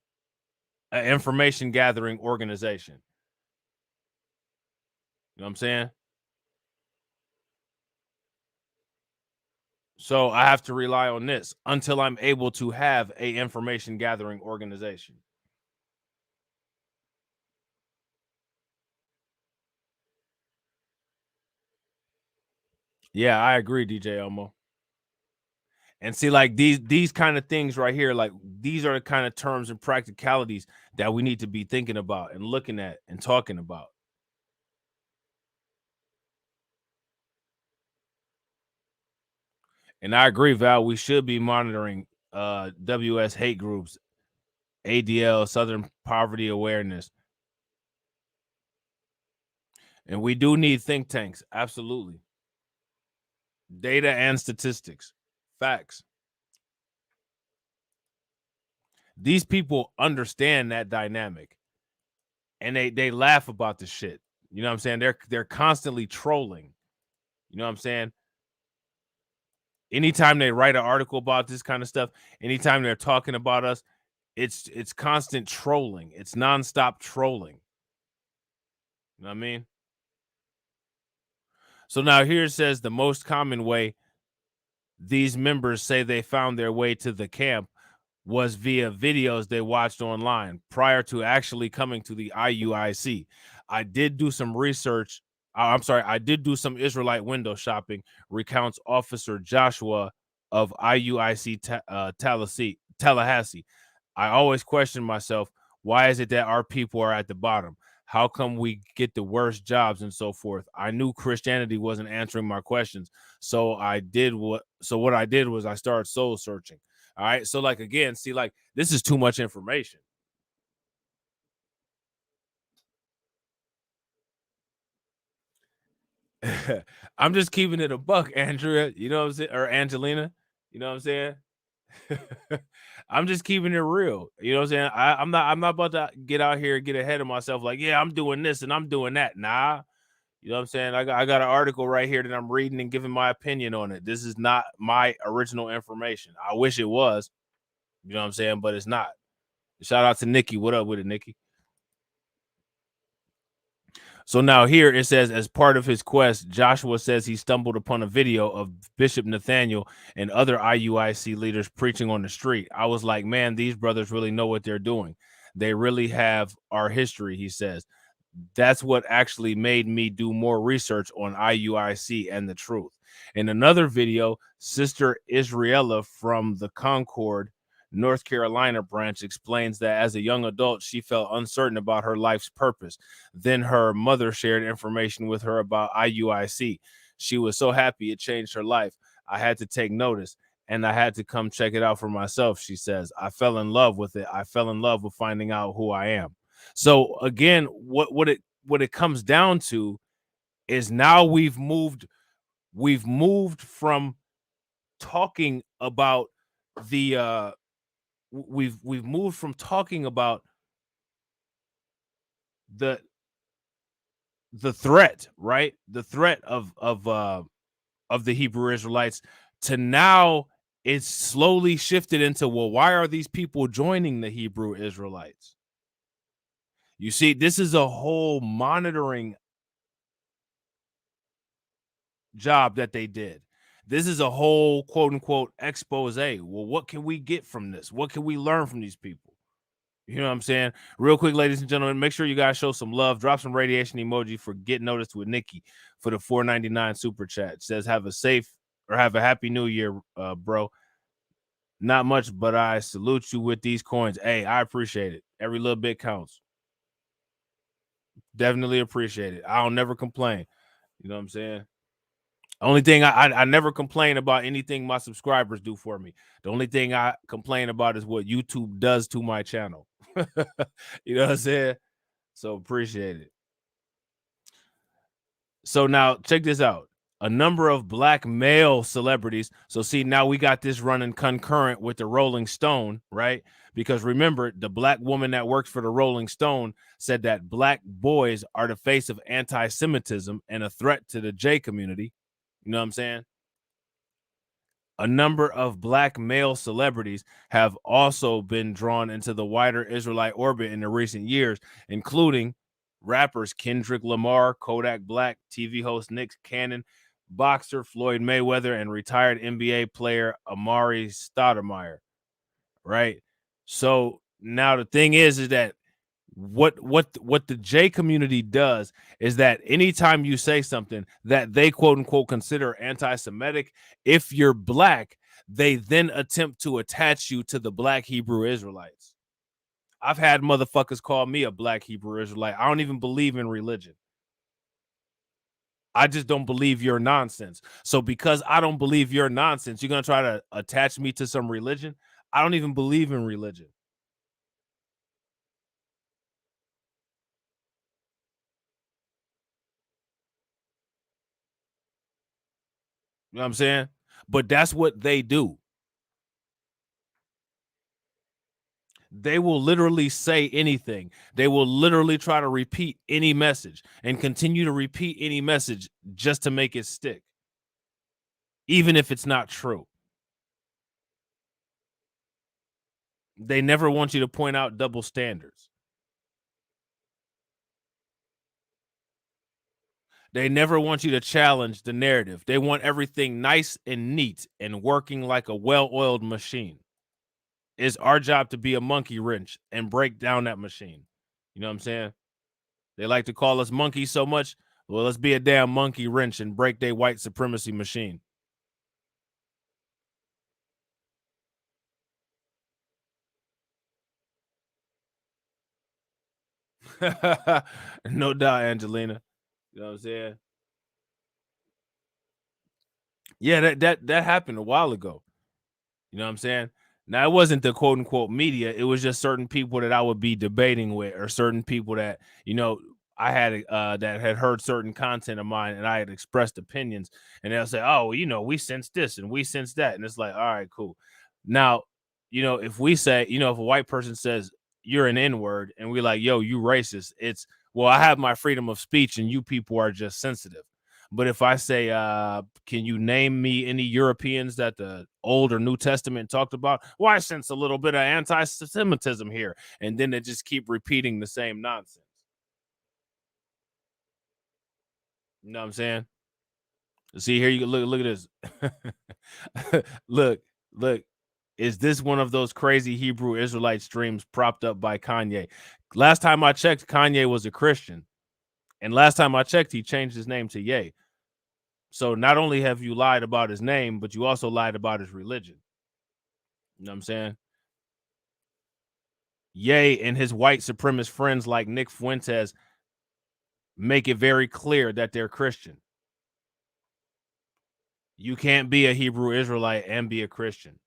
an information gathering organization. You know what I'm saying? So I have to rely on this until I'm able to have a information gathering organization. Yeah, I agree, DJ Elmo. And see, like these kind of things right here, like these are the kind of terms and practicalities that we need to be thinking about and looking at and talking about. And I agree, Val, we should be monitoring WS hate groups, ADL, Southern Poverty Awareness. And we do need think tanks, absolutely. Data and statistics, facts. These people understand that dynamic, and they laugh about the shit. You know what I'm saying? They're constantly trolling. You know what I'm saying? Anytime they write an article about this kind of stuff, anytime they're talking about us, it's constant trolling. It's nonstop trolling. You know what I mean? So now here it says the most common way these members say they found their way to the camp was via videos they watched online prior to actually coming to the IUIC. I did do some research. I did do some Israelite window shopping, recounts Officer Joshua of IUIC Tallahassee. I always question myself, why is it that our people are at the bottom? How come we get the worst jobs and so forth? I knew Christianity wasn't answering my questions. So what I did was I started soul searching. All right. So like, again, see, like this is too much information. I'm just keeping it a buck, Andrea. You know what I'm saying? Or Angelina. You know what I'm saying? I'm just keeping it real. You know what I'm saying? I'm not about to get out here and get ahead of myself like, yeah, I'm doing this and I'm doing that. Nah. You know what I'm saying? I got an article right here that I'm reading and giving my opinion on it. This is not my original information. I wish it was. You know what I'm saying? But it's not. Shout out to Nikki. What up with it, Nikki? So now here it says, as part of his quest, Joshua says he stumbled upon a video of Bishop Nathaniel and other IUIC leaders preaching on the street. I was like, man, these brothers really know what they're doing. They really have our history, he says. That's what actually made me do more research on IUIC and the truth. In another video, Sister Israela from the Concord, North Carolina branch explains that as a young adult, she felt uncertain about her life's purpose. Then her mother shared information with her about IUIC. She was so happy it changed her life. I had to take notice and I had to come check it out for myself, she says. I fell in love with it. I fell in love with finding out who I am. So again, what it comes down to is now we've moved from talking about the we've moved from talking about the threat, right? The threat of the Hebrew Israelites to now it's slowly shifted into, well, why are these people joining the Hebrew Israelites? You see, this is a whole monitoring job that they did. This is a whole quote unquote expose. Well, what can we get from this? What can we learn from these people? You know what I'm saying? Real quick, ladies and gentlemen, make sure you guys show some love. Drop some radiation emoji for Get Noticed with Nikki for the $4.99 super chat. It says, have a happy new year, bro. Not much, but I salute you with these coins. Hey, I appreciate it. Every little bit counts. Definitely appreciate it. I'll never complain. You know what I'm saying? Only thing I never complain about anything my subscribers do for me. The only thing I complain about is what YouTube does to my channel. You know what I'm saying? So appreciate it. So now check this out. A number of black male celebrities. So see, now we got this running concurrent with the Rolling Stone, right? Because remember, the black woman that works for the Rolling Stone said that black boys are the face of anti-Semitism and a threat to the J community. You know what I'm saying? A number of black male celebrities have also been drawn into the wider Israelite orbit in the recent years, including rappers Kendrick Lamar, Kodak Black, TV host Nick Cannon, boxer Floyd Mayweather, and retired NBA player Amari Stoudemire. Right? So now the thing is that what the J community does is that anytime you say something that they quote unquote consider anti-Semitic, if you're black, they then attempt to attach you to the black Hebrew Israelites. I've had motherfuckers call me a black Hebrew Israelite. I don't even believe in religion. I just don't believe your nonsense. So because I don't believe your nonsense, you're gonna try to attach me to some religion? I don't even believe in religion. You know what I'm saying? But that's what they do. They will literally say anything. They will literally try to repeat any message and continue to repeat any message just to make it stick, even if it's not true. They never want you to point out double standards. They never want you to challenge the narrative. They want everything nice and neat and working like a well-oiled machine. It's our job to be a monkey wrench and break down that machine. You know what I'm saying? They like to call us monkeys so much. Well, let's be a damn monkey wrench and break their white supremacy machine. No doubt, Angelina. You know what I'm saying? Yeah, that happened a while ago. You know what I'm saying? Now, it wasn't the quote unquote media. It was just certain people that I would be debating with, or certain people that, you know, I had that had heard certain content of mine and I had expressed opinions, and they'll say, oh, you know, we sense this and we sense that. And it's like, all right, cool. Now, you know, if we say, you know, if a white person says you're an N-word and we're like, yo, you racist, it's, well, I have my freedom of speech and you people are just sensitive. But if I say, can you name me any Europeans that the Old or New Testament talked about? Well, I sense a little bit of anti-Semitism here. And then they just keep repeating the same nonsense. You know what I'm saying? See, here you look at this. look. Is this one of those crazy Hebrew Israelite streams propped up by Kanye? Last time I checked, Kanye was a Christian. And last time I checked, he changed his name to Ye. So not only have you lied about his name, but you also lied about his religion. You know what I'm saying? Ye and his white supremacist friends like Nick Fuentes make it very clear that they're Christian. You can't be a Hebrew Israelite and be a Christian.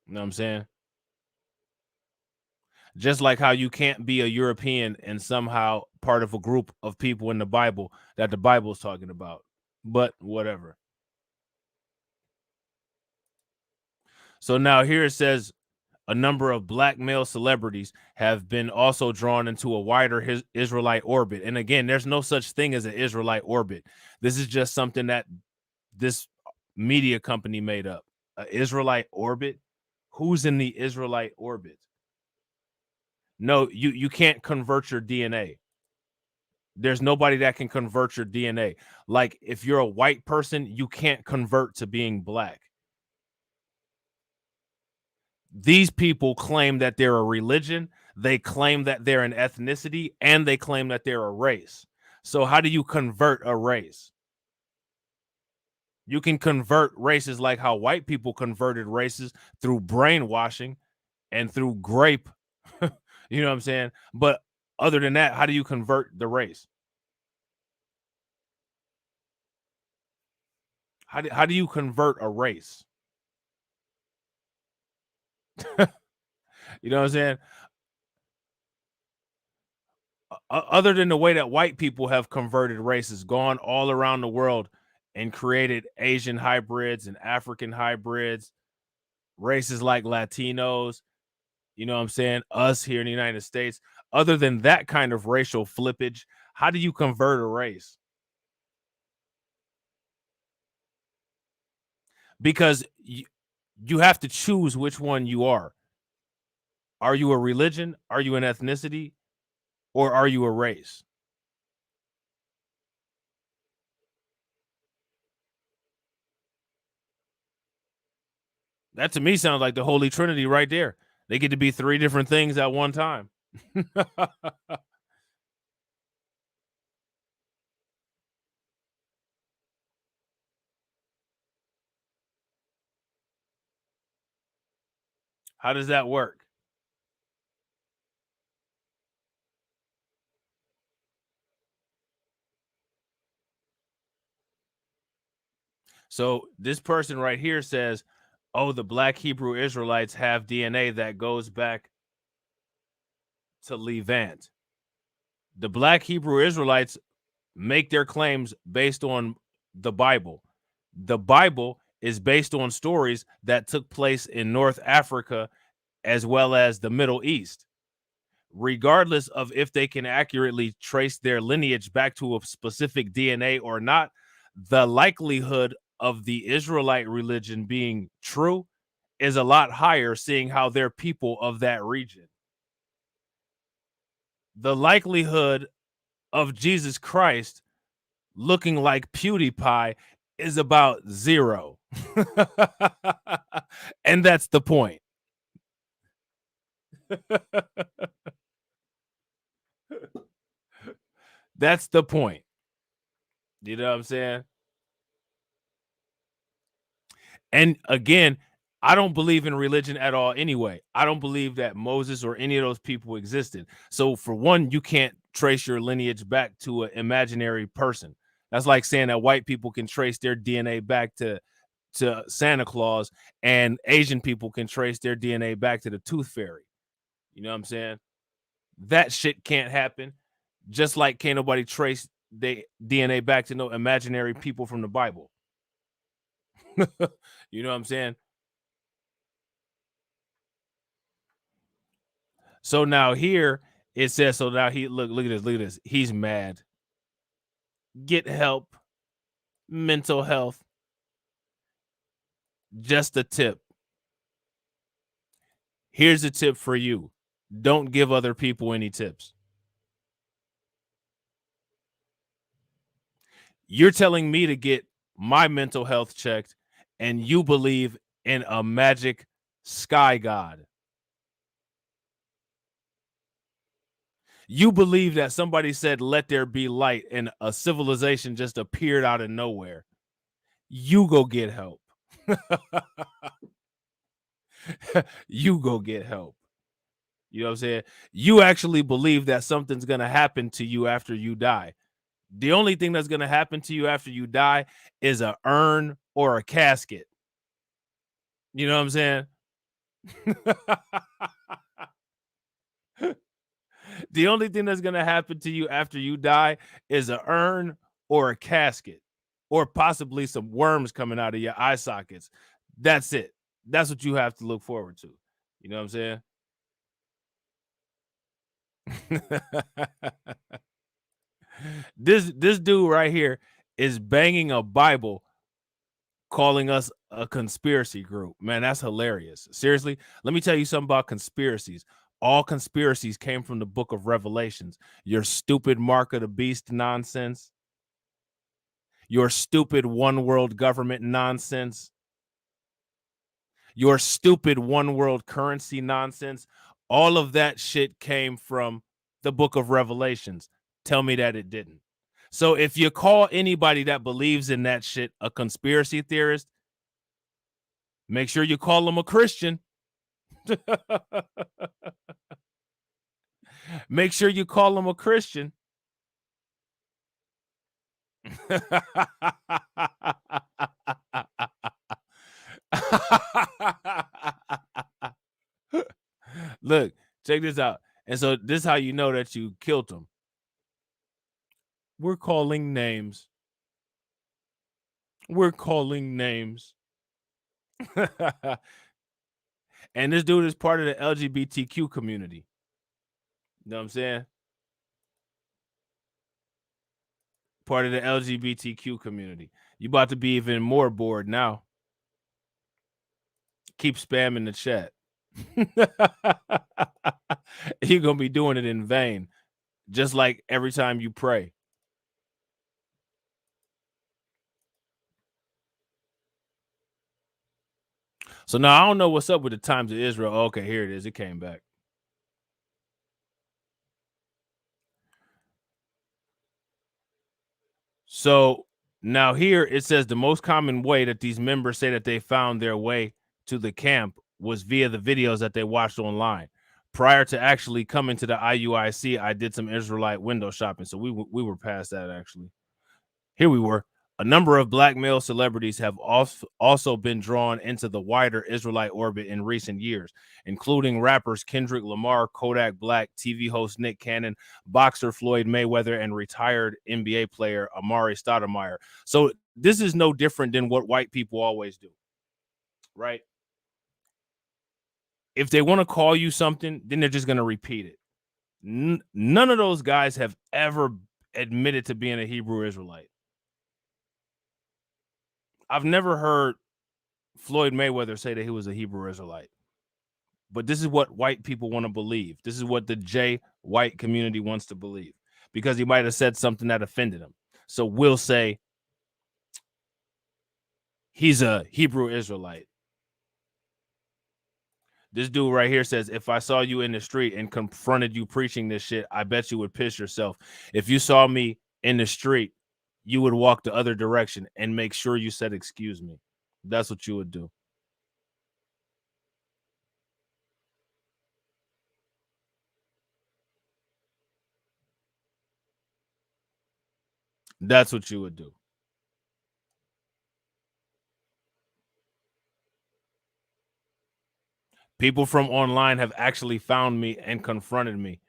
You know what I'm saying? Just like how you can't be a European and somehow part of a group of people in the Bible that the Bible is talking about. But whatever. So now here it says a number of black male celebrities have been also drawn into a wider Israelite orbit. And again, there's no such thing as an Israelite orbit. This is just something that this media company made up. An Israelite orbit? Who's in the Israelite orbit? No, you can't convert your DNA. There's nobody that can convert your DNA. Like if you're a white person, you can't convert to being black. These people claim that they're a religion, they claim that they're an ethnicity, and they claim that they're a race. So how do you convert a race? You can convert races like how white people converted races through brainwashing and through grape. You know what I'm saying? But other than that, how do you convert the race? How do you convert a race? You know what I'm saying? Other than the way that white people have converted races, gone all around the world and created Asian hybrids and African hybrids, races like Latinos, you know what I'm saying? Us here in the United States. Other than that kind of racial flippage, how do you convert a race? Because you have to choose which one you are. Are you a religion? Are you an ethnicity? Or are you a race? That to me sounds like the Holy Trinity right there. They get to be three different things at one time. How does that work? So this person right here says, oh, the Black Hebrew Israelites have DNA that goes back to Levant. The Black Hebrew Israelites make their claims based on the Bible. The Bible is based on stories that took place in North Africa as well as the Middle East. Regardless of if they can accurately trace their lineage back to a specific DNA or not, the likelihood of the Israelite religion being true is a lot higher, seeing how they're people of that region. The likelihood of Jesus Christ looking like PewDiePie is about 0. And that's the point. That's the point. You know what I'm saying? And again, I don't believe in religion at all anyway. I don't believe that Moses or any of those people existed. So for one, you can't trace your lineage back to an imaginary person. That's like saying that white people can trace their DNA back to Santa Claus and Asian people can trace their DNA back to the Tooth Fairy. You know what I'm saying? That shit can't happen. Just like can't nobody trace their DNA back to no imaginary people from the Bible. You know what I'm saying? So now here it says, so now look at this. He's mad. Get help. Mental health. Just a tip. Here's a tip for you. Don't give other people any tips. You're telling me to get my mental health checked, and you believe in a magic sky god. You believe that somebody said, let there be light, and a civilization just appeared out of nowhere. You go get help. You go get help. You know what I'm saying? You actually believe that something's going to happen to you after you die. The only thing that's going to happen to you after you die is an urn or a casket. You know what I'm saying? The only thing that's going to happen to you after you die is an urn or a casket, or possibly some worms coming out of your eye sockets. That's it. That's what you have to look forward to. You know what I'm saying? This dude right here is banging a Bible, calling us a conspiracy group. Man, that's hilarious. Seriously, let me tell you something about conspiracies. All conspiracies came from the book of Revelations. Your stupid mark of the beast nonsense. Your stupid one world government nonsense. your stupid one world currency nonsense, all of that shit came from the book of Revelations. Tell me that it didn't. So if you call anybody that believes in that shit a conspiracy theorist, make sure you call them a Christian. Make sure you call them a Christian. Look, check this out. And so this is how you know that you killed him. We're calling names. We're calling names. And this dude is part of the LGBTQ community. You know what I'm saying? Part of the LGBTQ community. You about to be even more bored now. Keep spamming the chat. You're going to be doing it in vain. Just like every time you pray. So now I don't know what's up with the Times of Israel. Okay, here it is. It came back. So now here it says the most common way that these members say that they found their way to the camp was via the videos that they watched online. Prior to actually coming to the IUIC, I did some Israelite window shopping. So we were past that, actually. Here we were. A number of black male celebrities have also been drawn into the wider Israelite orbit in recent years, including rappers Kendrick Lamar, Kodak Black, TV host Nick Cannon, boxer Floyd Mayweather, and retired NBA player Amari Stoudemire. So this is no different than what white people always do, right? If they want to call you something, then they're just going to repeat it. None of those guys have ever admitted to being a Hebrew Israelite. I've never heard Floyd Mayweather say that he was a Hebrew Israelite. But this is what white people want to believe. This is what the J white community wants to believe, because he might have said something that offended him. So we'll say he's a Hebrew Israelite. This dude right here says, if I saw you in the street and confronted you preaching this shit, I bet you would piss yourself. If you saw me in the street, you would walk the other direction and make sure you said, excuse me. That's what you would do. That's what you would do. People from online have actually found me and confronted me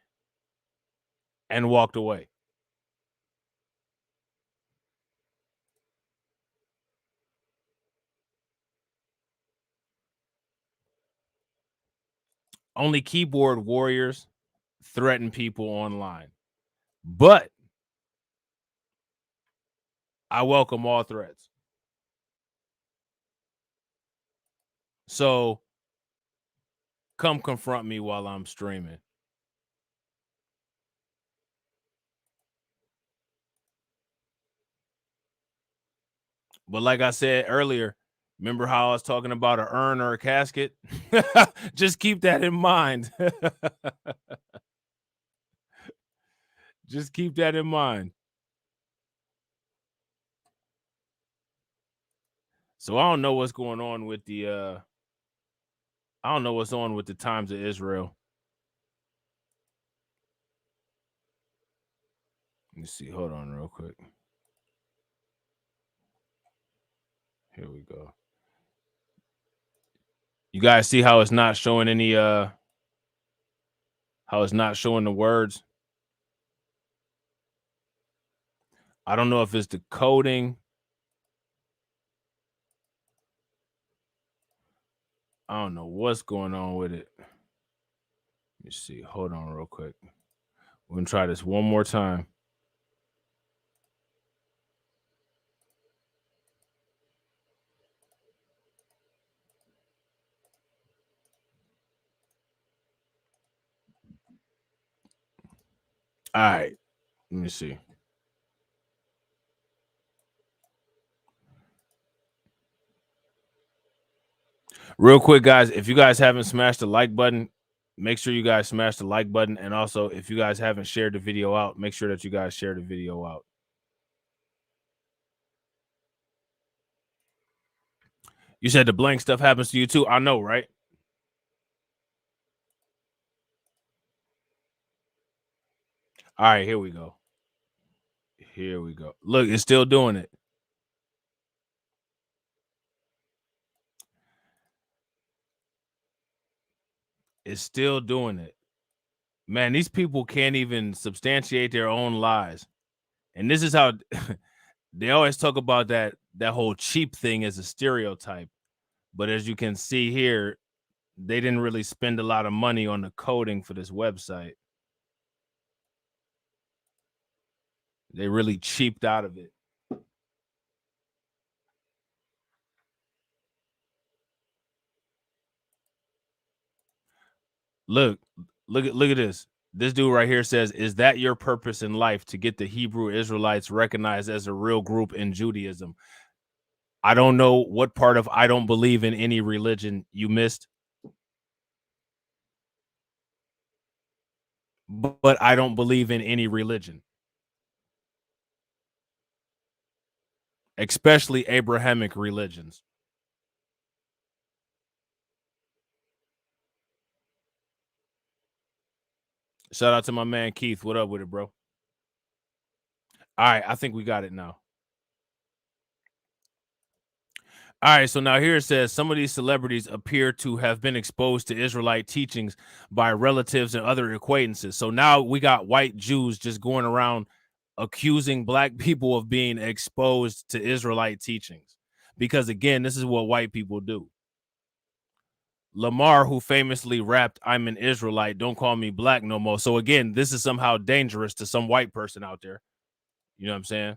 and walked away. Only keyboard warriors threaten people online. But I welcome all threats. So come confront me while I'm streaming. But like I said earlier, remember how I was talking about an urn or a casket? Just keep that in mind. Just keep that in mind. So I don't know what's going on with the I don't know what's on with the Times of Israel. Let me see. Hold on real quick. Here we go. You guys see how it's not showing any how it's not showing the words? I don't know if it's the coding. I don't know what's going on with it. Let me see. Hold on real quick. We're going to try this one more time. All right. Let me see. Real quick, guys, if you guys haven't smashed the like button, make sure you guys smash the like button. And also, if you guys haven't shared the video out, make sure that you guys share the video out. You said the blank stuff happens to you too. I know, right? All right, here we go. Here we go. Look, it's still doing it. It's still doing it. Man, these people can't even substantiate their own lies. And this is how they always talk about that whole cheap thing as a stereotype. But as you can see here, they didn't really spend a lot of money on the coding for this website. They really cheaped out of it. Look at this. This dude right here says, is that your purpose in life, to get the Hebrew Israelites recognized as a real group in Judaism? I don't know what part of I don't believe in any religion you missed. But I don't believe in any religion. Especially Abrahamic religions. Shout out to my man Keith. What up with it, bro? All right, I think we got it now. All right, so now here it says some of these celebrities appear to have been exposed to Israelite teachings by relatives and other acquaintances. So now we got white Jews just going around accusing black people of being exposed to Israelite teachings. Because again, this is what white people do. Lamar, who famously rapped, "I'm an Israelite, don't call me black no more." So again, this is somehow dangerous to some white person out there. You know what I'm saying?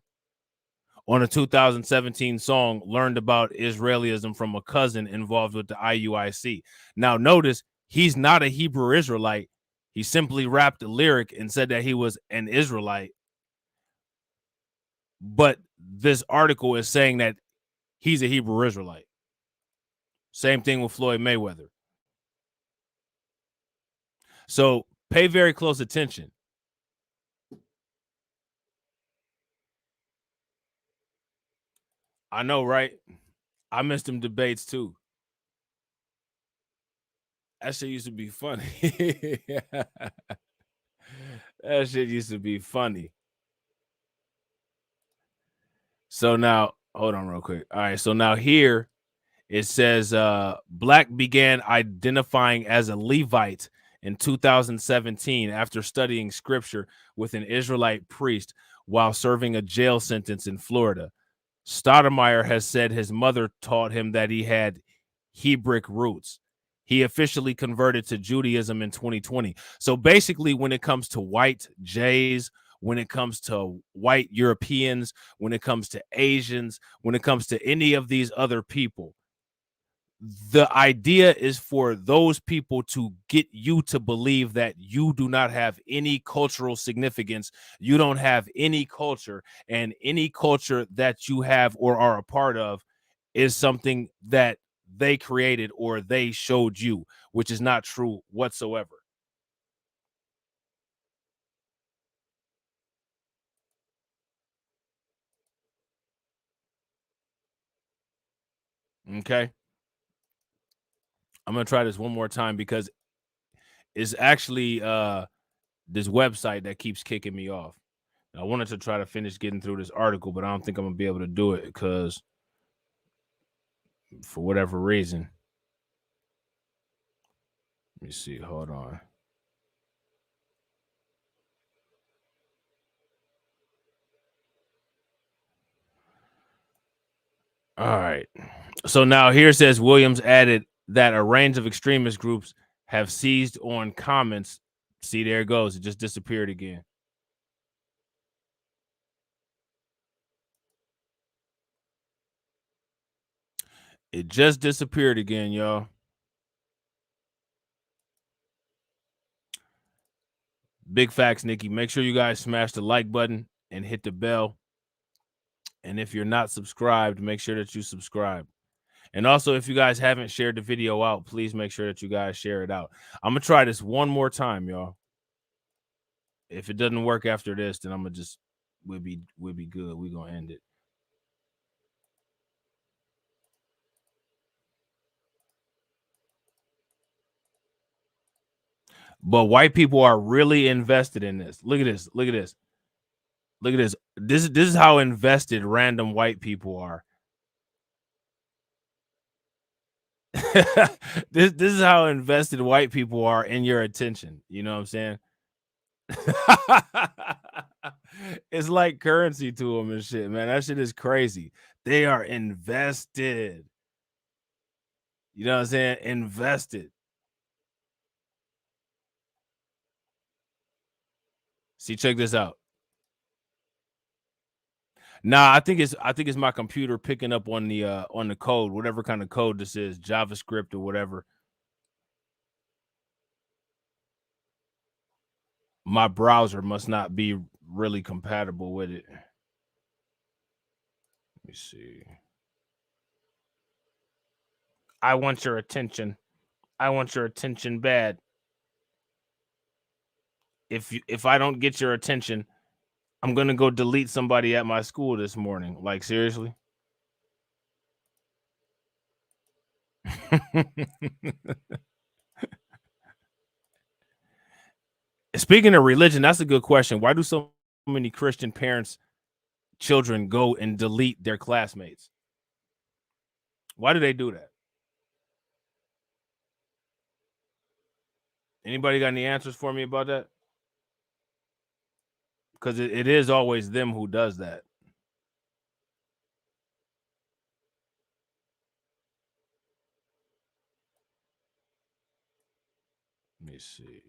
On a 2017 song, learned about Israelism from a cousin involved with the IUIC. Now notice, he's not a Hebrew Israelite. He simply rapped a lyric and said that he was an Israelite. But this article is saying that he's a Hebrew Israelite. Same thing with Floyd Mayweather. So pay very close attention. I know, right? I missed them debates too. That shit used to be funny. That shit used to be funny. So now, hold on real quick. All right, so now here it says Black began identifying as a Levite in 2017 after studying scripture with an Israelite priest while serving a jail sentence in Florida. Stoudemire has said his mother taught him that he had Hebraic roots. He officially converted to Judaism in 2020. So basically, when it comes to white Jays, when it comes to white Europeans, when it comes to Asians, when it comes to any of these other people, the idea is for those people to get you to believe that you do not have any cultural significance. You don't have any culture, and any culture that you have or are a part of is something that they created or they showed you, which is not true whatsoever. Okay. I'm going to try this one more time because it's actually this website that keeps kicking me off. I wanted to try to finish getting through this article, but I don't think I'm going to be able to do it because for whatever reason. Let me see. Hold on. All right. So now here says Williams added that a range of extremist groups have seized on comments. See, there it goes. It just disappeared again. It just disappeared again, y'all. Big facts, Nikki. Make sure you guys smash the like button and hit the bell. And if you're not subscribed, make sure that you subscribe. And also, if you guys haven't shared the video out, please make sure that you guys share it out. I'm gonna try this one more time, y'all. If it doesn't work after this, then I'm gonna just we'll be good. We're gonna end it. But white people are really invested in this. Look at this. Look at this. Look at this. This is how invested random white people are. this is how invested white people are in your attention. You know what I'm saying? It's like currency to them and shit, man. That shit is crazy. They are invested. You know what I'm saying? Invested. See, check this out. Nah, I think it's my computer picking up on the code, whatever kind of code this is, JavaScript or whatever. My browser must not be really compatible with it. Let me see. I want your attention. I want your attention bad. If I don't get your attention, I'm gonna go delete somebody at my school this morning. Like, seriously? Speaking of religion, that's a good question. Why do so many Christian parents, children go and delete their classmates? Why do they do that? Anybody got any answers for me about that? Because it is always them who does that. Let me see.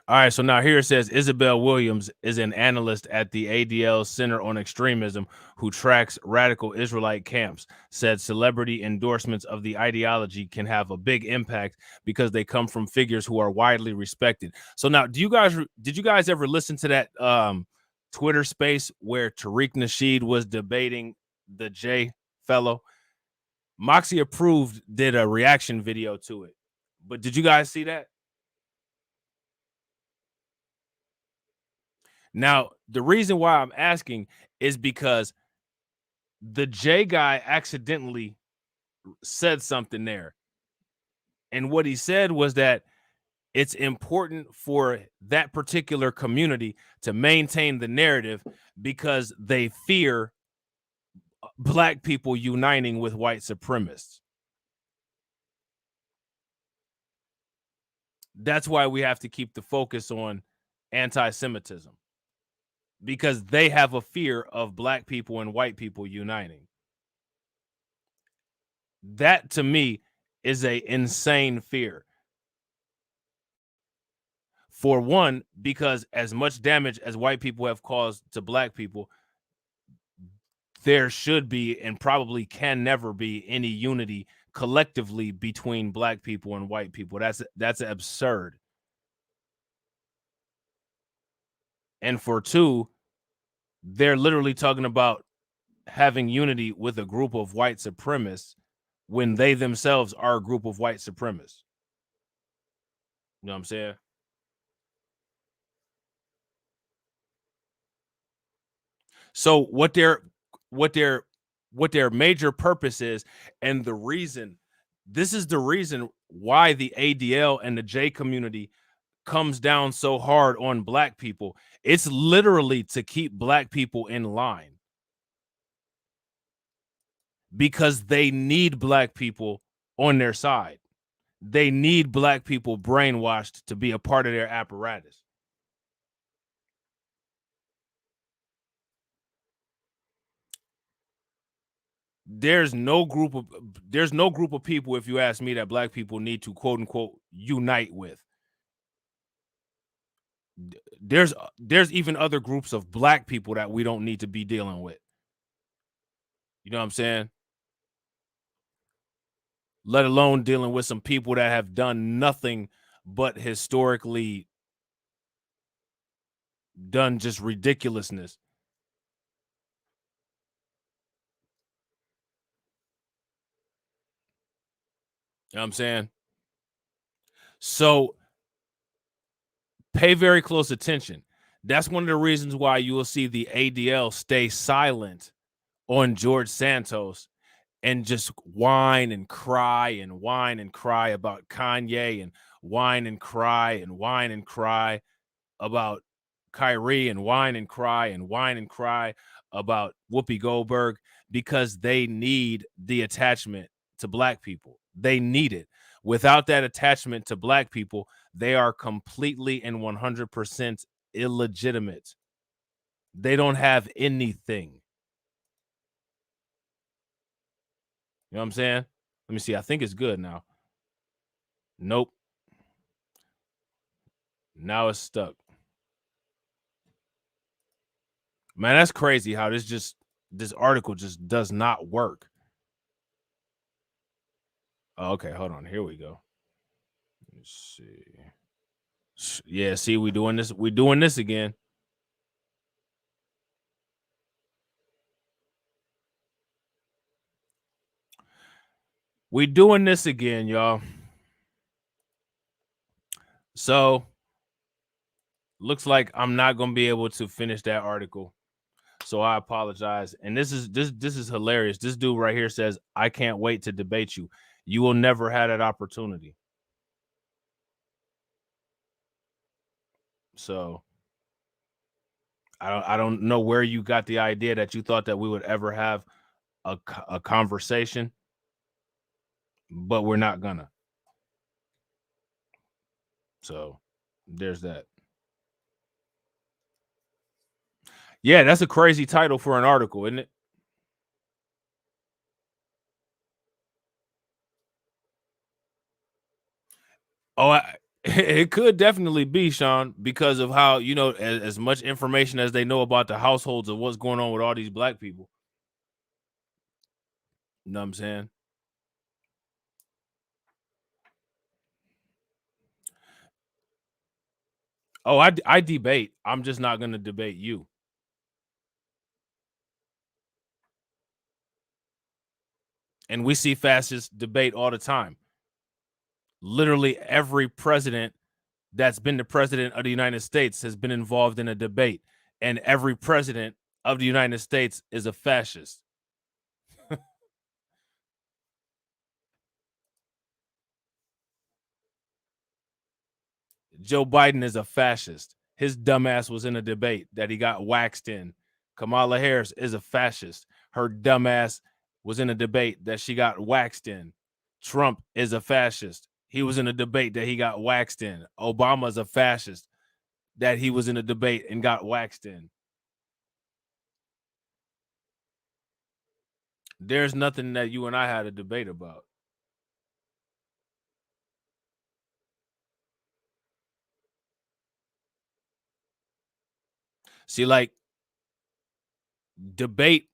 All right, so now here it says Isabel Williams is an analyst at the ADL Center on Extremism who tracks radical Israelite camps, said celebrity endorsements of the ideology can have a big impact because they come from figures who are widely respected. So now, did you guys ever listen to that Twitter space where Tariq Nasheed was debating the J fellow? Moxie Approved did a reaction video to it. But did you guys see that? Now, the reason why I'm asking is because the J guy accidentally said something there. And what he said was that it's important for that particular community to maintain the narrative because they fear black people uniting with white supremacists. That's why we have to keep the focus on anti-Semitism, because they have a fear of black people and white people uniting. That to me is a insane fear. For one, because as much damage as white people have caused to black people, there should be and probably can never be any unity collectively between black people and white people. That's absurd. And for two, they're literally talking about having unity with a group of white supremacists when they themselves are a group of white supremacists. You know what I'm saying? So what their major purpose is, and the reason, this is the reason why the ADL and the J community comes down so hard on black people. It's literally to keep black people in line, because they need black people on their side. They need black people brainwashed to be a part of their apparatus. There's no group of people, if you ask me, that black people need to quote unquote unite with. There's even other groups of black people that we don't need to be dealing with. You know what I'm saying? Let alone dealing with some people that have done nothing but historically done just ridiculousness. You know what I'm saying? So pay very close attention. That's one of the reasons why you will see the ADL stay silent on George Santos and just whine and cry about Kanye and whine and cry about Kyrie and whine and cry about Whoopi Goldberg, because they need the attachment to black people. They need it. Without that attachment to black people, they are completely and 100% illegitimate. They don't have anything. You know what I'm saying? Let me see. I think it's good now. Nope. Now it's stuck. Man, that's crazy how this article just does not work. Oh, okay, hold on. Here we go. Let's see. Yeah, see, we're doing this again. We're doing this again, y'all. So looks like I'm not gonna be able to finish that article. So I apologize. And this is hilarious. This dude right here says, I can't wait to debate you. You will never have that opportunity. So I don't know where you got the idea that you thought that we would ever have a conversation, but we're not gonna. So there's that. Yeah, that's a crazy title for an article, isn't it? Oh, it could definitely be, Sean, because of how, you know, as much information as they know about the households of what's going on with all these black people. You know what I'm saying? Oh, I debate. I'm just not going to debate you. And we see fascists debate all the time. Literally every president that's been the president of the United States has been involved in a debate. And every president of the United States is a fascist. Joe Biden is a fascist. His dumbass was in a debate that he got waxed in. Kamala Harris is a fascist. Her dumbass was in a debate that she got waxed in. Trump is a fascist. He was in a debate that he got waxed in. Obama's a fascist that he was in a debate and got waxed in. There's nothing that you and I had a debate about. See, like, debate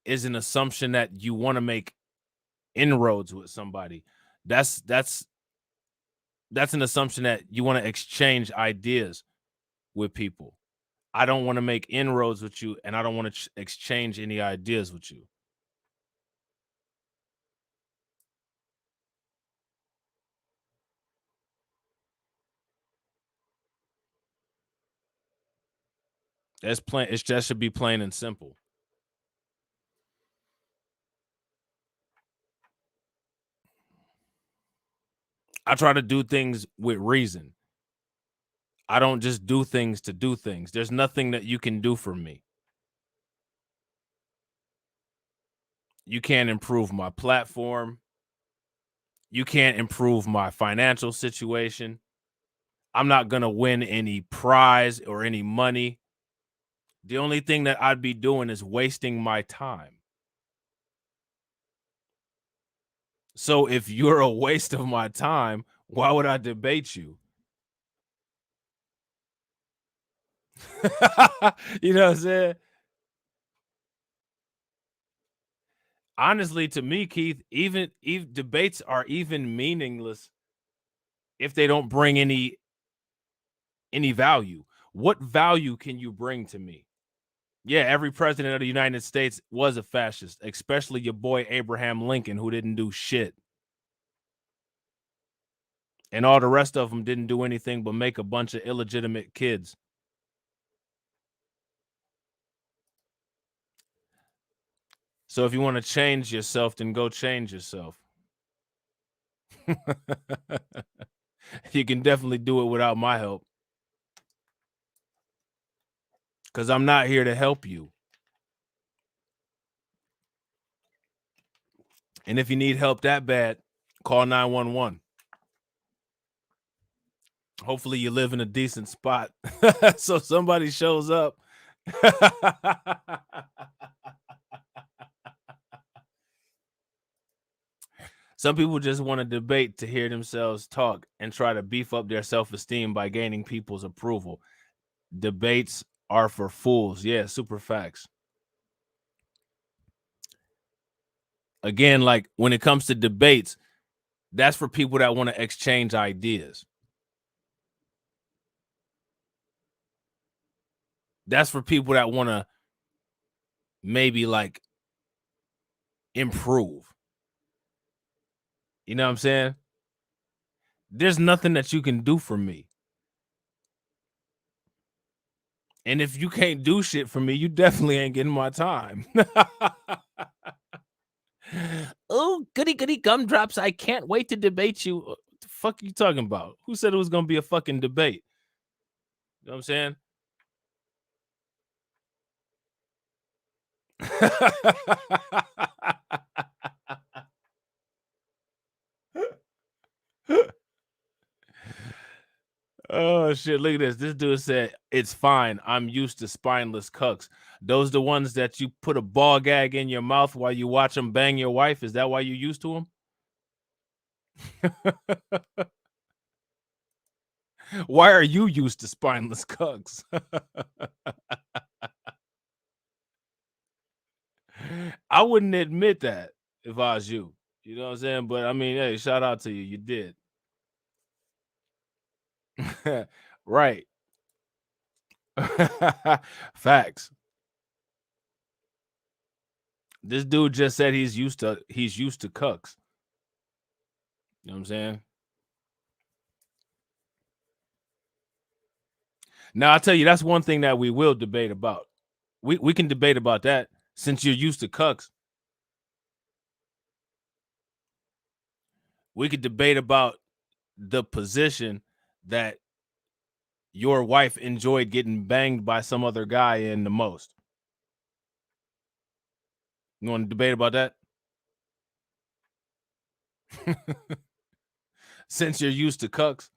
is an assumption that you want to make inroads with somebody. That's an assumption that you want to exchange ideas with people. I don't want to make inroads with you, and I don't want to exchange any ideas with you. That's plain. It just should be plain and simple. I try to do things with reason. I don't just do things to do things. There's nothing that you can do for me. You can't improve my platform. You can't improve my financial situation. I'm not going to win any prize or any money. The only thing that I'd be doing is wasting my time. So if you're a waste of my time, why would I debate you? You know what I'm saying? Honestly, to me, Keith, even debates are even meaningless if they don't bring any value. What value can you bring to me? Yeah, every president of the United States was a fascist, especially your boy Abraham Lincoln, who didn't do shit. And all the rest of them didn't do anything but make a bunch of illegitimate kids. So if you want to change yourself, then go change yourself. You can definitely do it without my help. Because I'm not here to help you. And if you need help that bad, call 911. Hopefully you live in a decent spot so somebody shows up. Some people just want to debate to hear themselves talk and try to beef up their self-esteem by gaining people's approval. Debates are for fools. Yeah, super facts. Again, like when it comes to debates, that's for people that want to exchange ideas. That's for people that want to maybe like improve. You know what I'm saying? There's nothing that you can do for me. And if you can't do shit for me, you definitely ain't getting my time. Oh, goody goody gumdrops. I can't wait to debate you. What the fuck are you talking about? Who said it was going to be a fucking debate? You know what I'm saying? Oh shit, look at this. This dude said, it's fine. I'm used to spineless cucks. Those the ones that you put a ball gag in your mouth while you watch them bang your wife? Is that why you used to them? Why are you used to spineless cucks? I wouldn't admit that if I was you. You know what I'm saying? But I mean, hey, shout out to you. You did. Right. Facts. This dude just said he's used to cucks. You know what I'm saying? Now I'll tell you, that's one thing that we will debate about. We can debate about that since you're used to cucks. We could debate about the position that your wife enjoyed getting banged by some other guy in the most. You want to debate about that? Since you're used to cucks,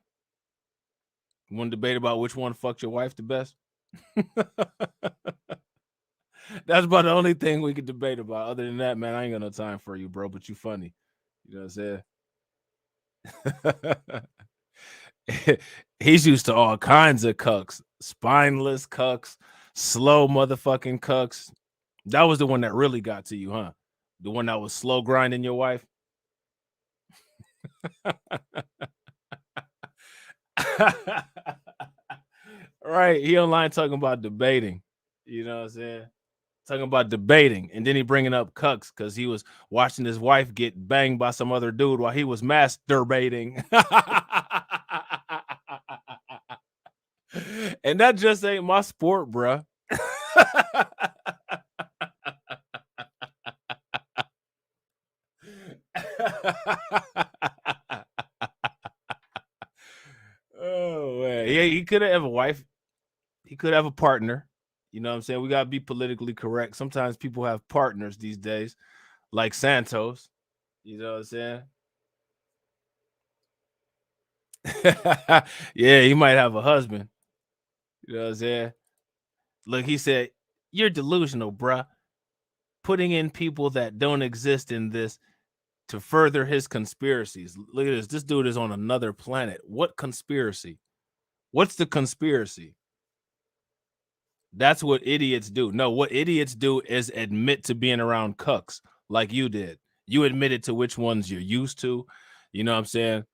you want to debate about which one fucked your wife the best? That's about the only thing we could debate about. Other than that, man, I ain't got no time for you, bro, but you funny. You know what I'm saying? He's used to all kinds of cucks. Spineless cucks, slow motherfucking cucks. That was the one that really got to you, huh? The one that was slow grinding your wife? Right. He online talking about debating. You know what I'm saying? Talking about debating. And then he bringing up cucks because he was watching his wife get banged by some other dude while he was masturbating. And that just ain't my sport, bruh. Oh man, yeah, he could have a wife. He could have a partner. You know what I'm saying? We gotta be politically correct. Sometimes people have partners these days, like Santos. You know what I'm saying? Yeah, he might have a husband. You know what I'm saying? Look, he said, "You're delusional, bruh. Putting in people that don't exist in this to further his conspiracies." Look at this. This dude is on another planet. What conspiracy? What's the conspiracy? That's what idiots do. No, what idiots do is admit to being around cucks like you did. You admitted to which ones you're used to. You know what I'm saying?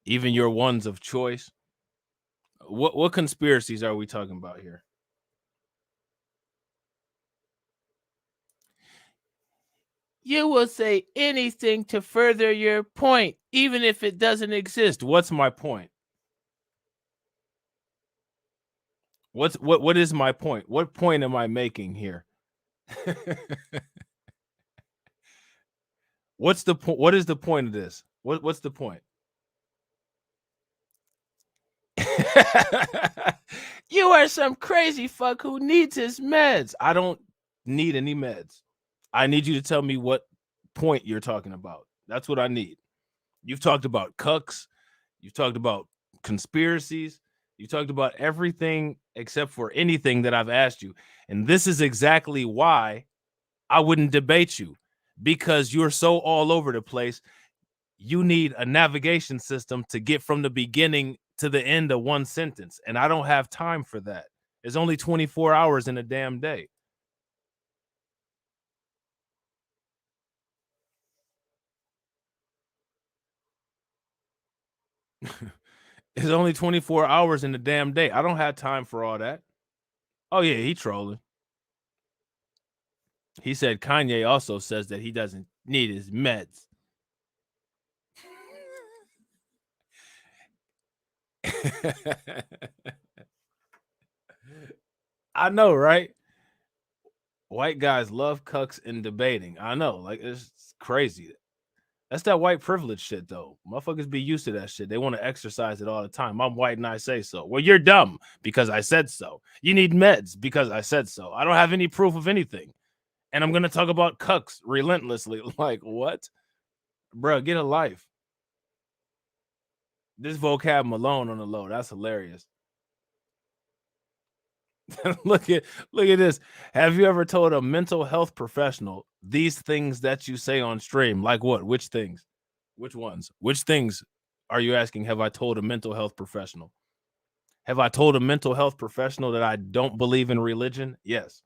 Even your ones of choice. What conspiracies are we talking about here? You will say anything to further your point, even if it doesn't exist. What's my point? What is my point? What point am I making here? What's the point? What is the point of this? What's the point? You are some crazy fuck who needs his meds. I don't need any meds. I need you to tell me what point you're talking about. That's what I need. You've talked about cucks. You've talked about conspiracies. You talked about everything except for anything that I've asked you. And this is exactly why I wouldn't debate you, because you're so all over the place. You need a navigation system to get from the beginning to the end of one sentence. And I don't have time for that. There's only 24 hours in a damn day. It's only 24 hours in a damn day. I don't have time for all that. Oh, yeah, he trolling. He said Kanye also says that he doesn't need his meds. I know, right? White guys love cucks and debating. I know, like, it's crazy. That's that white privilege shit, though. Motherfuckers be used to that shit. They want to exercise it all the time. I'm white and I say so. Well, you're dumb because I said so. You need meds because I said so. I don't have any proof of anything. And I'm going to talk about cucks relentlessly. Like, what? Bruh, get a life. This vocab Malone on the low. That's hilarious. look at this. Have you ever told a mental health professional these things that you say on stream? Like what? Which things? Which ones? Which things are you asking? Have I told a mental health professional? Have I told a mental health professional that I don't believe in religion? Yes.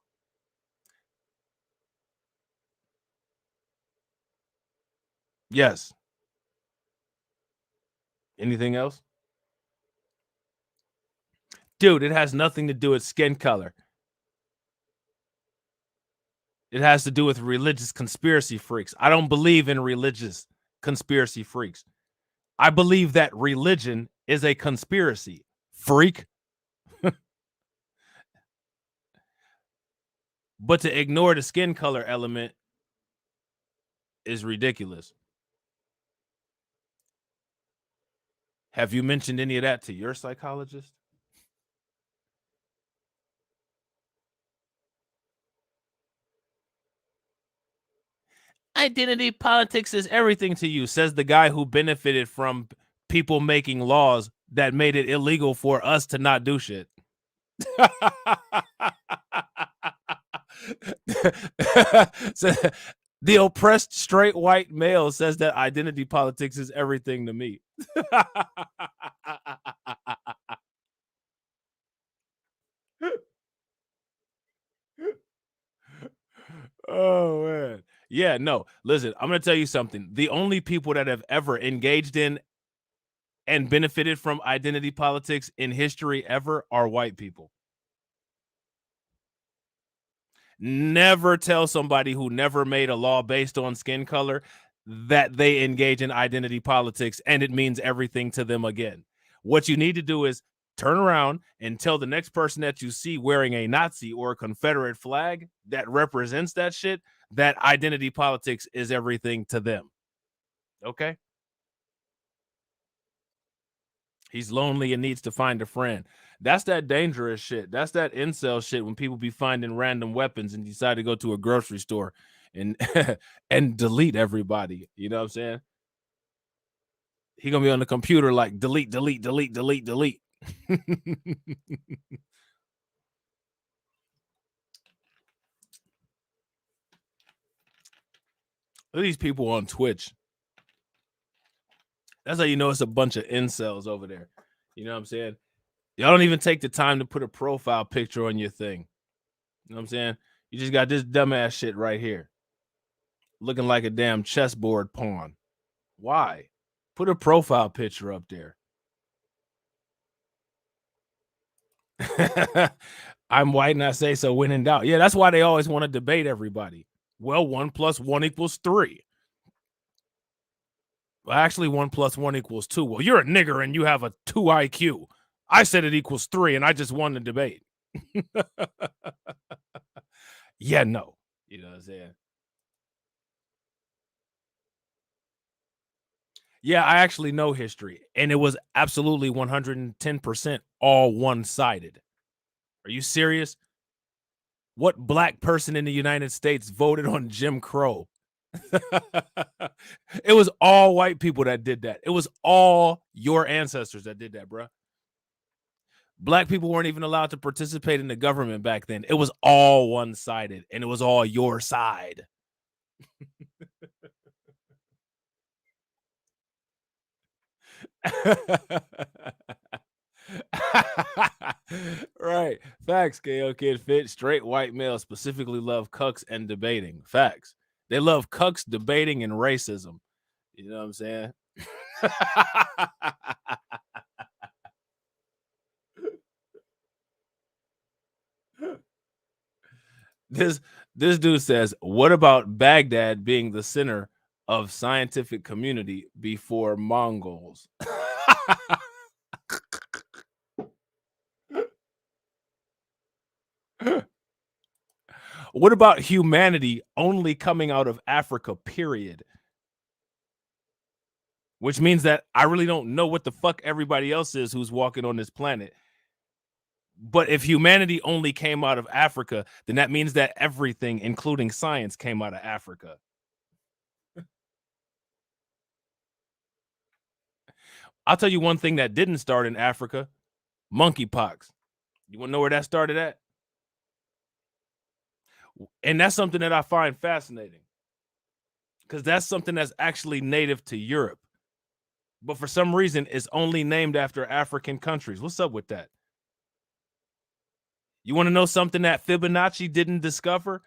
Yes. Anything else? Dude, it has nothing to do with skin color. It has to do with religious conspiracy freaks. I don't believe in religious conspiracy freaks. I believe that religion is a conspiracy, freak. But to ignore the skin color element is ridiculous. Have you mentioned any of that to your psychologist? Identity politics is everything to you, says the guy who benefited from people making laws that made it illegal for us to not do shit. So, the oppressed straight white male says that identity politics is everything to me. Oh, man. Yeah, no. Listen, I'm going to tell you something. The only people that have ever engaged in and benefited from identity politics in history ever are white people. Never tell somebody who never made a law based on skin color that they engage in identity politics and it means everything to them again. What you need to do is turn around and tell the next person that you see wearing a Nazi or a Confederate flag that represents that shit, that identity politics is everything to them. Okay? He's lonely and needs to find a friend. That's that dangerous shit. That's that incel shit when people be finding random weapons and decide to go to a grocery store and and delete everybody. You know what I'm saying? He gonna be on the computer like delete, delete, delete, delete, delete. Look at these people on Twitch. That's how you know it's a bunch of incels over there. You know what I'm saying? Y'all don't even take the time to put a profile picture on your thing. You know what I'm saying? You just got this dumbass shit right here. Looking like a damn chessboard pawn. Why? Put a profile picture up there. I'm white and I say so when in doubt. Yeah, that's why they always want to debate everybody. Well, 1 + 1 = 3. Well, actually, 1 + 1 = 2. Well, you're a nigger and you have a 2 IQ. I said it equals 3, and I just won the debate. Yeah, no. You know what I'm saying? Yeah, I actually know history, and it was absolutely 110% all one-sided. Are you serious? What black person in the United States voted on Jim Crow? It was all white people that did that. It was all your ancestors that did that, bro. Black people weren't even allowed to participate in the government back then. It was all one-sided, and it was all your side. Right. Facts, KO Kid Fit. Straight white males specifically love cucks and debating. Facts. They love cucks, debating, and racism. You know what I'm saying? This dude says, what about Baghdad being the center of scientific community before Mongols? What about humanity only coming out of Africa, period? Which means that I really don't know what the fuck everybody else is who's walking on this planet. But if humanity only came out of Africa, then that means that everything, including science, came out of Africa. I'll tell you one thing that didn't start in Africa: monkeypox. You want to know where that started at? And that's something that I find fascinating, because that's something that's actually native to Europe. But for some reason, it's only named after African countries. What's up with that? You want to know something that Fibonacci didn't discover?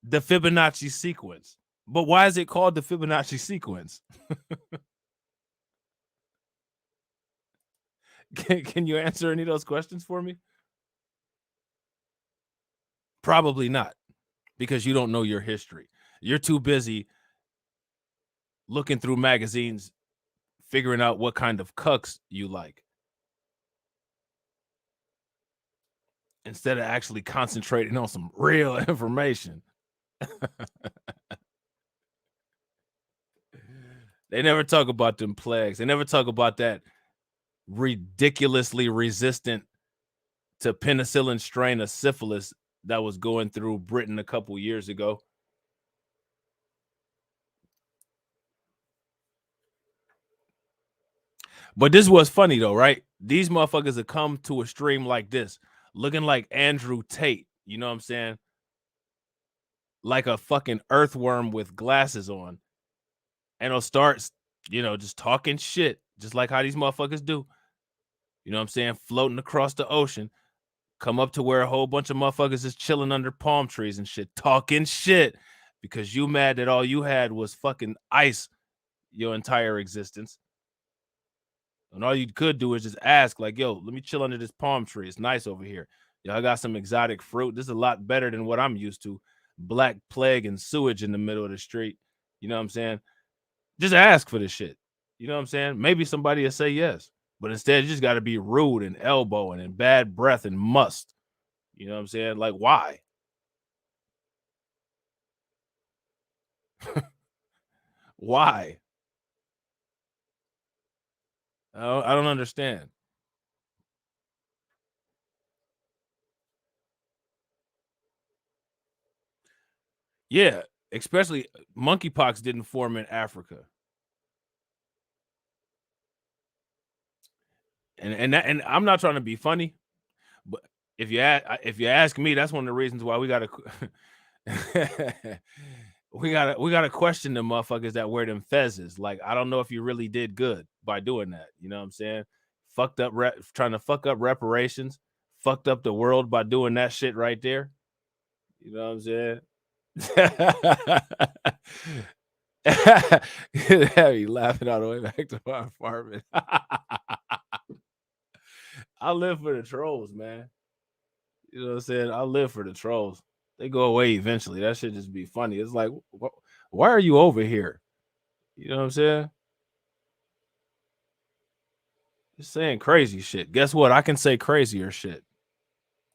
The Fibonacci sequence. But why is it called the Fibonacci sequence? Can you answer any of those questions for me? Probably not, because you don't know your history. You're too busy looking through magazines, figuring out what kind of cucks you like, instead of actually concentrating on some real information. They never talk about them plagues. They never talk about that ridiculously resistant to penicillin strain of syphilis that was going through Britain a couple years ago. But this was funny though, right? These motherfuckers have come to a stream like this, looking like Andrew Tate, you know what I'm saying? Like a fucking earthworm with glasses on. And it'll start, just talking shit, just like how these motherfuckers do. You know what I'm saying? Floating across the ocean, come up to where a whole bunch of motherfuckers is chilling under palm trees and shit, talking shit because you mad that all you had was fucking ice your entire existence. And all you could do is just ask, like, yo, let me chill under this palm tree. It's nice over here. Y'all got some exotic fruit. This is a lot better than what I'm used to. Black plague and sewage in the middle of the street. You know what I'm saying? Just ask for this shit. You know what I'm saying? Maybe somebody will say yes. But instead, you just got to be rude and elbowing and bad breath and must. You know what I'm saying? Like, why? Why? I don't understand. Yeah, especially monkeypox didn't form in Africa. And I'm not trying to be funny, but if you ask me, that's one of the reasons why we gotta we gotta question the motherfuckers that wear them fezzes. Like, I don't know if you really did good by doing that. You know what I'm saying? Fucked up, trying to fuck up reparations, fucked up the world by doing that shit right there. You know what I'm saying? Have you laughing all the way back to my apartment. I live for the trolls, man. You know what I'm saying? I live for the trolls. They go away eventually. That should just be funny. It's like, why are you over here? You know what I'm saying? Just saying crazy shit. Guess what? I can say crazier shit.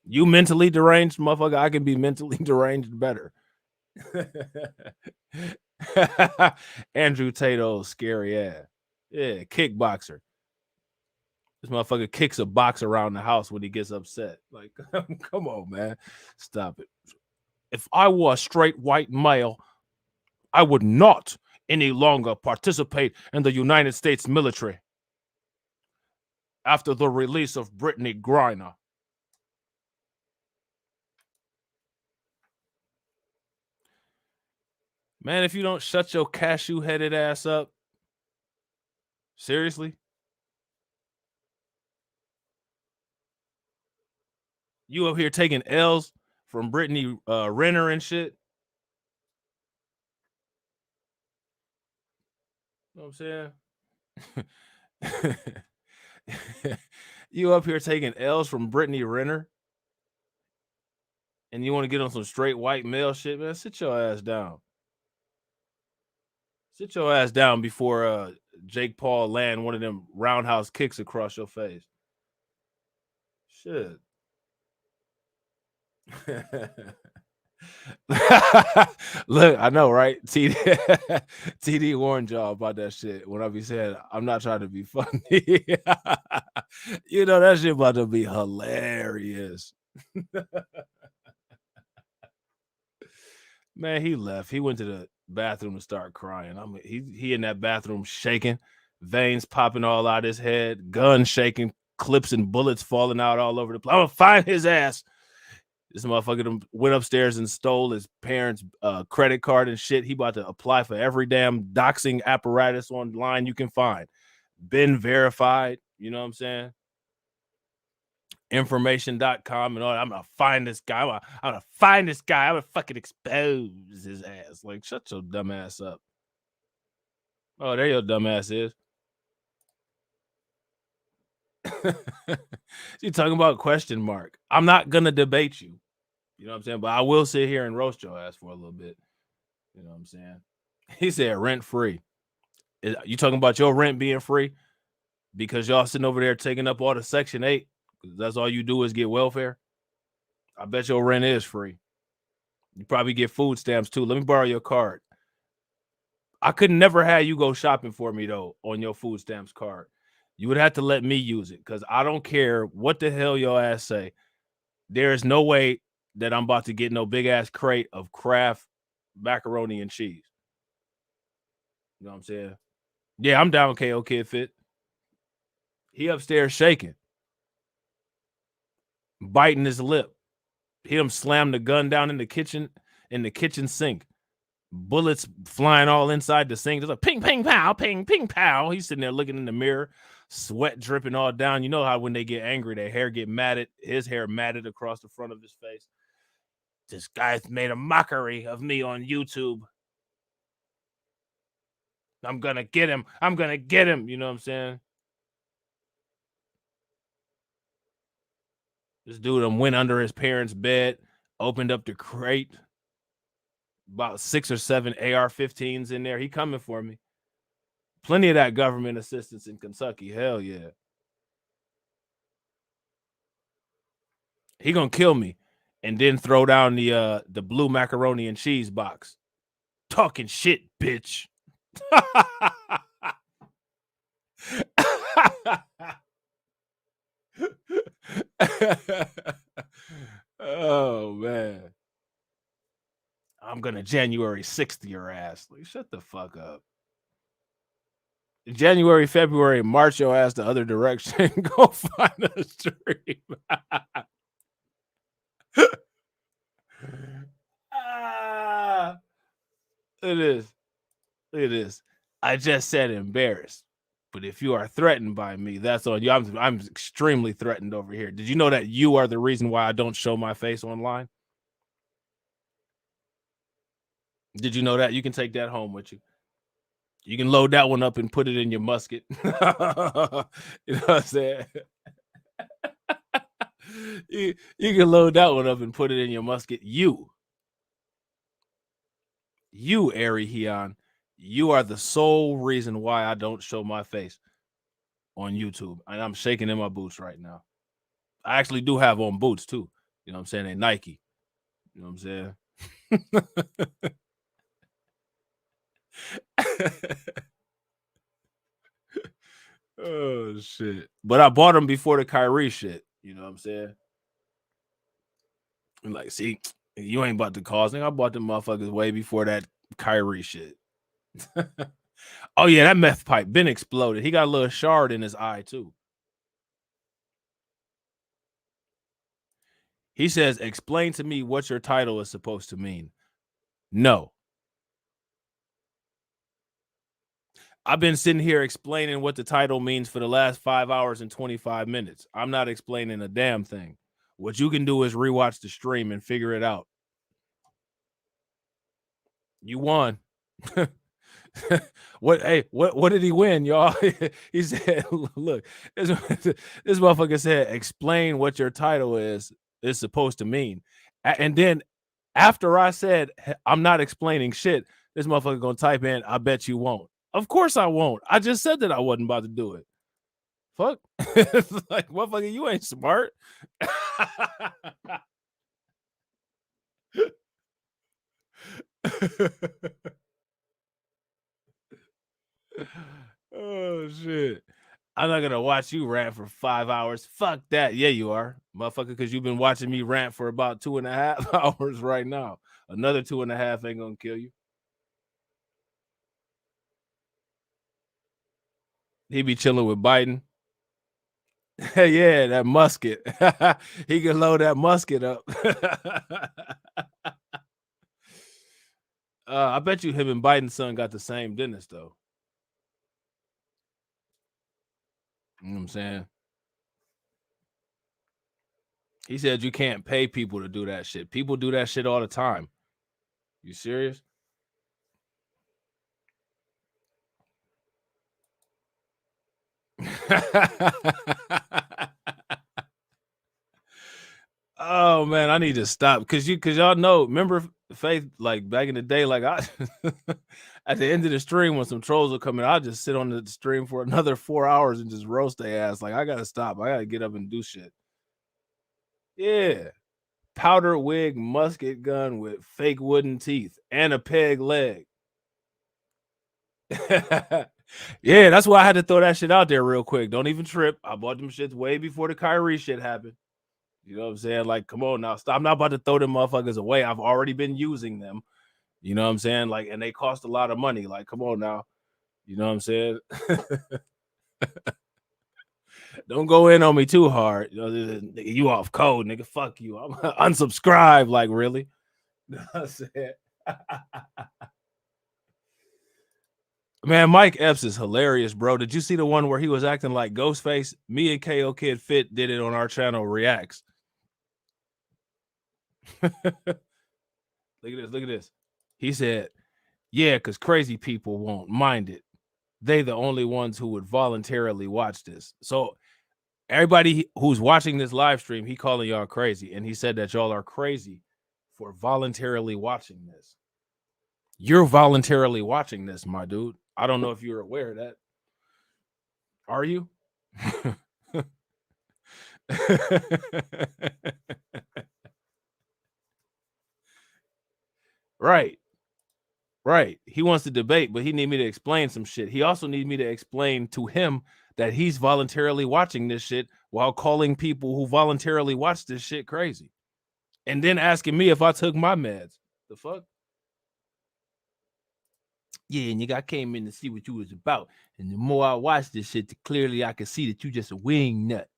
You mentally deranged, motherfucker. I can be mentally deranged better. Andrew Tato's scary ass. Yeah, kickboxer. This motherfucker kicks a box around the house when he gets upset. Like, come on, man. Stop it. If I were a straight white male, I would not any longer participate in the United States military after the release of Brittany Griner. Man, if you don't shut your cashew-headed ass up, seriously? You up here taking L's from Brittany Renner and shit? You know what I'm saying? You up here taking L's from Brittany Renner? And you want to get on some straight white male shit, man? Sit your ass down. Sit your ass down before Jake Paul land one of them roundhouse kicks across your face. Shit. Look, I know, right? TD warned y'all about that shit when I be saying I'm not trying to be funny. You know that shit about to be hilarious. Man, he left. He went to the bathroom and started crying. He in that bathroom shaking, veins popping all out his head, gun shaking, clips and bullets falling out all over the place. I'm gonna find his ass. This motherfucker went upstairs and stole his parents' credit card and shit. He about to apply for every damn doxing apparatus online you can find. Been verified, you know what I'm saying? Information.com and all that. I'm gonna find this guy. I'm gonna find this guy. I'm gonna fucking expose his ass. Like, shut your dumb ass up. Oh, there your dumb ass is. You talking about question mark. I'm not gonna debate you. You know what I'm saying? But I will sit here and roast your ass for a little bit. You know what I'm saying? He said rent free. You talking about your rent being free because y'all sitting over there taking up all the Section 8? That's all you do is get welfare. I bet your rent is free. You probably get food stamps too. Let me borrow your card. I could never have you go shopping for me though on your food stamps card. You would have to let me use it because I don't care what the hell your ass say. There is no way that I'm about to get no big ass crate of Kraft macaroni and cheese. You know what I'm saying? Yeah, I'm down KO Kid Fit. He upstairs shaking, biting his lip. He done slammed the gun down in the kitchen sink. Bullets flying all inside the sink. There's a ping, ping, pow, ping, ping, pow. He's sitting there looking in the mirror, sweat dripping all down. You know how when they get angry, their hair get matted, his hair matted across the front of his face. This guy's made a mockery of me on YouTube. I'm gonna get him. I'm gonna get him. You know what I'm saying? This dude went under his parents' bed, opened up the crate. About 6 or 7 AR-15s in there. He coming for me. Plenty of that government assistance in Kentucky. Hell yeah. He gonna kill me and then throw down the blue macaroni and cheese box. Talking shit, bitch. Oh man. I'm gonna January 6th your ass. Like, shut the fuck up. January, February, March your ass the other direction. Go find a stream. It is. It is. I just said embarrassed. But if you are threatened by me, that's on you. I'm extremely threatened over here. Did you know that you are the reason why I don't show my face online? Did you know that? You can take that home with you. You can load that one up and put it in your musket. You know what I'm saying? You can load that one up and put it in your musket. You You, Ari Heon, you are the sole reason why I don't show my face on YouTube. And I'm shaking in my boots right now. I actually do have on boots too. You know what I'm saying? They Nike. You know what I'm saying? Oh shit. But I bought them before the Kyrie shit. You know what I'm saying? I'm like, see, you ain't about to cause me. I bought them motherfuckers way before that Kyrie shit. Oh yeah, that meth pipe been exploded. He got a little shard in his eye too. He says, explain to me what your title is supposed to mean. No. I've been sitting here explaining what the title means for the last 5 hours and 25 minutes. I'm not explaining a damn thing. What you can do is rewatch the stream and figure it out. You won. What did he win, y'all? He said, look, this motherfucker said, explain what your title is supposed to mean. And then after I said, I'm not explaining shit, this motherfucker gonna type in, I bet you won't. Of course I won't. I just said that I wasn't about to do it. Fuck. Like, motherfucker, you ain't smart. Oh shit. I'm not gonna watch you rant for 5 hours. Fuck that. Yeah, you are, motherfucker, because you've been watching me rant for about 2.5 hours right now. Another 2.5 ain't gonna kill you. He be chilling with Biden. Yeah, that musket. He can load that musket up. I bet you him and Biden's son got the same dentist, though. You know what I'm saying? He said you can't pay people to do that shit. People do that shit all the time. You serious? Oh man, I need to stop because y'all know. Remember, Faith, like back in the day, like I at the end of the stream when some trolls will come in, I'll just sit on the stream for another 4 hours and just roast their ass. Like I gotta stop. I gotta get up and do shit. Yeah, powder wig, musket gun with fake wooden teeth and a peg leg. Yeah, that's why I had to throw that shit out there real quick. Don't even trip. I bought them shits way before the Kyrie shit happened. You know what I'm saying? Like, come on now. Stop. I'm not about to throw them motherfuckers away. I've already been using them. You know what I'm saying? Like, and they cost a lot of money. Like, come on now. You know what I'm saying? Don't go in on me too hard. You know, you off code, nigga. Fuck you. I'm unsubscribed. Like, really? You know what I'm saying? Man, Mike Epps is hilarious, bro. Did you see the one where he was acting like Ghostface? Me and KO Kid Fit did it on our channel, Reacts. Look at this. Look at this. He said, yeah, because crazy people won't mind it. They the only ones who would voluntarily watch this. So everybody who's watching this live stream, he calling y'all crazy. And he said that y'all are crazy for voluntarily watching this. You're voluntarily watching this, my dude. I don't know if you're aware of that. Are you? Right. Right. He wants to debate, but he need me to explain some shit. He also need me to explain to him that he's voluntarily watching this shit while calling people who voluntarily watch this shit crazy. And then asking me if I took my meds. The fuck? Yeah, nigga, I came in to see what you was about. And the more I watch this shit, the clearly I can see that you just a wing nut.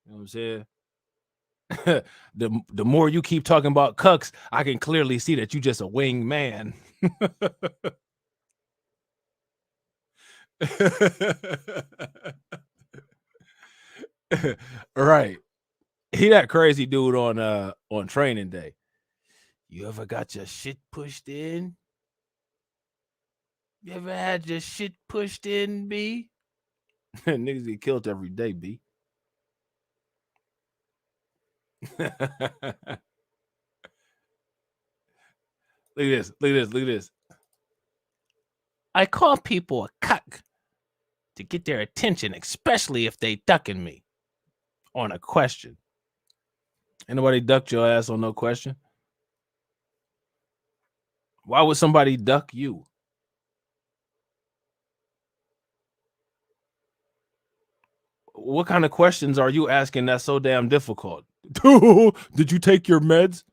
You know what I'm saying? the more you keep talking about cucks, I can clearly see that you just a wing man. Right. He that crazy dude on training day. You ever got your shit pushed in? You ever had your shit pushed in, B? Niggas get killed every day, B. Look at this. Look at this. Look at this. I call people a cuck to get their attention, especially if they ducking me on a question. Ain't nobody ducked your ass on no question. Why would somebody duck you? What kind of questions are you asking that's so damn difficult? Did you take your meds?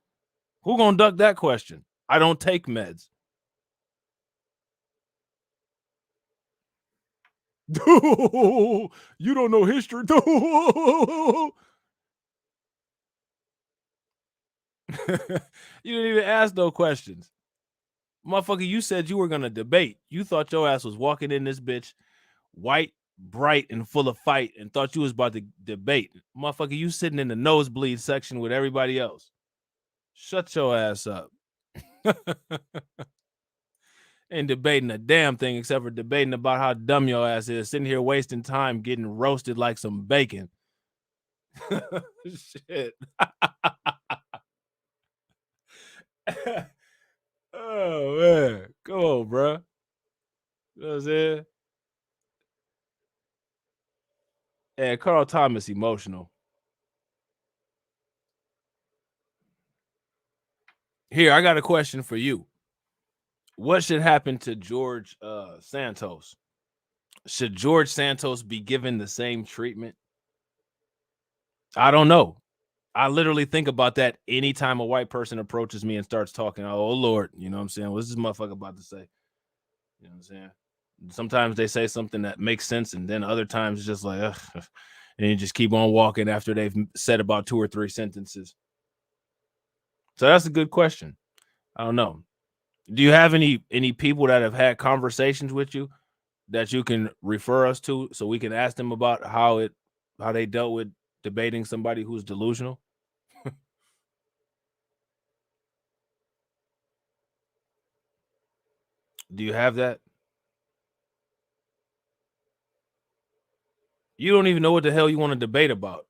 Who gonna duck that question? I don't take meds. You don't know history. You didn't even ask no questions. Motherfucker, you said you were going to debate. You thought your ass was walking in this bitch white, bright, and full of fight and thought you was about to debate. Motherfucker, you sitting in the nosebleed section with everybody else. Shut your ass up. Ain't debating a damn thing except for debating about how dumb your ass is, sitting here wasting time getting roasted like some bacon. Shit. Oh, man. Come on, bro. You know what I'm saying? And Carl Thomas emotional. Here, I got a question for you. What should happen to George Santos? Should George Santos be given the same treatment? I don't know. I literally think about that anytime a white person approaches me and starts talking. Oh, Lord, you know what I'm saying? What's this motherfucker about to say? You know what I'm saying? Sometimes they say something that makes sense, and then other times it's just like, ugh, and you just keep on walking after they've said about 2 or 3 sentences. So that's a good question. I don't know. Do you have any people that have had conversations with you that you can refer us to so we can ask them about how they dealt with debating somebody who's delusional? Do you have that? You don't even know what the hell you want to debate about.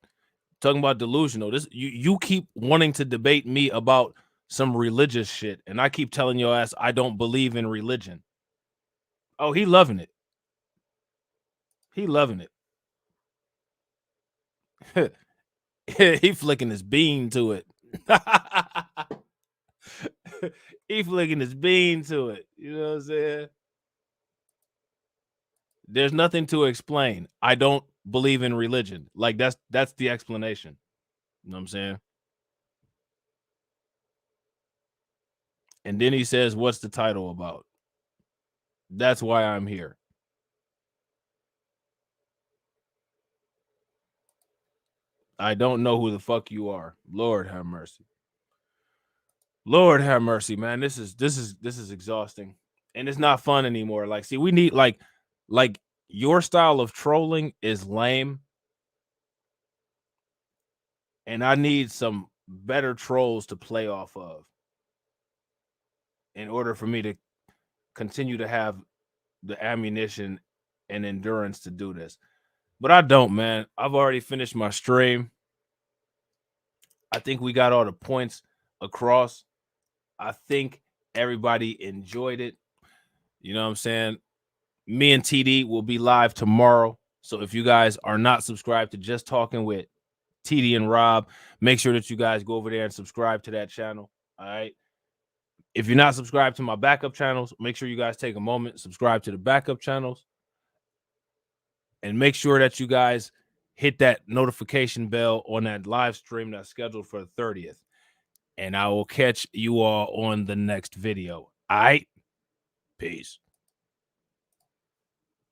Talking about delusional. This you keep wanting to debate me about some religious shit, and I keep telling your ass I don't believe in religion. Oh, he loving it. He loving it. He flicking his bean to it. He flicking his bean to it. You know what I'm saying? There's nothing to explain. I don't believe in religion. Like that's the explanation. You know what I'm saying? And then he says, what's the title about? That's why I'm here. I don't know who the fuck you are. Lord have mercy. Lord have mercy, man. This is exhausting. And it's not fun anymore. Like, see, we need like your style of trolling is lame. And I need some better trolls to play off of in order for me to continue to have the ammunition and endurance to do this. But I don't, man. I've already finished my stream. I think we got all the points across. I think everybody enjoyed it. You know what I'm saying? Me and TD will be live tomorrow. So if you guys are not subscribed to Just Talking with TD and Rob, make sure that you guys go over there and subscribe to that channel. All right. If you're not subscribed to my backup channels, make sure you guys take a moment, subscribe to the backup channels, and make sure that you guys hit that notification bell on that live stream that's scheduled for the 30th. And I will catch you all on the next video. All right. Peace.